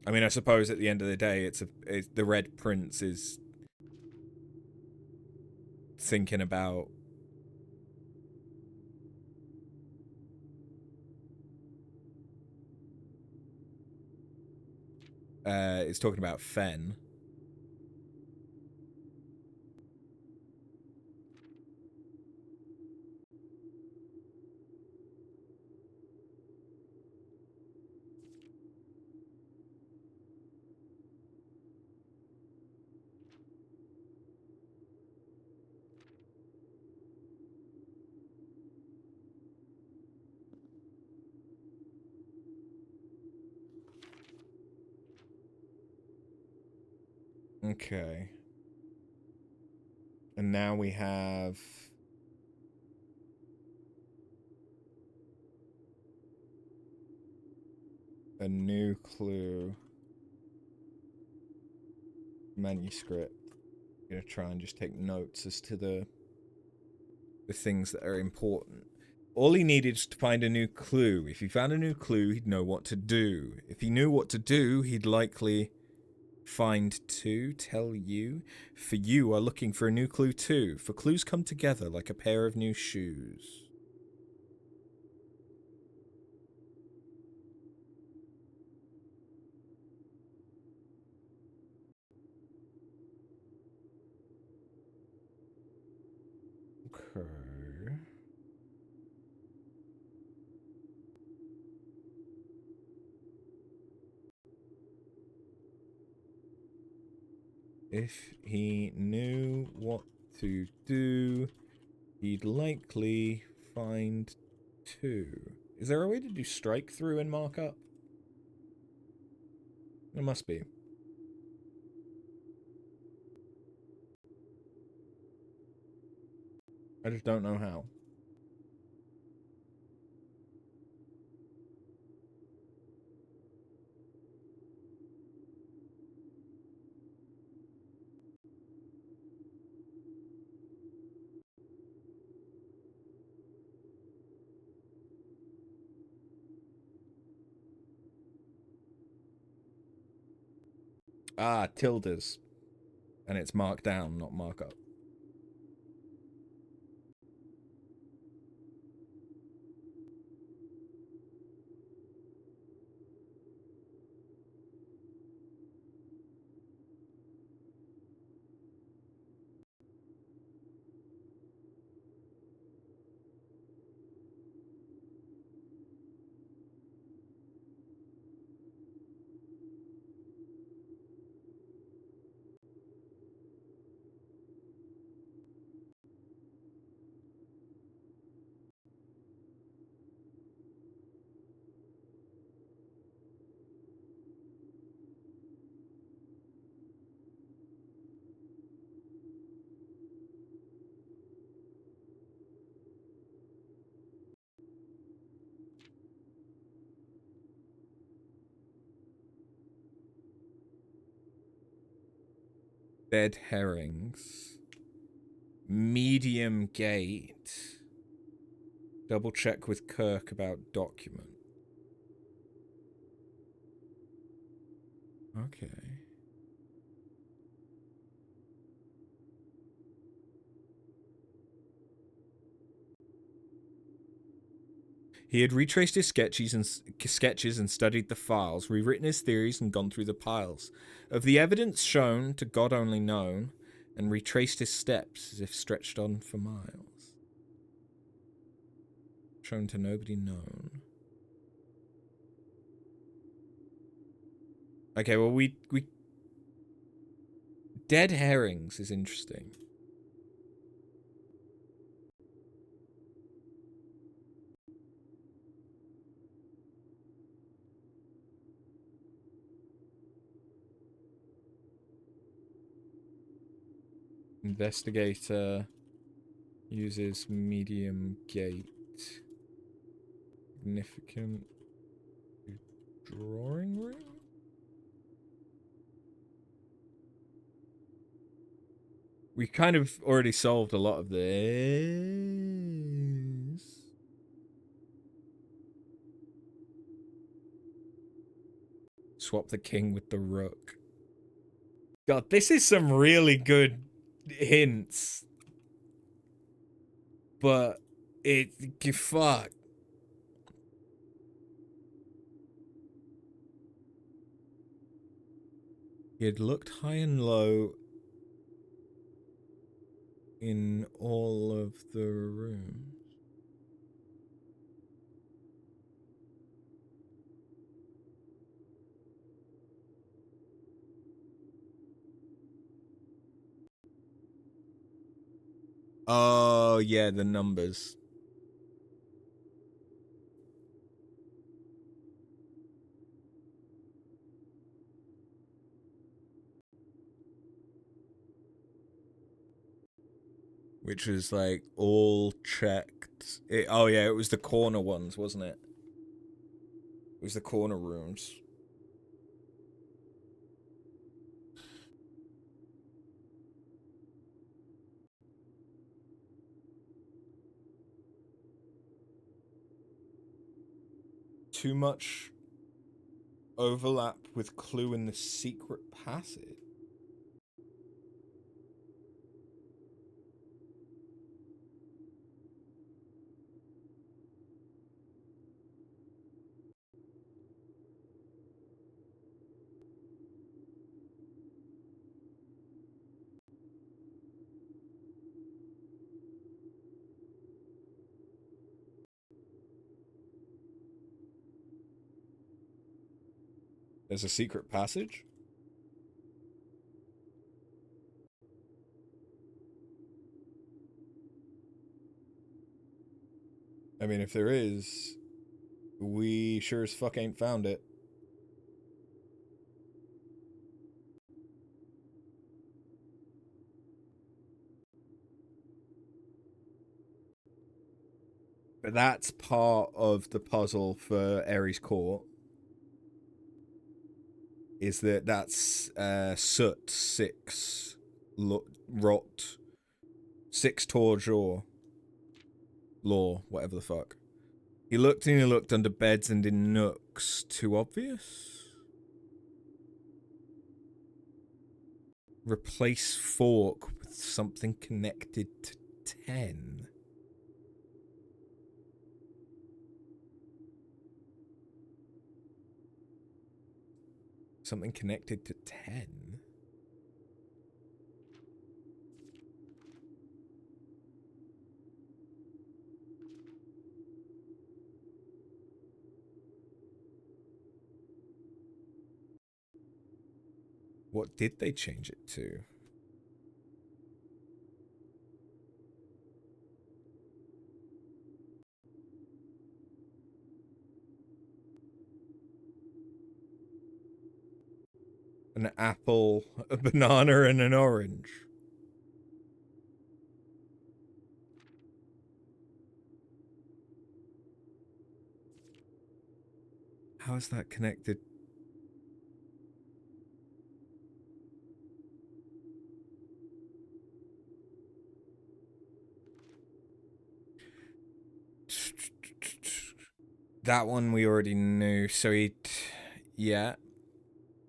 I mean, I suppose at the end of the day, it's the Red Prince is thinking about it's talking about Fen. Okay. And now we have... a new clue. Manuscript. I'm gonna try and just take notes as to the things that are important. All he needed is to find a new clue. If he found a new clue, he'd know what to do. If he knew what to do, he'd likely find two, tell you. For you are looking for a new clue too. For clues come together like a pair of new shoes. Okay. If he knew what to do, he'd likely find two. Is there a way to do strike through and markup? There must be. I just don't know how. Ah, tildes. And it's marked down, not markup. Dead herrings. Medium gate. Double check with Kirk about document. Okay. He had retraced his sketches and studied the files, rewritten his theories and gone through the piles of the evidence shown to God only known, and retraced his steps as if stretched on for miles. Shown to nobody known. Okay, well we dead herrings is interesting. Investigator uses medium gate. Significant drawing room? We kind of already solved a lot of this. Swap the king with the rook. God, this is some really good hints. But fuck. He had looked high and low in all of the rooms. Oh, yeah, the numbers. which is like all checked. Oh yeah, it was the corner ones, wasn't it? It was the corner rooms. Too much overlap with clue in the secret passage. There's a secret passage? I mean, if there is, we sure as fuck ain't found it. But that's part of the puzzle for Ares Court. Is that's soot 6 rot 6 torture law, whatever the fuck. He looked and he looked under beds and in nooks. Too obvious? Replace fork with something connected to 10. Something connected to 10? What did they change it to? An apple, a banana, and an orange. How is that connected? That one we already knew, so yeah.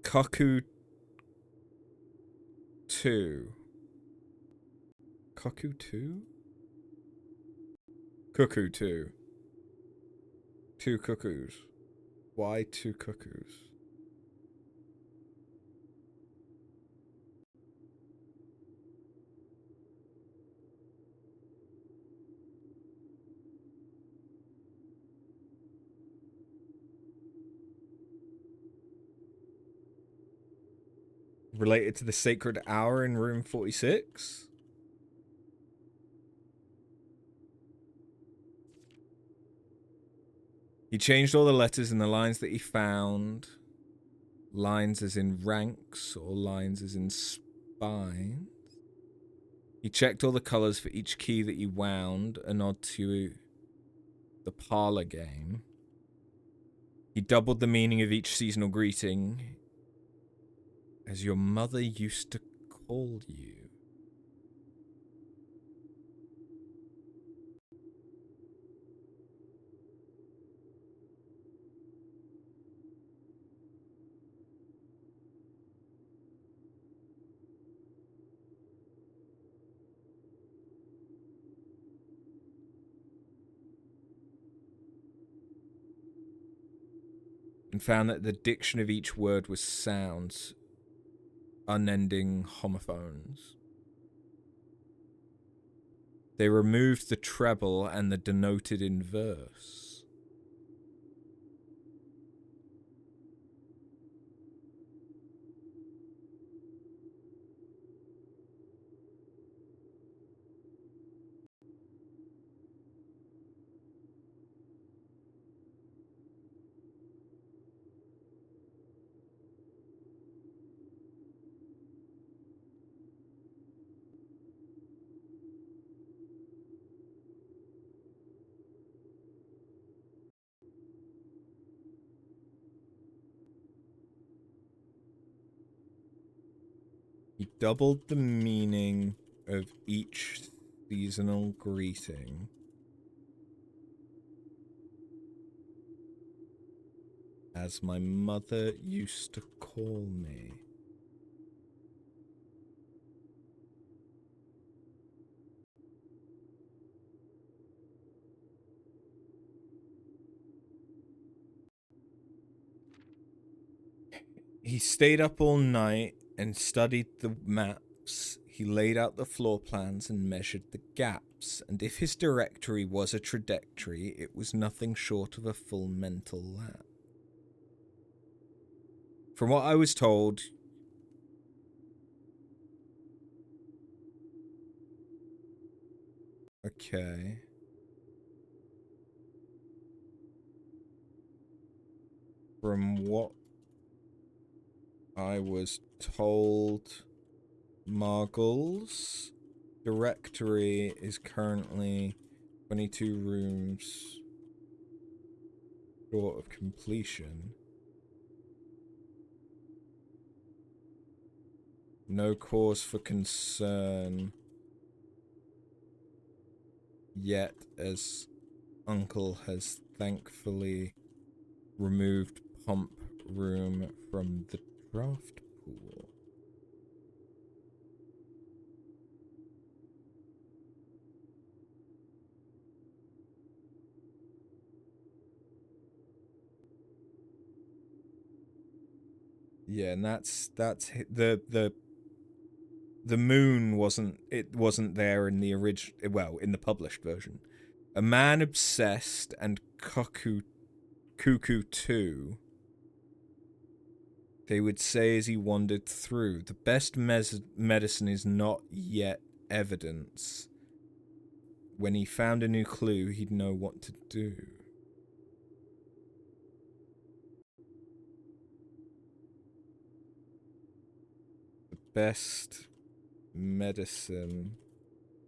Cuckoo 2. Cuckoo 2? Cuckoo 2. 2 cuckoos. Why 2 cuckoos? Related to the sacred hour in room 46? He changed all the letters in the lines that he found. Lines as in ranks or lines as in spines. He checked all the colors for each key that he wound, a nod to the parlor game. He doubled the meaning of each seasonal greeting, as your mother used to call you. And found that the diction of each word was sounds, unending homophones. They removed the treble and the denoted in verse. He doubled the meaning of each seasonal greeting. As my mother used to call me. He stayed up all night and studied the maps. He laid out the floor plans and measured the gaps. And if his directory was a trajectory, it was nothing short of a full mental lap. From what I was told, okay. From what I was told, Margle's directory is currently 22 rooms short of completion. No cause for concern yet, as Uncle has thankfully removed pump room from the draft pool. Yeah, and that's the moon wasn't there in the original, well, in the published version. A man obsessed and cuckoo 2, they would say as he wandered through. The best medicine is not yet evidence. When he found a new clue, he'd know what to do. The best medicine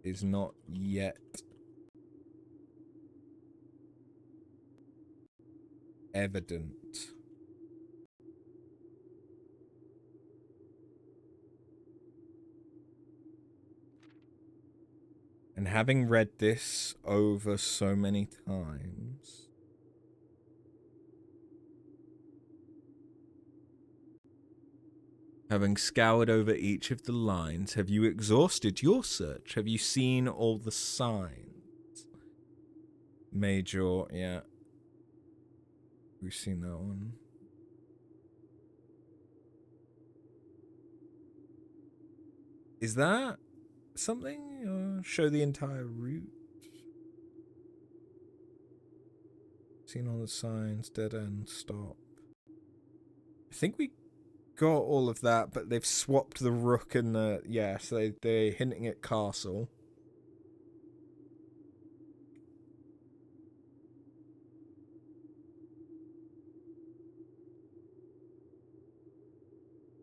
is not yet evident. And having read this over so many times, having scoured over each of the lines, have you exhausted your search? Have you seen all the signs? Major, yeah. We've seen that one. Is that something? Show the entire route. Seen all the signs, dead end, stop. I think we got all of that, but they've swapped the rook and the... Yeah, so they're hinting at castle.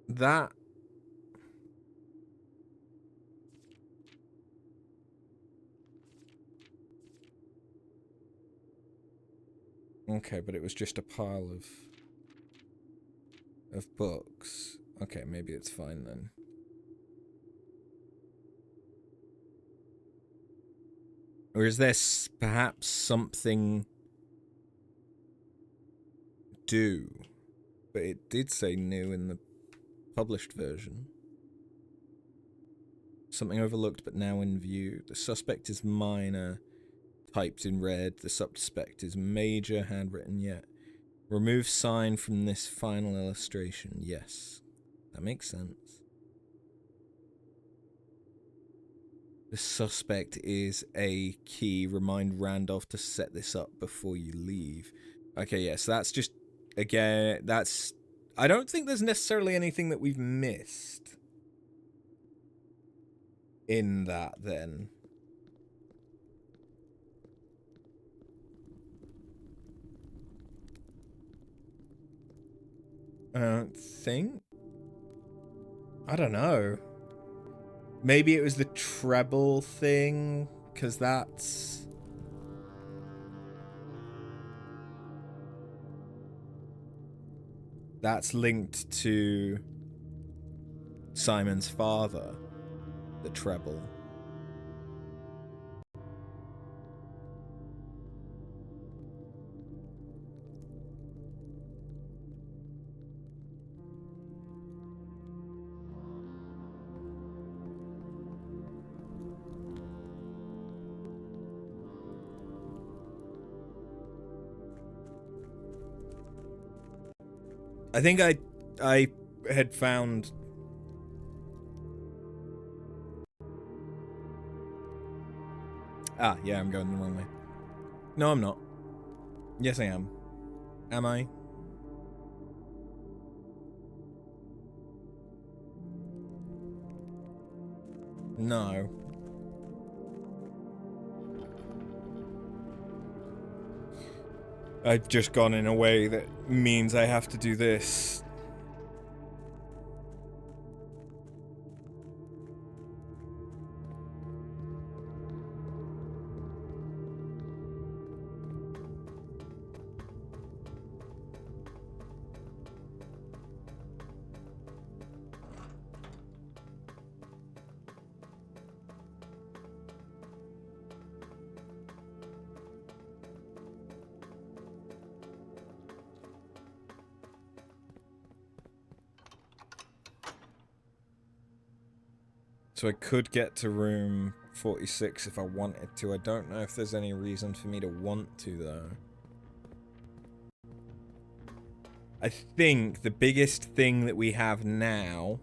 That... Okay, but it was just a pile of books. Okay, maybe it's fine then. Or is there perhaps something due? But it did say new in the published version. Something overlooked but now in view. The suspect is minor, typed in red. The suspect is major, handwritten yet. Remove sign from this final illustration. Yes, that makes sense. The suspect is a key. Remind Randolph to set this up before you leave. Okay, yes, yeah, so that's just, again, that's... I don't think there's necessarily anything that we've missed in that, then. I don't think. I don't know. Maybe it was the treble thing, because that's linked to Simon's father, the treble. I think I had found... Ah, yeah, I'm going the wrong way. No, I'm not. Yes, I am. Am I? No. I've just gone in a way that means I have to do this. So I could get to room 46 if I wanted to. I don't know if there's any reason for me to want to, though. I think the biggest thing that we have now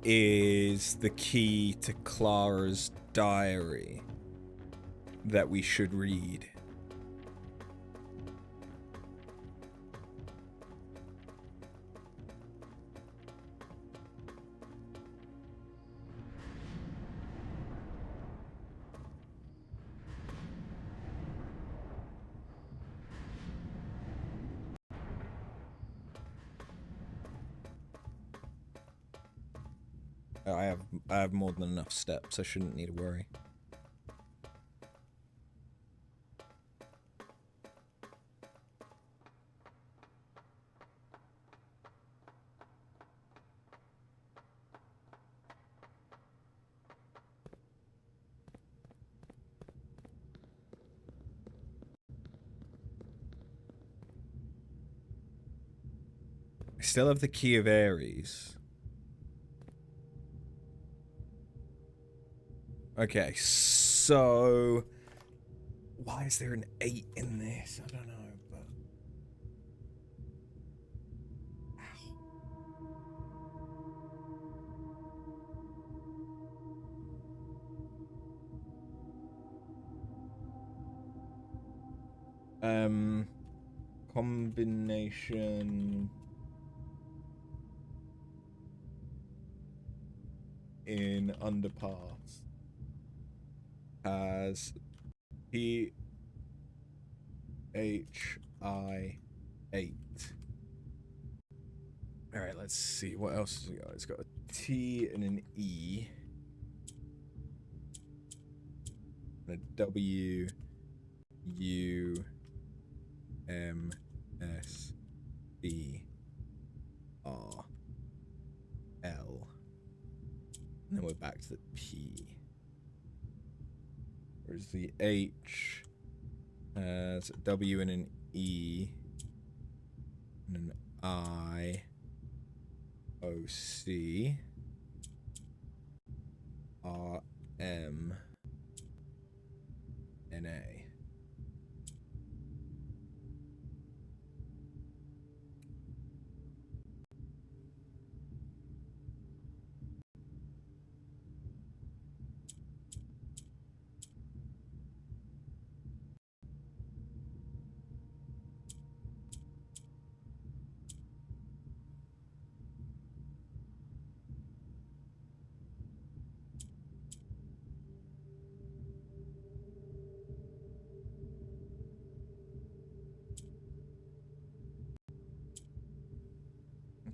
is the key to Clara's diary that we should read. I have more than enough steps. I shouldn't need to worry. I still have the key of Ares. Okay, so why is there an 8 in this? I don't know, but combination in underpass has PHI 8. All right, let's see what else has it got. It's got a T and an E and a W U M S B R L, and then we're back to the P. Whereas the H has a W and an E and an I O C R M N A.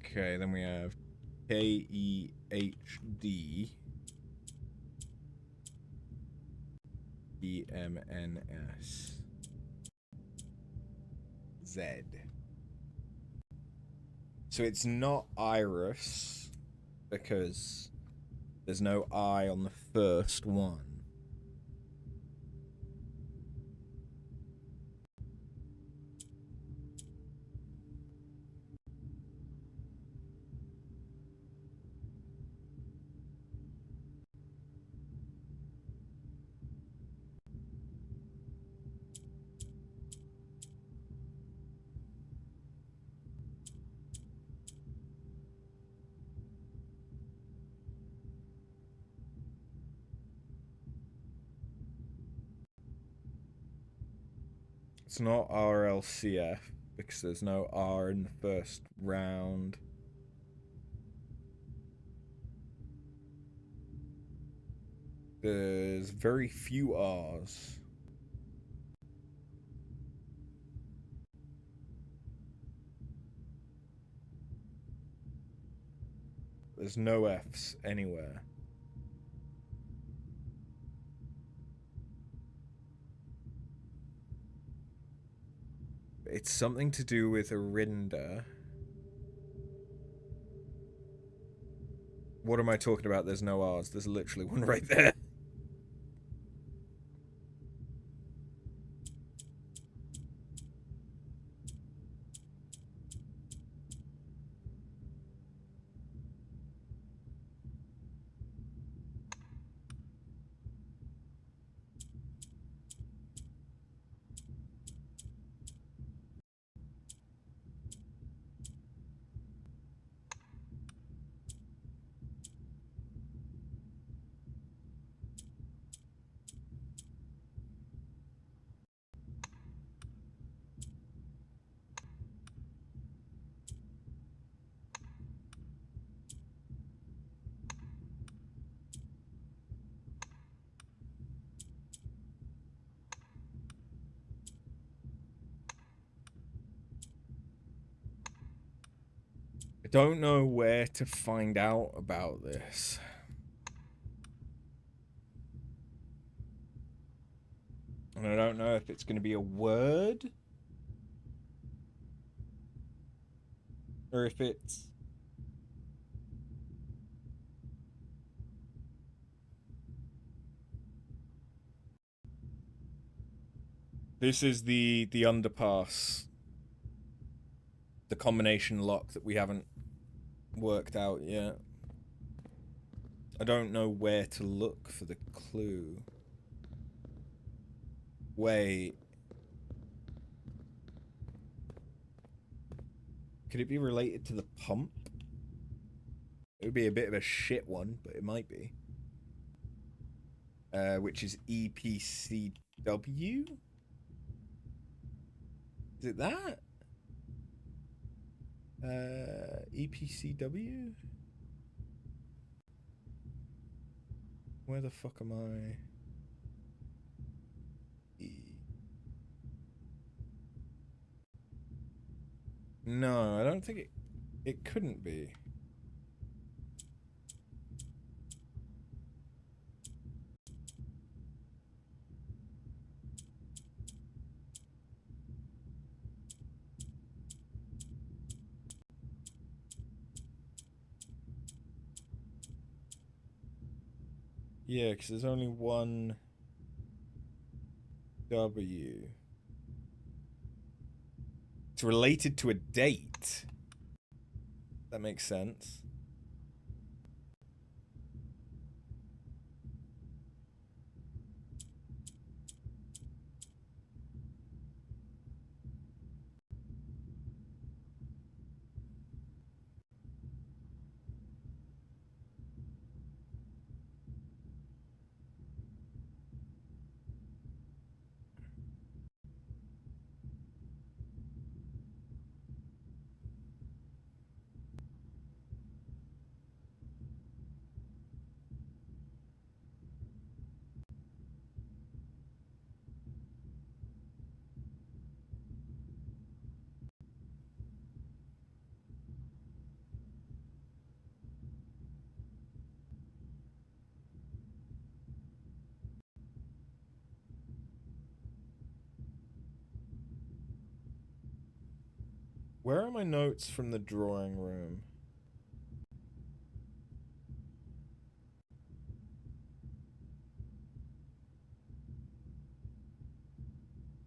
Okay, then we have KEHD EMNS Z. So it's not Iris, because there's no I on the first one. It's not RLCF, because there's no R in the first round. There's very few R's. There's no F's anywhere. It's something to do with Arinda. What am I talking about? There's no R's. There's literally one right there. I don't know where to find out about this. And I don't know if it's going to be a word or if it's this is the underpass, the combination lock that we haven't worked out yet. I don't know where to look for the clue. Wait. Could it be related to the pump? It would be a bit of a shit one, but it might be. Which is EPCW? Is it that? EPCW? Where the fuck am I? No, I don't think it couldn't be. Yeah, because there's only one W. It's related to a date. That makes sense. Where are my notes from the drawing room?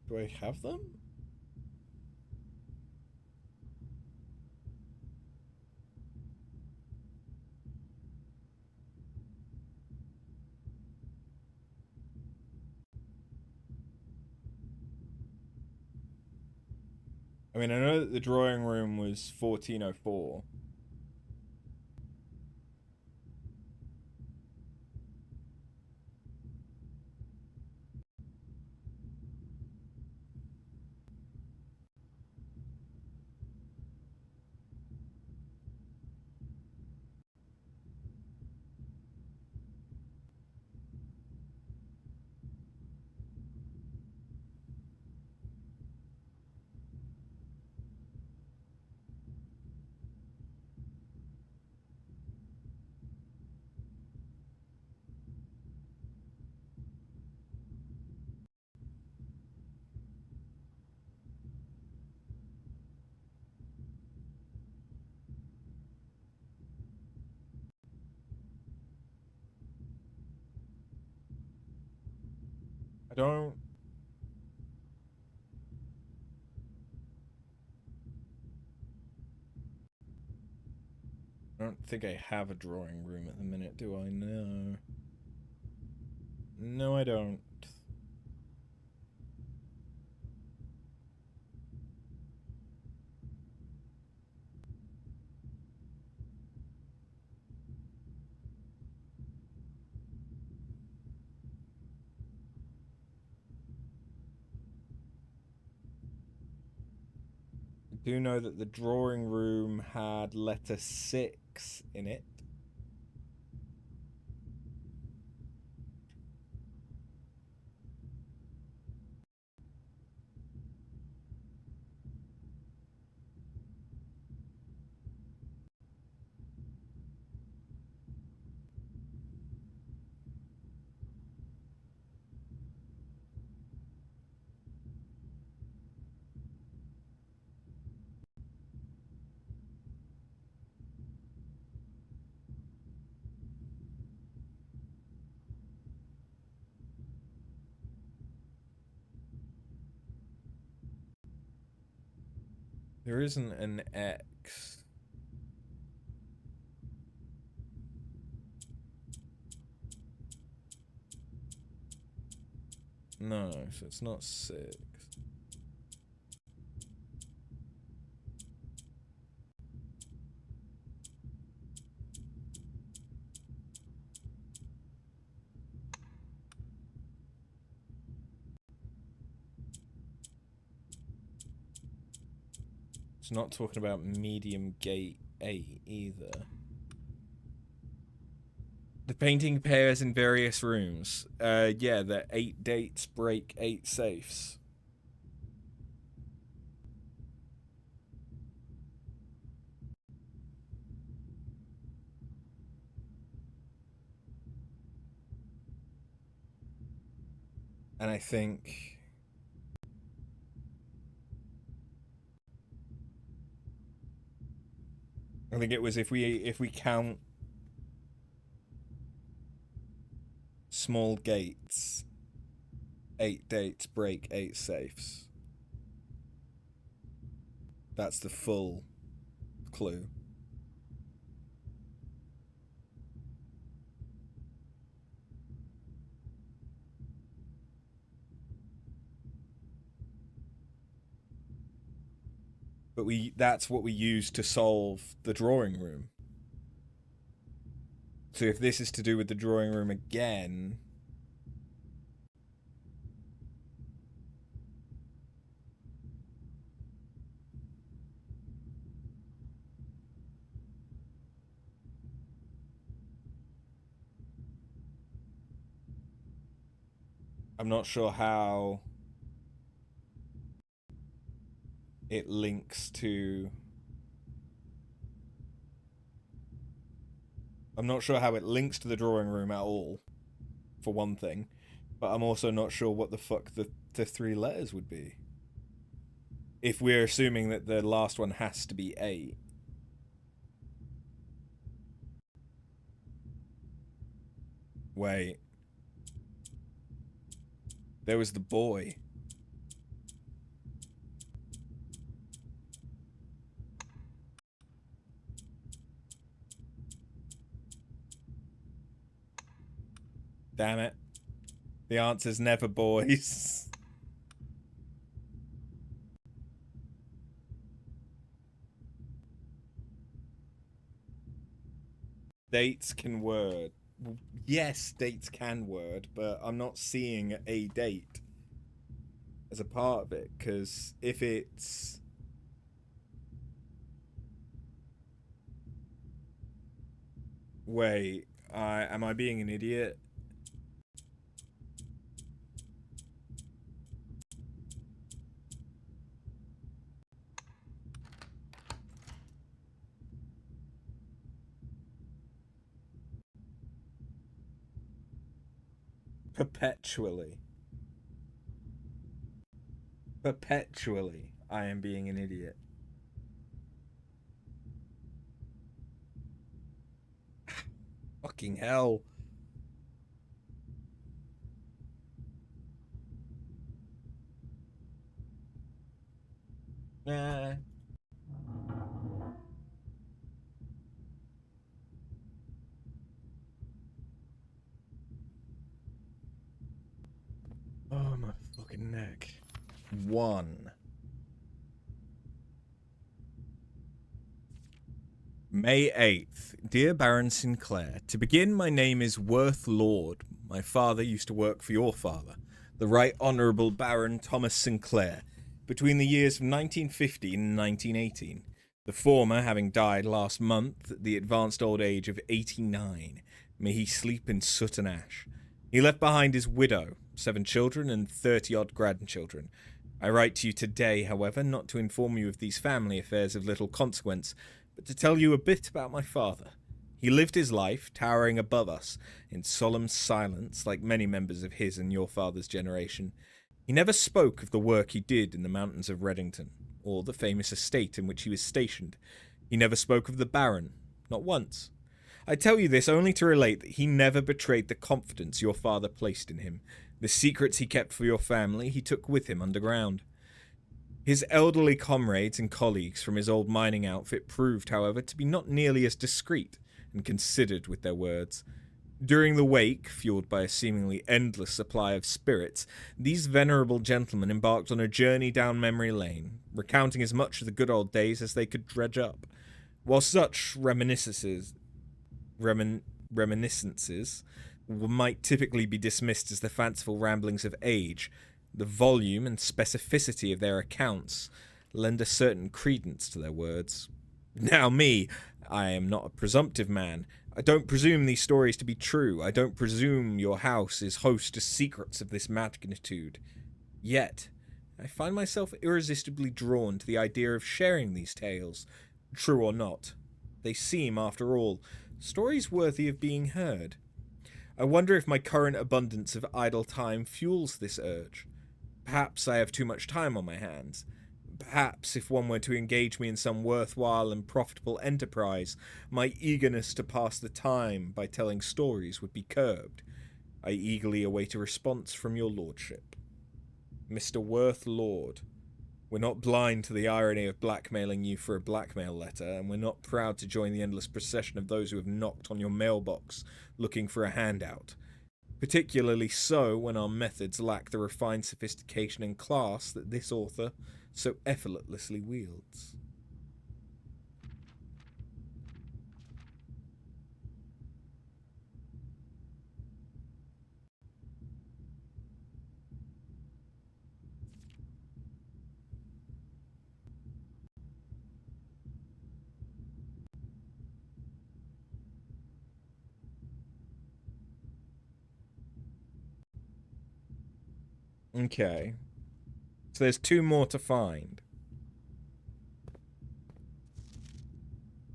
Do I have them? I mean, I know that the drawing room was 1404. I don't... I don't think I have a drawing room at the minute, do I? No. No, I don't. I do know that the drawing room had letter 6 in it. There isn't an X. No, so it's not 6. It's not talking about medium gate 8 either. The painting appears in various rooms. Yeah, the 8 dates break 8 safes. And I think it was if we count small gates, 8 dates break 8 safes. That's the full clue. But that's what we use to solve the drawing room. So if this is to do with the drawing room again, I'm not sure how it links to... I'm not sure how it links to the drawing room at all, for one thing. But I'm also not sure what the fuck the 3 letters would be. If we're assuming that the last one has to be 8. Wait. There was the boy. Damn it. The answer's never boys. Dates can word. Yes, dates can word, but I'm not seeing a date as a part of it, because if it's... Wait, am I being an idiot? Perpetually. Perpetually, I am being an idiot. Fucking hell. Nah. Oh, my fucking neck. 1. May 8th. Dear Baron Sinclair, to begin, my name is Worth Lord. My father used to work for your father, the Right Honourable Baron Thomas Sinclair, between the years of 1915 and 1918, the former having died last month at the advanced old age of 89. May he sleep in soot and ash. He left behind his widow, 7 children and 30-odd grandchildren. I write to you today, however, not to inform you of these family affairs of little consequence, but to tell you a bit about my father. He lived his life, towering above us, in solemn silence, like many members of his and your father's generation. He never spoke of the work he did in the mountains of Reddington, or the famous estate in which he was stationed. He never spoke of the Baron, not once. I tell you this only to relate that he never betrayed the confidence your father placed in him. The secrets he kept for your family he took with him underground. His elderly comrades and colleagues from his old mining outfit proved, however, to be not nearly as discreet and considered with their words. During the wake, fueled by a seemingly endless supply of spirits, these venerable gentlemen embarked on a journey down memory lane, recounting as much of the good old days as they could dredge up. While such reminiscences might typically be dismissed as the fanciful ramblings of age, the volume and specificity of their accounts lend a certain credence to their words. Now I am not a presumptive man. I don't presume these stories to be true. I don't presume your house is host to secrets of this magnitude. Yet, I find myself irresistibly drawn to the idea of sharing these tales, true or not. They seem, after all, stories worthy of being heard. I wonder if my current abundance of idle time fuels this urge. Perhaps I have too much time on my hands. Perhaps if one were to engage me in some worthwhile and profitable enterprise, my eagerness to pass the time by telling stories would be curbed. I eagerly await a response from your lordship. Mr. Worth Lord. We're not blind to the irony of blackmailing you for a blackmail letter, and we're not proud to join the endless procession of those who have knocked on your mailbox looking for a handout. Particularly so when our methods lack the refined sophistication and class that this author so effortlessly wields. Okay. So there's 2 more to find.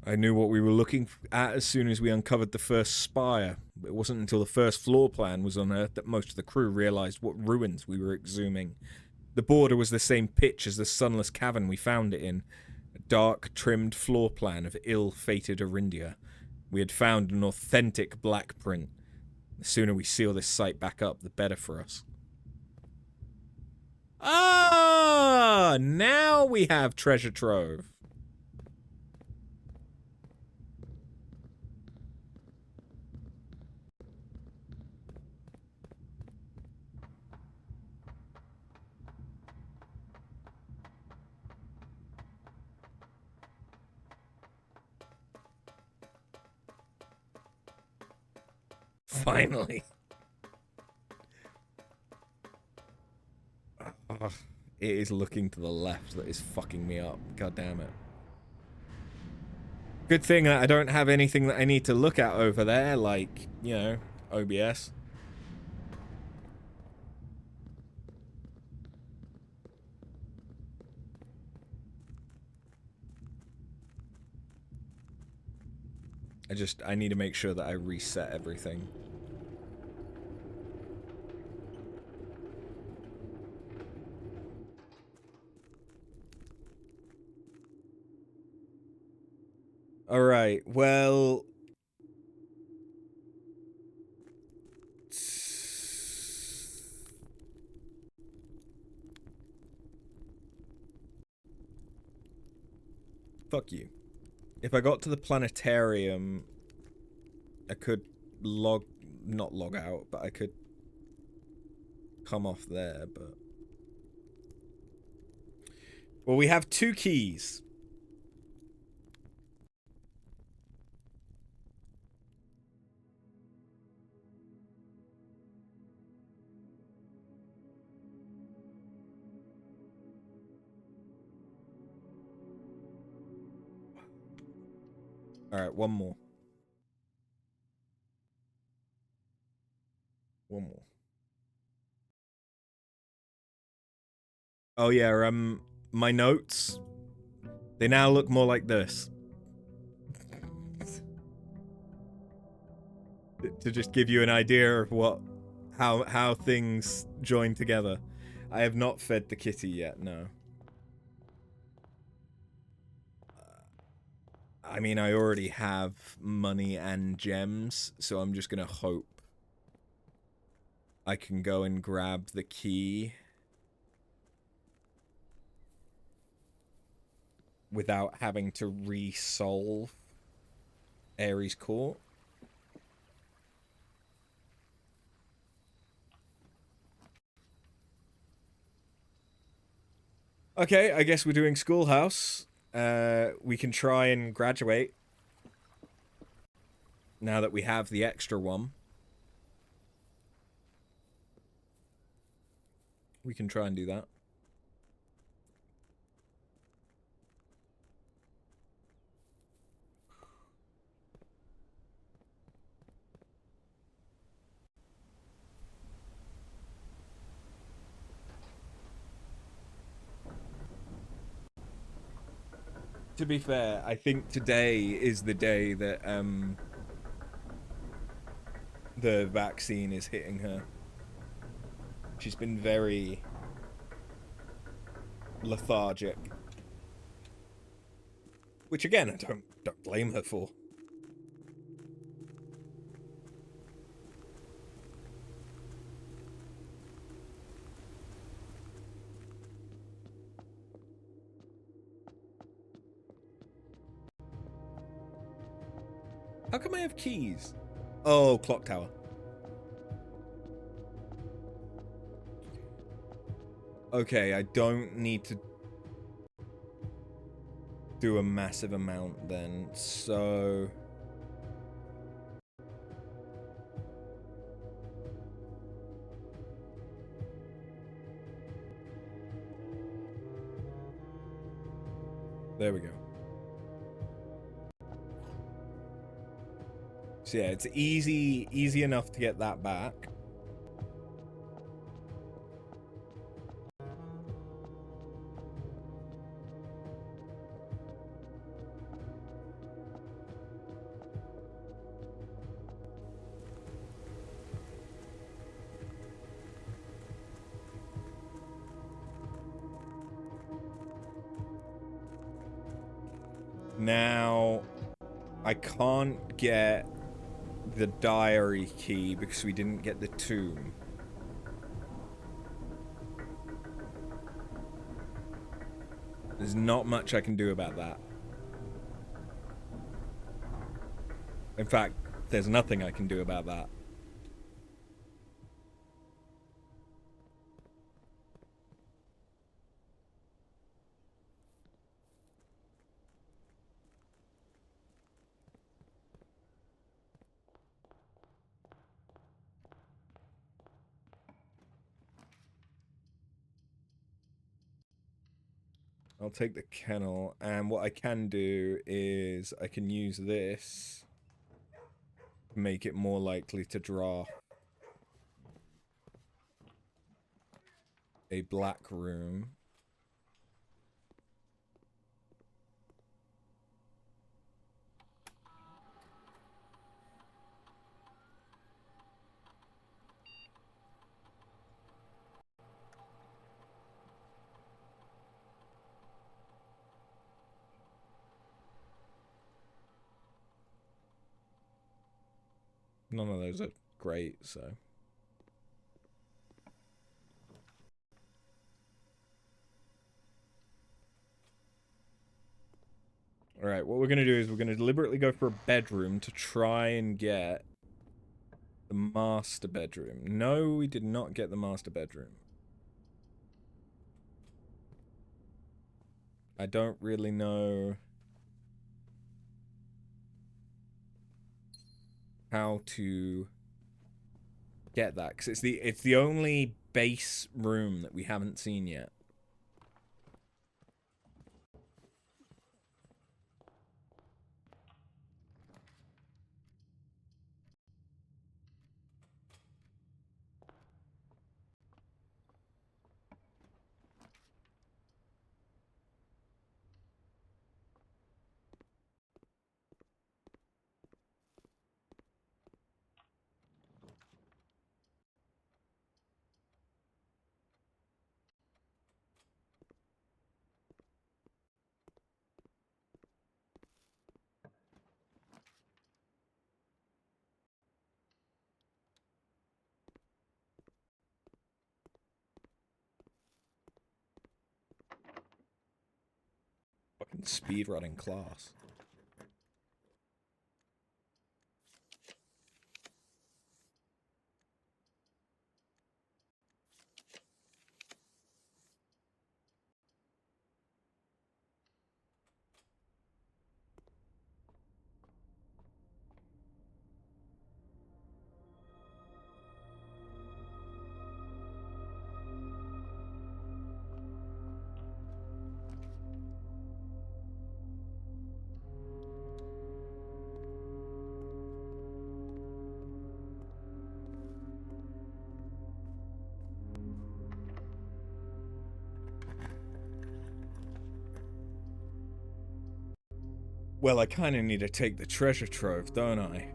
I knew what we were looking at as soon as we uncovered the first spire. It wasn't until the first floor plan was unearthed that most of the crew realized what ruins we were exhuming. The border was the same pitch as the sunless cavern we found it in. A dark, trimmed floor plan of ill-fated Arindia. We had found an authentic black print. The sooner we seal this site back up, the better for us. Ah! Now we have treasure trove. Finally. Oh, it is looking to the left that is fucking me up. God damn it. Good thing that I don't have anything that I need to look at over there, like, you know, OBS. I need to make sure that I reset everything. Alright, well... Fuck you. If I got to the planetarium, I could not log out, but I could come off there, but... Well, we have 2 keys. Alright, one more. One more. Oh yeah, my notes, they now look more like this. To just give you an idea of what, how things join together. I have not fed the kitty yet, no. I mean, I already have money and gems, so I'm just gonna hope I can go and grab the key without having to re-solve Ares Court. Okay, I guess we're doing Schoolhouse. We can try and graduate now that we have the extra one. We can try and do that. To be fair, I think today is the day that the vaccine is hitting her. She's been very lethargic, which again I don't blame her for. How come I have keys? Oh, clock tower. Okay, I don't need to do a massive amount then, so... There we go. So yeah, it's easy enough to get that back. Now, I can't get the diary key because we didn't get the tomb. There's not much I can do about that. In fact, there's nothing I can do about that. I'll take the kennel, and what I can do is I can use this to make it more likely to draw a black room. None of those are great, so. Alright, what we're going to do is we're going to deliberately go for a bedroom to try and get the master bedroom. No, we did not get the master bedroom. I don't really know how to get that, because it's the only base room that we haven't seen yet. Fucking speedrunning class. Well, I kind of need to take the treasure trove, don't I?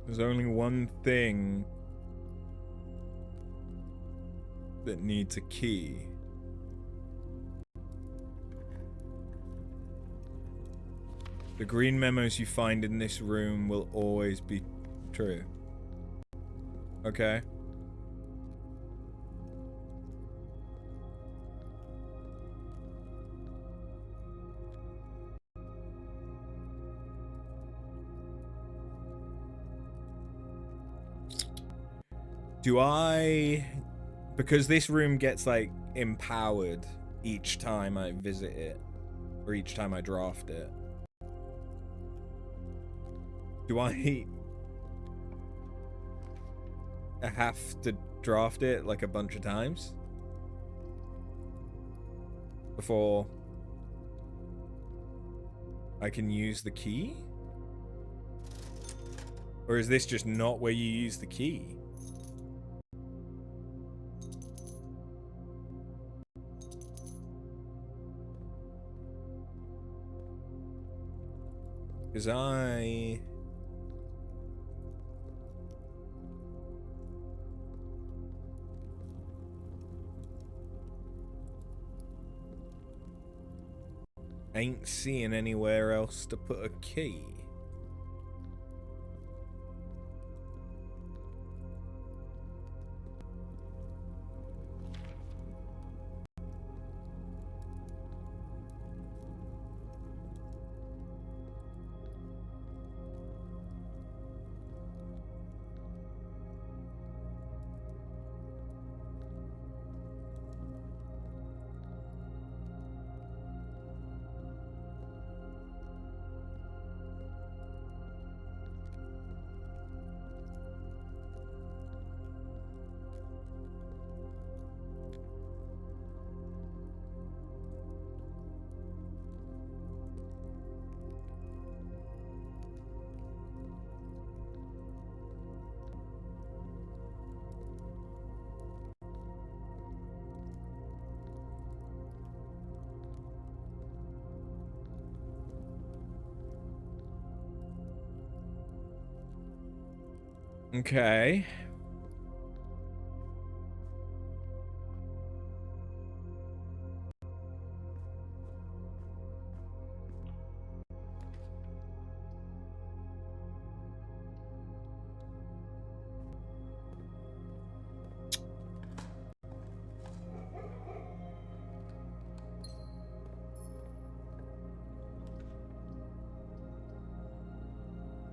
There's only one thing that needs a key. The green memos you find in this room will always be true. Okay. Do I... Because this room gets, like, empowered each time I visit it. Or each time I draft it. Do I have to draft it like a bunch of times before I can use the key? Or is this just not where you use the key? Because I ain't seeing anywhere else to put a key. Okay.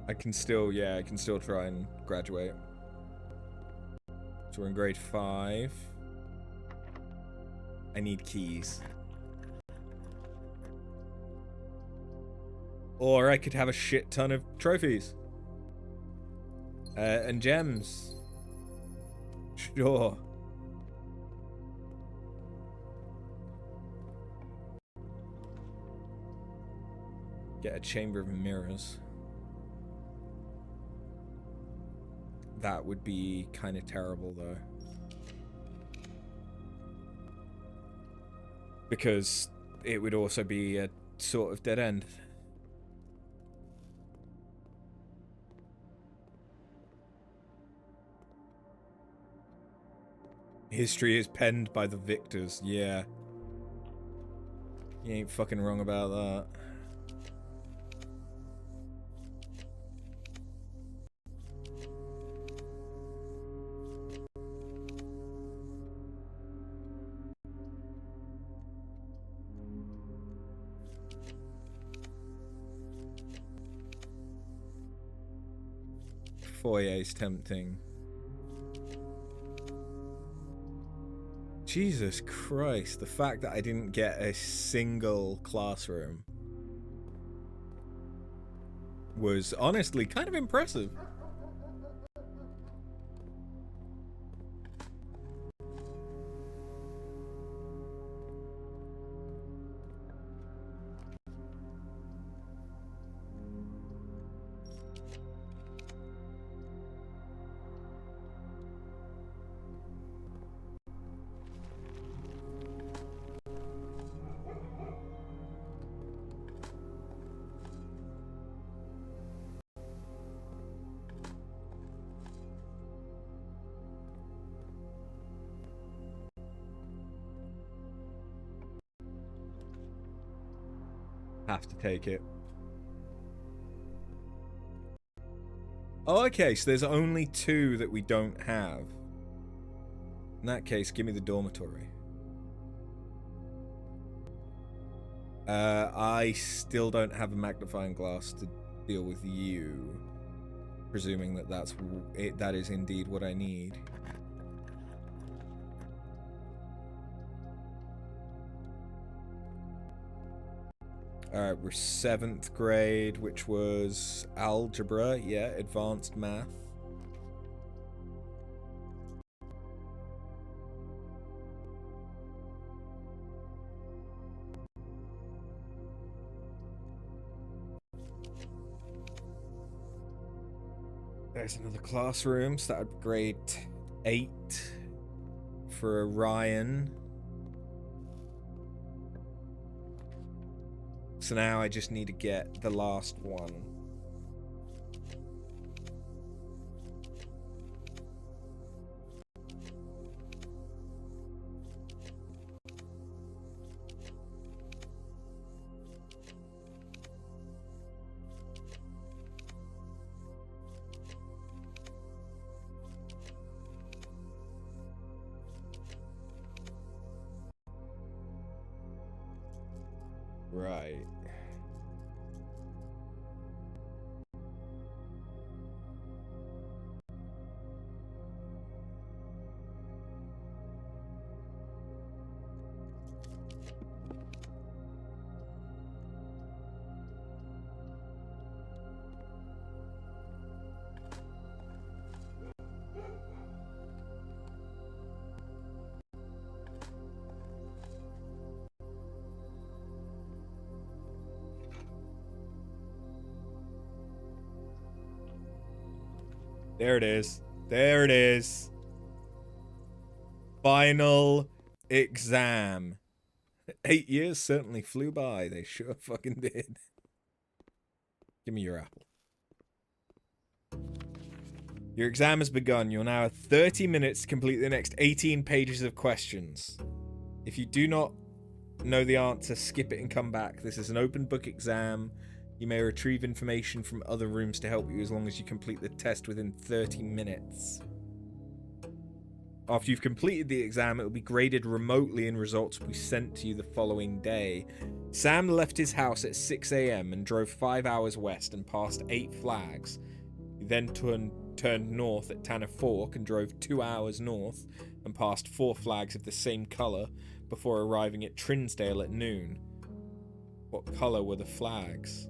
I can still try and graduate. So we're in grade 5. I need keys. Or I could have a shit ton of trophies. And gems. Sure. Get a chamber of mirrors. That would be kind of terrible, though. Because it would also be a sort of dead end. History is penned by the victors, yeah. You ain't fucking wrong about that. Foyer's tempting. Jesus Christ, the fact that I didn't get a single classroom was honestly kind of impressive. Have to take it. Oh, okay, so there's only 2 that we don't have. In that case, give me the dormitory. I still don't have a magnifying glass to deal with you. Presuming that that is indeed what I need. Alright, we're 7th grade, which was algebra, yeah, advanced math. There's another classroom, so that would be grade 8 for Orion. So now I just need to get the last one. Right. There it is. There it is. Final exam. 8 years certainly flew by. They sure fucking did. Give me your apple. Your exam has begun. You'll now have 30 minutes to complete the next 18 pages of questions. If you do not know the answer, skip it and come back. This is an open book exam. You may retrieve information from other rooms to help you as long as you complete the test within 30 minutes. After you've completed the exam, it will be graded remotely and results will be sent to you the following day. Sam left his house at 6 a.m. and drove 5 hours west and passed 8 flags. He then turned north at Tanner Fork and drove 2 hours north and passed 4 flags of the same colour before arriving at Trinsdale at noon. What colour were the flags?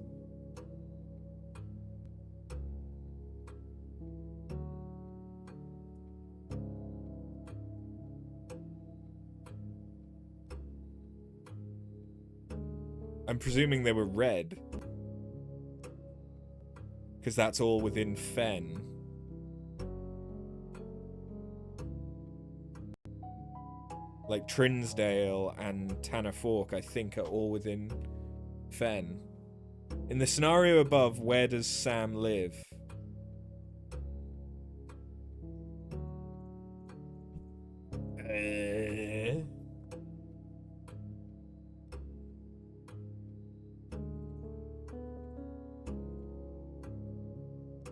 I'm presuming they were red. Because that's all within Fen. Like Trinsdale and Tanner Fork, I think, are all within Fen. In the scenario above, where does Sam live?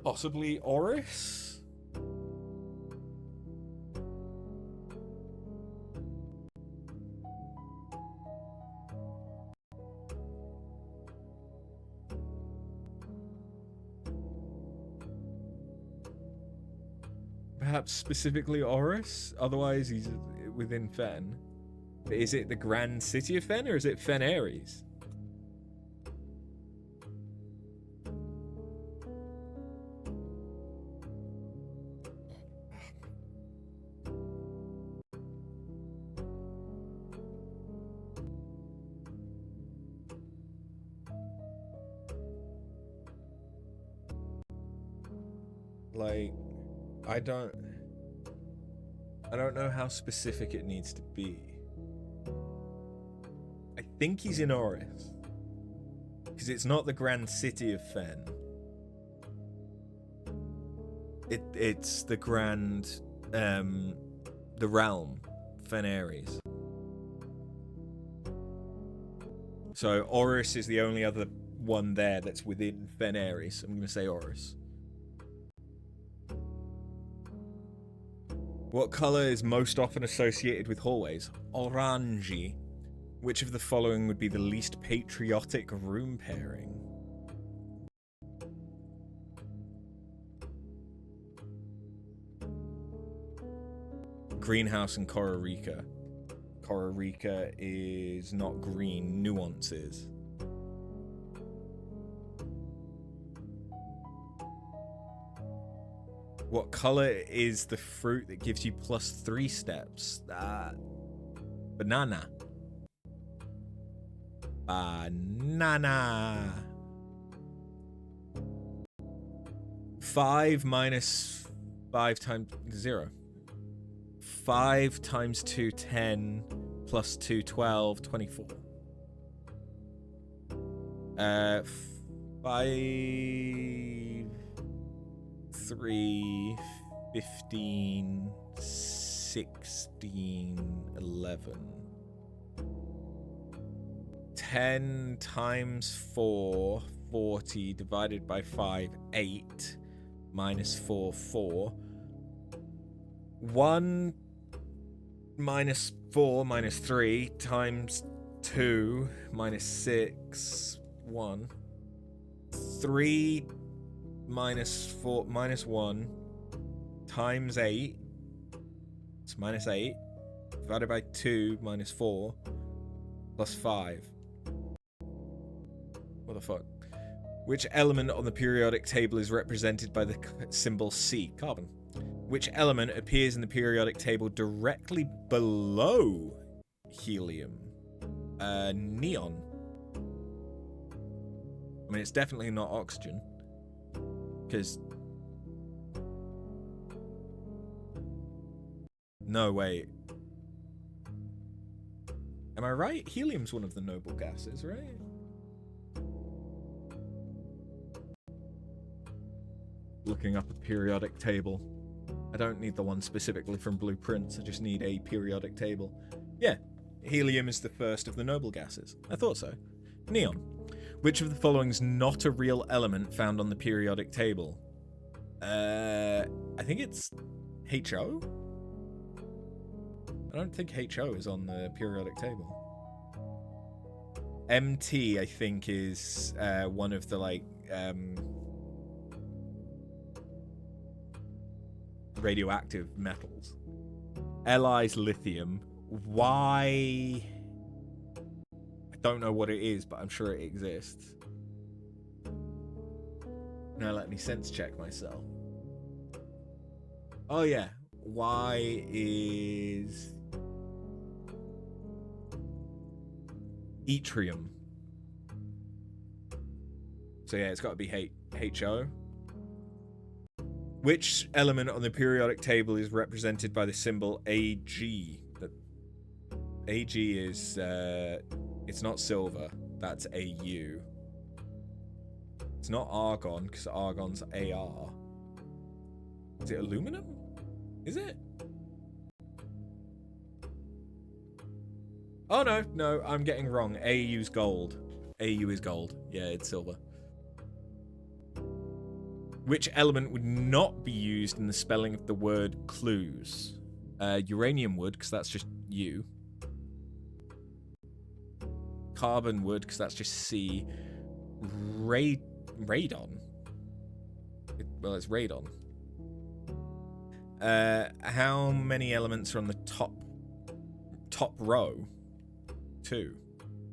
Possibly Oris? Perhaps specifically Oris? Otherwise he's within Fen. But is it the Grand City of Fen or is it Fen Ares? Like, I don't know how specific it needs to be. I think he's in Oris. Because it's not the Grand City of Fen. It's the Grand, the Realm, Fen Ares. So Oris is the only other one there that's within Fen Ares. I'm going to say Oris. What colour is most often associated with hallways? Orangey. Which of the following would be the least patriotic room pairing? Greenhouse and Kororika. Kororika is not green, nuances. What color is the fruit that gives you +3 steps? Banana. Banana. 5 minus 5 times 0. 5 times 2, 10. Plus 2, 12, 24. 5, 3, 15, 16, 11. 10 times 4, 40, divided by 5, 8, minus 4, 4. 1 minus 4 minus 3 times 2 minus 6, 1. 3 minus 4 minus 1 times 8. It's minus 8. Divided by 2 minus 4 plus 5. What the fuck? Which element on the periodic table is represented by the symbol C? Carbon. Which element appears in the periodic table directly below helium? Neon. I mean, it's definitely not oxygen. Because... No, wait. Am I right? Helium's one of the noble gases, right? Looking up a periodic table. I don't need the one specifically from Blueprints, I just need a periodic table. Yeah, helium is the first of the noble gases. I thought so. Neon. Which of the following is not a real element found on the periodic table? I think it's HO? I don't think HO is on the periodic table. MT, I think, is one of the, like, radioactive metals. Li's lithium. Why? I don't know what it is, but I'm sure it exists. Now let me sense check myself. Oh yeah. Y is yttrium. So yeah, it's got to be HO. Which element on the periodic table is represented by the symbol Ag? The Ag is, it's not silver, that's Au. It's not argon, because argon's Ar. Is it aluminum? Is it? Oh no, I'm getting wrong. Au's gold. Au is gold. Yeah, it's silver. Which element would not be used in the spelling of the word clues? Uranium would, because that's just U. Carbon would, because that's just C. Radon? Well, it's radon. How many elements are on the top row? 2.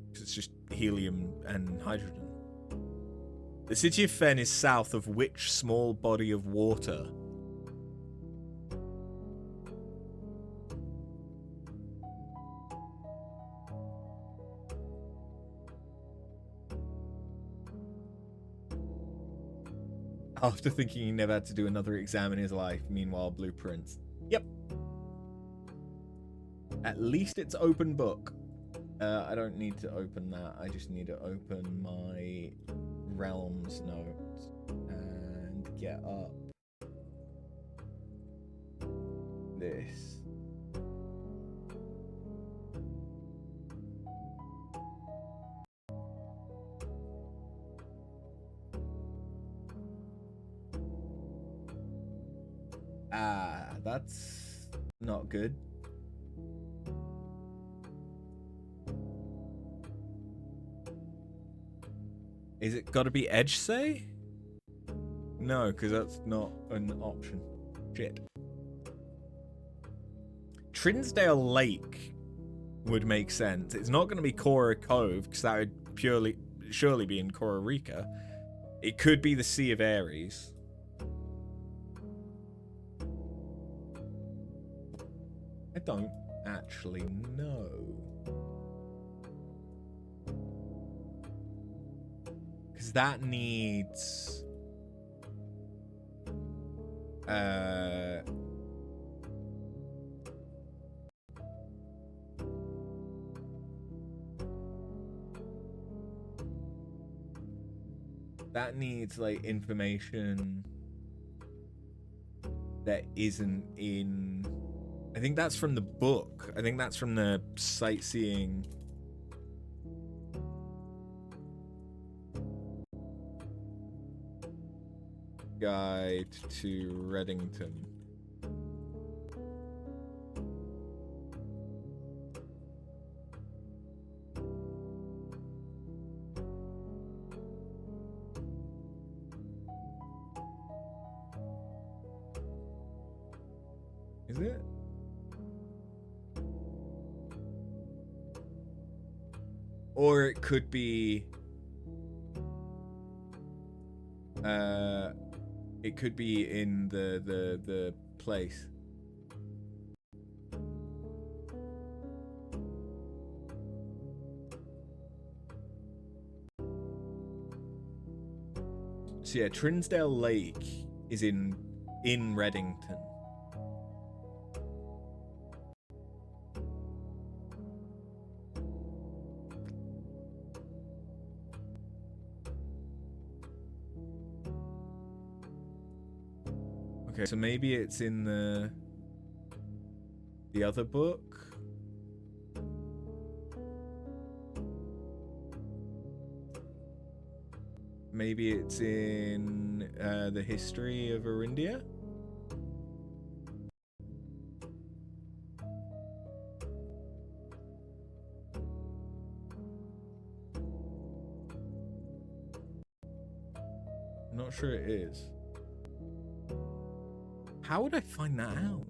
Because it's just helium and hydrogen. The city of Fen is south of which small body of water? After thinking he never had to do another exam in his life, meanwhile, Blueprints. Yep. At least it's open book. I don't need to open that. I just need to open my Realms notes and get up this. That's not good. Is it got to be edge say? No, because that's not an option. Shit. Trinsdale Lake would make sense. It's not going to be Cora Cove, because that would surely be in Cora Rica. It could be the Sea of Ares. I don't actually know. Because that needs... that needs, like, information that isn't in... I think that's from the book. I think that's from the sightseeing... guide to Reddington. Is it? Or it could be... it could be in the place. So yeah, Trinsdale Lake is in Reddington. Okay, so maybe it's in the other book. Maybe it's in the history of Arindia. I'm not sure it is. How would I find that out?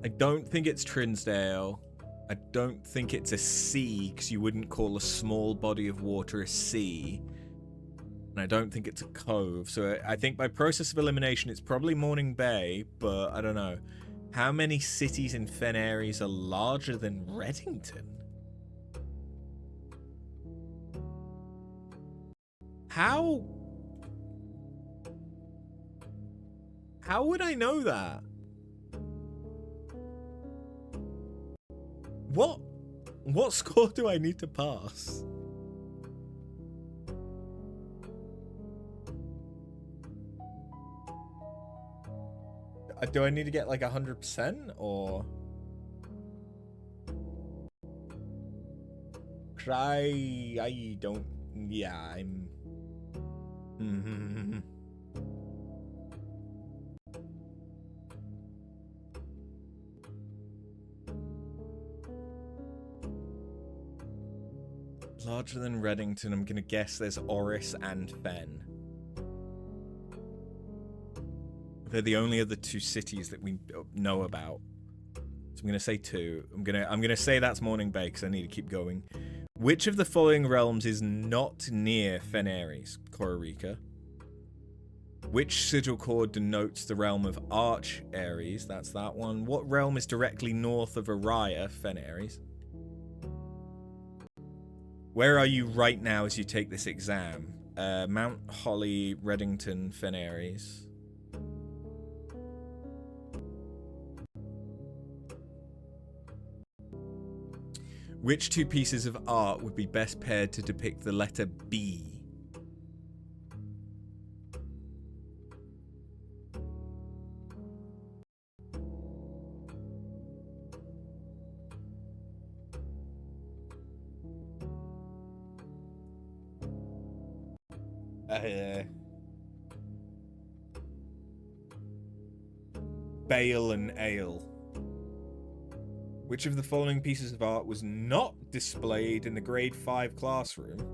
I don't think it's Trinsdale. I don't think it's a sea, because you wouldn't call a small body of water a sea. And I don't think it's a cove. So I think by process of elimination, it's probably Morning Bay, but I don't know. How many cities in Fen Aires are larger than Reddington? How would I know that? What score do I need to pass? Do I need to get like 100% or? I don't. Yeah, I'm. Larger than Reddington, I'm gonna guess there's Oris and Fen. They're the only other two cities that we know about. So I'm gonna say 2. I'm gonna say that's Morning Bay because I need to keep going. Which of the following realms is not near Fen Aires? Kororika. Which sigil cord denotes the realm of Arch Ares? That's that one. What realm is directly north of Araya, Fen Aires? Where are you right now as you take this exam? Mount Holly, Reddington, Fen Aires. Which two pieces of art would be best paired to depict the letter B? Bale and Ale. Which of the following pieces of art was not displayed in the grade 5 classroom?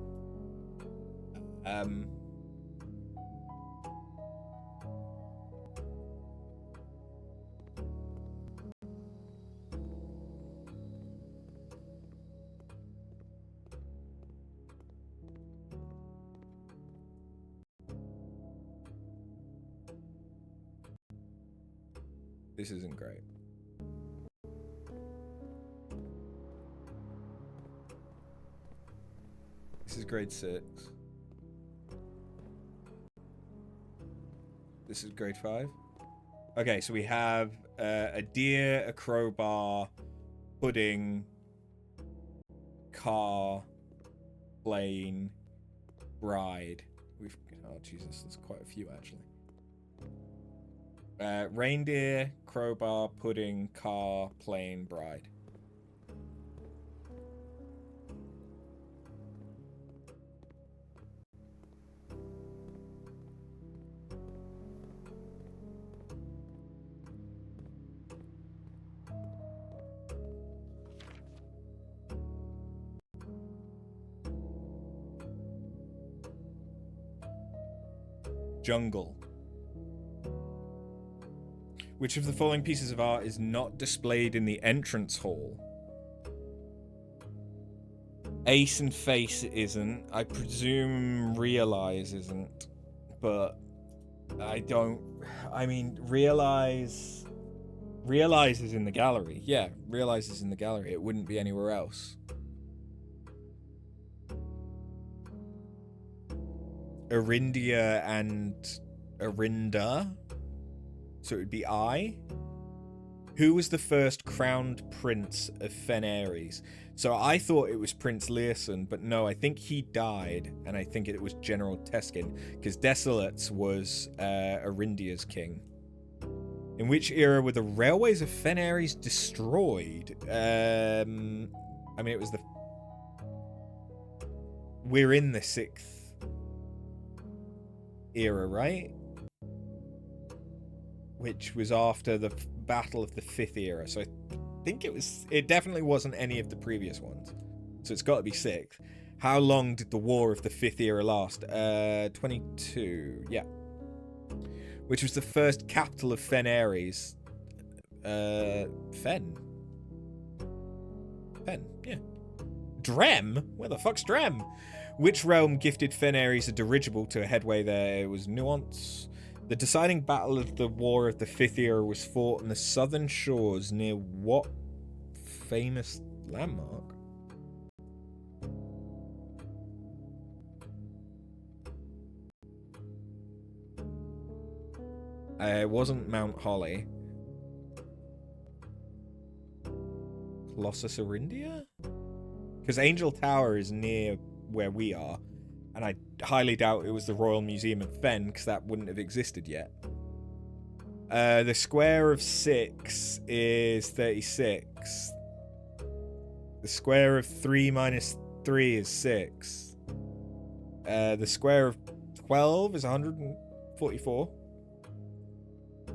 This isn't great. This is grade 6. This is grade 5. Okay, so we have a deer, a crowbar, pudding, car, plane, bride. Oh Jesus, there's quite a few actually. Reindeer, crowbar, pudding, car, plane, bride. Jungle. Which of the following pieces of art is not displayed in the entrance hall? Ace and Face isn't. I presume Realize isn't. But I don't... I mean, Realize is in the gallery. Yeah, Realize is in the gallery. It wouldn't be anywhere else. Arindia and Arinda. So it would be I. Who was the first crowned prince of Fen-Ares? So I thought it was Prince Learson, but no, I think he died, and I think it was General Teskin, because Desolates was Arindia's king. In which era were the railways of Fen-Ares destroyed? I mean, it was the... We're in the 6th era, right? Which was after the Battle of the 5th era. So I think it definitely wasn't any of the previous ones. So it's got to be 6th. How long did the War of the 5th era last? 22. Yeah. Which was the first capital of Fen-Ares? Fen, yeah. Drem? Where the fuck's Drem? Which realm gifted Fen-Ares a dirigible to a headway there? It was Nuance. The deciding battle of the War of the 5th era was fought on the southern shores near what famous landmark? It wasn't Mount Holly. Colossus Arindia? Because Angel Tower is near where we are. And I highly doubt it was the Royal Museum of Fen, because that wouldn't have existed yet. The square of 6 is 36. The square of 3 minus 3 is 6. The square of 12 is 144.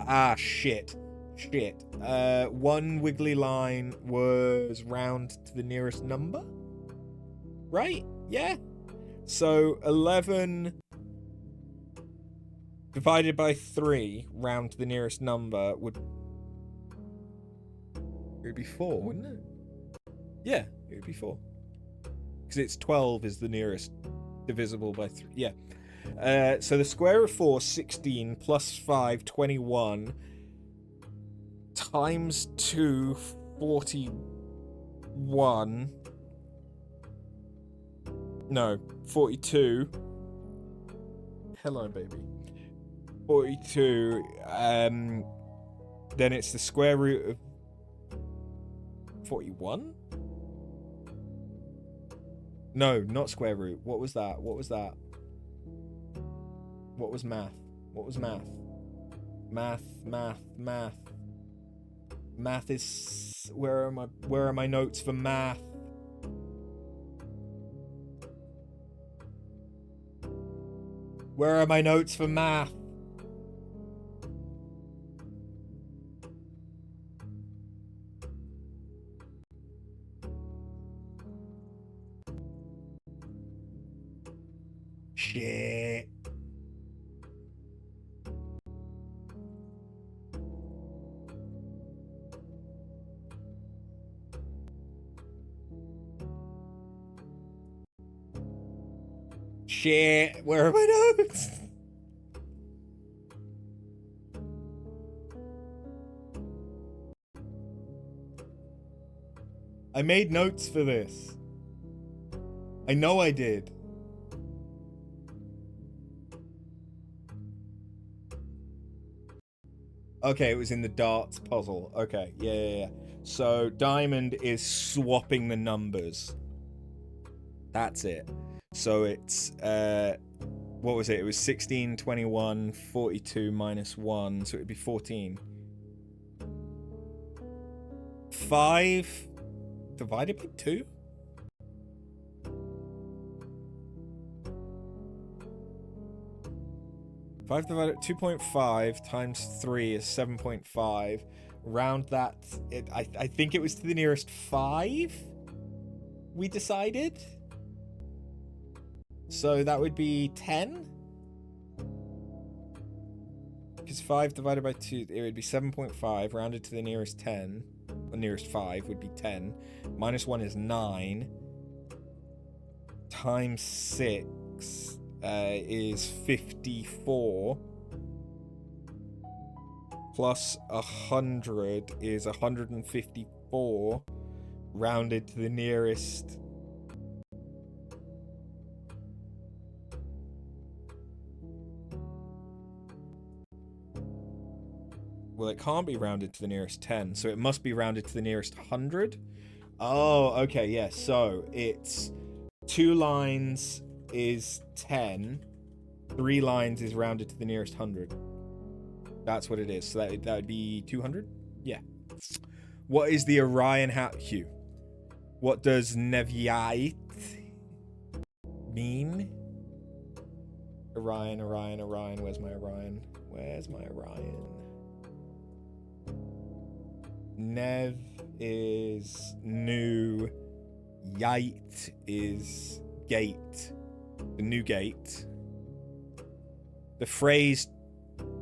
Ah, shit. One wiggly line was round to the nearest number? Right? Yeah? So 11 divided by 3 round to the nearest number would be 4, wouldn't it? Yeah, it would be 4. Because it's 12 is the nearest divisible by 3. Yeah. So the square of 4, 16, plus 5, 21, times 2, 41. No, 42. Hello, baby. 42. Then it's the square root of 41? No, not square root. What was that? What was math? Math is... Where are my notes for math? Where are my notes for math? Shit. Shit. Where are my notes? I made notes for this. I know I did. Okay, it was in the darts puzzle. Okay, yeah. So Diamond is swapping the numbers. That's it. So it's, what was it? It was 16, 21, 42 minus 1, so it would be 14. 5 divided by 2? Five divided 2.5 times 3 is 7.5. Round that, I think it was to the nearest 5. We decided. So that would be 10. Because 5 divided by 2, it would be 7.5. Rounded to the nearest 10, or nearest 5 would be 10. Minus 1 is 9. Times 6 is 54. Plus 100 is 154. Rounded to the nearest. Well, it can't be rounded to the nearest 10, so it must be rounded to the nearest 100. Oh, okay, yeah. So it's 2 lines is 10, 3 lines is rounded to the nearest 100. That's what it is. So that would be 200? Yeah. What is the Orion hat hue? What does Neviite mean? Orion. Where's my Orion? Nev is new. Yite is gate. The new gate. The phrase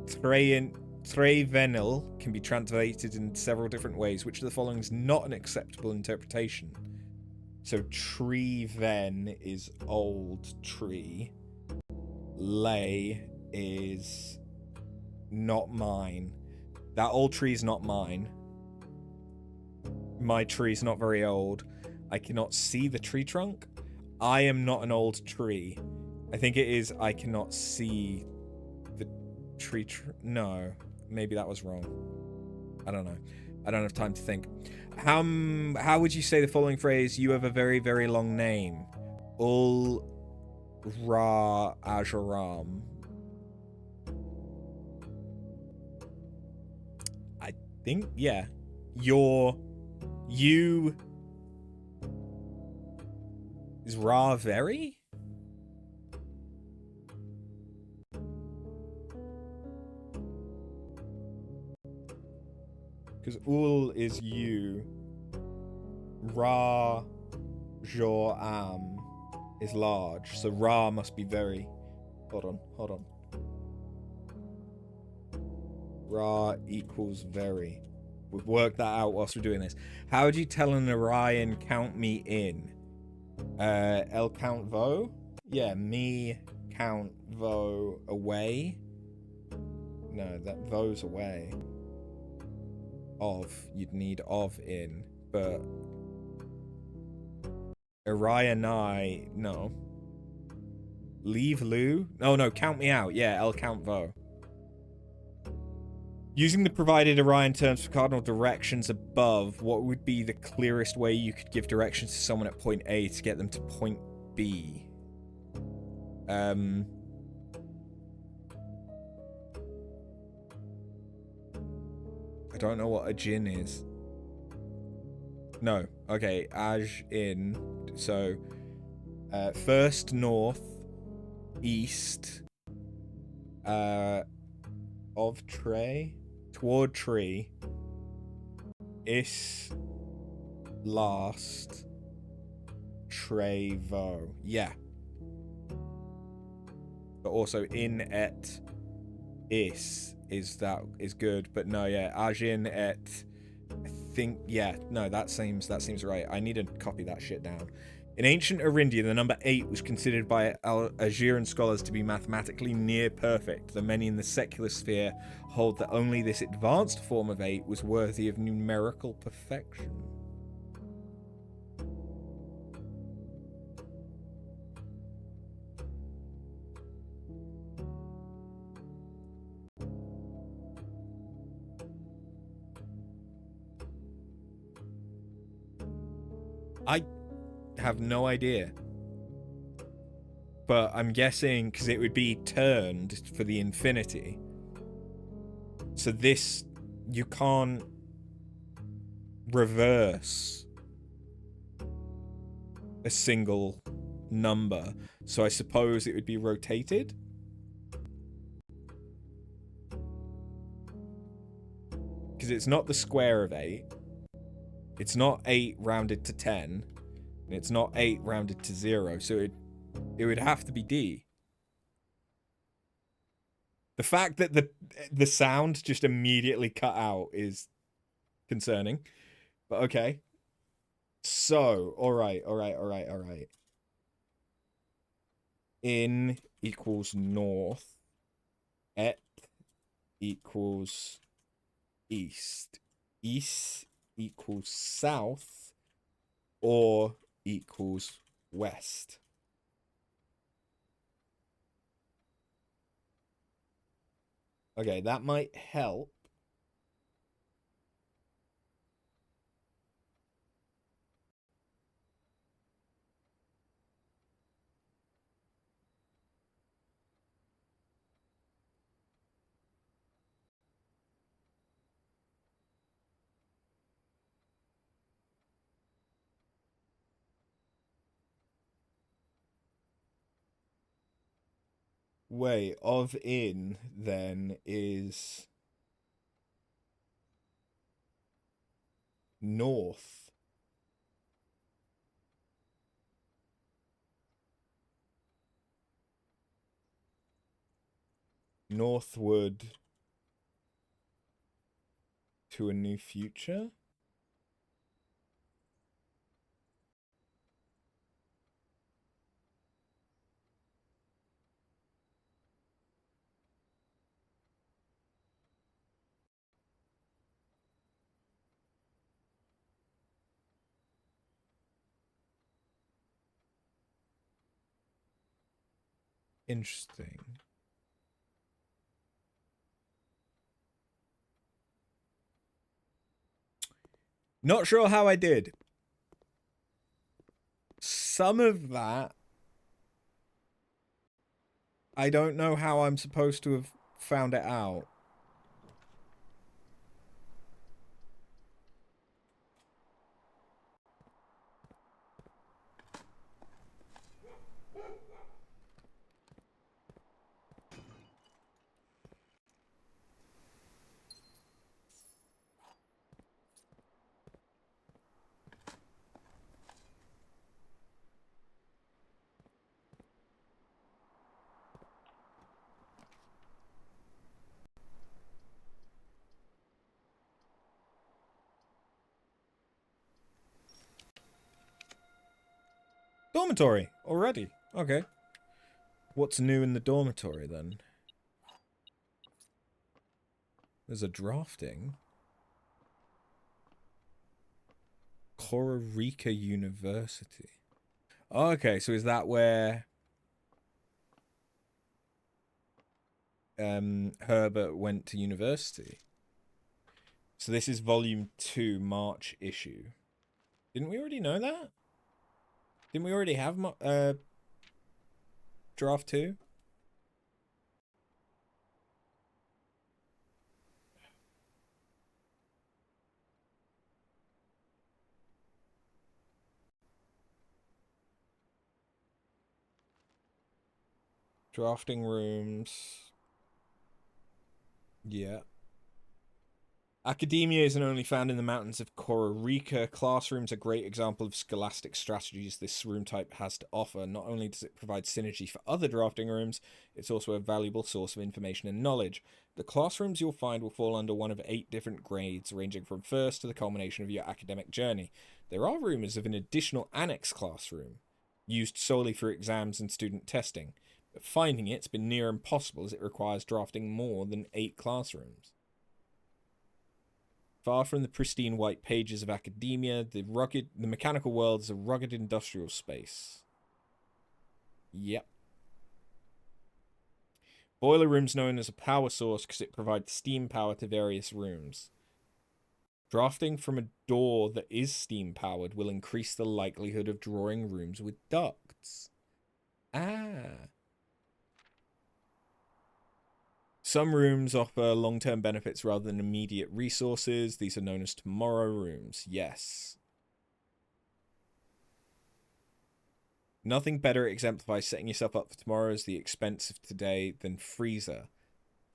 Trevenil can be translated in several different ways. Which of the following is not an acceptable interpretation? So Treven is old tree. Lay is not mine. That old tree is not mine. My tree's not very old. I cannot see the tree trunk. I am not an old tree. I think it is I cannot see the tree no. Maybe that was wrong. I don't know. I don't have time to think. How would you say the following phrase? You have a very, very long name. Ul Ra Ajaram. I think, yeah. You is Ra very? Because Ul is you. Ra Jo Am is large. So Ra must be very. Hold on. Ra equals very. We've worked that out whilst we're doing this. How would you tell an Orion count me in? El count vo? Yeah, me count vo away. No, that vo's away. Of, you'd need of in, but Orion I, no. Leave Lou? Oh no, count me out. Yeah, El count vo. Using the provided Orion terms for cardinal directions above, what would be the clearest way you could give directions to someone at point A to get them to point B? I don't know what a Jin is. No. Okay, Aj in. So, first north, east, of tray, toward tree, is last, trevo. Yeah. But also in et is good, but no, yeah, ajin et, I think, yeah, no, that seems right. I need to copy that shit down. In ancient Arindia, the number 8 was considered by Algerian scholars to be mathematically near perfect, though many in the secular sphere hold that only this advanced form of 8 was worthy of numerical perfection. I have no idea. But I'm guessing because it would be turned for the infinity. So this, you can't reverse a single number. So I suppose it would be rotated. Because it's not the square of 8. It's not 8 rounded to 10. And it's not 8 rounded to 0. So it would have to be D. The fact that the sound just immediately cut out is concerning. But okay. So, alright. In equals north. Et equals east. East equals south. Or equals west. Okay, that might help. Wait, of in then is north. Northward to a new future? Interesting. Not sure how I did. Some of that, I don't know how I'm supposed to have found it out. Dormitory already. Okay. What's new in the dormitory then? There's a drafting. Costa Rica University. Okay, so is that where Herbert went to university? So this is volume 2, March issue. Didn't we already know that? Didn't we already have draft 2? Drafting rooms. Yeah. Academia isn't only found in the mountains of Costa Rica. Classrooms are a great example of scholastic strategies this room type has to offer. Not only does it provide synergy for other drafting rooms, it's also a valuable source of information and knowledge. The classrooms you'll find will fall under one of 8 different grades, ranging from first to the culmination of your academic journey. There are rumours of an additional annex classroom, used solely for exams and student testing, but finding it's been near impossible as it requires drafting more than 8 classrooms. Far from the pristine white pages of academia, the mechanical world is a rugged industrial space. Yep. Boiler room's known as a power source because it provides steam power to various rooms. Drafting from a door that is steam powered will increase the likelihood of drawing rooms with ducts. Ah. Some rooms offer long-term benefits rather than immediate resources. These are known as tomorrow rooms. Yes. Nothing better exemplifies setting yourself up for tomorrow as the expense of today than freezer.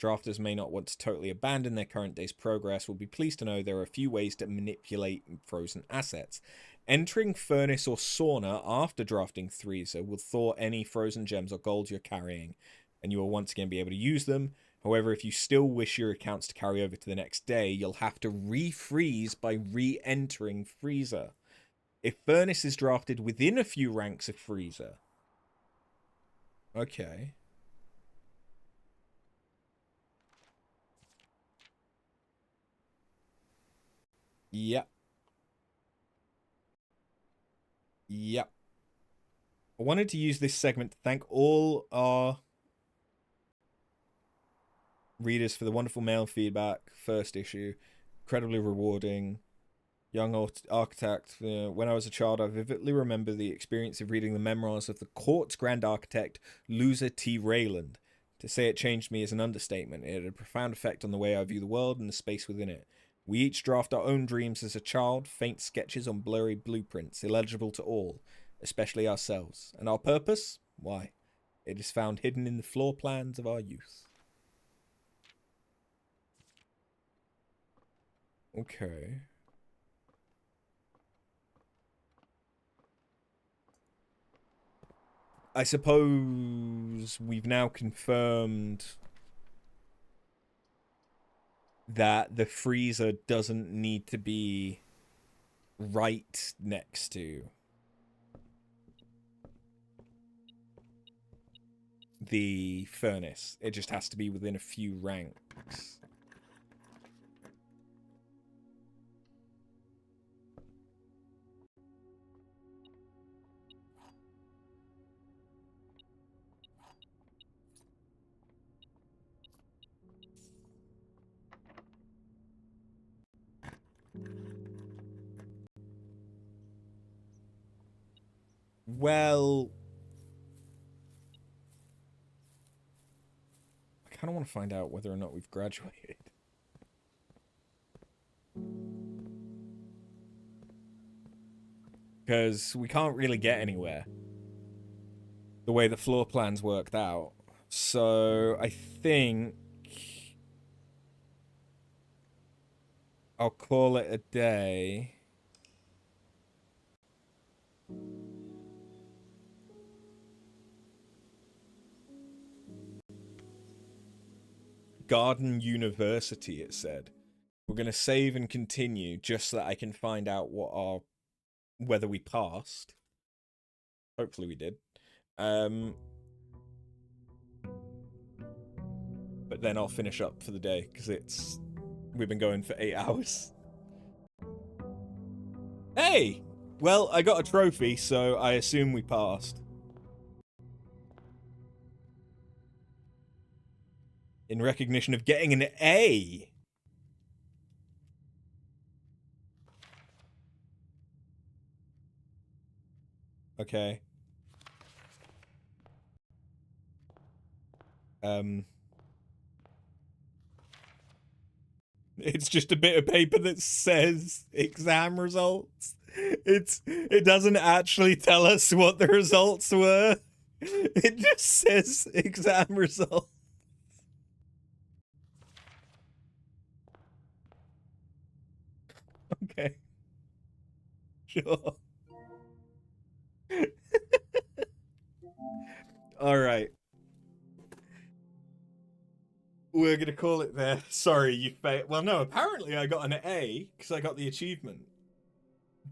Drafters may not want to totally abandon their current day's progress. Will be pleased to know there are a few ways to manipulate frozen assets. Entering furnace or sauna after drafting freezer will thaw any frozen gems or gold you're carrying, and you will once again be able to use them. However, if you still wish your accounts to carry over to the next day, you'll have to refreeze by re-entering freezer. If furnace is drafted within a few ranks of freezer. Okay. Yep. Yep. I wanted to use this segment to thank all our readers for the wonderful mail feedback. First issue. Incredibly rewarding. Young architect. When I was a child, I vividly remember the experience of reading the memoirs of the court's grand architect, Loser T. Rayland. To say it changed me is an understatement. It had a profound effect on the way I view the world and the space within it. We each draft our own dreams as a child, faint sketches on blurry blueprints, illegible to all, especially ourselves. And our purpose? Why, it is found hidden in the floor plans of our youth. Okay. I suppose we've now confirmed that the freezer doesn't need to be right next to the furnace. It just has to be within a few ranks. Well, I kind of want to find out whether or not we've graduated. Because we can't really get anywhere the way the floor plan's worked out. So I think I'll call it a day. Garden University, it said. We're going to save and continue just so that I can find out whether we passed. Hopefully we did. But then I'll finish up for the day because we've been going for 8 hours. Hey! Well, I got a trophy, so I assume we passed. In recognition of getting an A. Okay. It's just a bit of paper that says exam results. It doesn't actually tell us what the results were. It just says exam results. Okay. Sure. All right. We're gonna call it there. Sorry, you failed. Well, no, apparently I got an A because I got the achievement.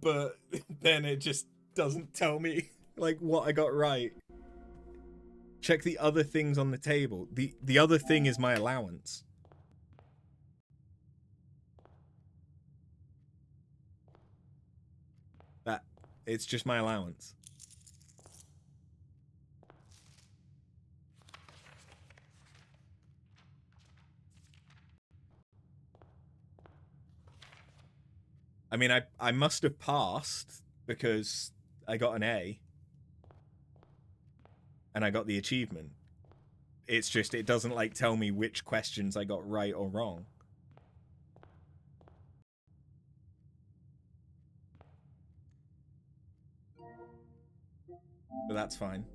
But then it just doesn't tell me like what I got right. Check the other things on the table. The other thing is my allowance. It's just my allowance. I mean, I must have passed because I got an A. And I got the achievement. It's just, it doesn't, like, tell me which questions I got right or wrong. But that's fine.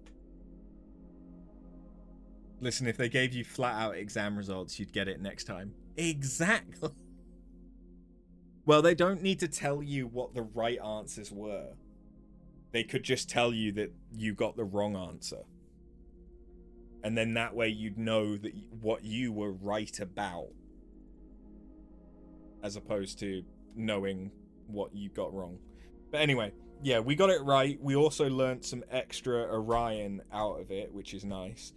Listen, if they gave you flat-out exam results, you'd get it next time. Exactly. Well, they don't need to tell you what the right answers were. They could just tell you that you got the wrong answer. And then that way you'd know that what you were right about. As opposed to knowing what you got wrong. But anyway, yeah, we got it right. We also learned some extra Orion out of it, which is nice.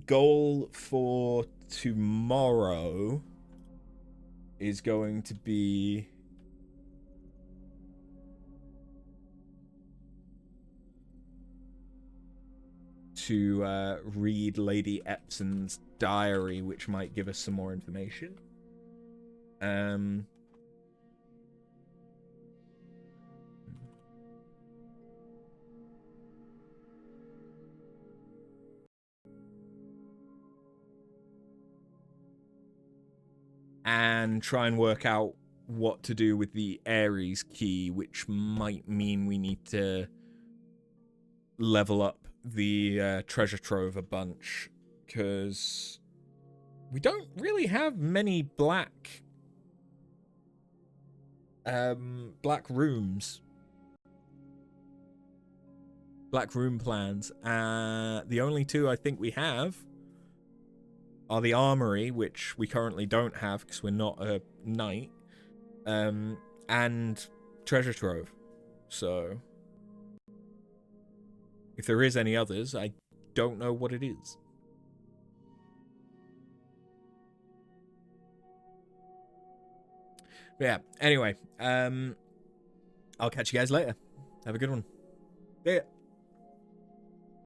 Goal for tomorrow is going to be to read Lady Epson's diary, which might give us some more information. And try and work out what to do with the Ares key, which might mean we need to level up the treasure trove a bunch, because we don't really have many black rooms. Black room plans. The only two I think we have are the armory, which we currently don't have because we're not a knight, and treasure trove. So if there is any others, I don't know what it is. But yeah, anyway, I'll catch you guys later. Have a good one. See ya.